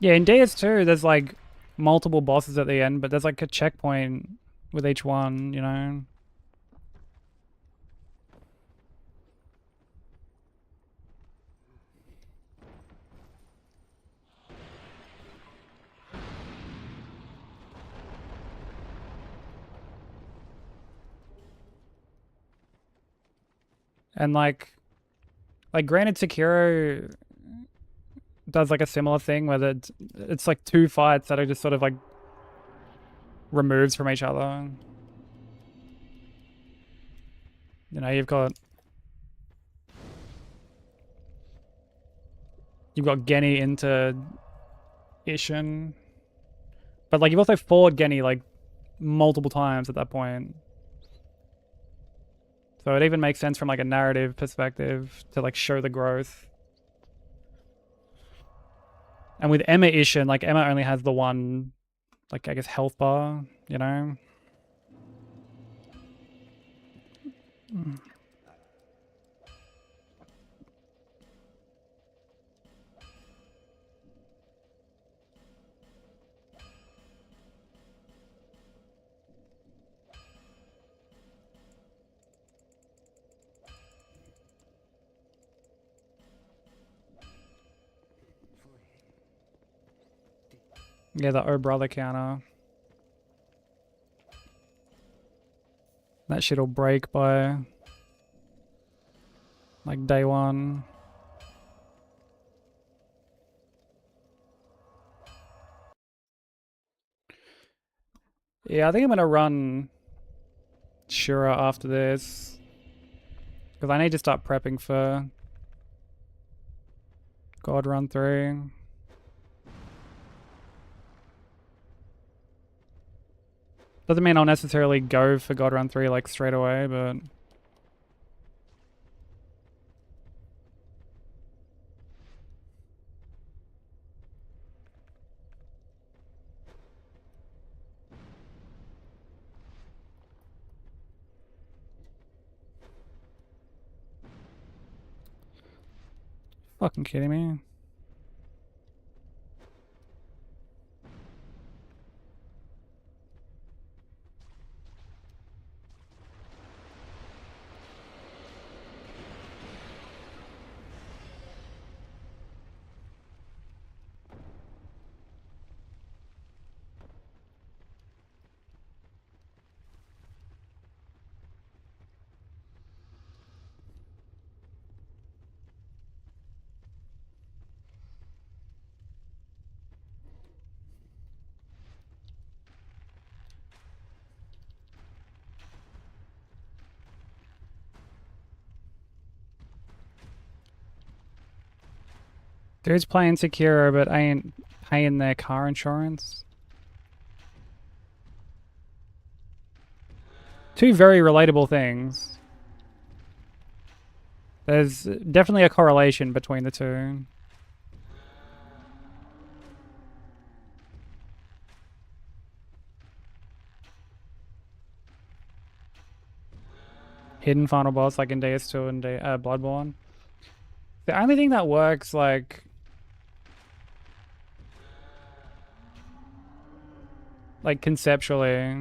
Yeah, in DS2, there's like multiple bosses at the end, but there's like a checkpoint with each one, you know? And like granted, Sekiro does like a similar thing where it's like two fights that are just sort of like removes from each other. You know, you've got Genny into Ishin, but like you've also fought Genny like multiple times at that point. So it even makes sense from like a narrative perspective to like show the growth. And with Emma Ishin, like Emma only has the one, like I guess health bar, you know? Yeah, the Oh Brother counter. That shit'll break by like day one. Yeah, I think I'm gonna run Shura after this. Because I need to start prepping for God Run 3. Doesn't mean I'll necessarily go for God Run 3 like straight away, but fucking kidding me? Dude's playing Sekiro but ain't paying their car insurance. Two very relatable things. There's definitely a correlation between the two. Hidden final boss like in DS2 and Bloodborne. The only thing that works like conceptually.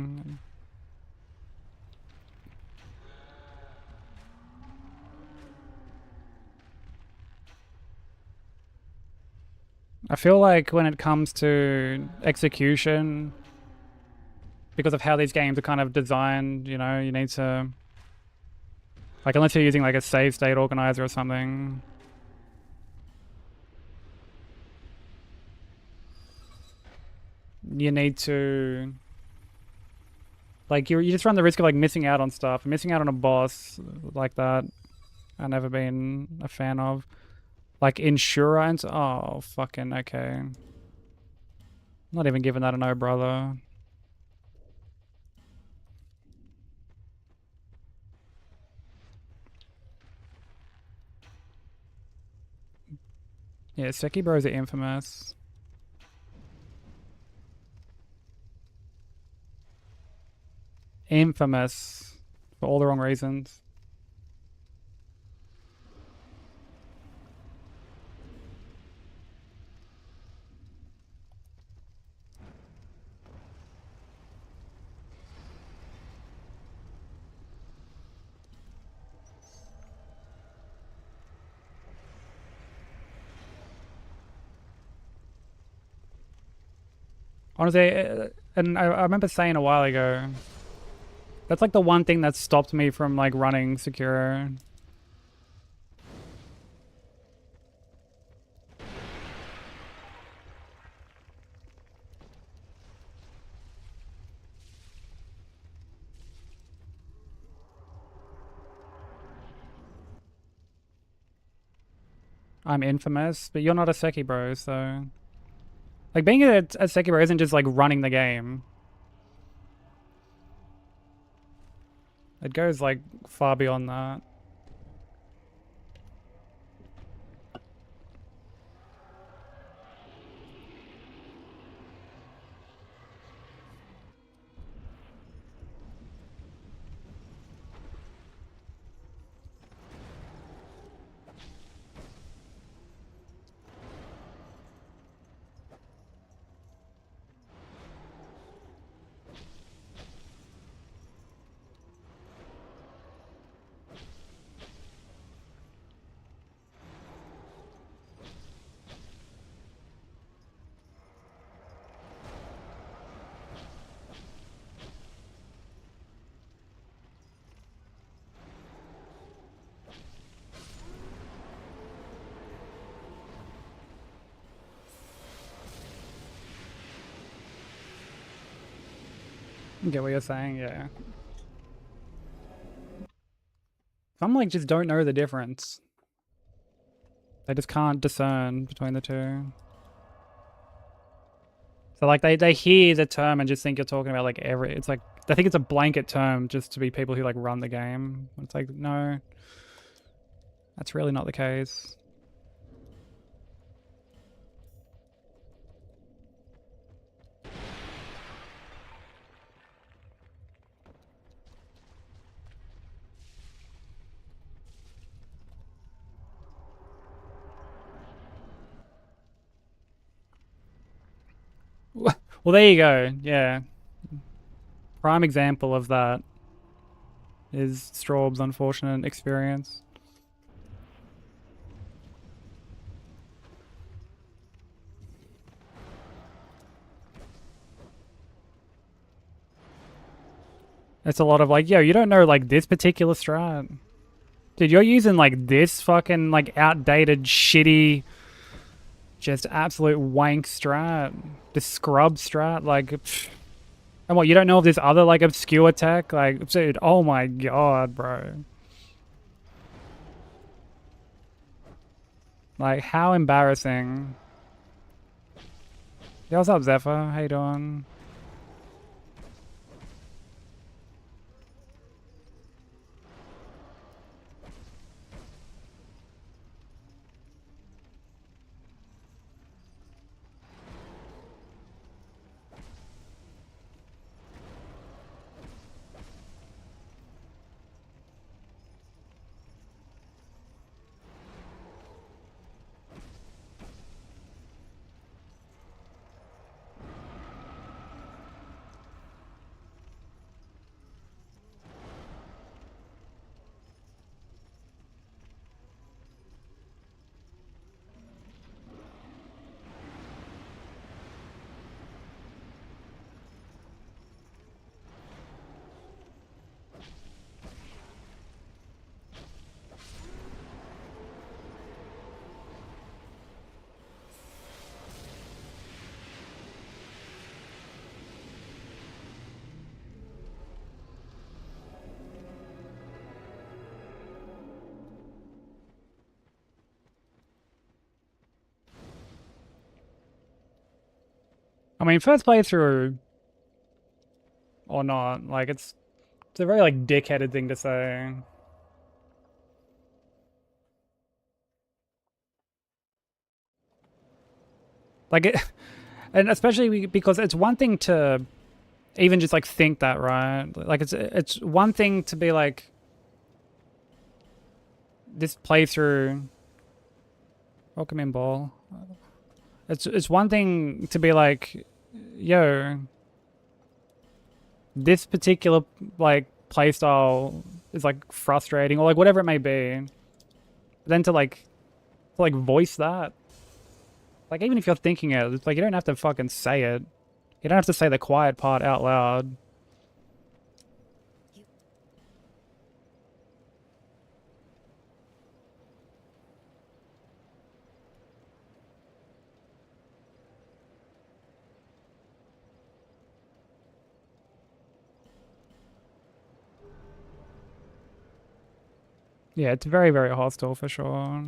I feel like when it comes to execution, because of how these games are kind of designed, you know, you need to, like, unless you're using like a save state organizer or something. You need to, like, you just run the risk of like missing out on stuff, missing out on a boss like that. I've never been a fan of. Like insurance? Oh, fucking okay. Not even giving that a no, brother. Yeah, Seki Bros are infamous. Infamous. For all the wrong reasons. Honestly, and I remember saying a while ago, that's like the one thing that stopped me from like running secure. I'm infamous, but you're not a Seki bro, so like being a Seki bro isn't just like running the game. It goes like far beyond that. I get what you're saying, yeah. Some like just don't know the difference. They just can't discern between the two. So like they hear the term and just think you're talking about like it's like they think it's a blanket term just to be people who like run the game. It's like no. That's really not the case. Well, there you go. Yeah. Prime example of that is Straub's unfortunate experience. It's a lot of like, yo, you don't know like this particular strat. Dude, you're using like this fucking like outdated, shitty, just absolute wank strat. This scrub strat, like, pfft. And what, you don't know of this other like obscure tech? Like, dude, oh my god, bro. Like, how embarrassing. Yo, what's up, Zephyr? How you doing? I mean, first playthrough or not, like it's a very like dickheaded thing to say. Like it, and especially because it's one thing to even just like think that, right? Like it's one thing to be like this playthrough. Welcome in, ball. It's one thing to be like, yo, this particular like playstyle is like frustrating or like whatever it may be. But then to like voice that. Like even if you're thinking it, it's like you don't have to fucking say it. You don't have to say the quiet part out loud. Yeah, it's very, very hostile for sure.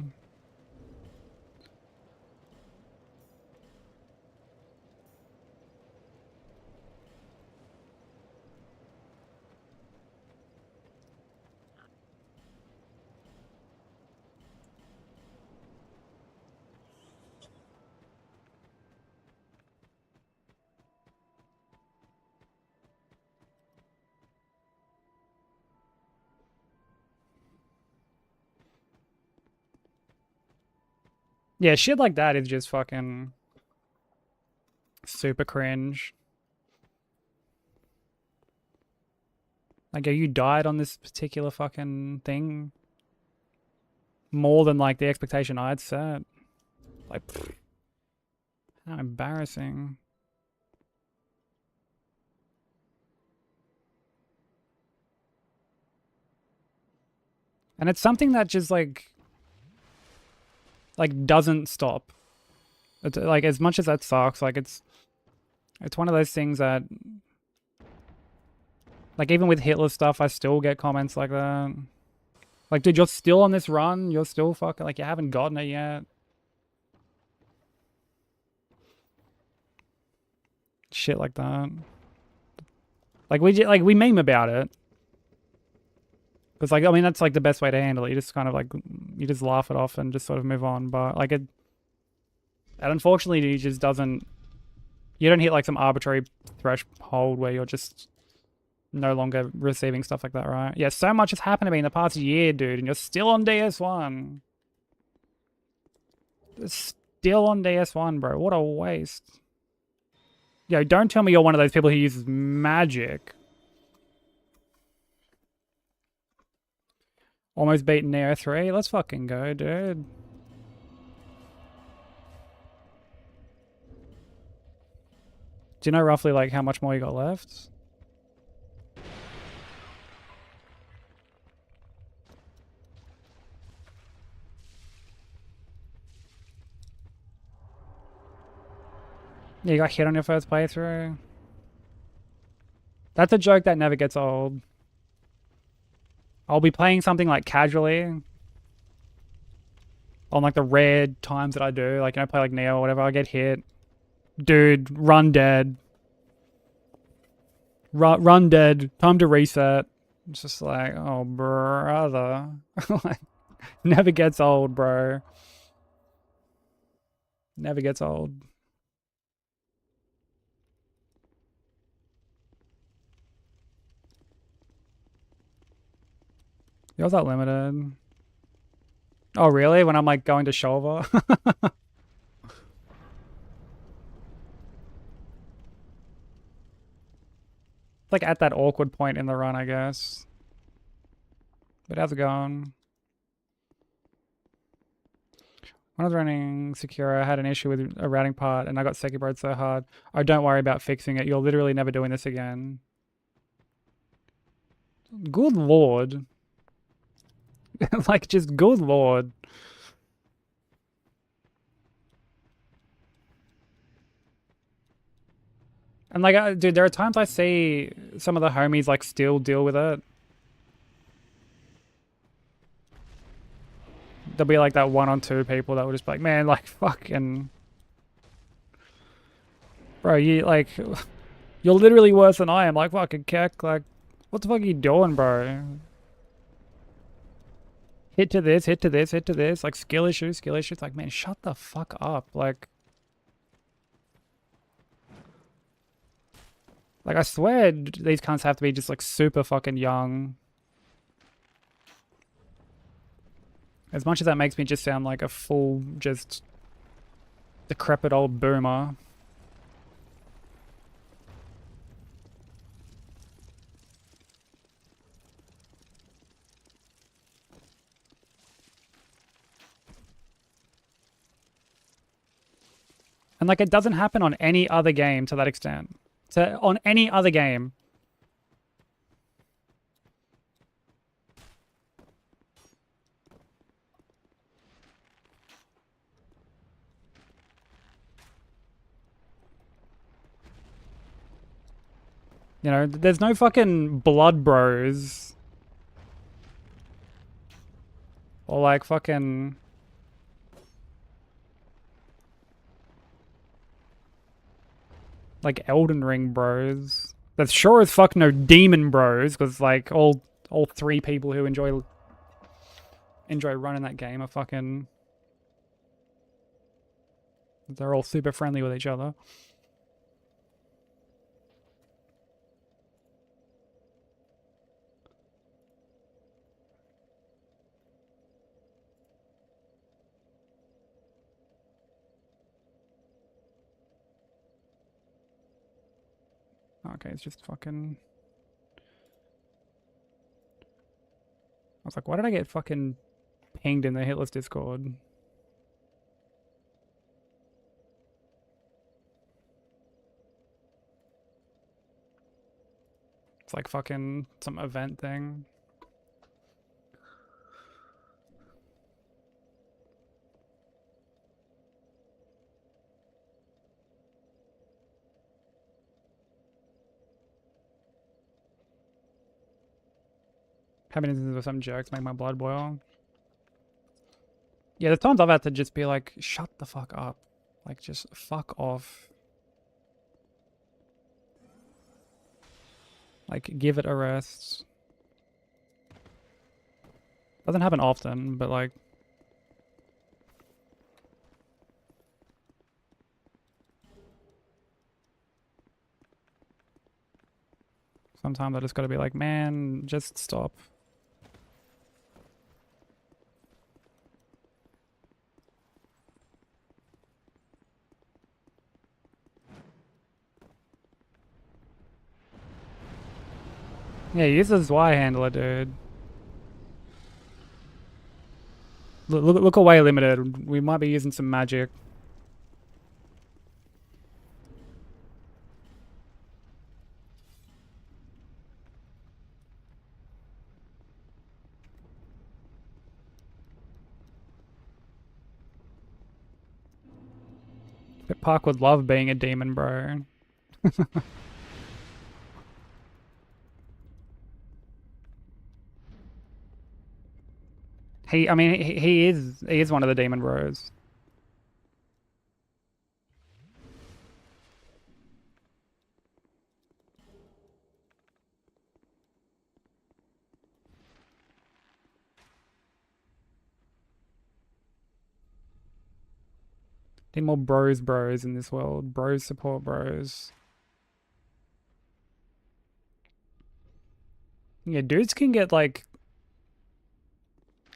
Yeah, shit like that is just fucking super cringe. Like, you died on this particular fucking thing more than like the expectation I'd set. Like, pfft, how embarrassing. And it's something that just like doesn't stop. It's like as much as that sucks, like it's one of those things that like even with Hitless stuff, I still get comments like that. Like, dude, you're still on this run. You're still fucking like you haven't gotten it yet. Shit like that. Like we meme about it. Because like I mean that's like the best way to handle it. You just kind of like you just laugh it off and just sort of move on. But like it, and unfortunately, it just doesn't. You don't hit like some arbitrary threshold where you're just no longer receiving stuff like that, right? Yeah, so much has happened to me in the past year, dude, and you're still on DS1. Still on DS1, bro. What a waste. Yo, don't tell me you're one of those people who uses magic. Almost beaten Neo 3. Let's fucking go, dude. Do you know roughly like how much more you got left? Yeah, you got hit on your first playthrough. That's a joke that never gets old. I'll be playing something like casually on like the rare times that I do, like, you know, play like Neo or whatever, I get hit. Dude, run dead. Run dead. Time to reset. It's just like, oh, brother. Like, never gets old, bro. Never gets old. Yours that limited. Oh, really? When I'm like going to shoulder? Like at that awkward point in the run, I guess. But how's it going? When I was running Secure, I had an issue with a routing part and I got Sekiro'd so hard. Oh, don't worry about fixing it. You're literally never doing this again. Good lord. Like, just good lord. And like, dude, there are times I see some of the homies like still deal with it. There'll be like that one or two people that will just be like, man, like fucking. Bro, you like, you're literally worse than I am. Like, fucking keck. Like, what the fuck are you doing, bro? Hit to this, hit to this, hit to this. Like, skill issue, skill issue. It's like, man, shut the fuck up. Like, I swear these cunts have to be just, like, super fucking young. As much as that makes me just sound like a full, just decrepit old boomer. And, like, it doesn't happen on any other game to that extent. On any other game. You know, there's no fucking blood bros. Or like fucking... like Elden Ring bros. There's sure as fuck no demon bros, because like all three people who enjoy running that game are fucking... they're all super friendly with each other. Okay, it's just fucking... I was like, why did I get fucking pinged in the Hitless Discord? It's like fucking some event thing. Having instances with some jerks make my blood boil. Yeah, there's times I've had to just be like, shut the fuck up. Like, just fuck off. Like, give it a rest. Doesn't happen often, but like... sometimes I just gotta be like, man, just stop. Yeah, use this Y handler, dude. Look away, limited. We might be using some magic. But Park would love being a demon, bro. I mean, he is one of the demon bros. Need more bros in this world. Bros support bros. Yeah, dudes can get like...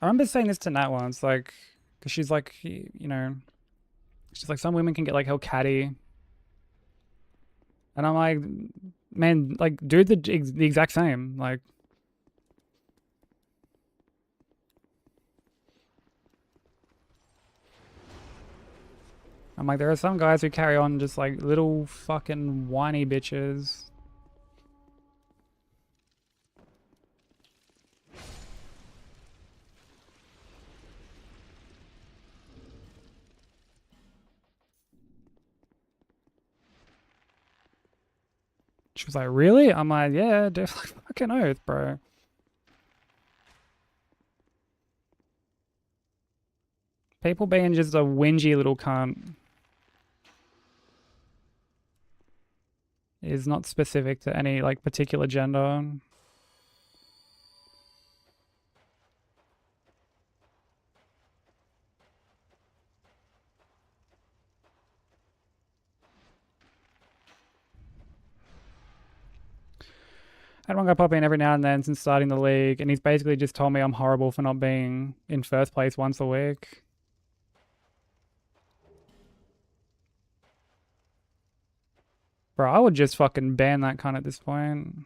I remember saying this to Nat once, like... because she's like, you know... she's like, some women can get like hell catty. And I'm like, man, like, dude, the exact same. Like... I'm like, there are some guys who carry on just like little fucking whiny bitches. She was like, really? I'm like, yeah, dude, like, fucking oath, bro. People being just a whingy little cunt. is not specific to any like particular gender. I had one guy pop in every now and then since starting the league, and he's basically just told me I'm horrible for not being in first place once a week. Bro, I would just fucking ban that cunt at this point.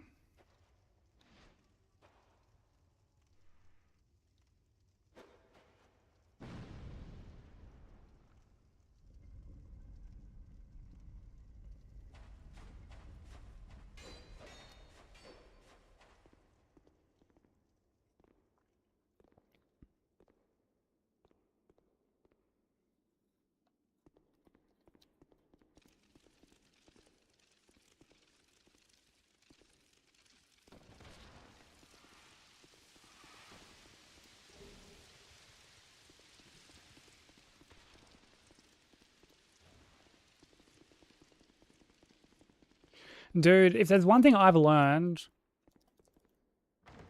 Dude, if there's one thing I've learned,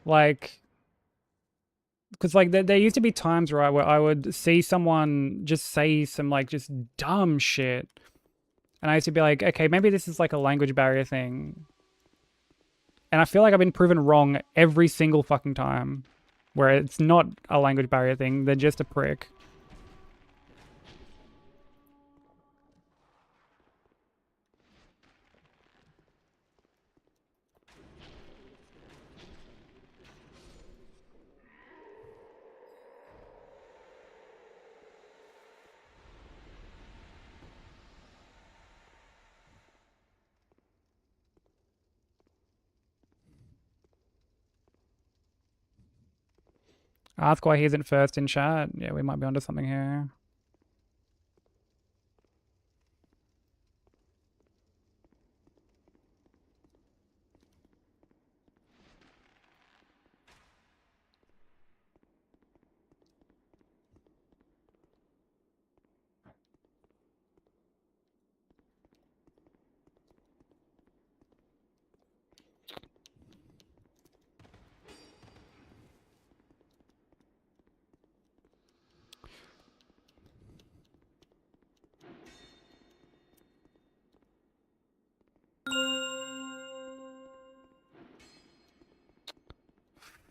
like, because like there used to be times, right, where I would see someone just say some like just dumb shit, and I used to be like, okay, maybe this is like a language barrier thing, and I feel like I've been proven wrong every single fucking time, where it's not a language barrier thing, they're just a prick. Ask why he isn't first in chat. Yeah, we might be onto something here.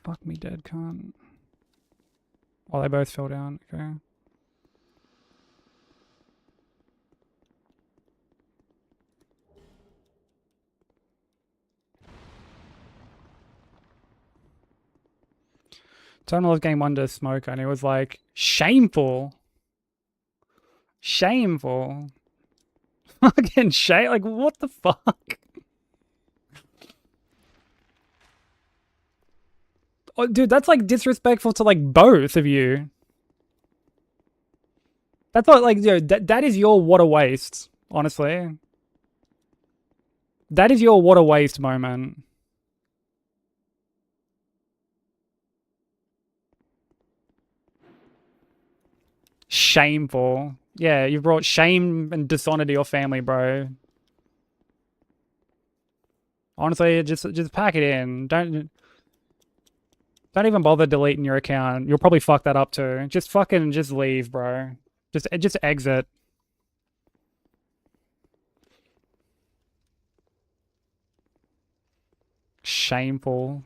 Fuck me dead, cunt. Oh, they both fell down. Okay. Terminal was game 1 to Smoker, and it was like, shameful. Shameful. Fucking shame. Like, what the fuck? Oh, dude, that's like disrespectful to like both of you. That's not like, yo, that is your what a waste, honestly. That is your what a waste moment. Shameful. Yeah, you brought shame and dishonor to your family, bro. Honestly, just pack it in. Don't even bother deleting your account. You'll probably fuck that up too. Just fucking just leave, bro. Just exit. Shameful.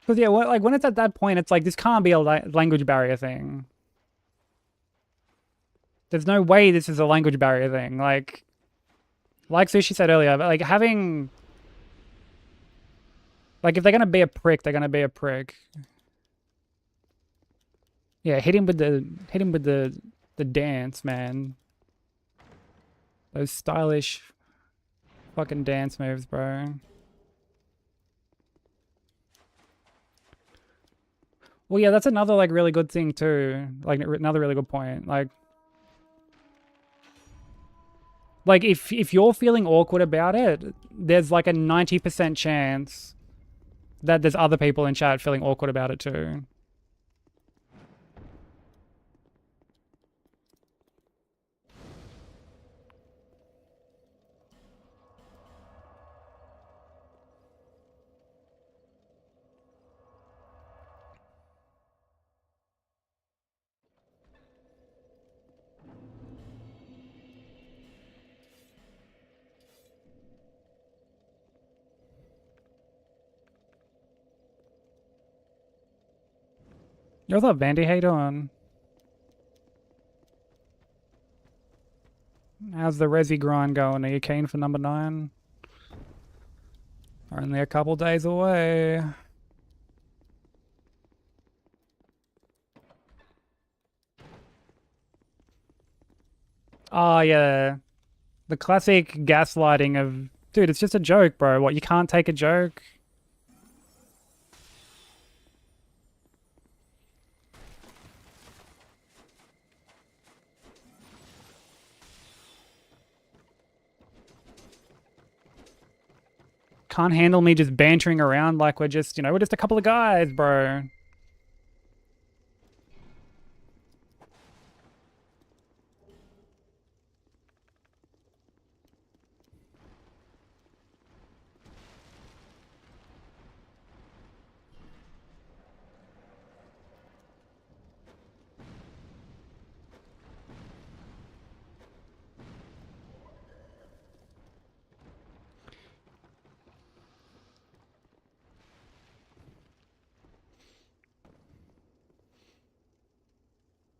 Because yeah, like when it's at that point, it's like this can't be a language barrier thing. There's no way this is a language barrier thing. Like Sushi said earlier, like having, like if they're gonna be a prick, they're gonna be a prick. Yeah, hit him with the dance, man. Those stylish fucking dance moves, bro. Well, yeah, that's another like really good thing too. Like another really good point. Like if you're feeling awkward about it, there's like a 90% chance that there's other people in chat feeling awkward about it too. Yo, what's up, Vandy? How you doing? How's the Resi grind going? Are you keen for number 9? Only a couple days away. Oh, yeah. The classic gaslighting of... Dude, it's just a joke, bro. What, you can't take a joke? Can't handle me just bantering around like we're just, you know, we're just a couple of guys, bro.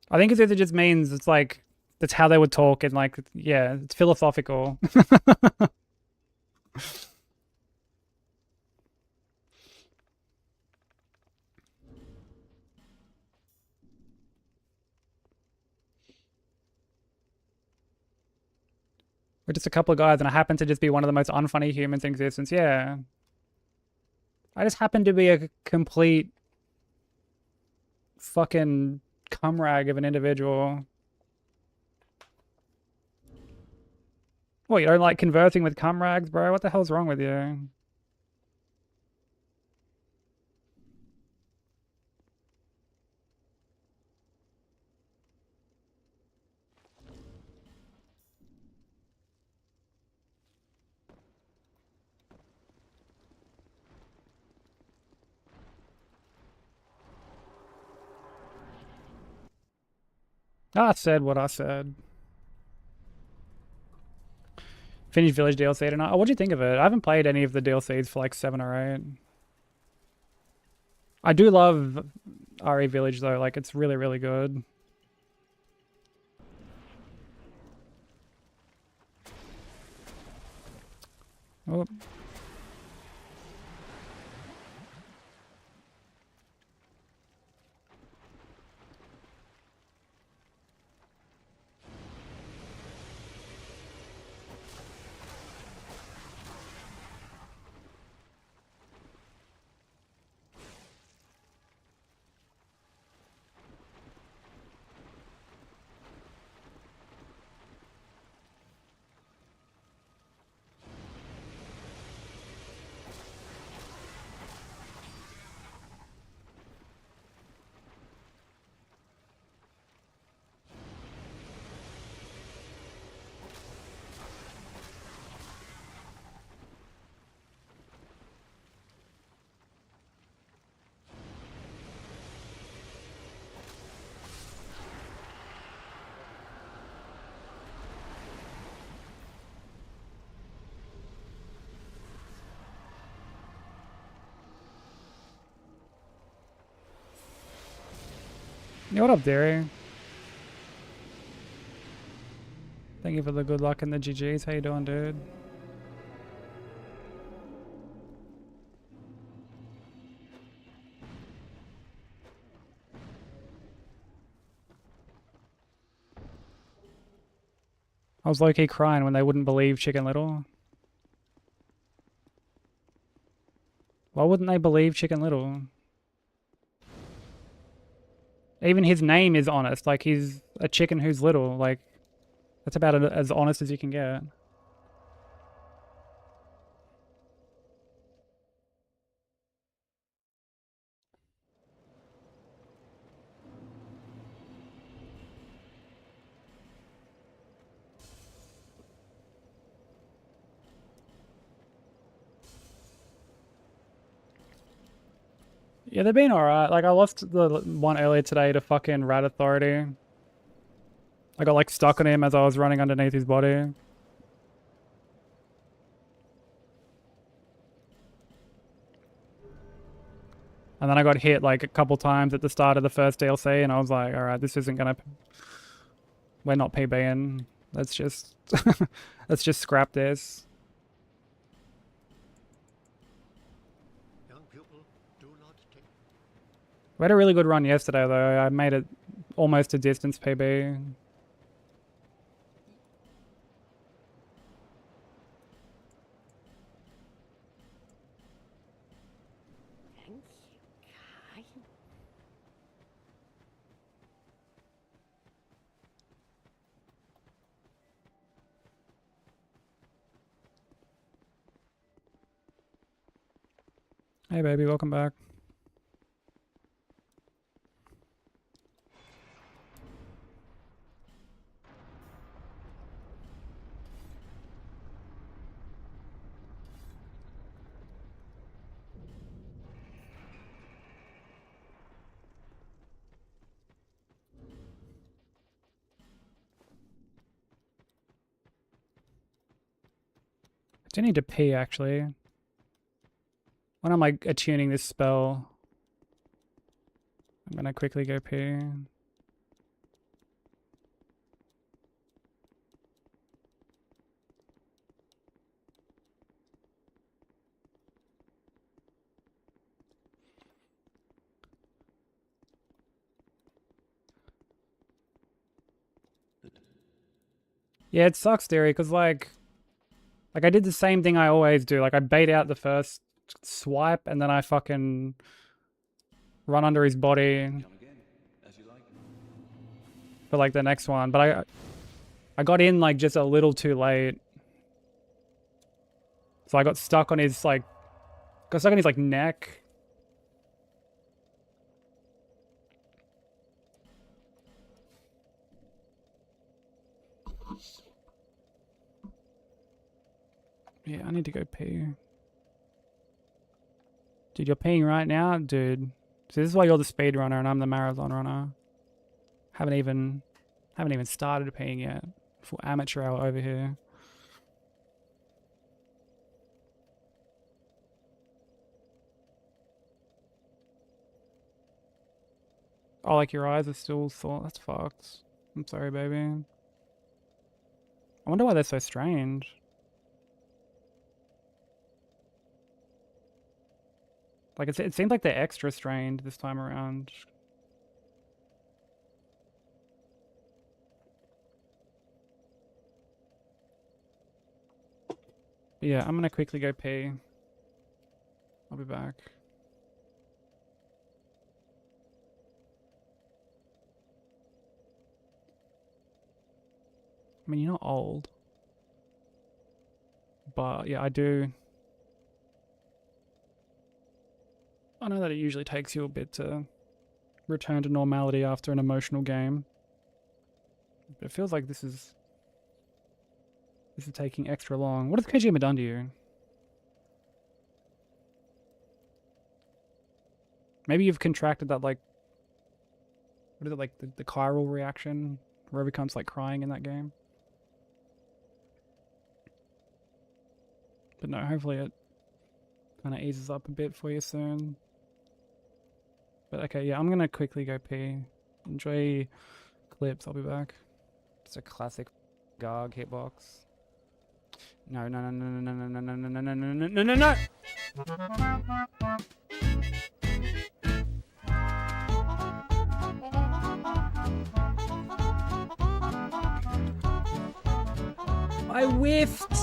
I think it just means it's like, that's how they would talk and like, yeah, it's philosophical. We're just a couple of guys and I happen to just be one of the most unfunny humans in existence. Yeah. I just happen to be a complete fucking cum rag of an individual. What, you don't like conversing with cum rags, bro? What the hell's wrong with you? I said what I said. Finished Village DLC tonight. Oh, what'd you think of it? I haven't played any of the DLCs for like 7 or 8. I do love RE Village though, like it's really, really good. Oh. Yo, what up, Derry? Thank you for the good luck and the GGs. How you doing, dude? I was low-key crying when they wouldn't believe Chicken Little. Why wouldn't they believe Chicken Little? Even his name is honest. Like, he's a chicken who's little. Like, that's about as honest as you can get. Yeah, they've been alright. Like, I lost the one earlier today to fucking Rat Authority. I got, like, stuck on him as I was running underneath his body. And then I got hit, like, a couple times at the start of the first DLC, and I was like, alright, this isn't gonna... We're not PBing. Let's just... Let's just scrap this.
Young people, do not take.
We had a really good run yesterday, though. I made it almost a distance PB.
Thank you, Kai.
Hey, baby, welcome back. I do need to pee, actually. When I'm, like, attuning this spell, I'm gonna quickly go pee. Yeah, it sucks, Derry, because, like, I did the same thing I always do. Like, I bait out the first swipe, and then I fucking run under his body for, like, the next one. But I got in, like, just a little too late. So I got stuck on his, like, neck. Yeah, I need to go pee. Dude, you're peeing right now? Dude. So this is why you're the speed runner and I'm the marathon runner. Haven't even started peeing yet. Full amateur hour over here. Oh, like your eyes are still sore? That's fucked. I'm sorry, baby. I wonder why they're so strange. Like, it seems like they're extra strained this time around. But yeah, I'm gonna quickly go pee. I'll be back. I mean, you're not old. But yeah, I do... I know that it usually takes you a bit to return to normality after an emotional game. But it feels like this is taking extra long. What has Kojima done to you? Maybe you've contracted that, like... What is it, like the chiral reaction? Where it becomes like crying in that game? But no, hopefully it kind of eases up a bit for you soon. But okay, yeah, I'm gonna quickly go pee. Enjoy clips, I'll be back. It's a classic Garg hitbox. No, no, no, no, no, no, no, no, no, no, no, no, no, no, no! I whiffed!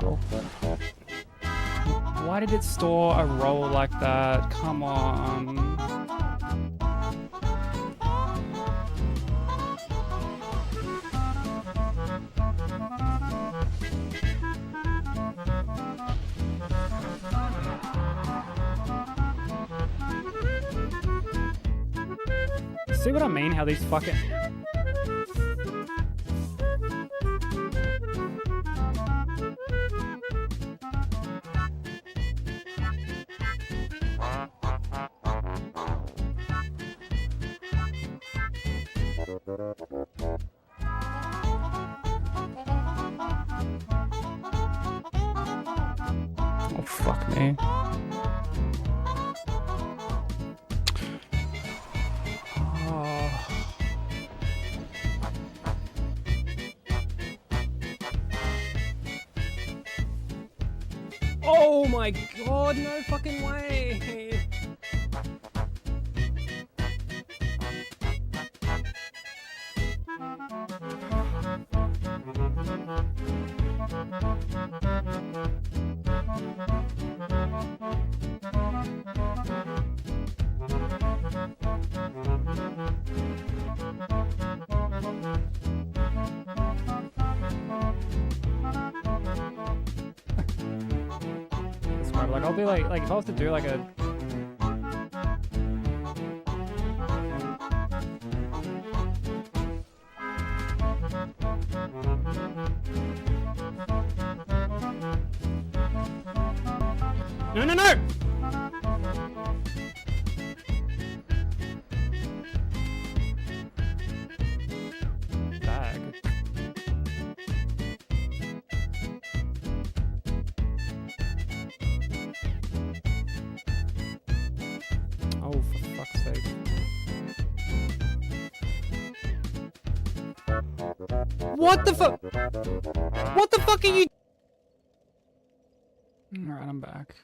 Oh. Why did it store a roll like that? Come on. See what I mean? How these fucking... Oh, fuck me. Oh my god, no fucking way! Like I'll do like if I was to do like a No! Bag. Oh, for fuck's sake. What the fuck? What the fuck are you? Alright, I'm back.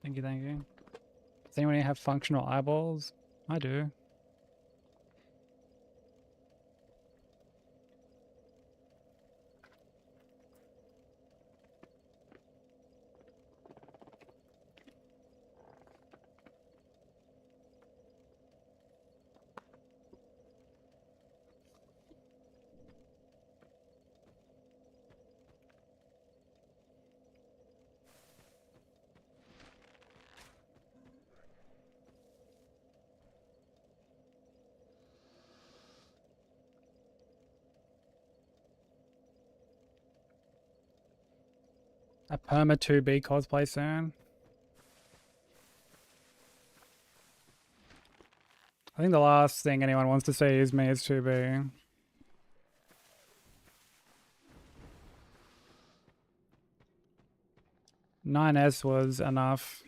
Thank you, thank you. Does anyone have functional eyeballs? I do. A perma 2B cosplay soon. I think the last thing anyone wants to see is me as 2B. "9S was enough.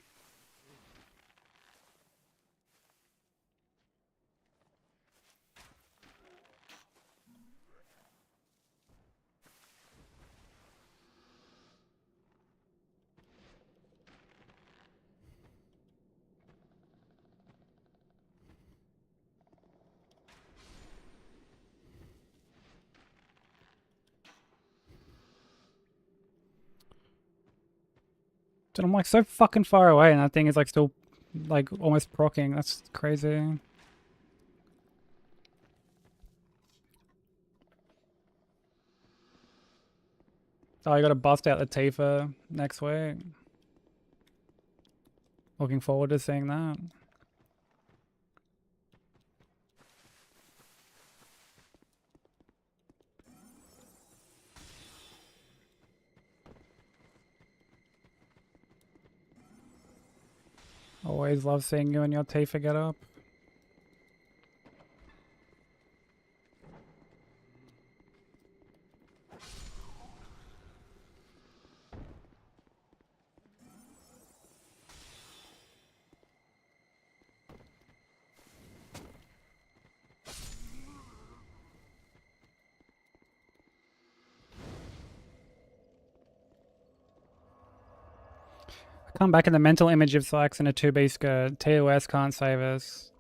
Dude, I'm like so fucking far away and that thing is like still like almost proccing. That's crazy. Oh, you gotta bust out the Tifa next week. Looking forward to seeing that. Always love seeing you and your Tifa get up. Come back in the mental image of Slacks in a 2B skirt. TOS can't save us.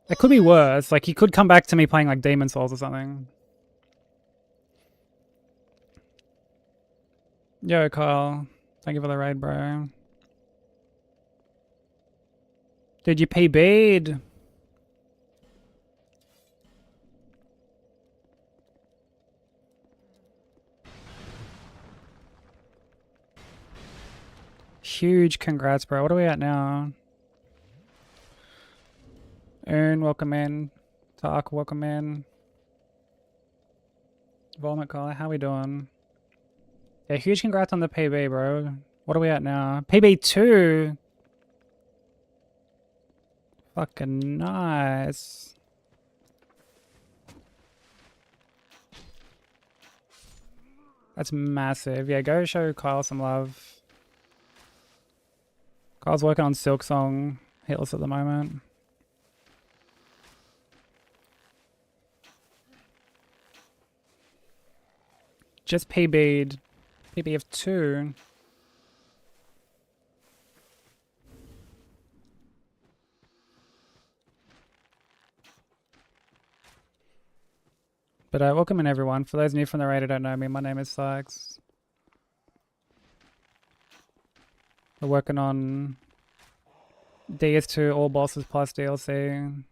It could be worse. Like, he could come back to me playing like Demon Souls or something. Yo, Kyle. Thank you for the raid, bro. Dude, you PB'd. Huge congrats, bro. What are we at now? Earn, welcome in. Talk, welcome in. Vomit caller, how we doing? Yeah, huge congrats on the PB, bro. What are we at now? PB2! Fucking nice. That's massive. Yeah, go show Kyle some love. Kyle's working on Silk Song Hitless at the moment. Just PB'd. PB of 2. But welcome in everyone. For those new from the raid who don't know me, my name is Sykes. We're working on DS2 All Bosses plus DLC.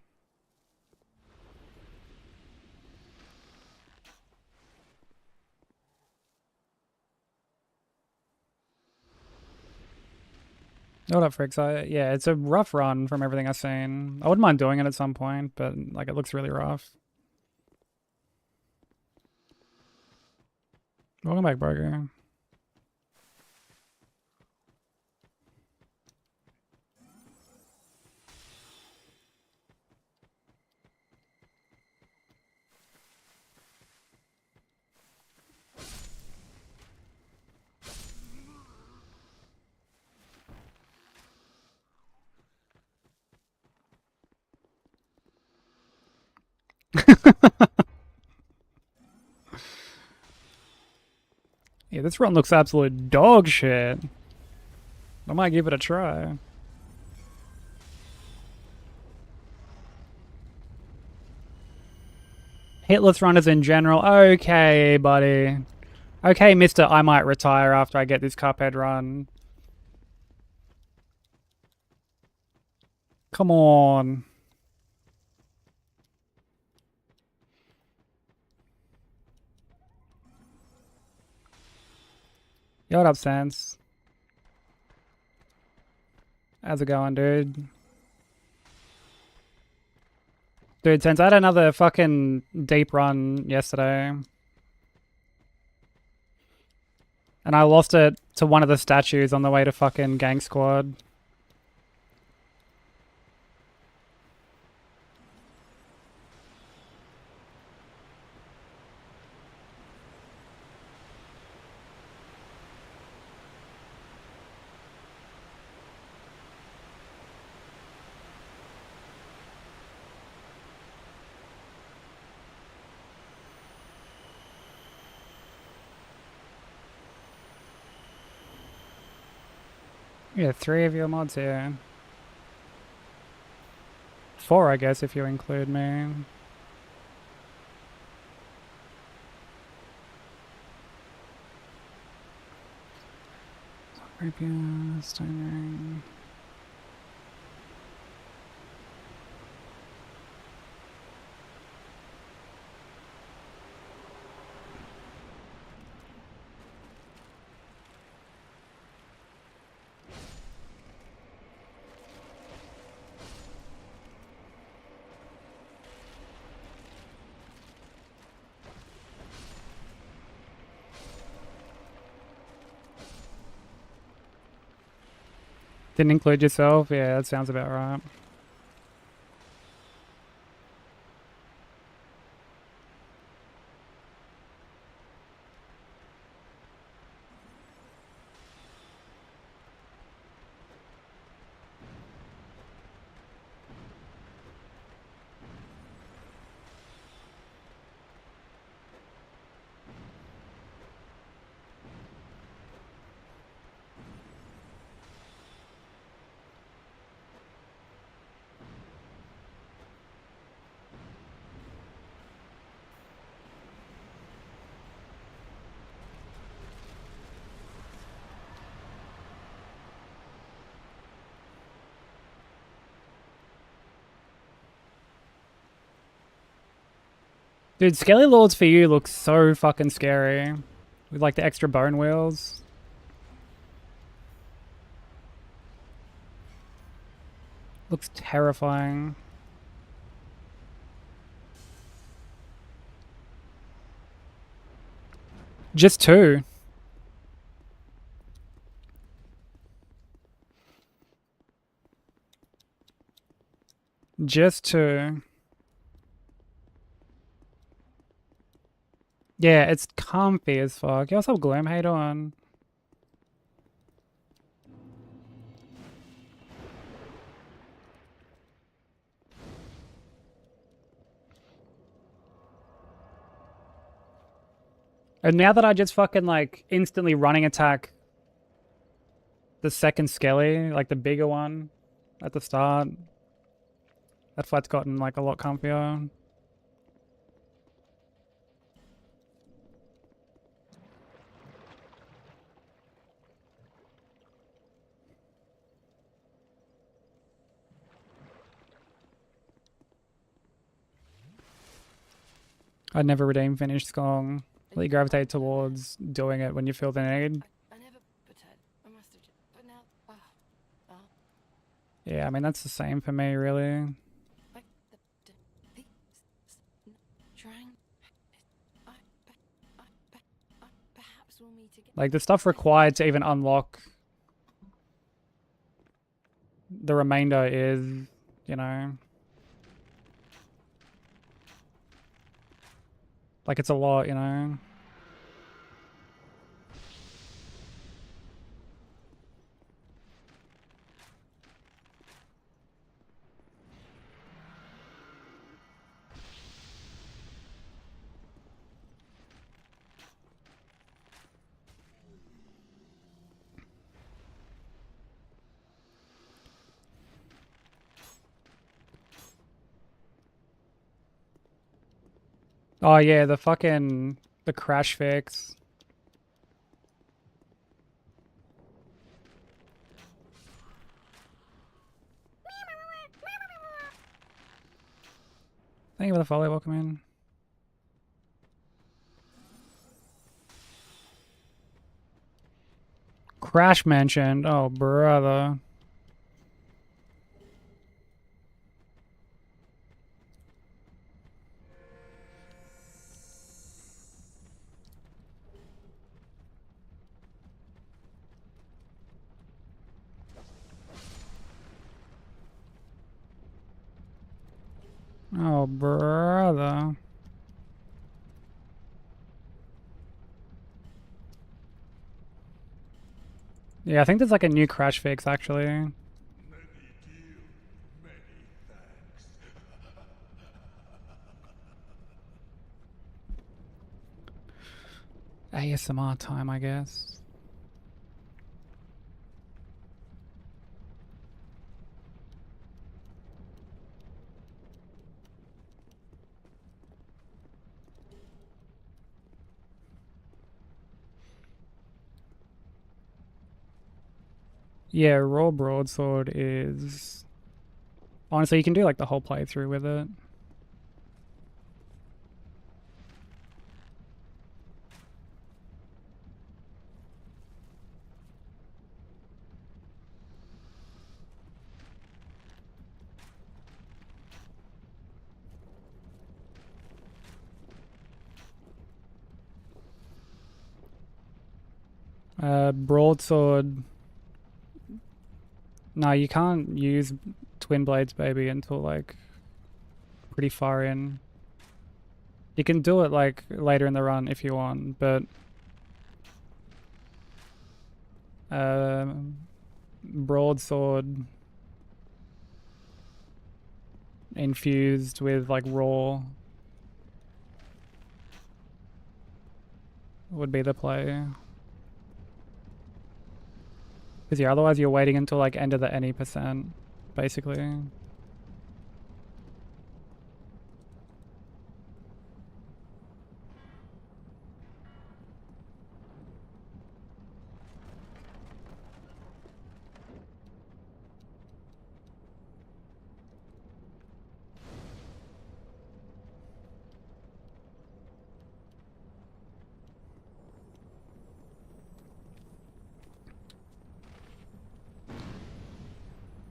What up, Fricks? Yeah, it's a rough run from everything I've seen. I wouldn't mind doing it at some point, but like it looks really rough. Welcome back, Burger. Yeah, this run looks absolute dog shit. I might give it a try. Hitless runners in general. Okay, buddy. Okay, mister, I might retire after I get this Cuphead run. Come on. Yo, what up, Sans? How's it going, dude? Dude, Sans, I had another fucking deep run yesterday. And I lost it to one of the statues on the way to fucking Gang Squad. Yeah, 3 of your mods here. 4, I guess, if you include me. Rapier, Stone Ring. Didn't include yourself? Yeah, that sounds about right. Dude, Skelly Lords for you looks so fucking scary. With like the extra bone wheels. Looks terrifying. Just two. Just two. Yeah, it's comfy as fuck. You also have Gloom Hate on. And now that I just fucking like instantly running attack the second Skelly, like the bigger one at the start, that fight's gotten like a lot comfier. I'd never redeem finished Skong. Really gravitate towards doing it when you feel the need.
I never pretend. I must have just. But now.
Yeah, I mean, that's the same for me, really.
Like the trying. Perhaps we'll meet again.
Like, the stuff required to even unlock the remainder is, you know... Like, it's a lot, you know? Oh yeah, the crash fix. Thank you for the follow, welcome in. Crash mentioned, oh brother. Oh brother. Yeah, I think there's like a new crash fix actually.
Many deal, many thanks.
ASMR time, I guess. Yeah, Raw Broadsword is... Honestly, you can do like the whole playthrough with it. Broadsword... No, you can't use Twin Blades, baby, until like pretty far in. You can do it like later in the run if you want, but Broadsword infused with like raw would be the play. Because yeah, otherwise you're waiting until like end of the any percent, basically.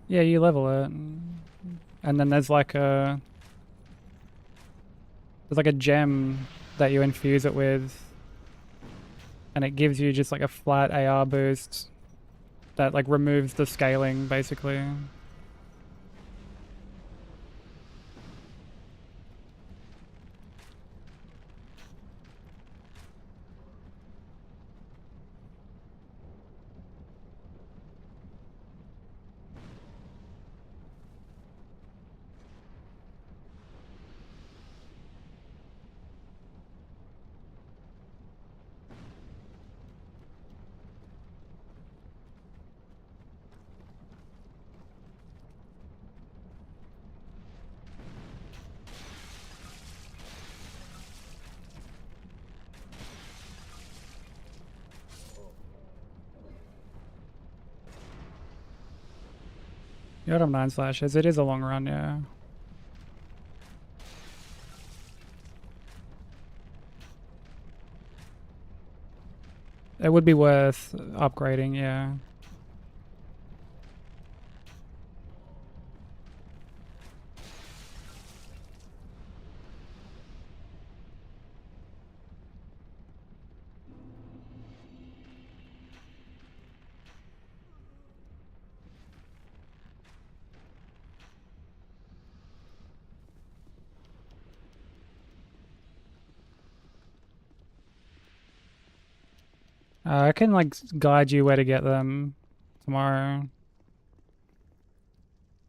Yeah, you level it, and then there's like a gem that you infuse it with, and it gives you just like a flat AR boost that like removes the scaling basically. You got 9 slashes. It is a long run, yeah. It would be worth upgrading, yeah. I can like guide you where to get them tomorrow.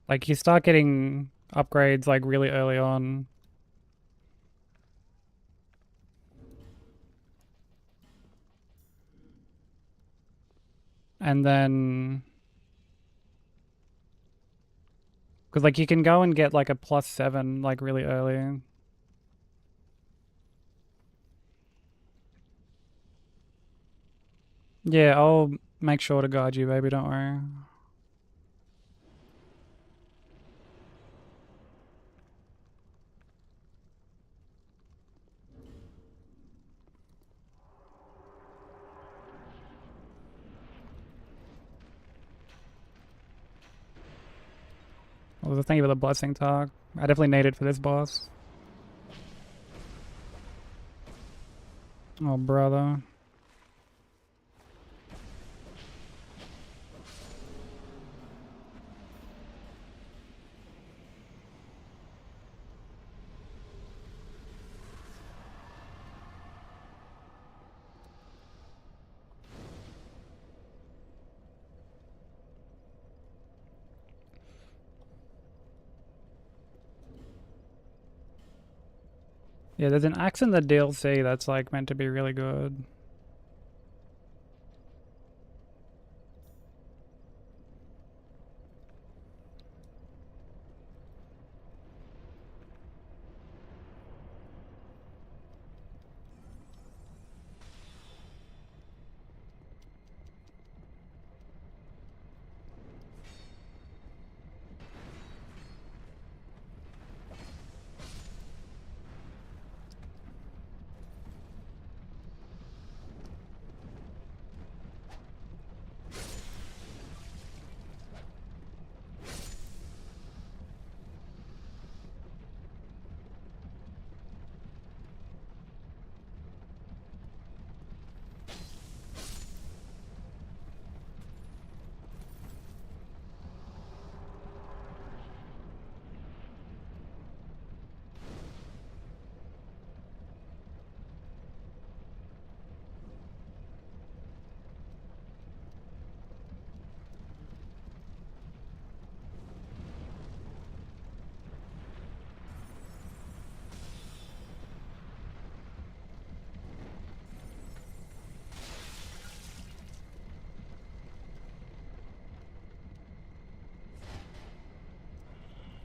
Like you start getting upgrades like really early on. And then, because like you can go and get like a +7 like really early. Yeah, I'll make sure to guide you, baby, don't worry. Well, thank you for the blessing talk. I definitely need it for this boss. Oh, brother. Yeah, there's an axe in the DLC that's like meant to be really good.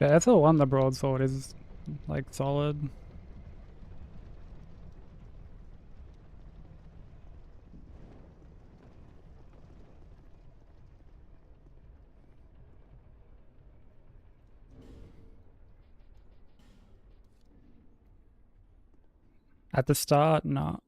Yeah, that's the one. The broadsword is like solid. At the start, no.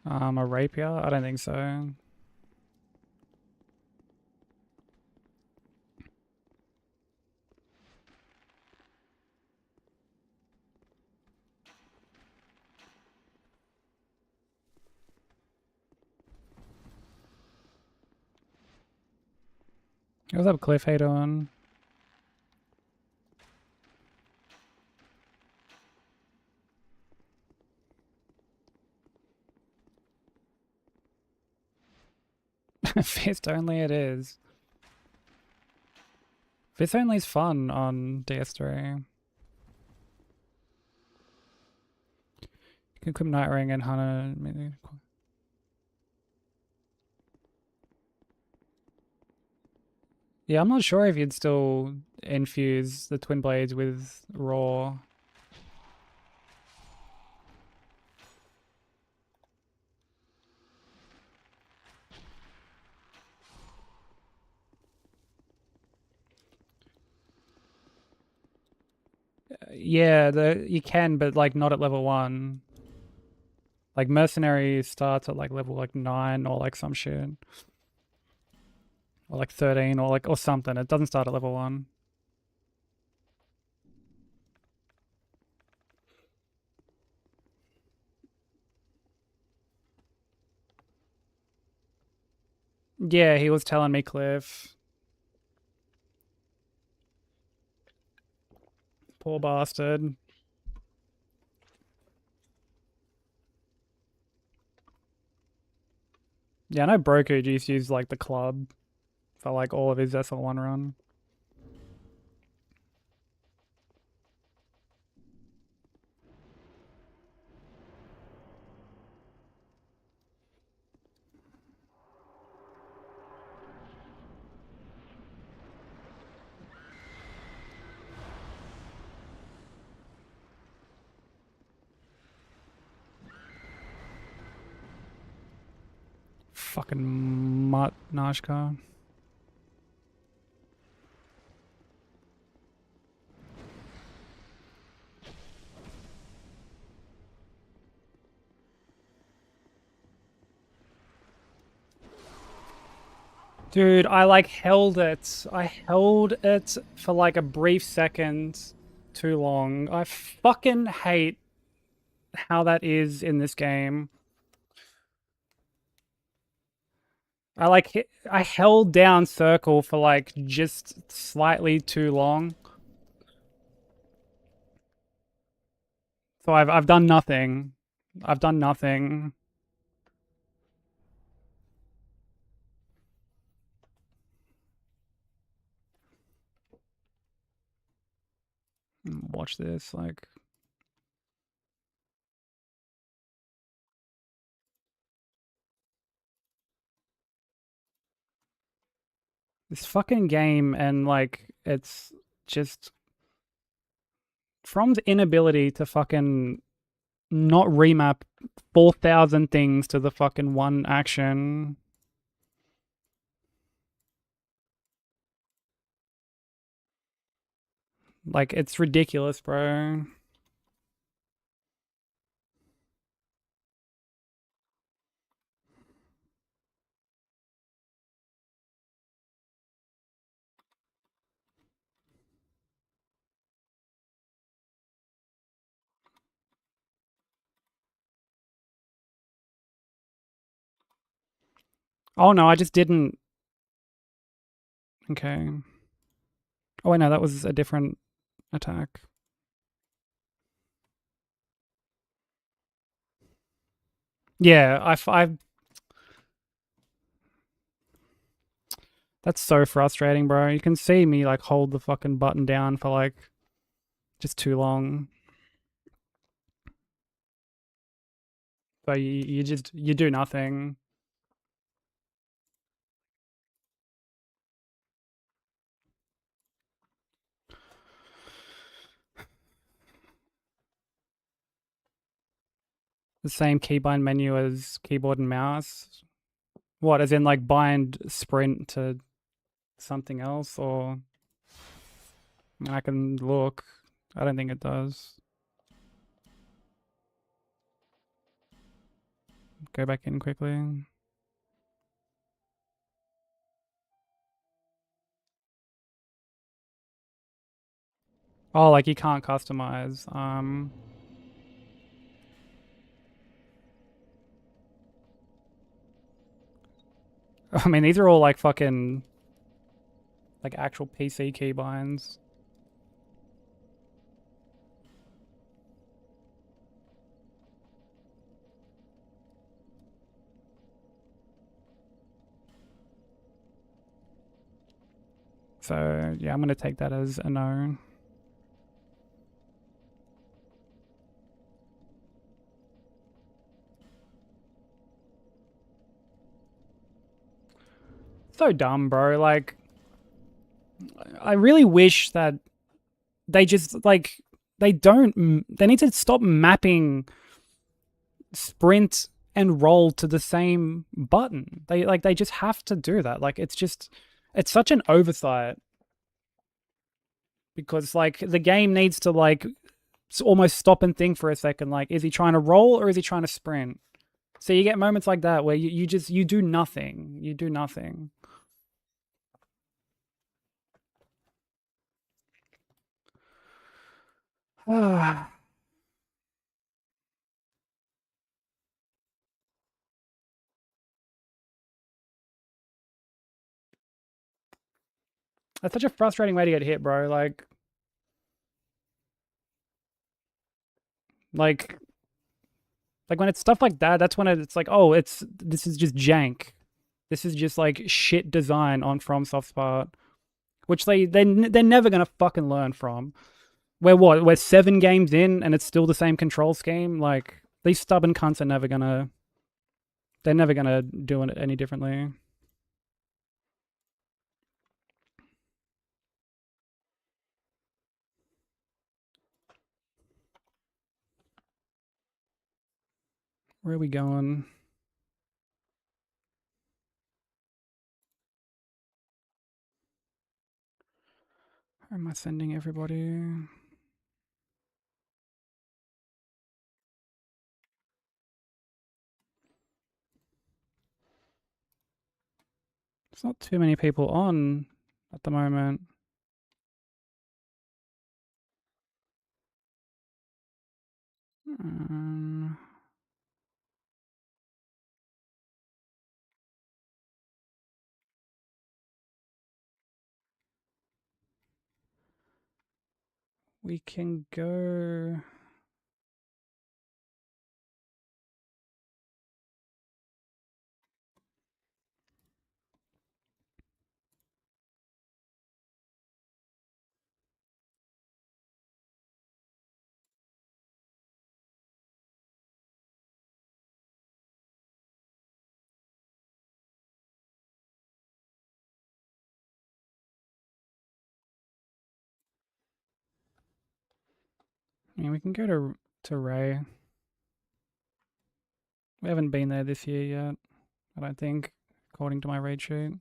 A rapier? I don't think so. What's up, Cliff? How you doing? Fist only it is. Fist only is fun on DS3. You can equip Nightwing and Hunter. Yeah, I'm not sure if you'd still infuse the Twin Blades with Raw. Yeah, you can, but like not at level 1. Like Mercenary starts at like level like 9 or like some shit. Or like 13 or like or something. It doesn't start at level 1. Yeah, he was telling me, Cliff. Poor bastard. Yeah, I know Broku used to use like the club for like all of his SL1 run. Fucking mutt Nashka. Dude, I like held it. I held it for like a brief second too long. I fucking hate how that is in this game. I held down circle for like just slightly too long. So I've done nothing. I've done nothing. Watch this, like this fucking game, and like it's just From's inability to fucking not remap 4,000 things to the fucking one action. Like, it's ridiculous, bro. Oh no, I just didn't. Okay. Oh wait, no, that was a different attack. Yeah, that's so frustrating, bro. You can see me like hold the fucking button down for like just too long. But you do nothing. The same keybind menu as keyboard and mouse. What, as in like bind sprint to something else, or I can look. I don't think it does. go back in quickly. Oh, like you can't customize. I mean, these are all like fucking like actual PC keybinds. So yeah, I'm gonna take that as a no. So dumb, bro. Like, I really wish that they just like they don't. They need to stop mapping sprint and roll to the same button. They just have to do that. Like, it's such an oversight because like the game needs to like almost stop and think for a second. Like, is he trying to roll or is he trying to sprint? So you get moments like that where you do nothing. You do nothing. That's such a frustrating way to get hit, bro. Like when it's stuff like that, that's when it's like, oh, this is just jank. This is just like shit design on FromSoft's part, which they're never gonna fucking learn from. We're 7 games in and it's still the same control scheme. Like, these stubborn cunts are never gonna do it any differently. Where are we going? Where am I sending everybody? There's not too many people on at the moment. We can go. I mean, we can go to Ray. We haven't been there this year yet, I don't think, according to my raid sheet.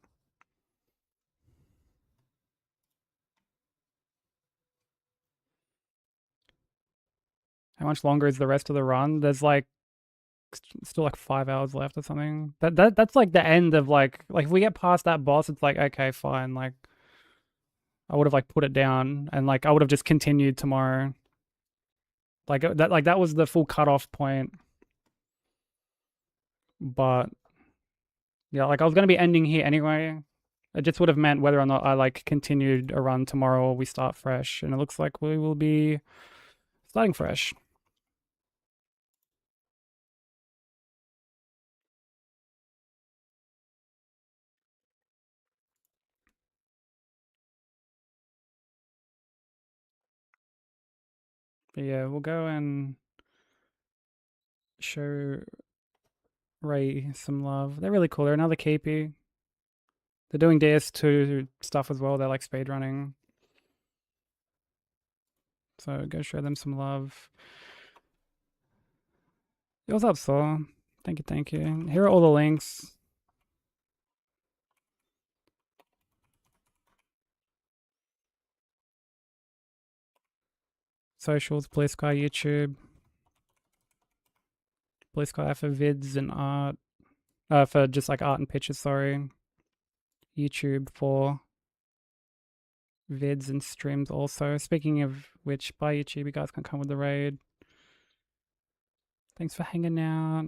How much longer is the rest of the run? There's like still like 5 hours left or something. That's like the end of like if we get past that boss, it's like, okay, fine. Like, I would have like put it down and like I would have just continued tomorrow. Like that was the full cutoff point. But yeah, like I was gonna be ending here anyway. It just would have meant whether or not I like continued a run tomorrow or we start fresh. And it looks like we will be starting fresh. But yeah, we'll go and show Ray some love. They're really cool. They're another KP. They're doing DS2 stuff as well. They're like speedrunning. So go show them some love. Yo, what's up, Saw? Thank you, thank you. Here are all the links. Socials, Blue Sky, YouTube. Blue Sky for vids and art. For just like art and pictures, sorry. YouTube for vids and streams also. Speaking of which, bye YouTube, you guys can come with the raid. Thanks for hanging out.